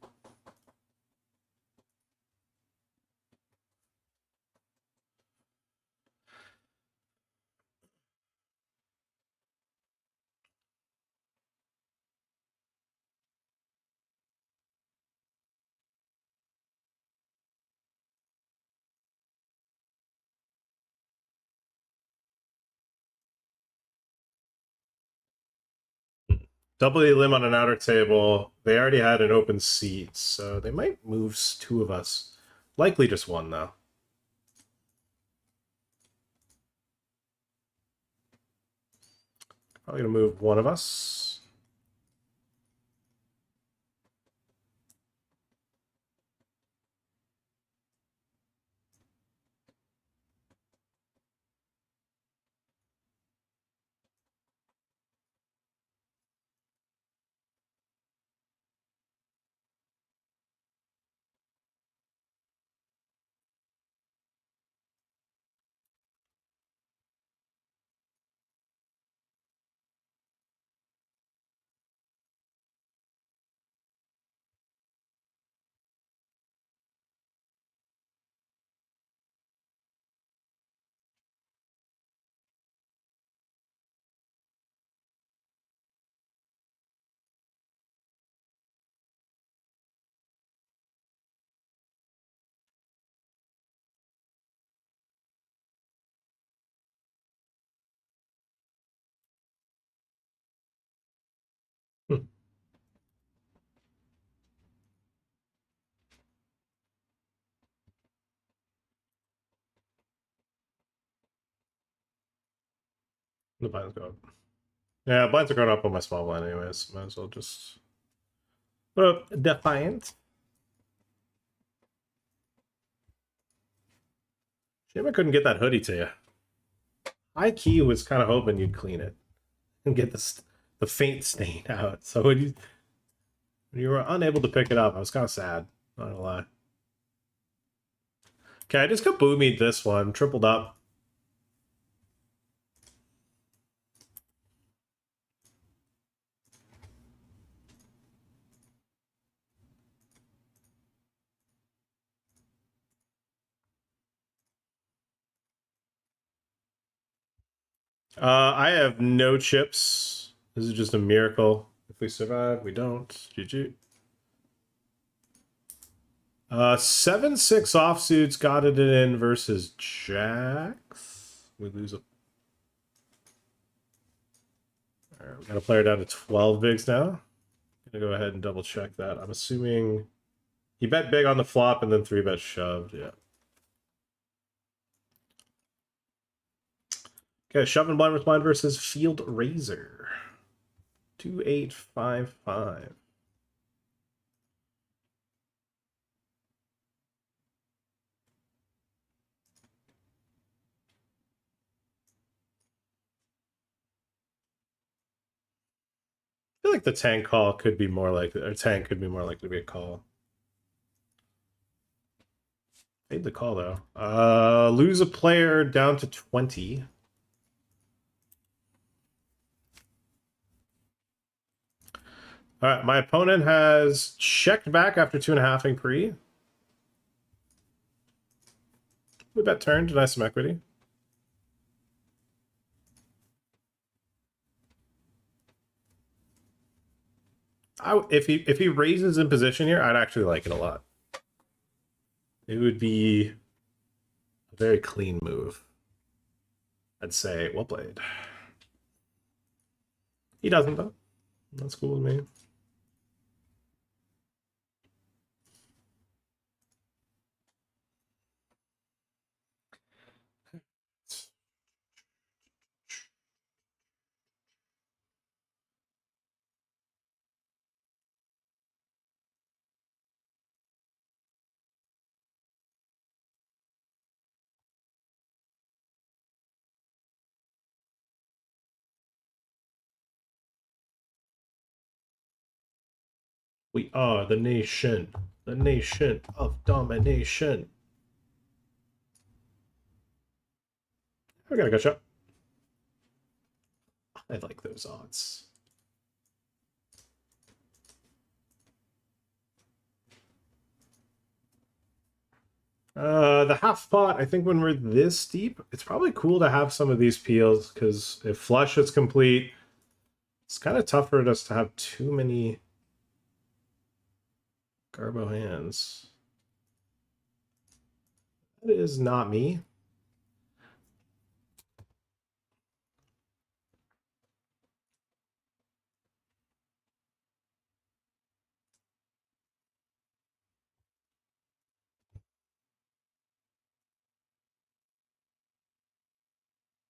Double the limb on an outer table. They already had an open seat, so they might move 2 of us. Likely just 1, though. Probably gonna move 1 of us. Hmm. The blinds go up. Yeah, blinds are going up on my small blind anyways. Might as well just put up Defiant. Shame I couldn't get that hoodie to you. High key was kind of hoping you'd clean it and get the faint stain out. So when you were unable to pick it up, I was kind of sad. Not gonna lie. Okay, I just kaboomied this one, tripled up. I have no chips. This is just a miracle. If we survive, we don't. GG. 7-6 offsuits got it in versus jacks. We lose a. Alright, we got a player down to 12 bigs now. Gonna go ahead and double check that. I'm assuming he bet big on the flop and then 3-bet shoved. Yeah. Okay, shove and blind with blind versus Field Razor. 2855. I feel like the tank call could be more likely, or tank could be more likely to be a call. Fade the call though. Lose a player down to 20. All right, my opponent has checked back after 2.5 pre. We bet turn, deny some equity. If he raises in position here, I'd actually like it a lot. It would be a very clean move. I'd say, well played. He doesn't though. That's cool with me. We are the nation of domination. I got a good shot. I like those odds. The half pot, I think when we're this deep, it's probably cool to have some of these peels, because if flush is complete, it's kind of tough for us to have too many Garbo hands. That is not me.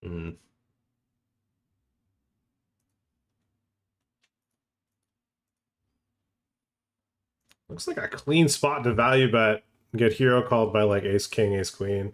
Mm. Looks like a clean spot to value bet. Get hero called by like ace king, ace queen.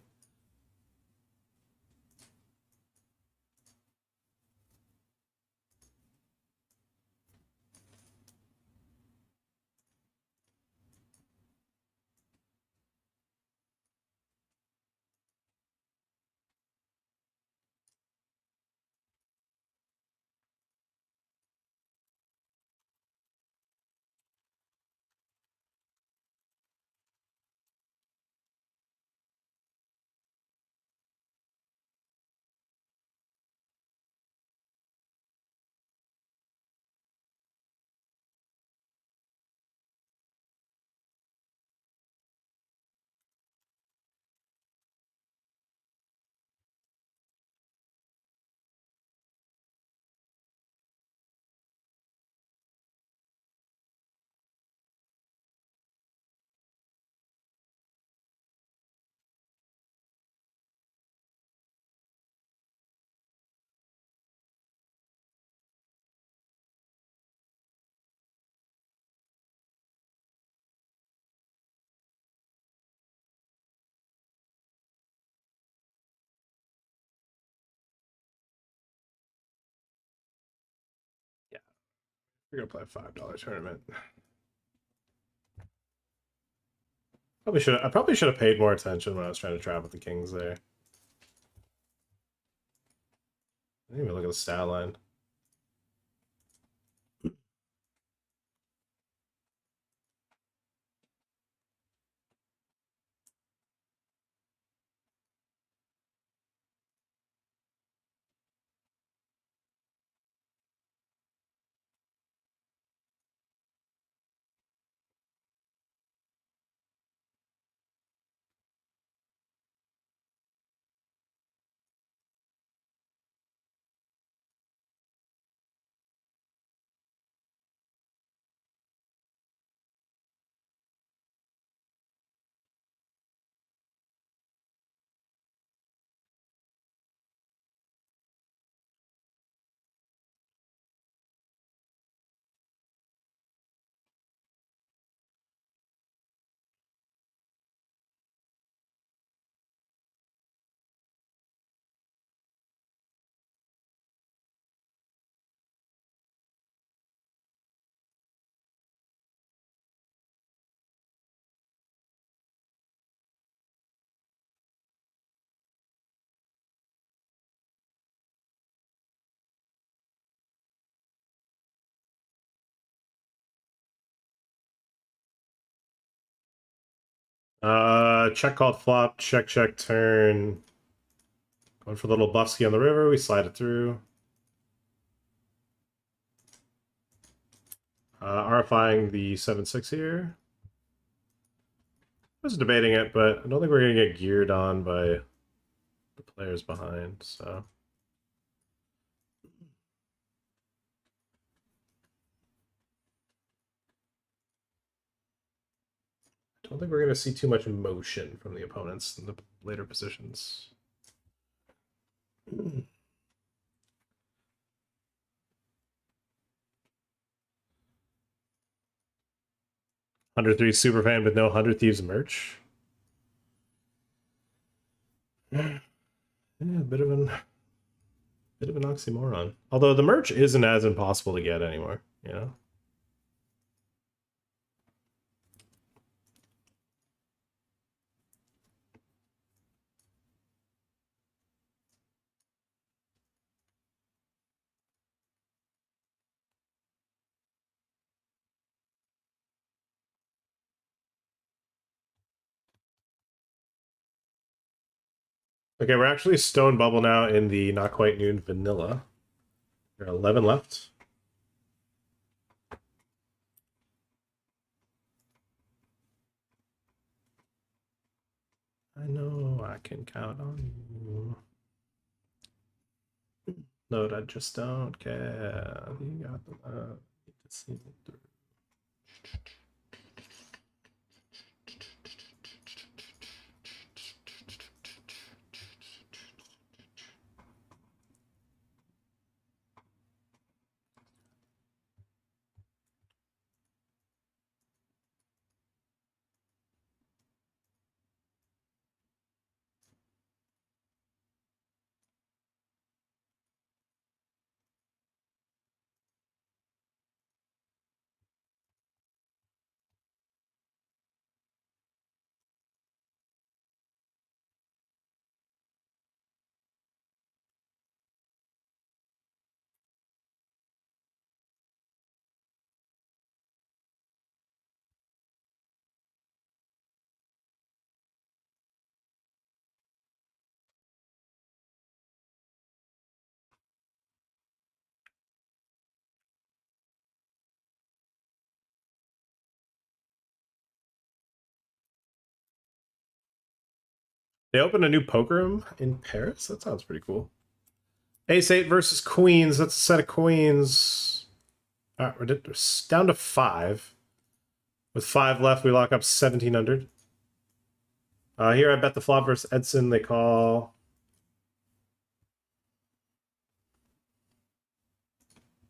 We're gonna play a $5 tournament. I probably should have paid more attention when I was trying to trap with the kings there. I didn't even look at the stat line. Check called flop, check, turn. Going for a little buffsky on the river, we slide it through. RFIing the 7-6 here. I was debating it, but I don't think we're going to get geared on by the players behind, so. I don't think we're going to see too much motion from the opponents in the later positions. 103 superfan with no 100 Thieves merch. Yeah, a bit of an oxymoron. Although the merch isn't as impossible to get anymore, you know? Okay, we're actually stone bubble now in the not quite noon vanilla. There are 11 left. I know I can count on you. No, I just don't care. You got the love. Need to see me through. They opened a new poker room in Paris? That sounds pretty cool. Ace-8 versus queens. That's a set of queens. We're down to 5. With 5 left, we lock up 1,700. Here I bet the flop versus Edson. They call.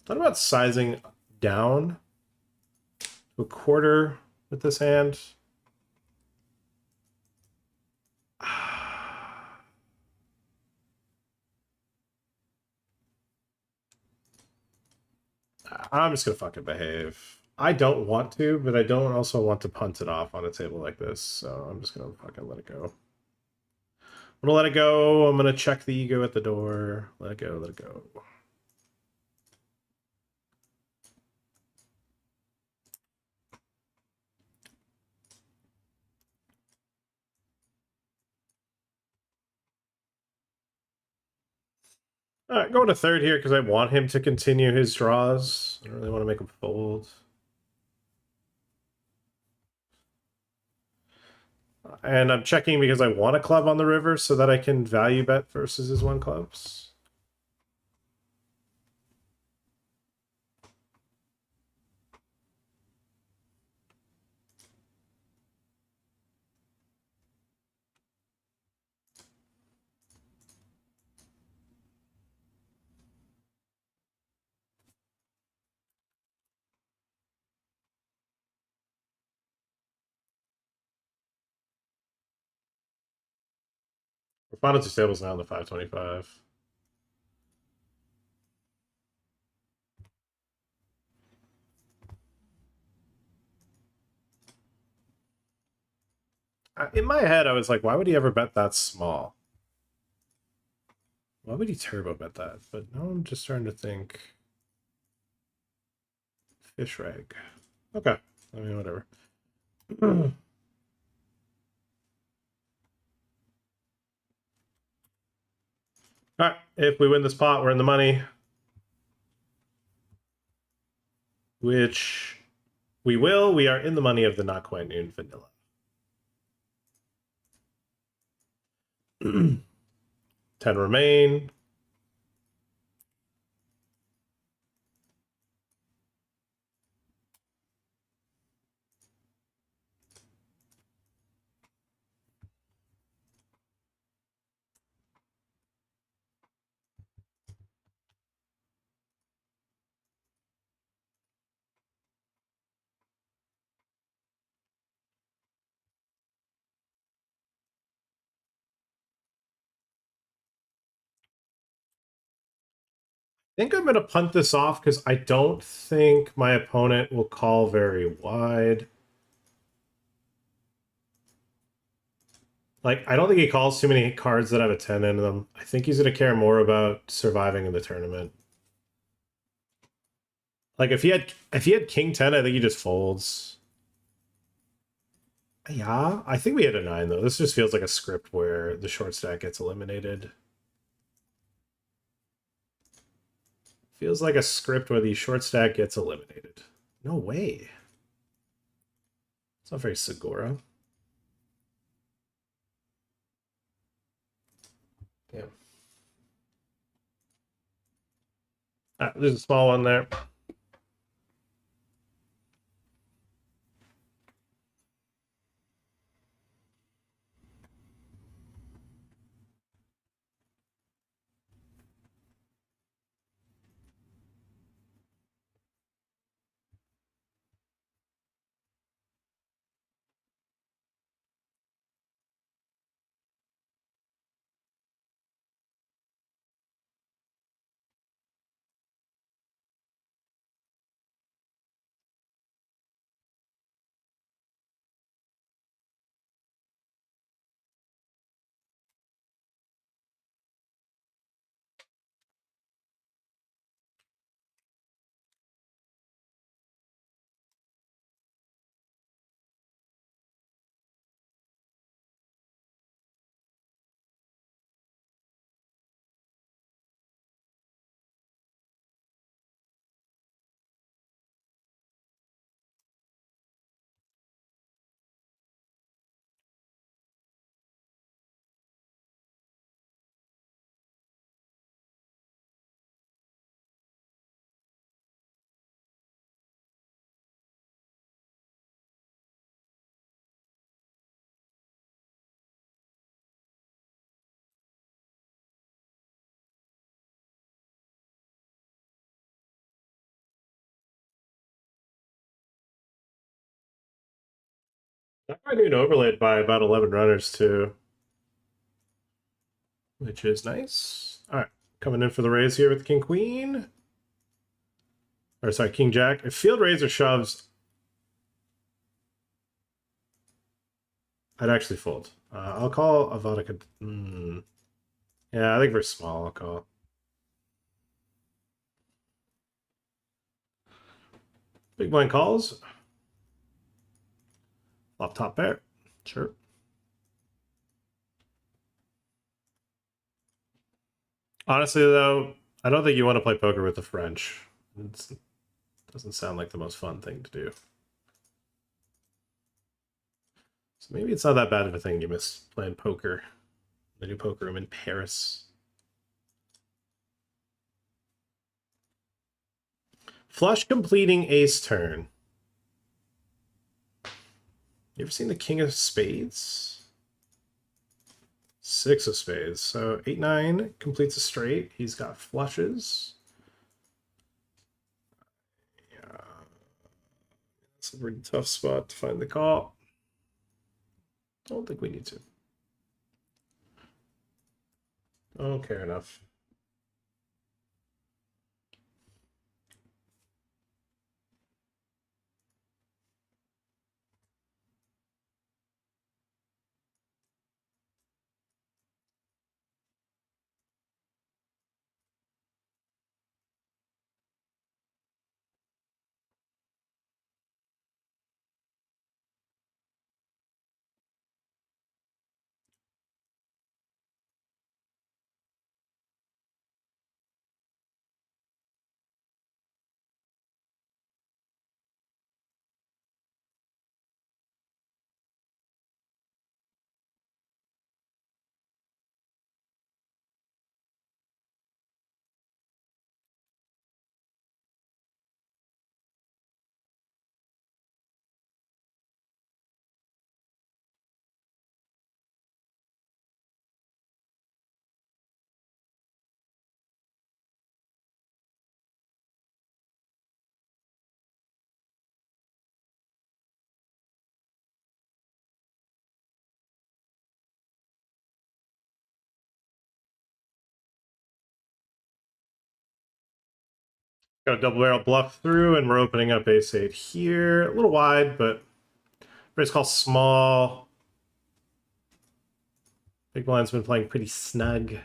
Thought about sizing down to a quarter with this hand. I'm just gonna fucking behave. I don't want to, but I don't also want to punt it off on a table like this, so I'm just gonna fucking let it go. I'm gonna let it go. I'm gonna check the ego at the door. Let it go, let it go. All right, going to third here because I want him to continue his draws. I don't really want to make him fold. And I'm checking because I want a club on the river so that I can value bet versus his one clubs. We're final two tables now in the 525. In my head, I was like, why would he ever bet that small? Why would he turbo bet that? But now I'm just starting to think. Fish rag. Okay. I mean, whatever. Alright, if we win this pot, we're in the money. Which we will. We are in the money of the not quite noon vanilla. 10 remain. I think I'm going to punt this off because I don't think my opponent will call very wide. Like, I don't think he calls too many cards that have a 10 in them. I think he's going to care more about surviving in the tournament. Like, if he had King 10, I think he just folds. Yeah, I think we had a 9, though. This just feels like a script where the short stack gets eliminated. Feels like a script where the short stack gets eliminated. No way. It's not very Segura. Damn. There's a small one there. I do an overlaid by about 11 runners, too. Which is nice. All right, coming in for the raise here with King Queen. Or sorry, king jack. If field raiser shoves, I'd actually fold. I'll call a vodka. Yeah, I think we're small. I'll call. Big blind calls. Flop top pair. Sure. Honestly, though, I don't think you want to play poker with the French. It doesn't sound like the most fun thing to do. So maybe it's not that bad of a thing you miss playing poker. The new poker room in Paris. Flush completing ace turn. You ever seen the king of spades? 6 of spades. So 8-9 completes a straight. He's got flushes. Yeah. It's a pretty tough spot to find the call. Don't think we need to. Don't care enough. Got a double barrel bluff through, and we're opening up ace 8 here. A little wide, but raise call small. Big blind's been playing pretty snug.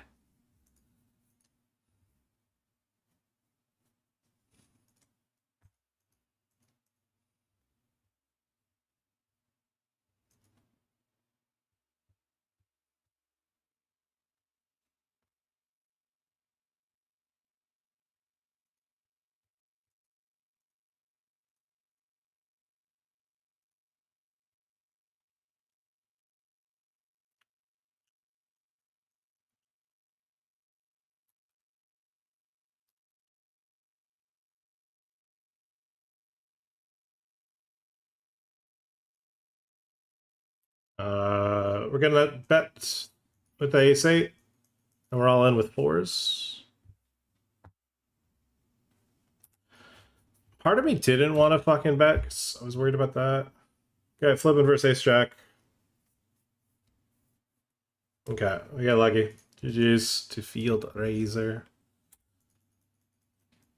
We're gonna bet with the ace 8, and we're all in with 4s. Part of me didn't want to fucking bet because I was worried about that. Okay, flipping versus ace jack. Okay, we got lucky. GG's to field raiser.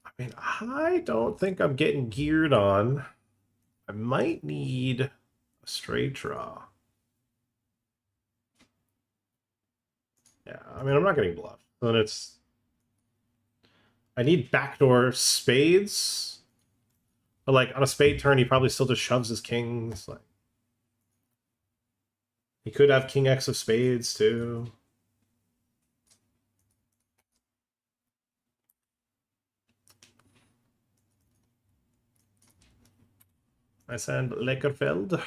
I mean, I don't think I'm getting geared on. I might need a straight draw. Yeah, I mean, I'm not getting bluffed. Then it's... I need backdoor spades. But, like, on a spade turn, he probably still just shoves his kings. Like, he could have king X of spades, too. I send Lakerfeld.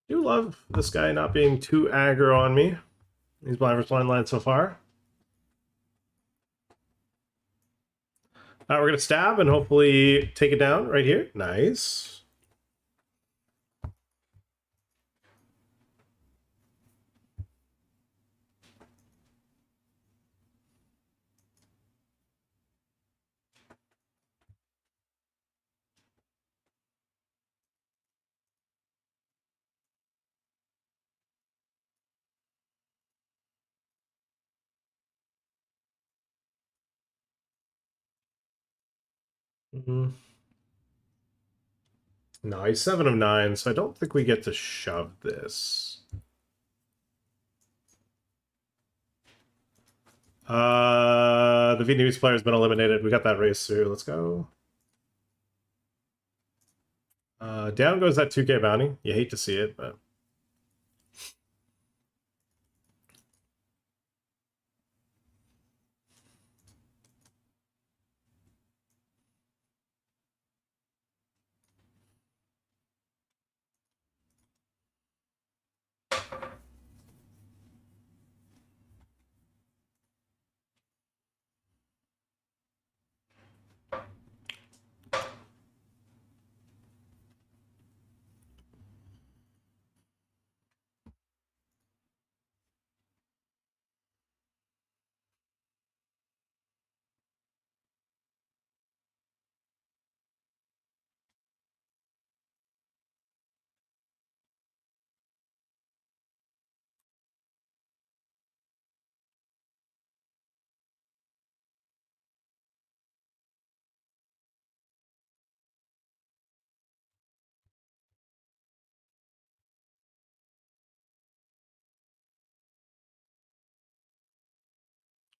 Do love this guy not being too aggro on me. He's blind versus blind line so far. We're going to stab and hopefully take it down right here. Nice. Mm. No, he's 7 of 9, so I don't think we get to shove this. The Vietnamese player's been eliminated. We got that race through. Let's go. Down goes that 2K bounty. You hate to see it, but...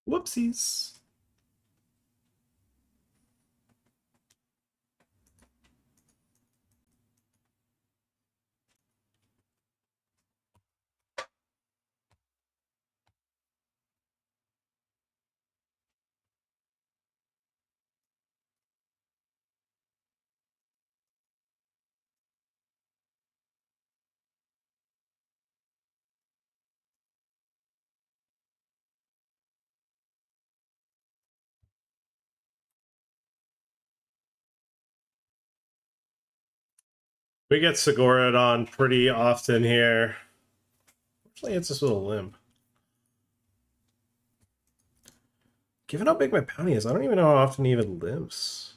Whoopsies. We get Segura on pretty often here. Actually, it's just with a limp. Given how big my bounty is, I don't even know how often he even limps.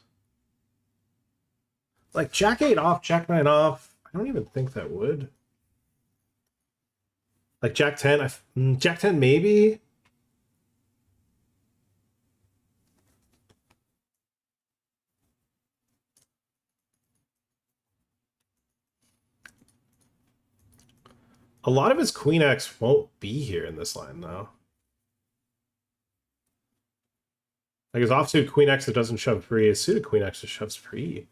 Like, Jack 8 off, Jack 9 off. I don't even think that would. Like, Jack 10, Jack 10 maybe? A lot of his Queen X won't be here in this line, though. Like, his offsuit Queen X that doesn't shove free, his suited Queen X just shoves free.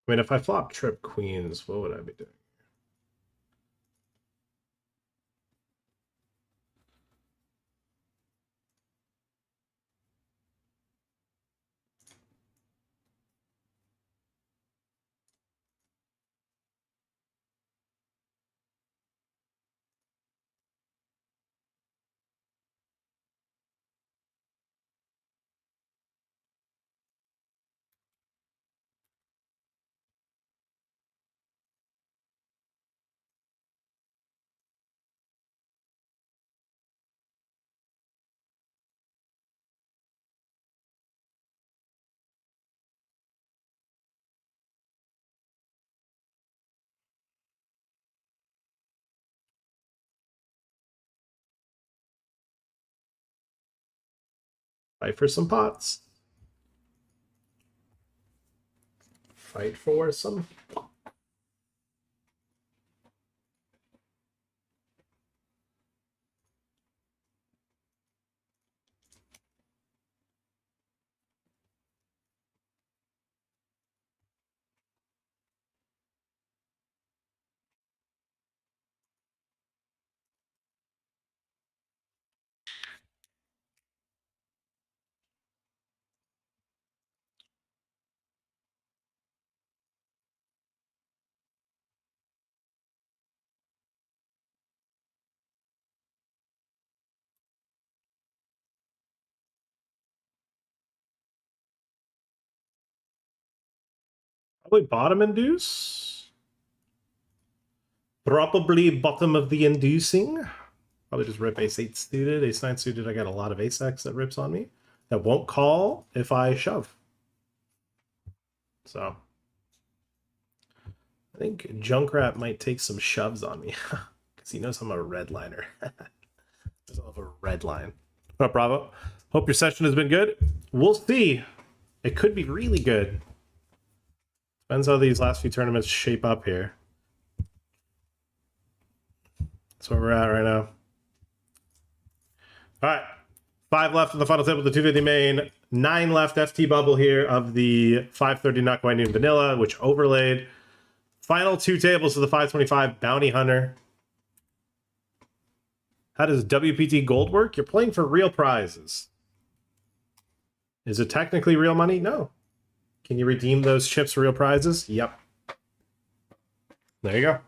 I mean, if I flop trip queens, what would I be doing? Fight for some pots. Fight for some. Probably bottom induce. Probably bottom of the inducing. Probably just rip ace 8 suited, ace 9 suited. I got a lot of ace X that rips on me. that won't call if I shove. So I think Junkrat might take some shoves on me because he knows I'm a redliner. I love a red line. What up, Bravo? Hope your session has been good. We'll see. It could be really good. Depends how these last few tournaments shape up here. That's where we're at right now. All right. 5 left in the final table of the 250 main. 9 left FT bubble here of the 530 not quite new vanilla, which overlaid. Final 2 tables of the 525 bounty hunter. How does WPT gold work? You're playing for real prizes. Is it technically real money? No. Can you redeem those chips for real prizes? Yep. There you go.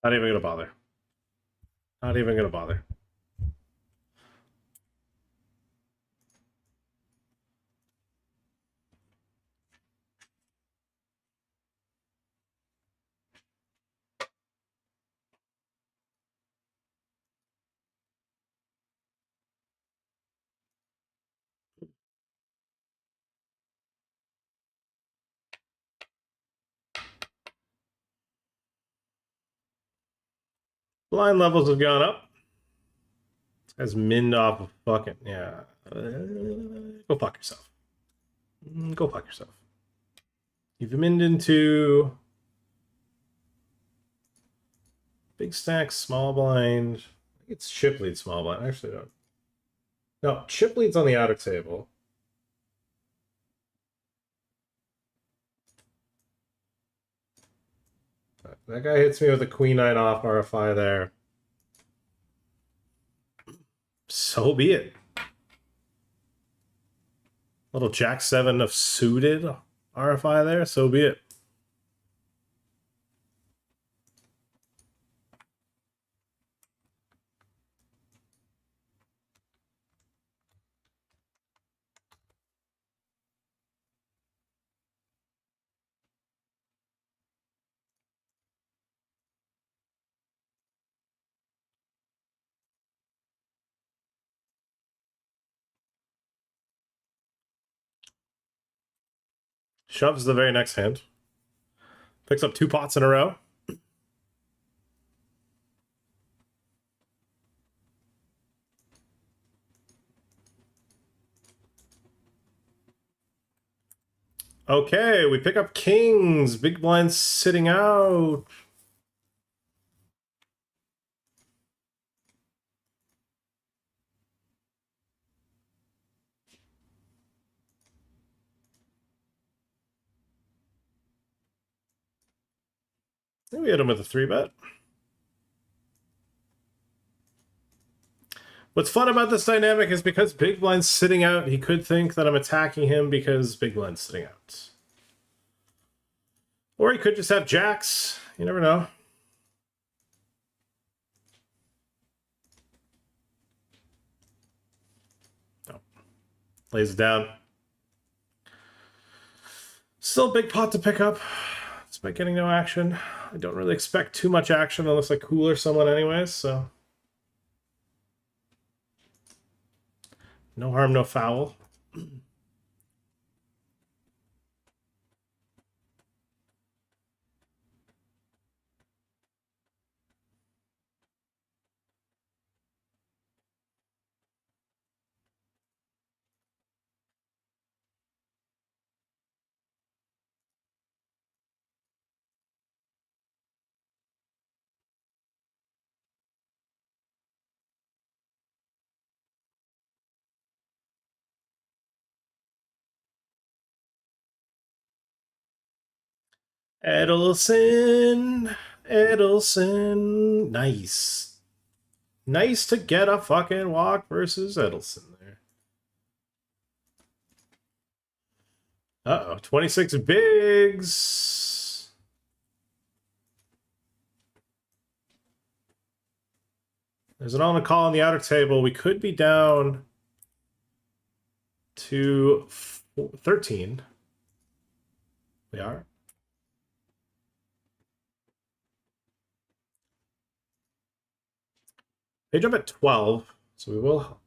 Not even gonna bother. Not even gonna bother. Blind levels have gone up. As minned off of fucking yeah. Go fuck yourself. Go fuck yourself. You've minned into big stack, small blind. I think it's chip lead, small blind. Actually, don't. No, chip lead's on the outer table. That guy hits me with a queen nine off RFI there. So be it. Little jack seven of suited RFI there. So be it. Shoves the very next hand. Picks up 2 pots in a row. Okay, we pick up kings. Big blind sitting out. We hit him with a 3-bet. What's fun about this dynamic is because big blind's sitting out, he could think that I'm attacking him because big blind's sitting out. Or he could just have jacks. You never know. Oh. Lays it down. Still a big pot to pick up. Despite getting no action. I don't really expect too much action unless I cooler someone anyways, so. No harm, no foul. Edelson. Edelson. Nice. Nice to get a fucking walk versus Edelson there. Uh-oh. 26 bigs. There's an on a call on the outer table. We could be down to 13. We are. They jump at 12, so we will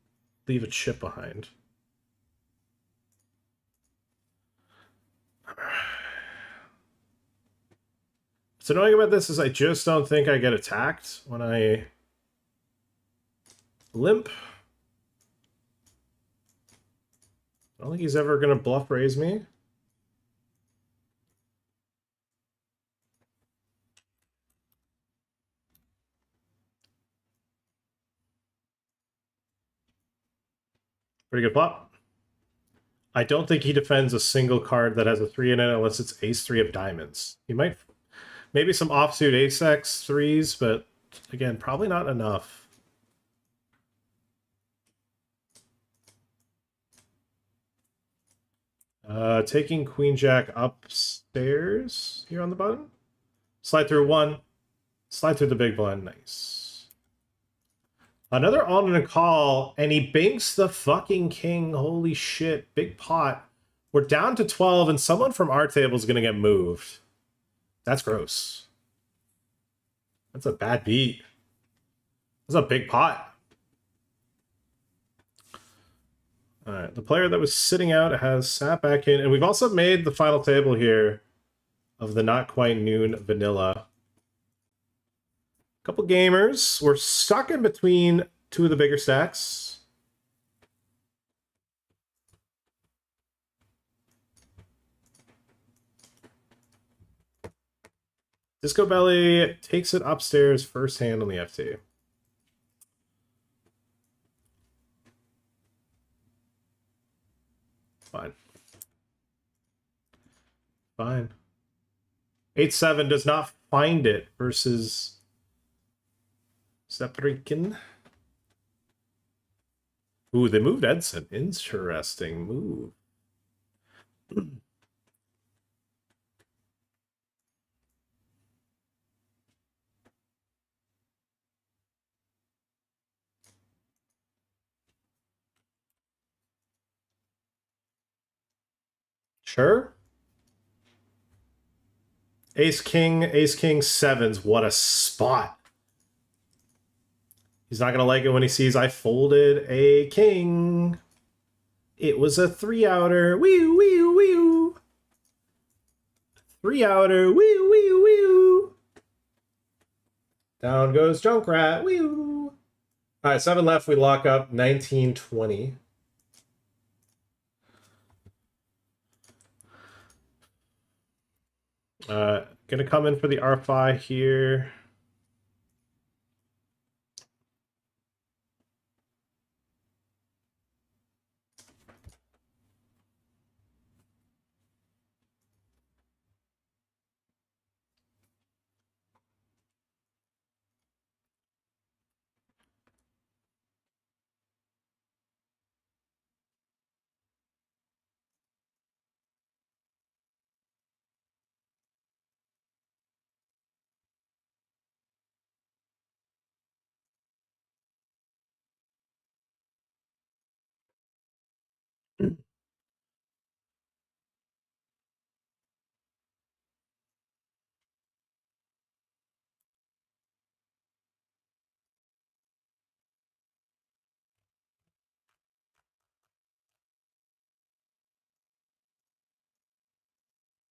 leave a chip behind. What's annoying about this is I just don't think I get attacked when I limp. I don't think he's ever going to bluff raise me. Pretty good flop. I don't think he defends a single card that has a 3 in it unless it's ace-3 of diamonds. He might, maybe some offsuit ace-x 3s, but again, probably not enough. Taking queen jack upstairs here on the button. Slide through 1. Slide through the big blind. Nice. Another on and a call, and he banks the fucking king. Holy shit. Big pot. We're down to 12, and someone from our table is going to get moved. That's gross. That's a bad beat. That's a big pot. All right, the player that was sitting out has sat back in, and we've also made the final table here of the not quite noon vanilla. Couple gamers. We're stuck in between two of the bigger stacks. Disco Belly takes it upstairs first hand on the FT. Fine. Fine. 8-7 does not find it versus Seprikin. Ooh, they moved Edson. Interesting move. Sure. Ace King sevens. What a spot. He's not going to like it when he sees I folded a king. It was a 3-outer. Wee wee wee. 3-outer. Wee wee wee. Down goes Junkrat. Wee. All right, 7 left. We lock up 19-20. Gonna come in for the R5 here.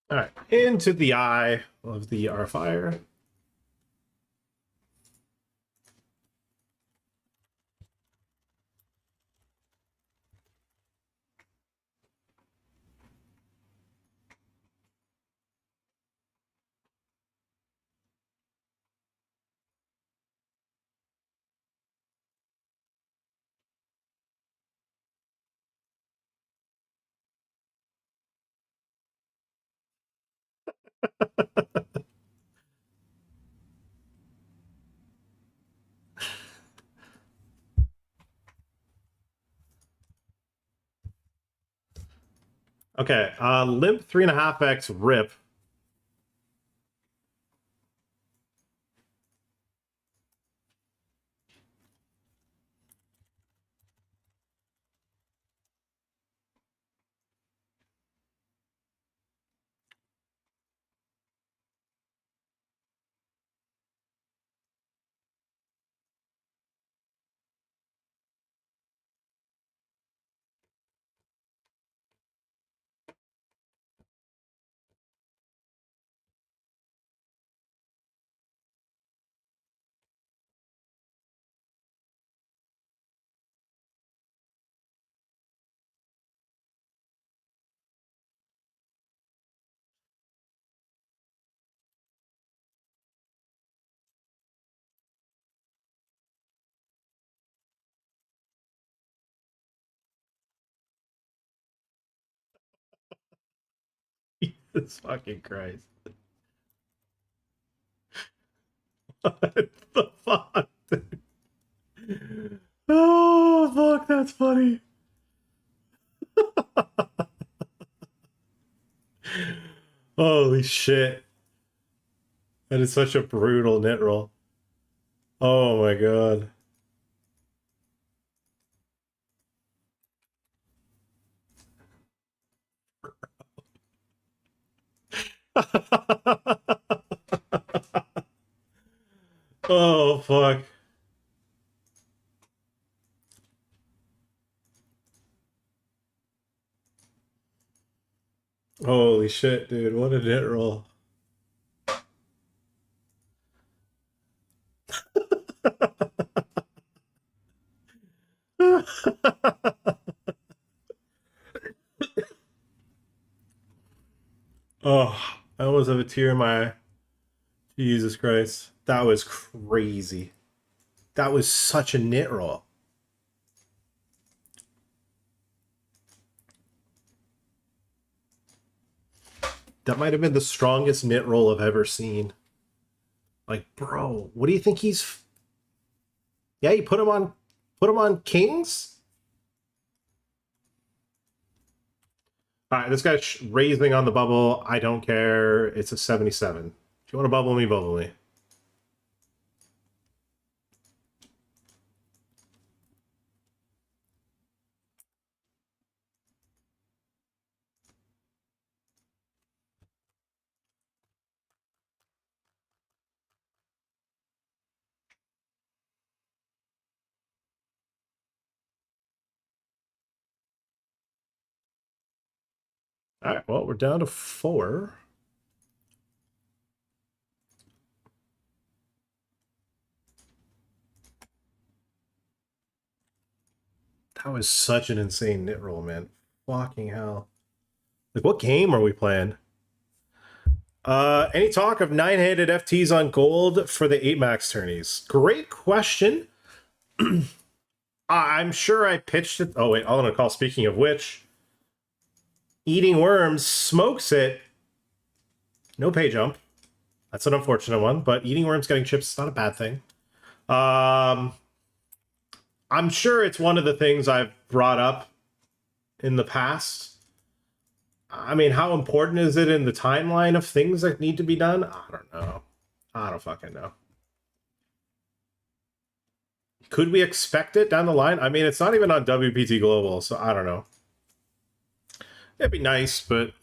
All right, into the eye of the R-Fire. Okay, limp 3.5x rip. Jesus fucking Christ. What the fuck? Oh, fuck, that's funny. Holy shit. That is such a brutal net roll. Oh my god. Oh fuck. Holy shit, dude. What a net roll. Oh, I almost have a tear in my eye. Jesus Christ. That was crazy. That was such a nit roll. That might have been the strongest nit roll I've ever seen. Like, bro, what do you think he's... Yeah, you put him on kings? All right, this guy's raising on the bubble. I don't care. It's a 77. If you want to bubble me, bubble me. All right, well, we're down to 4. That was such an insane nit roll, man. Fucking hell. Like, what game are we playing? Any talk of 9-handed FTs on gold for the 8 max tourneys? Great question. I'm sure I pitched it. Oh, wait, I'm going to call. Speaking of which, Eating Worms smokes it. No pay jump. That's an unfortunate one, but Eating Worms getting chips is not a bad thing. I'm sure it's one of the things I've brought up in the past. I mean, how important is it in the timeline of things that need to be done? I don't know. I don't fucking know. Could we expect it down the line? I mean, it's not even on WPT Global, so I don't know. It'd be nice, but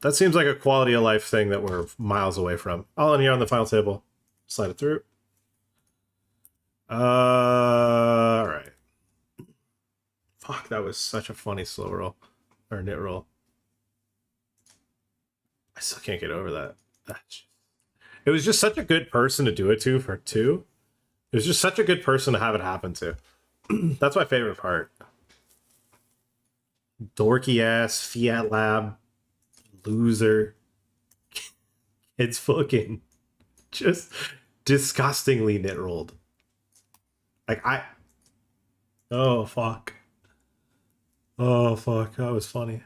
that seems like a quality of life thing that we're miles away from. All in here on the final table. Slide it through. All right. Fuck, that was such a funny slow roll. Or nit roll. I still can't get over that. It was just such a good person to do it to for 2. It was just such a good person to have it happen to. That's my favorite part. Dorky ass Fiat Lab loser. It's fucking just disgustingly nit rolled. Like oh fuck. Oh fuck, that was funny.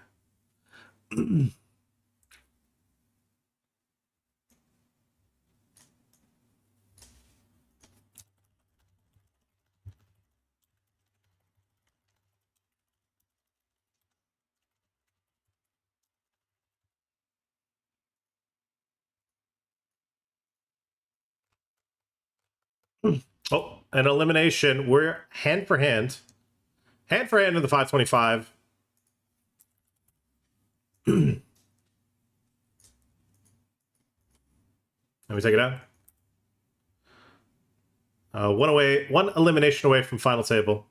Oh, an elimination. We're hand for hand. Hand for hand in the 525. Let me take it out. One elimination away from final table.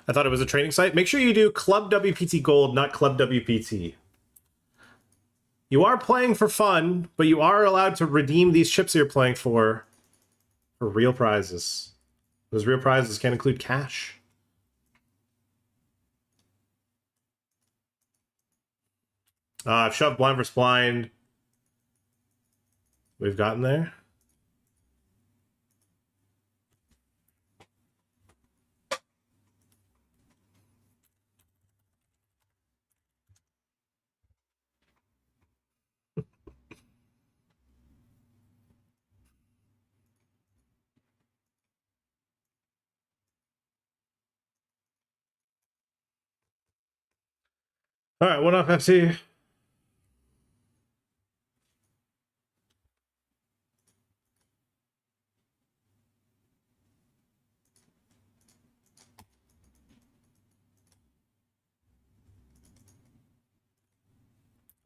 I thought it was a training site. Make sure you do Club WPT Gold, not Club WPT. You are playing for fun, but you are allowed to redeem these chips you're playing for real prizes. Those real prizes can include cash. I've shoved blind versus blind. We've gotten there. All right, 1 off FC.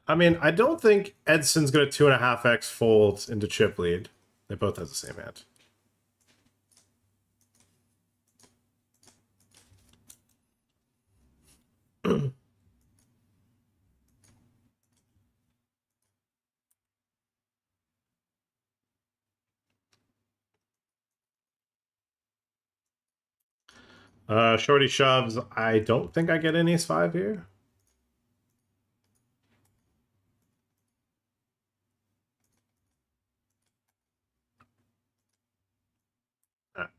I mean, I don't think Edson's going to 2.5x fold into chip lead. They both have the same hand. Shorty shoves. I don't think I get an ace-5 here.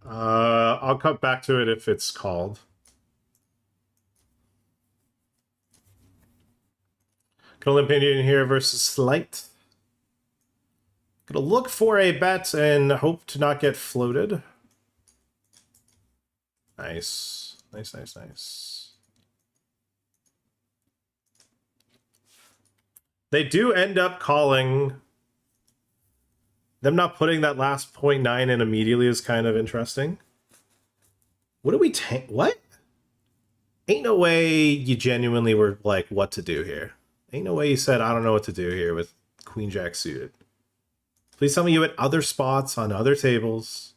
I'll cut back to it if it's called. Olympian in here versus Slight. Gonna look for a bet and hope to not get floated. Nice. Nice, nice, nice. They do end up calling. Them not putting that last 0.9 in immediately is kind of interesting. What do we take? What? Ain't no way you genuinely were like, what to do here. Ain't no way you said, I don't know what to do here with Queen Jack suited. Please tell me you had other spots on other tables.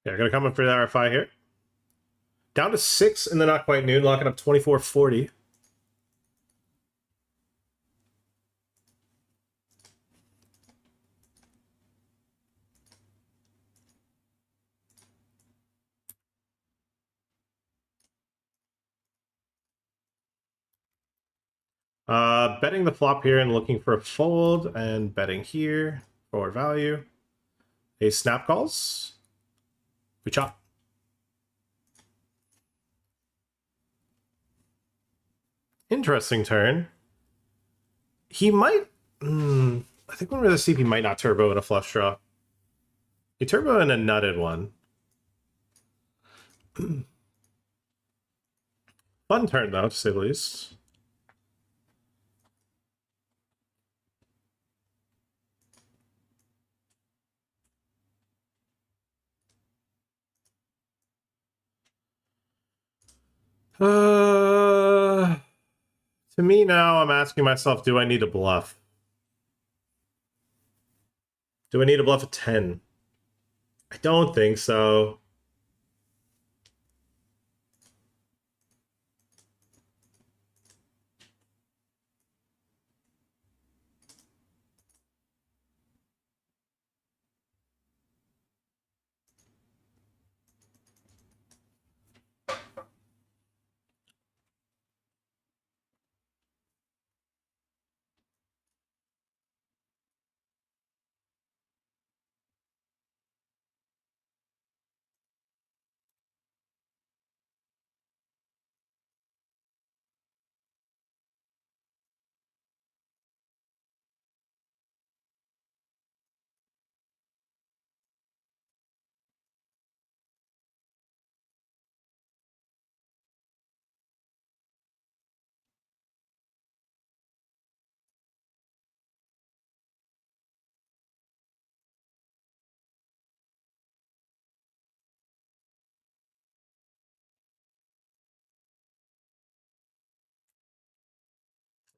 Yeah, gonna come in for the RFI here. Down to 6 in the not quite noon, locking up 24.40. Betting the flop here and looking for a fold, and betting here for value. A snap calls. We chop. Interesting turn. He might. I think when we're the CP might not turbo in a flush draw. He turbo in a nutted one. Fun turn though, to say the least. To me now, I'm asking myself, do I need to bluff? Do I need to bluff a 10? I don't think so.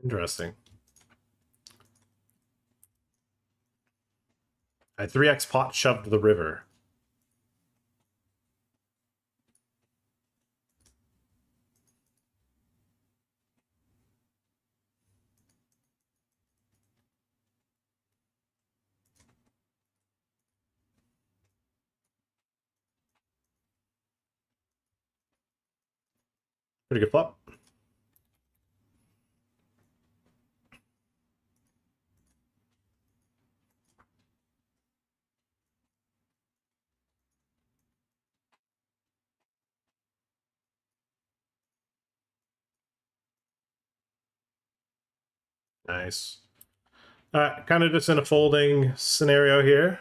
Interesting. I 3x pot shoved the river. Pretty good flop. Nice. Kind of just in a folding scenario here.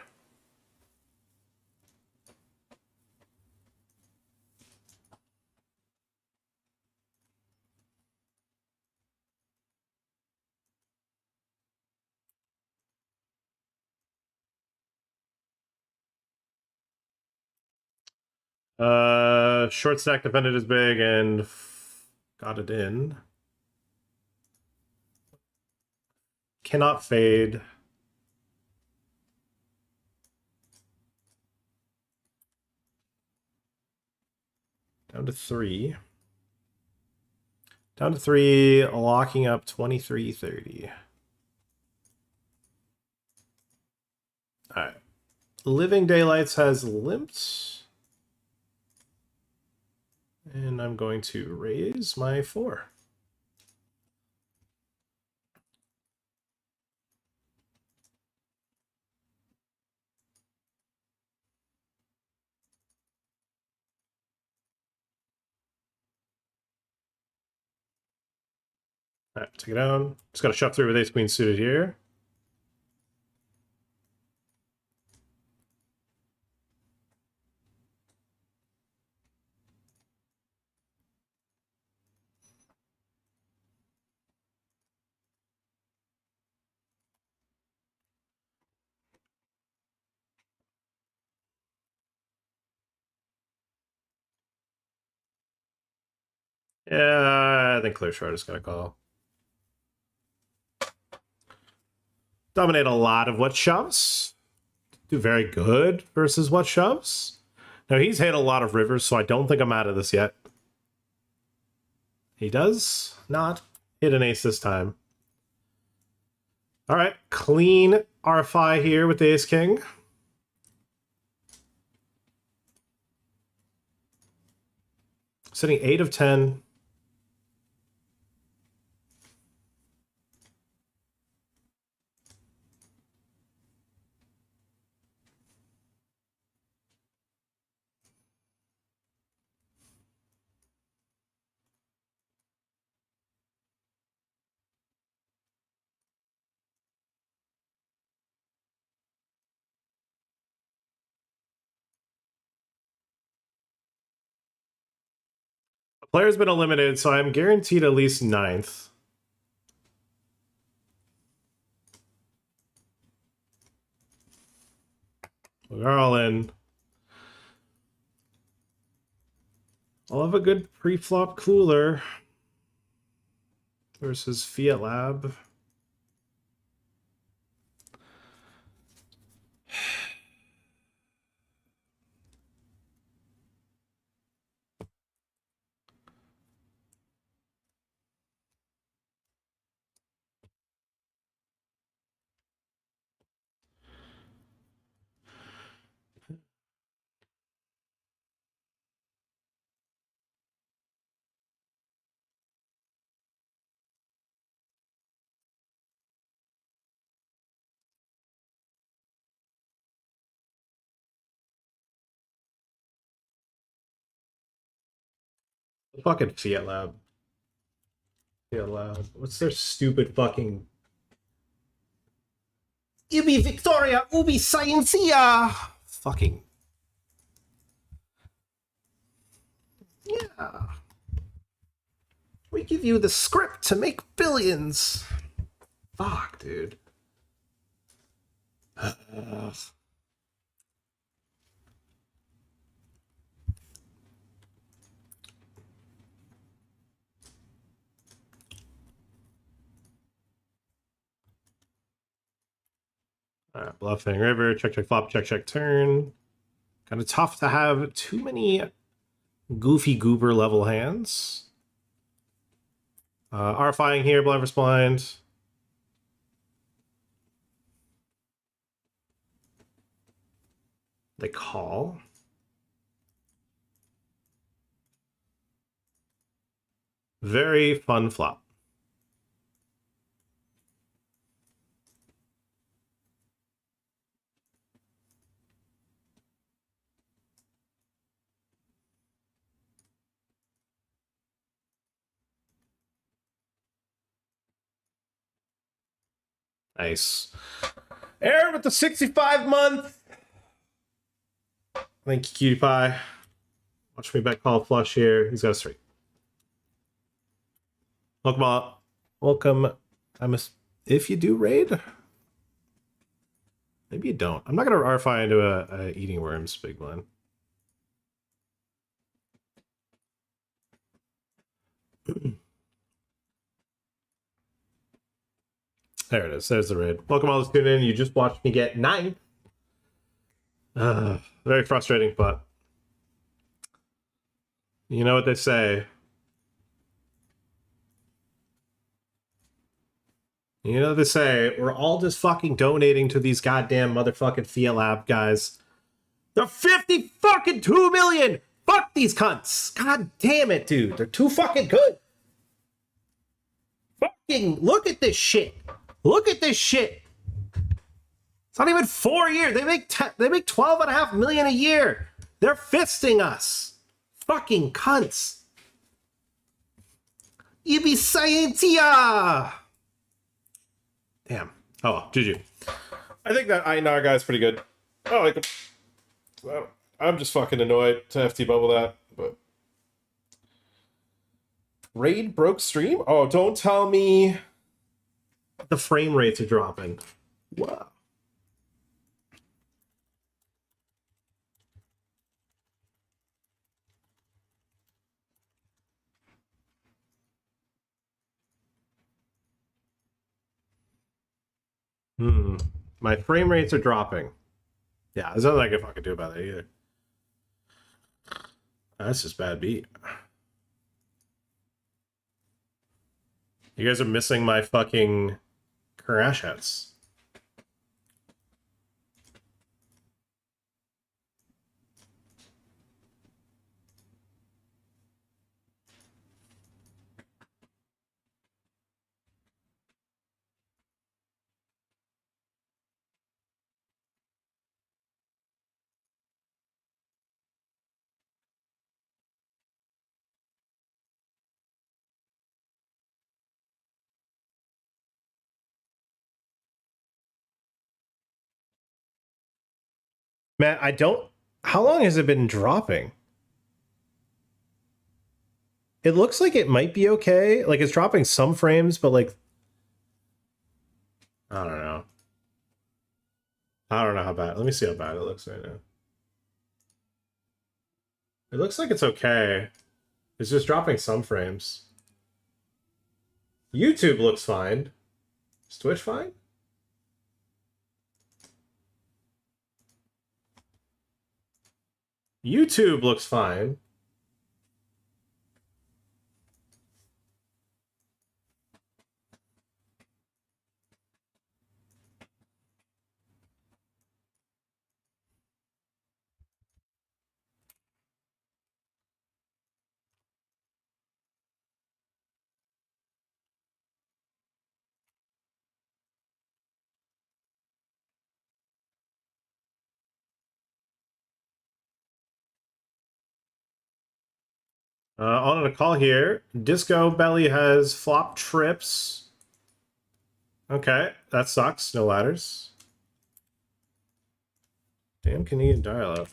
Short stack defended is big and got it in. Cannot fade. Down to 3. Down to 3, locking up 23-30. Alright. Living Daylights has limped. And I'm going to raise my 4. Alright, take it down. Just gotta shove through with ace queen suited here. Yeah, I think clear short is gonna call. Dominate a lot of what shoves. Do very good versus what shoves. Now he's hit a lot of rivers, so I don't think I'm out of this yet. He does not hit an ace this time. All right, clean RFI here with the ace king. Sitting 8 of 10. The player's been eliminated, so I'm guaranteed at least 9th. We're all in. I'll have a good pre-flop cooler versus Fiat Lab. Fucking Fiat Lab. Fiat Lab. What's their stupid fucking... Ubi Victoria, Ubi Sciencia! Fucking... Yeah. We give you the script to make billions. Fuck, dude. Alright, bluffing river, check, check, flop, check, check, turn. Kind of tough to have too many goofy goober level hands. RFIing here, blind versus blind. They call. Very fun flop. Nice. Aaron with the 65 month. Thank you, Cutie Pie. Watch me bet call flush here. He's got a straight. Welcome on. Welcome. If you do raid, maybe you don't. I'm not gonna RFI into a eating worms big one. There it is. There's the raid. Welcome all to tune in. You just watched me get 9. Very frustrating, but you know what they say. You know what they say. We're all just fucking donating to these goddamn motherfucking Fiat Lab guys. They're 50 fucking 2 million. Fuck these cunts. God damn it, dude. They're too fucking good. Fucking look at this shit. Look at this shit. It's not even 4 years. They make 12.5 million a year. They're fisting us. Fucking cunts. Ibi Scientia. Damn. Oh well, GG. I think that Einar guy's pretty good. I like him. I'm just fucking annoyed to FT bubble that, but raid broke stream? Oh, don't tell me the frame rates are dropping. Wow. My frame rates are dropping. Yeah, there's nothing I can fucking do about that either. That's just bad beat. You guys are missing my fucking crash outs. Matt, I don't... How long has it been dropping? It looks like it might be okay. Like, it's dropping some frames, but, like... I don't know. I don't know how bad... Let me see how bad it looks right now. It looks like it's okay. It's just dropping some frames. YouTube looks fine. Is Twitch fine? YouTube looks fine. On a call here. Disco Belly has flop trips. Okay, that sucks. No ladders. Damn Canadian dial-up.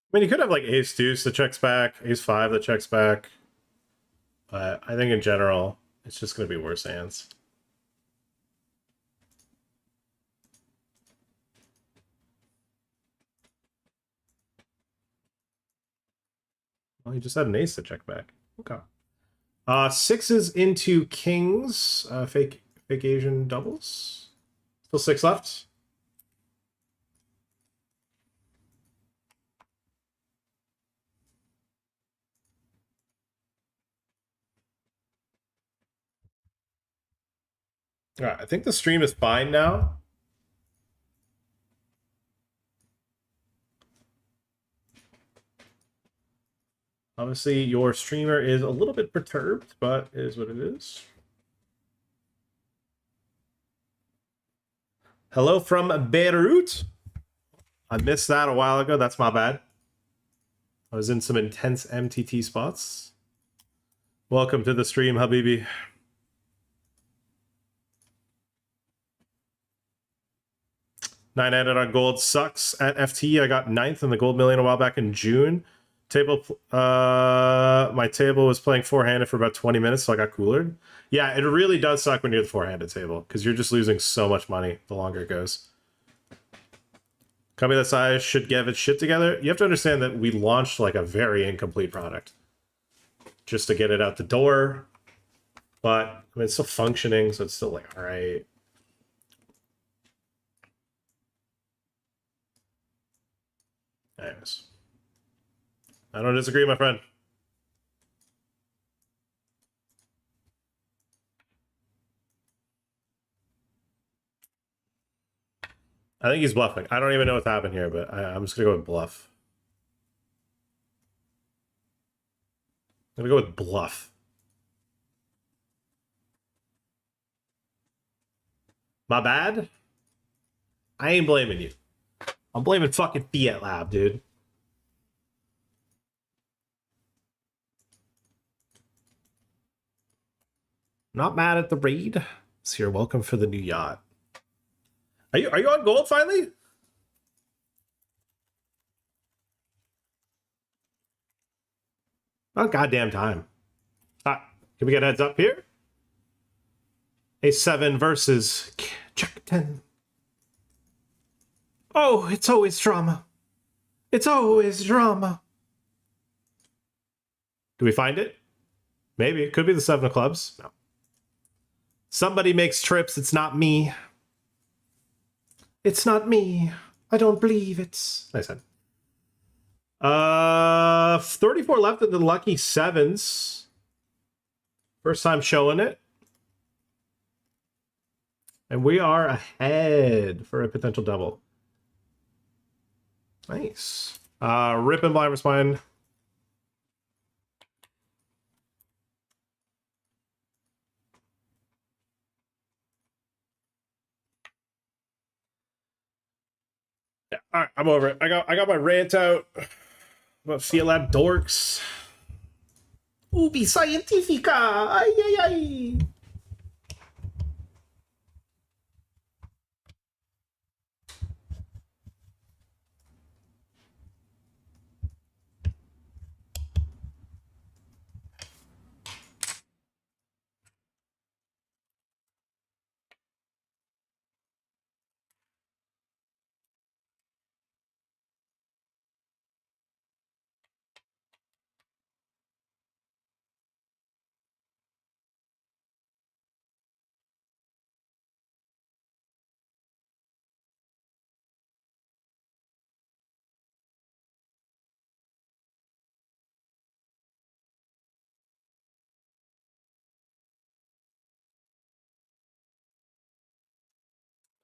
I mean, you could have like ace deuce that checks back, ace 5 that checks back. But I think in general, it's just going to be worse hands. Well, you just had an ace to check back. Okay. Sixes into kings. Fake Asian doubles. Still 6 left. All right, I think the stream is fine now. Obviously, your streamer is a little bit perturbed, but it is what it is. Hello from Beirut. I missed that a while ago. That's my bad. I was in some intense MTT spots. Welcome to the stream, Habibi. $900 on gold sucks. At FT, I got 9th in the gold million a while back in June. My table was playing four-handed for about 20 minutes, so I got coolered. Yeah, it really does suck when you're the four-handed table, because you're just losing so much money the longer it goes. Company that size should get its shit together. You have to understand that we launched like a very incomplete product just to get it out the door. But I mean, it's still functioning, so it's still like, all right. Anyways. I don't disagree, my friend. I think he's bluffing. I don't even know what's happened here, but I'm just going to go with bluff. I'm going to go with bluff. My bad? I ain't blaming you. I'm blaming fucking Fiat Lab, dude. Not mad at the raid. So you're welcome for the new yacht. Are you on gold finally? About goddamn time. Can we get heads up here? A7 versus check 10. Oh, it's always drama. It's always drama. Do we find it? Maybe. It could be the 7 of clubs. No. Somebody makes trips. It's not me. It's not me. I don't believe it's... Nice head. 34 left in the lucky 7s. First time showing it. And we are ahead for a potential double. Nice. Rip and blind spine. Yeah, all right, I'm over it. I got my rant out about Fiat Lab dorks. Ubi Scientifica. Ay, ay, ay.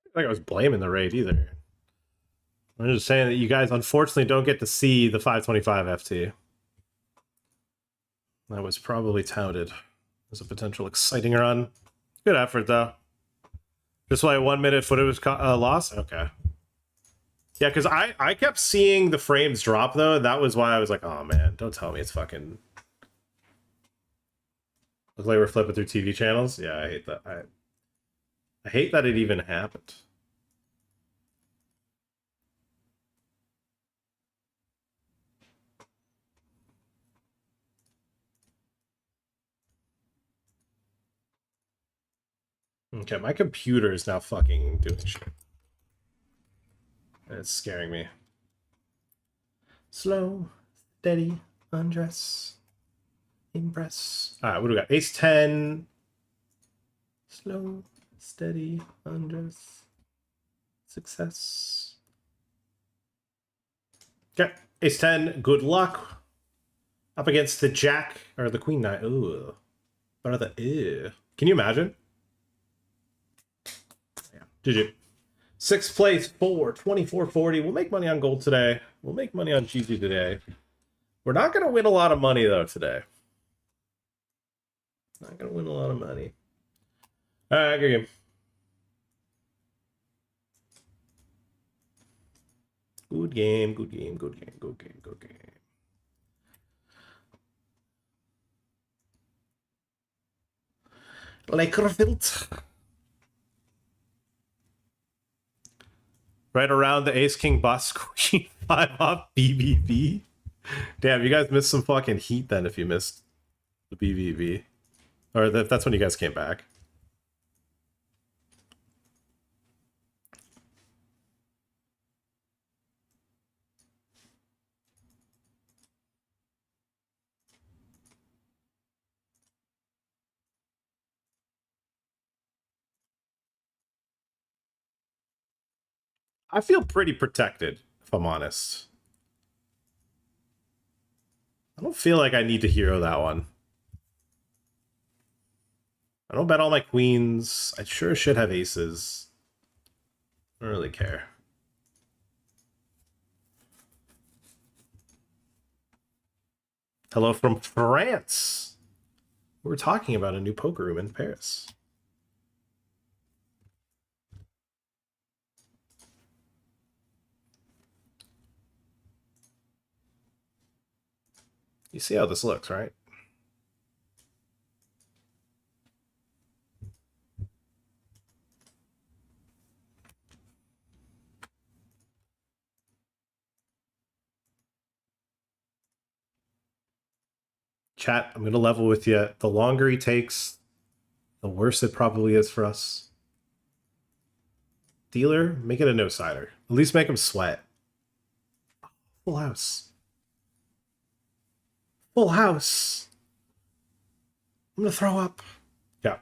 I think I was blaming the raid either. I'm just saying that you guys unfortunately don't get to see the 525 FT. That was probably touted as a potential exciting run. Good effort, though. Just why 1 minute footage was lost? Okay. Yeah, because I kept seeing the frames drop, though. That was why I was like, oh, man, don't tell me it's fucking... Look like we're flipping through TV channels? Yeah, I hate that. I hate that it even happened. Okay, my computer is now fucking doing shit. It's scaring me. Slow, steady, undress. Impress. All right, what do we got? Ace 10. Slow, steady, undress. Success. Okay, Ace 10. Good luck. Up against the Jack or the Queen 9. Ooh. What are the ew? Can you imagine? Yeah. GG. Sixth place for 24.40. We'll make money on gold today. We'll make money on GG today. We're not going to win a lot of money, though, today. Not going to win a lot of money. All right, good game. Good game, good game, good game, good game, good game. Lakerfield. Right around the Ace King bus, Queen 5 off BBB. Damn, you guys missed some fucking heat then if you missed the BBB. Or if that's when you guys came back. I feel pretty protected, if I'm honest. I don't feel like I need to hero that one. I don't bet all my queens. I sure should have aces. I don't really care. Hello from France. We're talking about a new poker room in Paris. You see how this looks, right? Chat, I'm going to level with you. The longer he takes, the worse it probably is for us. Dealer, make it a no-sider. At least make him sweat. Full house. Full house. I'm going to throw up. Yeah.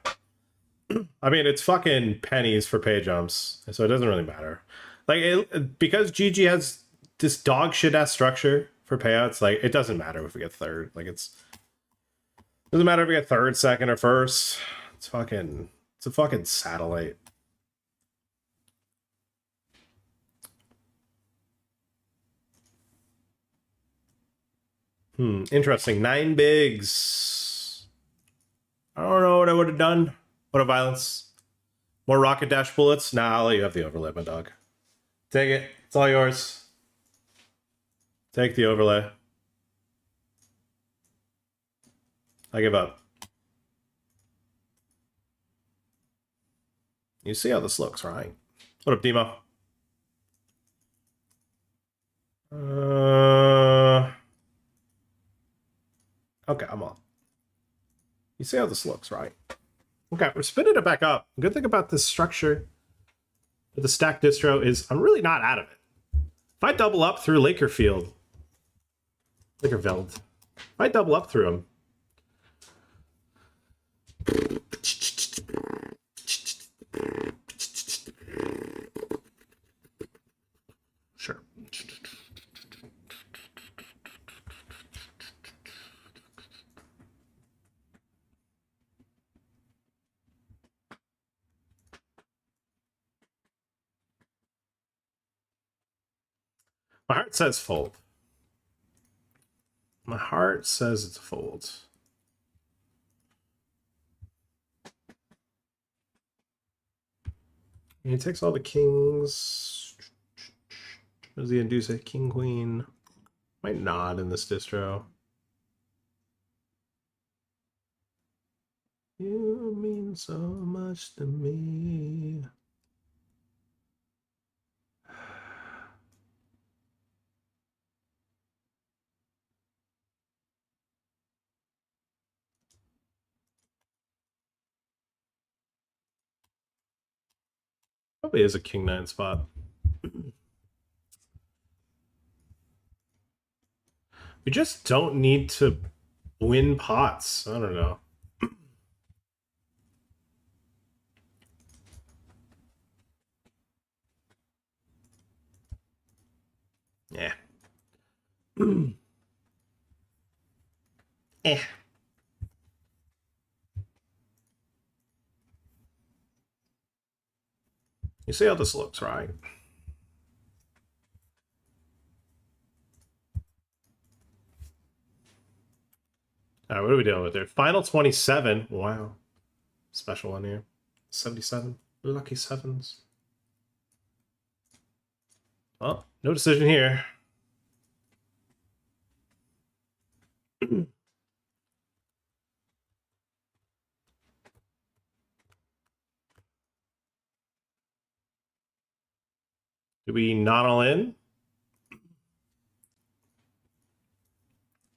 I mean, it's fucking pennies for pay jumps, so it doesn't really matter. Like, because GG has this dog shit-ass structure for payouts, like, it doesn't matter if we get third. Like, it doesn't matter if we get third, second, or first. It's a fucking satellite. Interesting. 9 bigs. I don't know what I would have done. What a violence. More rocket dash bullets? Nah, I'll let you have the overlay, my dog. Take it. It's all yours. Take the overlay. I give up. You see how this looks, right? What up, Demo? Okay, I'm on. You see how this looks, right? Okay, we're spinning it back up. The good thing about this structure with the stack distro is I'm really not out of it. If I double up through Lakerveld, if I double up through him, sure. My heart says fold. My heart says it's a fold. And he takes all the kings. What does he induce? A king, queen. Might nod in this distro. You mean so much to me. Probably is a king 9 spot. We just don't need to win pots. I don't know. Yeah. Eh. You see how this looks, right? All right, what are we dealing with there? Final 27. Wow. Special one here. 77. Lucky sevens. Well, no decision here. Do we not all in?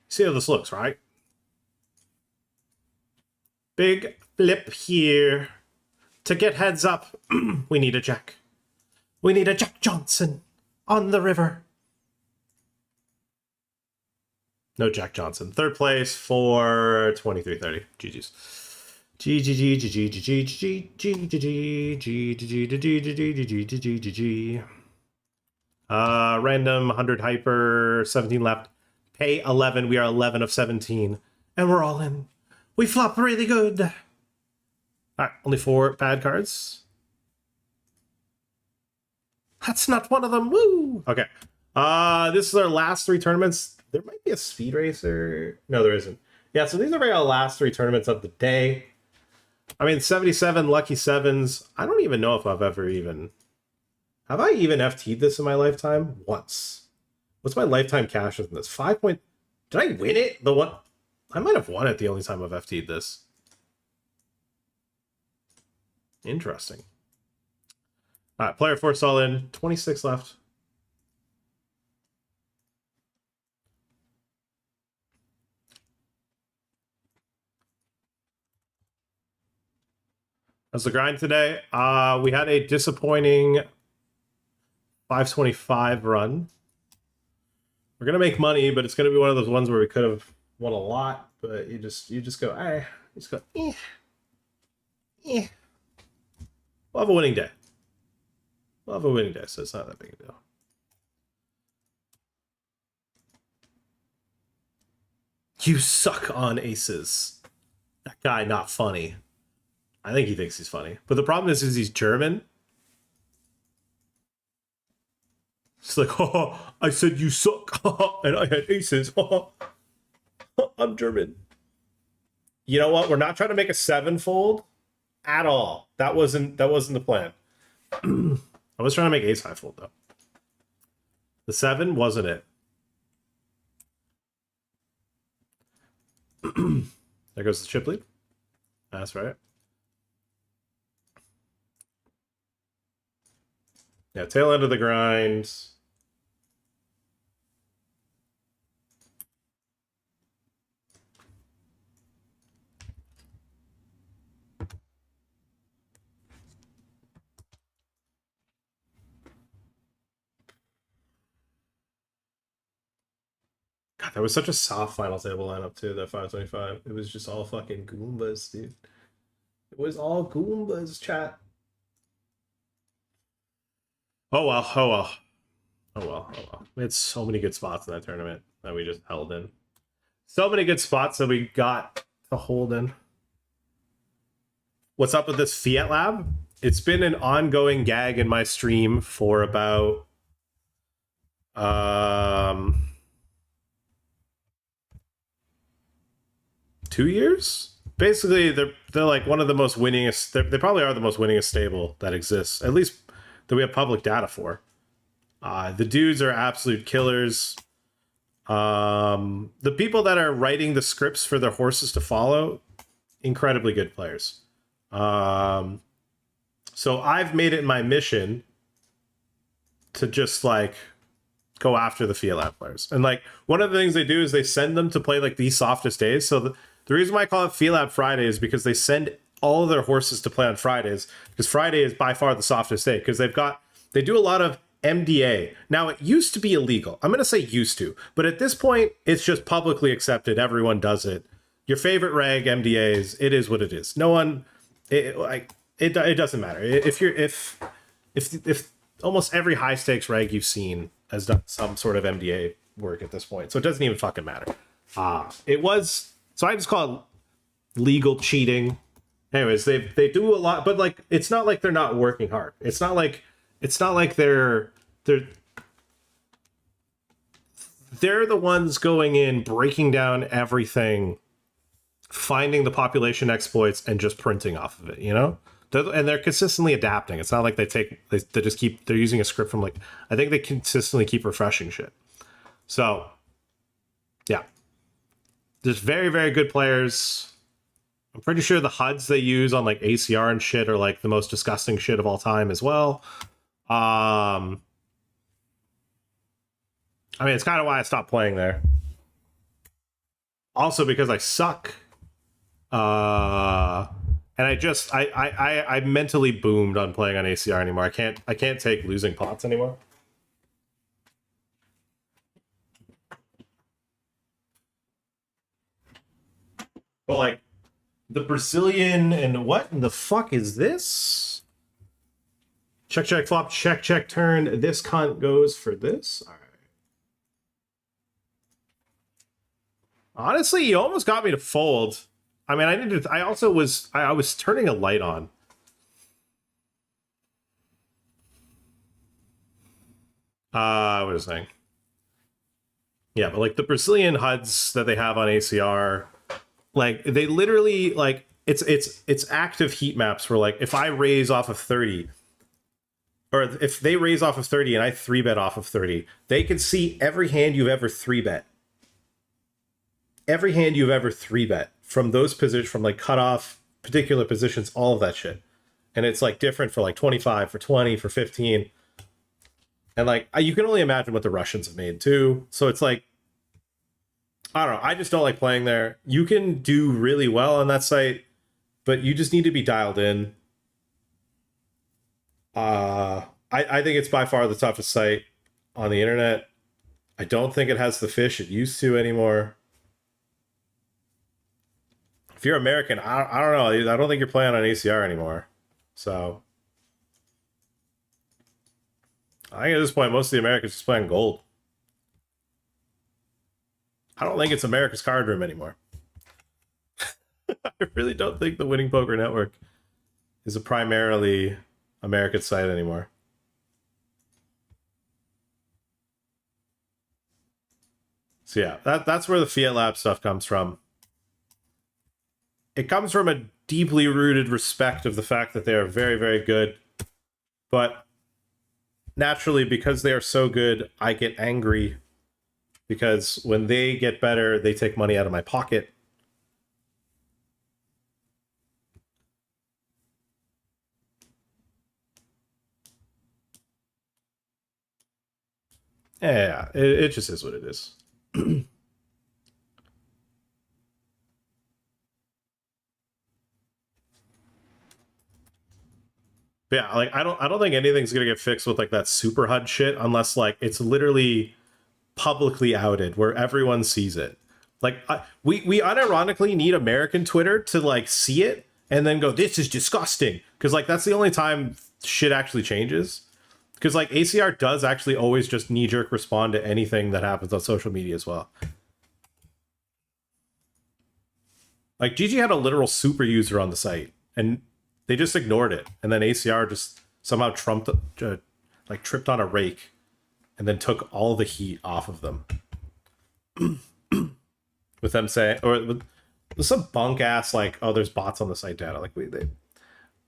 See how this looks, right? Big flip here. To get heads up, we need a Jack. We need a Jack Johnson on the river. No Jack Johnson. Third place for 2330. GG's. Random 100 hyper, 17 left. Pay 11. We are 11 of 17. And we're all in. We flop really good. All right, only 4 bad cards. That's not one of them. Woo! Okay. This is our last 3 tournaments. There might be a speed racer. No, there isn't. Yeah, so these are our last 3 tournaments of the day. I mean, 77 lucky sevens. I don't even know if I've ever even... Have I even FT'd this in my lifetime? Once. What's my lifetime cash in this? 5 point... Did I win it? The one... I might have won it the only time I've FT'd this. Interesting. All right, player 4 all in. 26 left. That's the grind today. We had a disappointing 525 run. We're gonna make money, but it's gonna be one of those ones where we could have won a lot, but you just go, you just go, We'll have a winning day. We'll have a winning day, so it's not that big a deal. You suck on aces. That guy not funny. I think he thinks he's funny. But the problem is he's German. It's like, oh, I said you suck, and I had aces. I'm German. You know what? We're not trying to make a 7-fold at all. That wasn't the plan. I was trying to make ace 5-fold though. The 7 wasn't it. There goes the chip lead. That's right. Yeah, tail end of the grind. God, that was such a soft final table lineup too, that 525. It was just all fucking Goombas, dude. It was all Goombas, chat. Oh well, oh well. Oh well, oh well. We had so many good spots in that tournament that we just held in. So many good spots that we got to hold in. What's up with this Fiat Lab? It's been an ongoing gag in my stream for about 2 years. Basically, they're like one of the most winningest. They probably are the most winningest stable that exists, at least that we have public data for. The dudes are absolute killers. The people that are writing the scripts for their horses to follow, incredibly good players. So I've made it my mission to just like go after the Fiat Lab players. And like one of the things they do is they send them to play like the softest days. So the reason why I call it Fiat Lab Friday is because they send all of their horses to play on Fridays, because Friday is by far the softest day, because they do a lot of MDA. Now, it used to be illegal. I'm going to say used to, but at this point, it's just publicly accepted. Everyone does it. your favorite reg MDAs. It is what it is. No one, it doesn't matter. If almost every high stakes reg you've seen has done some sort of MDA work at this point, so it doesn't even fucking matter. It was, so I just call it legal cheating. Anyways, they do a lot, but like it's not like they're not working hard. It's not like they're the ones going in, breaking down everything, finding the population exploits, and just printing off of it, you know? And they're consistently adapting. It's not like they're using a script from like, I think they consistently keep refreshing shit. So, yeah. There's very, very good players. I'm pretty sure the HUDs they use on like ACR and shit are like the most disgusting shit of all time as well. I mean, it's kind of why I stopped playing there. Also because I suck. And I mentally boomed on playing on ACR anymore. I can't take losing pots anymore. But like the Brazilian and what in the fuck is this? Check, check, flop, check, check, turn. This cunt goes for this. All right. Honestly, you almost got me to fold. I mean, I was turning a light on. What was I saying? Yeah, but like the Brazilian HUDs that they have on ACR, like they literally like it's active heat maps where like if I raise off of 30, or if they raise off of 30 and I 3-bet off of 30, they can see every hand you've ever 3-bet. Every hand you've ever 3-bet from those positions, from like cutoff, particular positions, all of that shit. And it's like different for like 25, for 20, for 15. And like, you can only imagine what the Russians have made too. So it's like, I don't know. I just don't like playing there. You can do really well on that site, but you just need to be dialed in. I think it's by far the toughest site on the internet. I don't think it has the fish it used to anymore. If you're American, I don't know. I don't think you're playing on ACR anymore. So I think at this point, most of the Americans are just playing gold. I don't think it's America's card room anymore. I really don't think the Winning Poker Network is a primarily American site anymore. So yeah, that's where the Fiat Lab stuff comes from. It comes from a deeply rooted respect of the fact that they are very, very good. But naturally, because they are so good, I get angry. Because when they get better, they take money out of my pocket. Yeah, it just is what it is. But yeah, like I don't think anything's gonna get fixed with like that super HUD shit unless like it's literally publicly outed where everyone sees it. Like we unironically need American Twitter to like see it and then go, this is disgusting, because like that's the only time shit actually changes. Because like ACR does actually always just knee-jerk respond to anything that happens on social media as well. Like GG had a literal super user on the site and they just ignored it, and then ACR just somehow tripped on a rake and then took all the heat off of them. With them saying, or with some bunk ass like, oh, there's bots on the site data. Like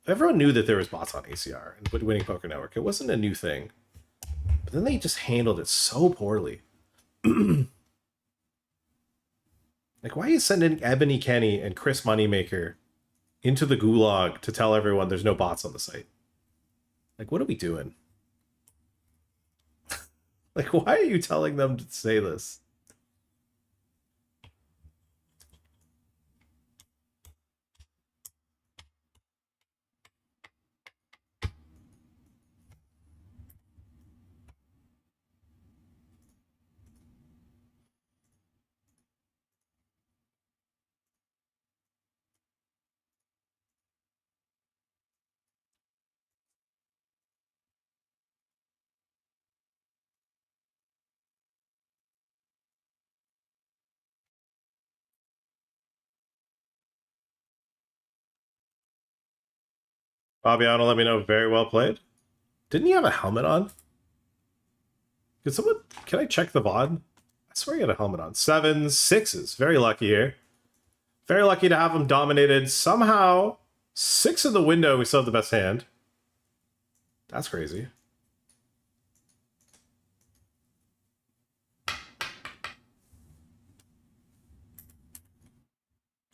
everyone knew that there was bots on ACR and Winning Poker Network. It wasn't a new thing, but then they just handled it so poorly. Like, why are you sending Ebony Kenny and Chris Moneymaker into the gulag to tell everyone there's no bots on the site? Like, what are we doing? Like, why are you telling them to say this? Fabiano, let me know. Very well played. Didn't he have a helmet on? Can I check the VOD? I swear he had a helmet on. 7s, 6s. Very lucky here. Very lucky to have him dominated. Somehow, 6 in the window, we still have the best hand. That's crazy.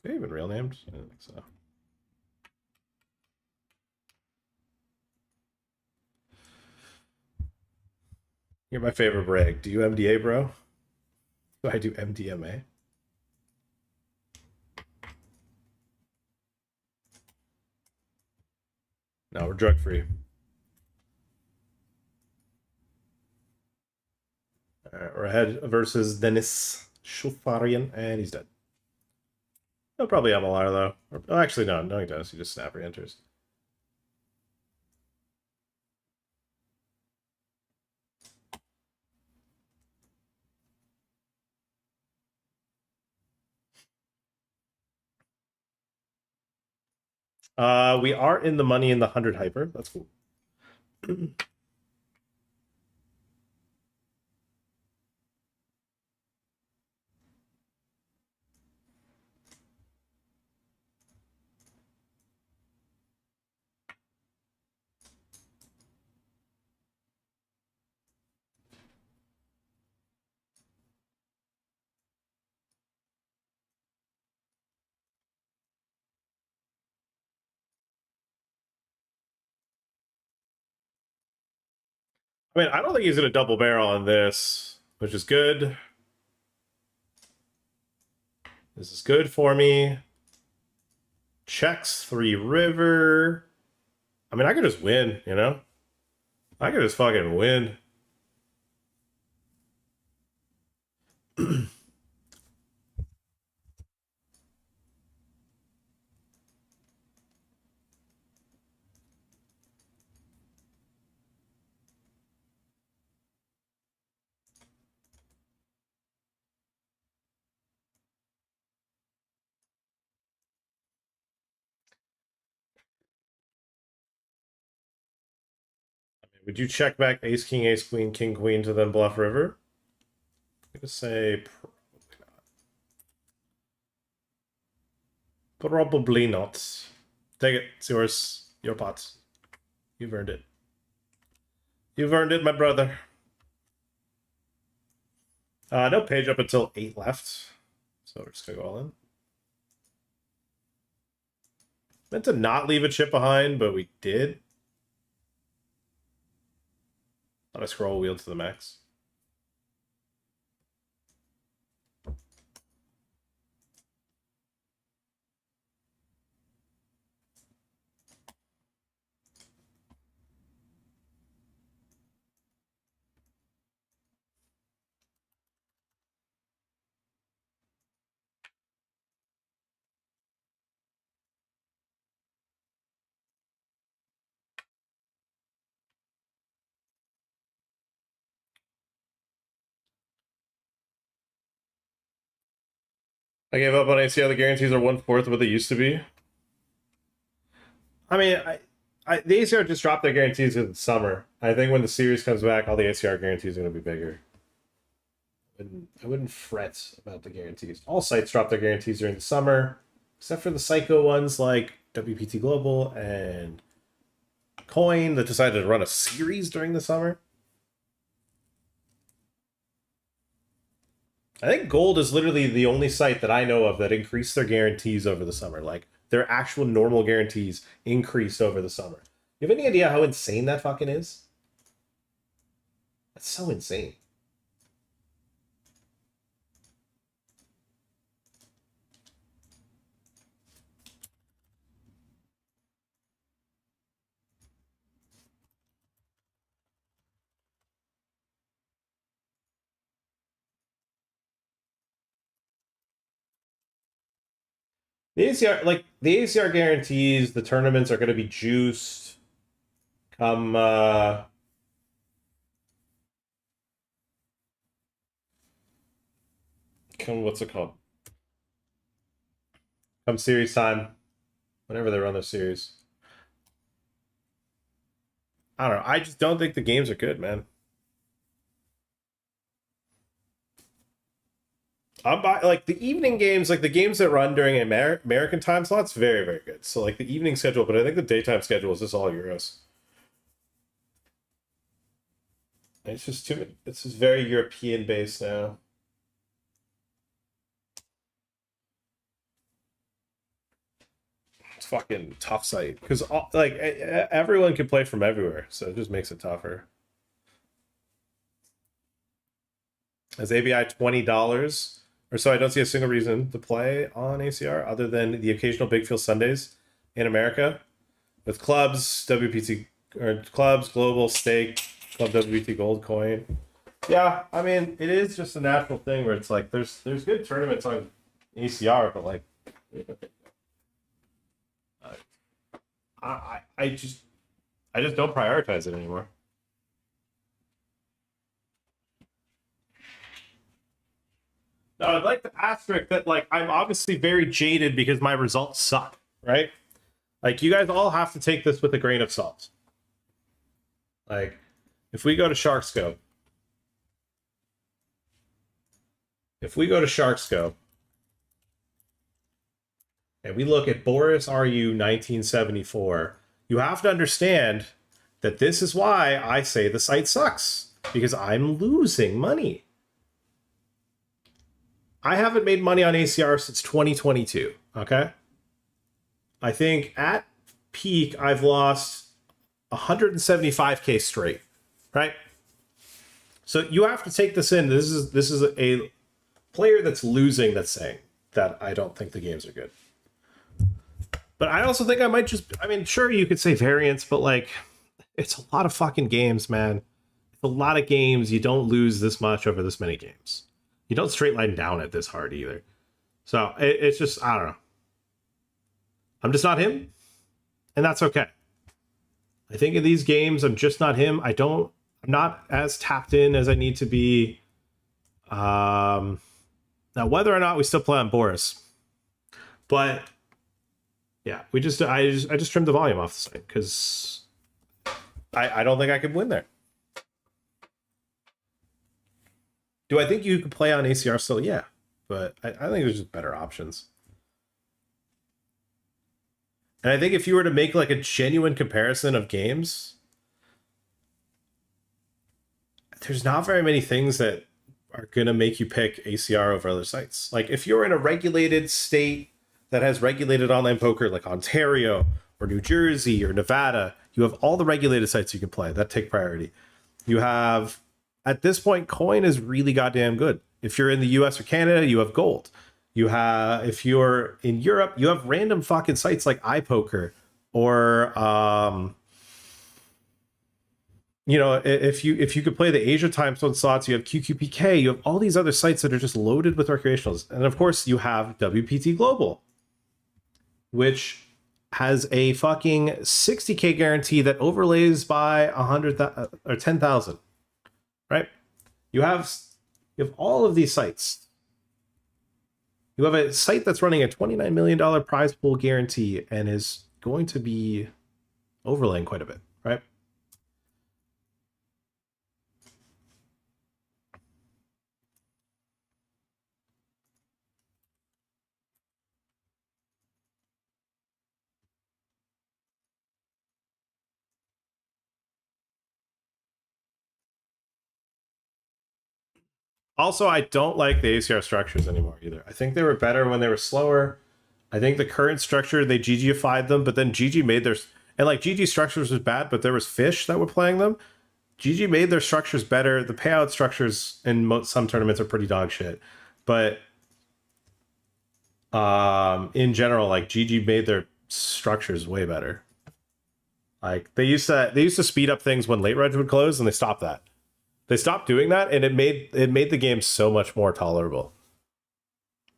They even real named? I don't think so. You're my favorite brag. Do you MDA, bro? Do I do MDMA? No, we're drug free. Alright, we're ahead versus Denis Shufarian, and he's dead. He'll probably have a liar though. Oh, actually, no, he does. He just snap re-enters. We are in the money in the 100 hyper. That's cool. I mean, I don't think he's going to double barrel on this, which is good. This is good for me. Checks 3 river. I mean, I could just win, you know? I could just fucking win. Would you check back ace, queen, king, queen to then bluff river? I'm going to say probably not. Take it. It's yours. Your pot. You've earned it. You've earned it, my brother. No page up until 8 left. So we're just going to go all in. Meant to not leave a chip behind, but we did. Thought I scroll wheel to the max. I gave up on ACL. The guarantees are 1/4 of what they used to be. I mean, the ACR just dropped their guarantees in the summer. I think when the series comes back, all the ACR guarantees are going to be bigger. I wouldn't fret about the guarantees. All sites drop their guarantees during the summer, except for the psycho ones like WPT Global and Coin that decided to run a series during the summer. I think Gold is literally the only site that I know of that increased their guarantees over the summer. Like, their actual normal guarantees increased over the summer. You have any idea how insane that fucking is? That's so insane. The ACR guarantees the tournaments are going to be juiced come what's it called? Come series time, whenever they run their series. I don't know. I just don't think the games are good, man. I'm like the evening games, like the games that run during American time slots, very, very good. So like the evening schedule, but I think the daytime schedule is just all Euros. It's just too. It's just very European based now. It's fucking tough site because like everyone can play from everywhere, so it just makes it tougher. As ABI $20 or so, I don't see a single reason to play on ACR other than the occasional Big Field Sundays in America with clubs, WPT or clubs, global stake, club WPT gold coin. Yeah, I mean it is just a natural thing where it's like there's good tournaments on ACR, but like I just don't prioritize it anymore. Now, I'd like to asterisk that, like, I'm obviously very jaded because my results suck, right? Like, you guys all have to take this with a grain of salt. Like, if we go to Sharkscope, and we look at Boris RU 1974, you have to understand that this is why I say the site sucks, because I'm losing money. I haven't made money on ACR since 2022, okay? I think at peak, I've lost 175K straight, right? So you have to take this in. This is a player that's losing that's saying that I don't think the games are good. But I also think I might just, I mean, sure, you could say variance, but like, it's a lot of fucking games, man. It's a lot of games. You don't lose this much over this many games. You don't straight line down it this hard either. So it's just, I don't know. I'm just not him. And that's okay. I think in these games, I'm just not him. I'm not as tapped in as I need to be. Now, whether or not we still play on Boris. But yeah, I just trimmed the volume off the site because I don't think I could win there. Do I think you could play on ACR still? Yeah, but I think there's just better options. And I think if you were to make like a genuine comparison of games, there's not very many things that are going to make you pick ACR over other sites. Like if you're in a regulated state that has regulated online poker like Ontario or New Jersey or Nevada, you have all the regulated sites you can play that take priority. You have... At this point, coin is really goddamn good. If you're in the US or Canada, you have gold. You have, if you're in Europe, you have random fucking sites like iPoker or, you know, if you could play the Asia time zone slots, you have QQPK, you have all these other sites that are just loaded with recreationals. And of course, you have WPT Global, which has a fucking 60K guarantee that overlays by 100,000 or 10,000. Right? You have all of these sites. You have a site that's running a $29 million prize pool guarantee and is going to be overlaying quite a bit, right? Also, I don't like the ACR structures anymore either. I think they were better when they were slower. I think the current structure, they GGified them, but then GG made their... And like GG structures was bad, but there was fish that were playing them. GG made their structures better. The payout structures in some tournaments are pretty dog shit. But in general, like GG made their structures way better. Like they used to speed up things when late reg would close, and they stopped that. They stopped doing that, and it made the game so much more tolerable.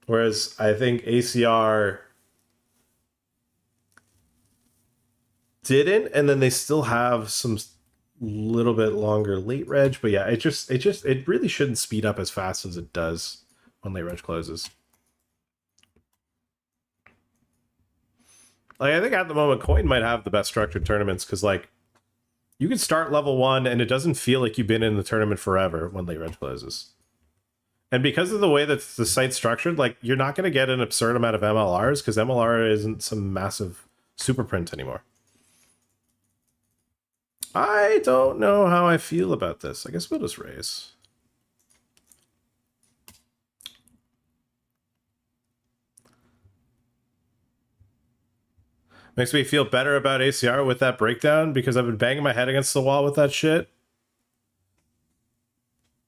Whereas I think ACR didn't, and then they still have some little bit longer late reg. But yeah, it really shouldn't speed up as fast as it does when late reg closes. Like I think at the moment, Coin might have the best structured tournaments because like You can start level 1 and it doesn't feel like you've been in the tournament forever when late reg closes. And because of the way that the site's structured, like, you're not going to get an absurd amount of MLRs because MLR isn't some massive super print anymore. I don't know how I feel about this. I guess we'll just raise. Makes me feel better about ACR with that breakdown because I've been banging my head against the wall with that shit.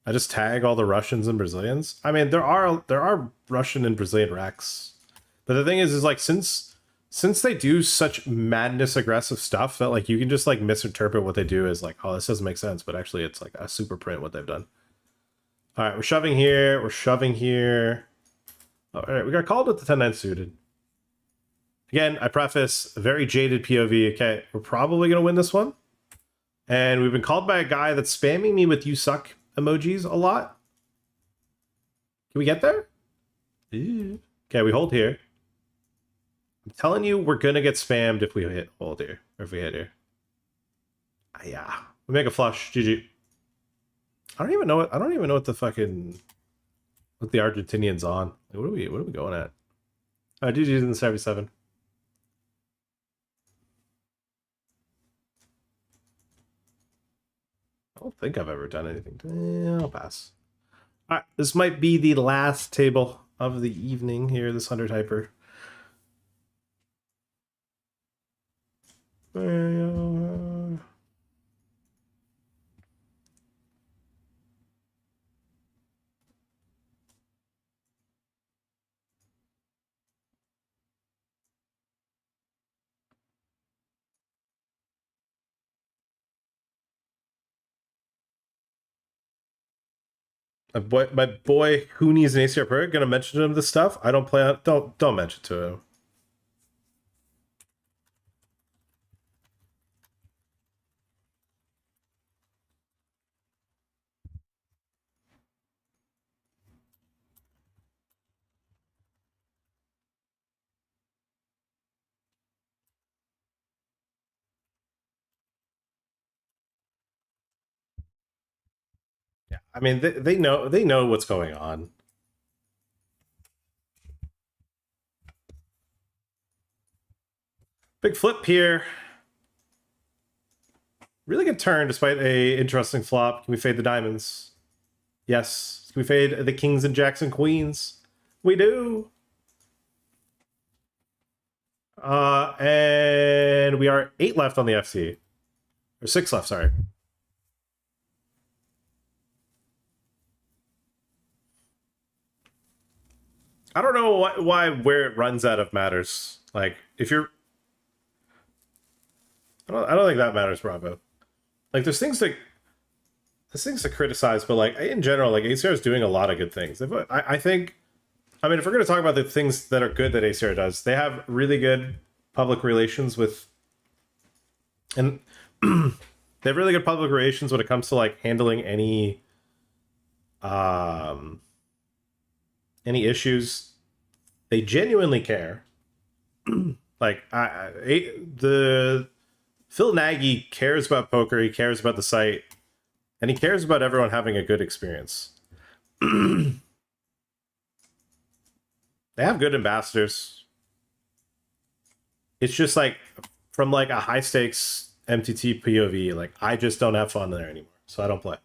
I just tag all the Russians and Brazilians. I mean, there are Russian and Brazilian racks, but the thing is like since they do such madness aggressive stuff that like you can just like misinterpret what they do as like, oh, this doesn't make sense, but actually it's like a super print what they've done. All right, we're shoving here. We're shoving here. All right, we got called with the 10-9 suited. Again, I preface a very jaded POV. Okay, we're probably gonna win this one, and we've been called by a guy that's spamming me with "you suck" emojis a lot. Can we get there? Ooh. Okay, we hold here. I'm telling you, we're gonna get spammed if we hit hold here, or if we hit here. Ah, yeah, we make a flush. GG. I don't even know what the fucking what the Argentinian's on. Like, what are we going at? GG's in the 77. I don't think I've ever done anything. I'll pass. All right, this might be the last table of the evening here, this 100 hyper. My boy who needs an ACR player, gonna mention to him this stuff. I don't plan. Don't mention to him. Yeah, I mean they know what's going on. Big flip here. Really good turn despite a interesting flop. Can we fade the diamonds? Yes. Can we fade the kings and jacks and queens? We do. And we are 8 left on the FC. Or 6 left, sorry. I don't know why where it runs out of matters. Like, if you're... I don't think that matters, Bravo. Like, there's things to criticize, but like in general, like ACR is doing a lot of good things. I think, I mean, if we're going to talk about the things that are good that ACR does, they have really good public relations with, and they have really good public relations when it comes to like handling any issues. They genuinely care. Like the Phil Nagy cares about poker. He cares about the site. And he cares about everyone having a good experience. They have good ambassadors. It's just like, from like a high stakes MTT POV, like I just don't have fun there anymore. So I don't play.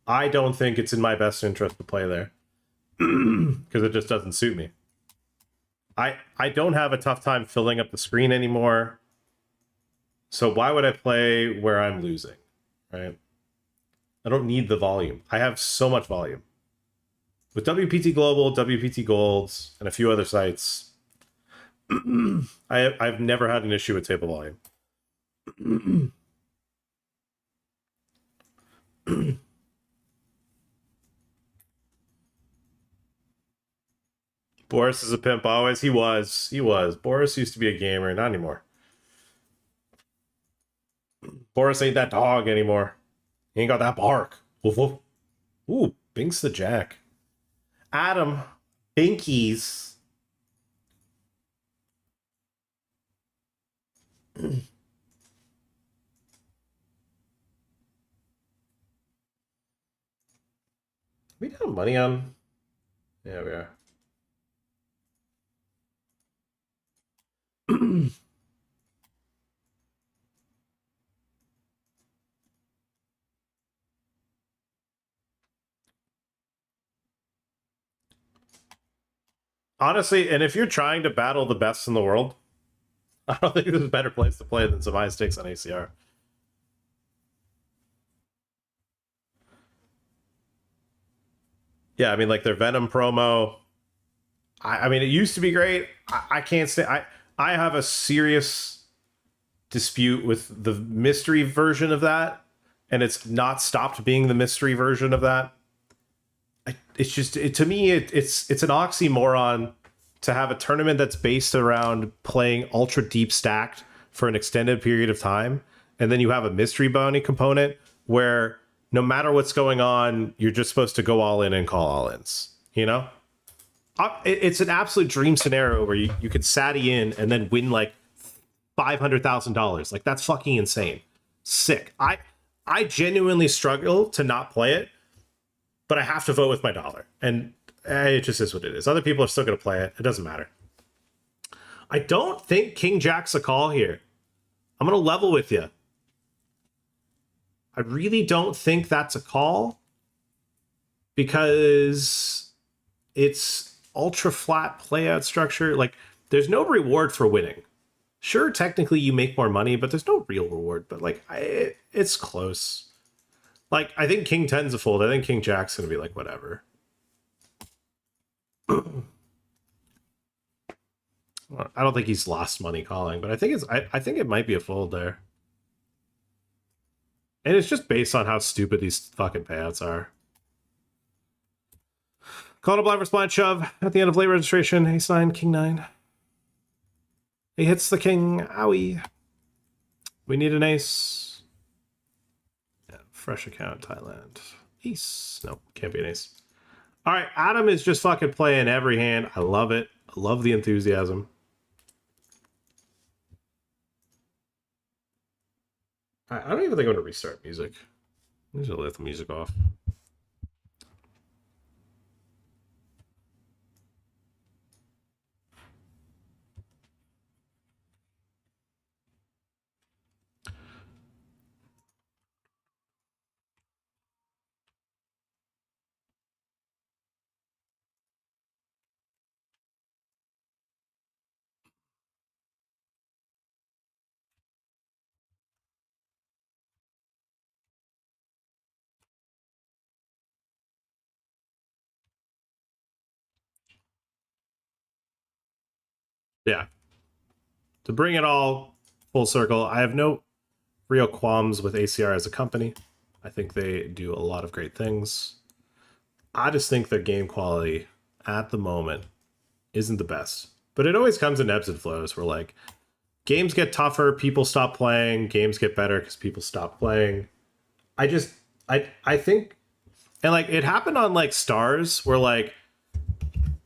I don't think it's in my best interest to play there. Because it just doesn't suit me. I don't have a tough time filling up the screen anymore. So why would I play where I'm losing, right? I don't need the volume. I have so much volume. With WPT Global, WPT Golds, and a few other sites, I've never had an issue with table volume. Boris is a pimp always. He was. Boris used to be a gamer, not anymore. Boris ain't that dog anymore. He ain't got that bark. Woof, woof. Ooh, Binks the Jack. Adam, Binkies. We have money on. Yeah, we are. Honestly, and if you're trying to battle the best in the world, I don't think there's a better place to play than some high stakes on ACR. Yeah, I mean, like their Venom promo. I mean, it used to be great. I can't say I have a serious dispute with the mystery version of that, and it's not stopped being the mystery version of that. It's just to me, it's an oxymoron to have a tournament that's based around playing ultra deep stacked for an extended period of time, and then you have a mystery bounty component where no matter what's going on, you're just supposed to go all in and call all ins. You know, it's an absolute dream scenario where you could Sati in and then win like $500,000. Like that's fucking insane. Sick. I genuinely struggle to not play it, but I have to vote with my dollar, and it just is what it is. Other people are still going to play it. It doesn't matter. I don't think King Jack's a call here. I'm going to level with you. I really don't think that's a call because it's ultra flat playout structure. Like, there's no reward for winning. Sure, technically you make more money, but there's no real reward. But like, it's close. Like, I think King 10's a fold. I think King Jack's gonna be like whatever. I don't think he's lost money calling, but I think I think it might be a fold there. And it's just based on how stupid these fucking payouts are. Call to blind versus blind shove at the end of late registration. Ace 9, King 9. He hits the king. Owie. We need an ace. Yeah, fresh account, Thailand. Ace. Nope, can't be an ace. All right, Adam is just fucking playing every hand. I love it. I love the enthusiasm. I don't even think I'm going to restart music. I'm just going to let the music off. Yeah. To bring it all full circle, I have no real qualms with ACR as a company. I think they do a lot of great things. I just think their game quality at the moment isn't the best. But it always comes in ebbs and flows where like games get tougher, people stop playing, games get better because people stop playing. I think, and like it happened on like Stars where like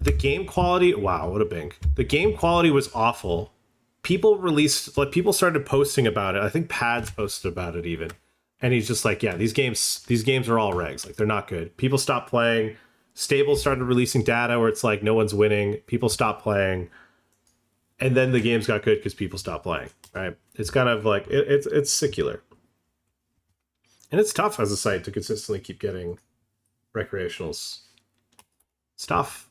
the game quality, wow, what a bink. The game quality was awful. People started posting about it. I think Pads posted about it even. And he's just like, yeah, these games are all regs. Like, they're not good. People stopped playing. Stables started releasing data where it's like no one's winning. People stopped playing. And then the games got good because people stopped playing, right? It's kind of like, it's secular. And it's tough as a site to consistently keep getting recreationals. It's tough.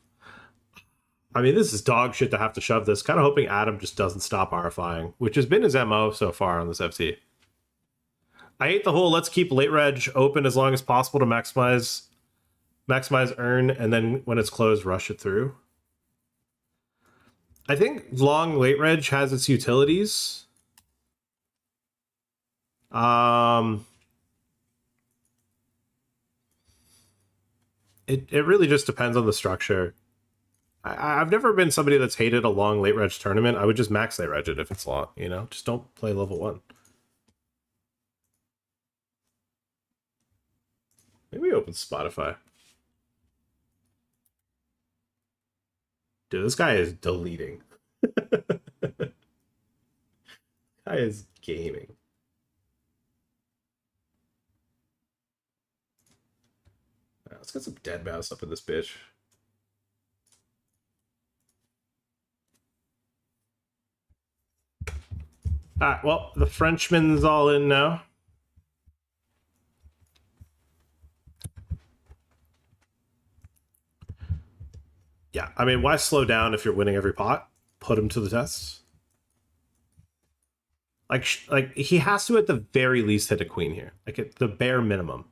I mean, this is dog shit to have to shove this. Kind of hoping Adam just doesn't stop RFIing, which has been his MO so far on this FT. I hate the whole let's keep late reg open as long as possible to maximize earn, and then when it's closed, rush it through. I think long late reg has its utilities. It really just depends on the structure. I've never been somebody that's hated a long late reg tournament. I would just max late reg it if it's long, you know? Just don't play level 1. Maybe open Spotify. Dude, this guy is deleting. Guy is gaming. Let's Let's get some dead mouse up in this bitch. Alright, well, the Frenchman's all in now. Yeah, I mean, why slow down if you're winning every pot? Put him to the test. Like he has to at the very least hit a queen here. Like at the bare minimum.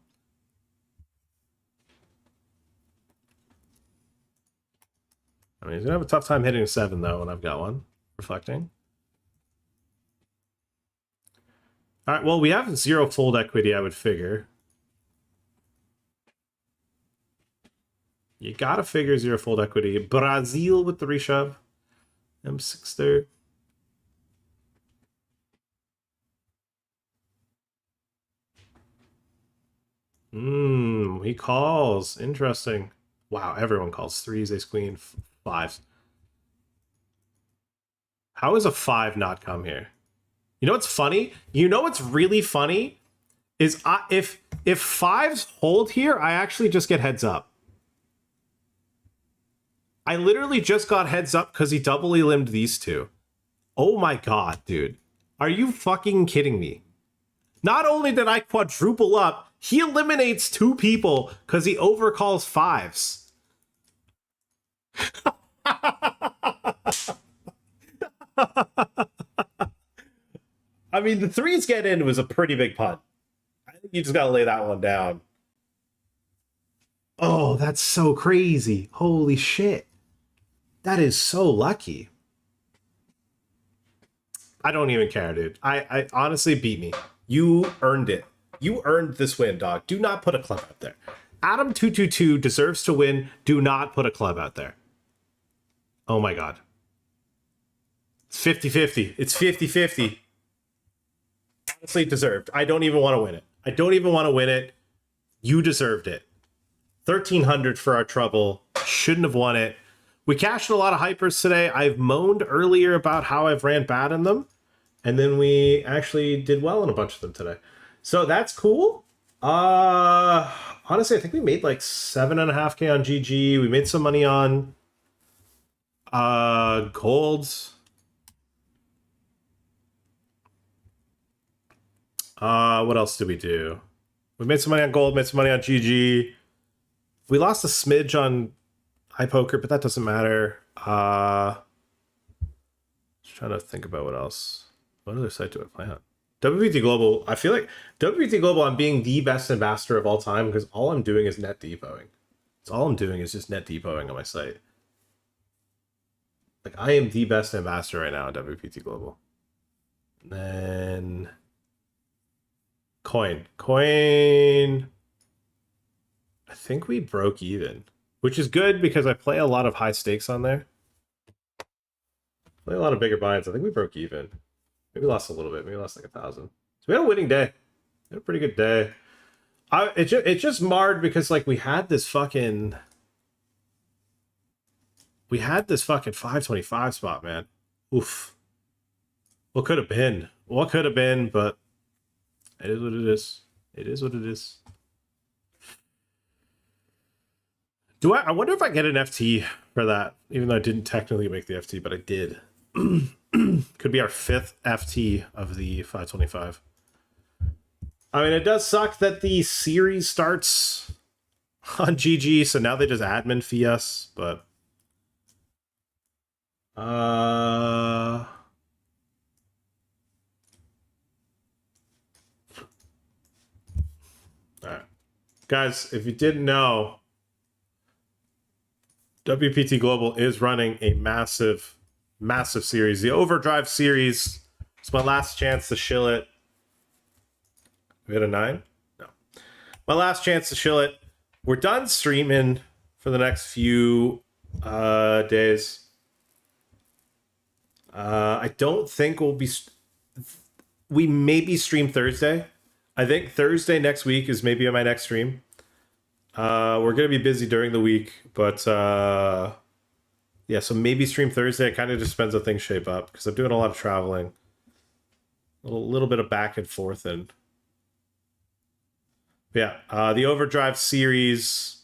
I mean, he's gonna have a tough time hitting a 7 though when I've got one. Reflecting. Alright, well, we have 0 fold equity, I would figure. You gotta figure 0 fold equity. Brazil with the reshove. M6 there. He calls. Interesting. Wow, everyone calls. 3s, ace queen, 5s. How is a 5 not come here? You know what's funny? You know what's really funny? Is if 5s hold here, I actually just get heads up. I literally just got heads up because he doubly limbed these two. Oh my god, dude. Are you fucking kidding me? Not only did I quadruple up, he eliminates 2 people because he overcalls 5s. I mean, the 3s get in was a pretty big putt. I think you just gotta lay that one down. Oh, that's so crazy. Holy shit. That is so lucky. I don't even care, dude. I honestly beat me. You earned it. You earned this win, dog. Do not put a club out there. Adam222 deserves to win. Do not put a club out there. Oh my god. It's 50-50. It's 50-50. Honestly deserved. I don't even want to win it. I don't even want to win it. You deserved it. 1,300 for our trouble. Shouldn't have won it. We cashed a lot of hypers today. I've moaned earlier about how I've ran bad in them. And then we actually did well in a bunch of them today. So that's cool. Honestly, I think we made like 7.5K on GG. We made some money on golds. What else did we do? We made some money on gold, made some money on GG. We lost a smidge on iPoker, but that doesn't matter. Just trying to think about what else. What other site do I play on? WPT Global. I feel like WPT Global, I'm being the best ambassador of all time because all I'm doing is net depoting. That's all I'm doing is just net depoting on my site. Like, I am the best ambassador right now on WPT Global. And then Coin. I think we broke even, which is good because I play a lot of high stakes on there. Play a lot of bigger binds. I think we broke even. Maybe lost a little bit. Maybe lost like 1,000. So we had a winning day. We had a pretty good day. It just marred because like we had this fucking 525 spot, man. Oof. What could have been? What could have been? But it is what it is. It is what it is. I wonder if I get an FT for that, even though I didn't technically make the FT, but I did. Could be our 5th FT of the 525. I mean, it does suck that the series starts on GG, so now they just admin fee us, but all right. Guys, if you didn't know, WPT Global is running a massive series. The Overdrive series. It's my last chance to shill it. We had a 9? No. My last chance to shill it. We're done streaming for the next few days. I don't think we'll be... We maybe stream Thursday. I think Thursday next week is maybe my next stream. We're going to be busy during the week, but yeah, so maybe stream Thursday. It kind of just depends how things shape up because I'm doing a lot of traveling. A little bit of back and forth. And yeah, the Overdrive series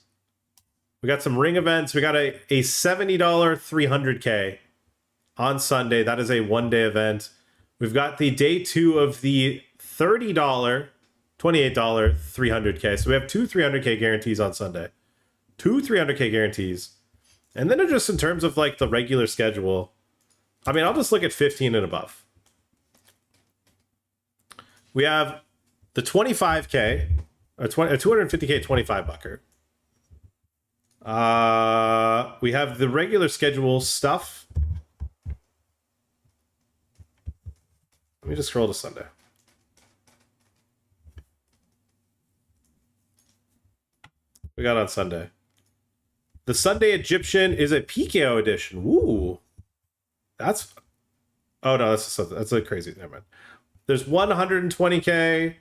We got some ring events. We got a $70 300K on Sunday. That is a one-day event. We've got the day 2 of the $30, $28 300K. So we have 2 300K guarantees on Sunday. 2 300K guarantees. And then just in terms of like the regular schedule, I mean, I'll just look at 15 and above. We have the 25K, or 250K 25 bucker. We have the regular schedule stuff. Let me just scroll to Sunday. We got on Sunday. The Sunday Egyptian is a PKO edition. Ooh. That's... Oh, no, that's a crazy... Never mind. There's 120K.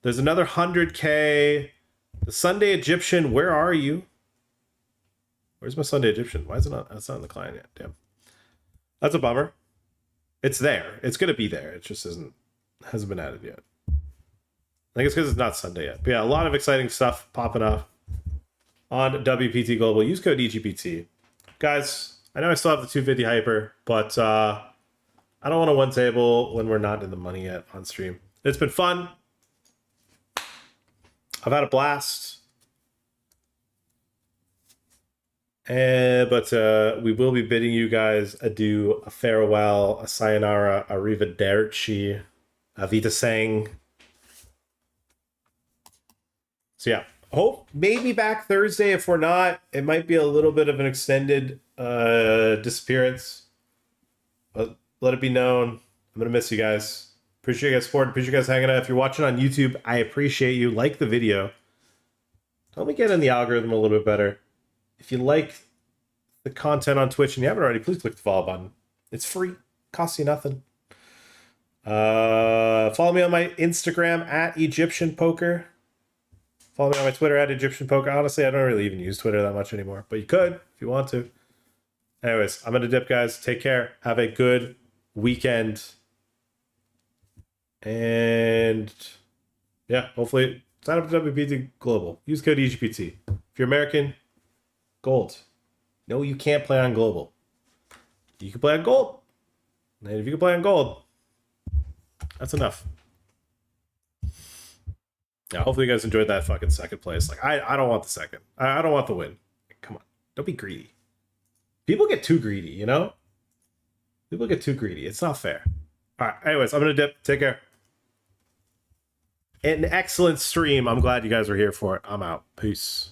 There's another 100K. The Sunday Egyptian, where are you? Where's my Sunday Egyptian? Why is it not? It's not in the client yet. Damn. That's a bummer. It's there. It's going to be there. It just hasn't been added yet. I think it's because it's not Sunday yet. But yeah, a lot of exciting stuff popping up on WPT Global. Use code EGPT. Guys, I know I still have the 250 hyper, but I don't want to one table when we're not in the money yet on stream. It's been fun. I've had a blast. But we will be bidding you guys adieu, a farewell, a sayonara, a arrivederci, a vita sang. So yeah, hope maybe back Thursday. If we're not, it might be a little bit of an extended disappearance. But let it be known, I'm gonna miss you guys. Appreciate you guys' support. Appreciate you guys hanging out. If you're watching on YouTube, I appreciate you. Like the video. Help me get in the algorithm a little bit better. If you like the content on Twitch and you haven't already, please click the follow button. It's free. Costs you nothing. Follow me on my Instagram at Egyptian Poker. Follow me on my Twitter at Egyptian Poker. Honestly, I don't really even use Twitter that much anymore, but you could if you want to. Anyways, I'm going to dip, guys. Take care. Have a good weekend. And yeah, hopefully sign up to WPT Global. Use code EGPT. If you're American, gold. No, you can't play on global. You can play on gold. And if you can play on gold, that's enough. Yeah, hopefully you guys enjoyed that fucking second place. Like, I don't want the second. I don't want the win. Come on. Don't be greedy. People get too greedy, you know? People get too greedy. It's not fair. All right. Anyways, I'm going to dip. Take care. An excellent stream. I'm glad you guys are here for it. I'm out. Peace.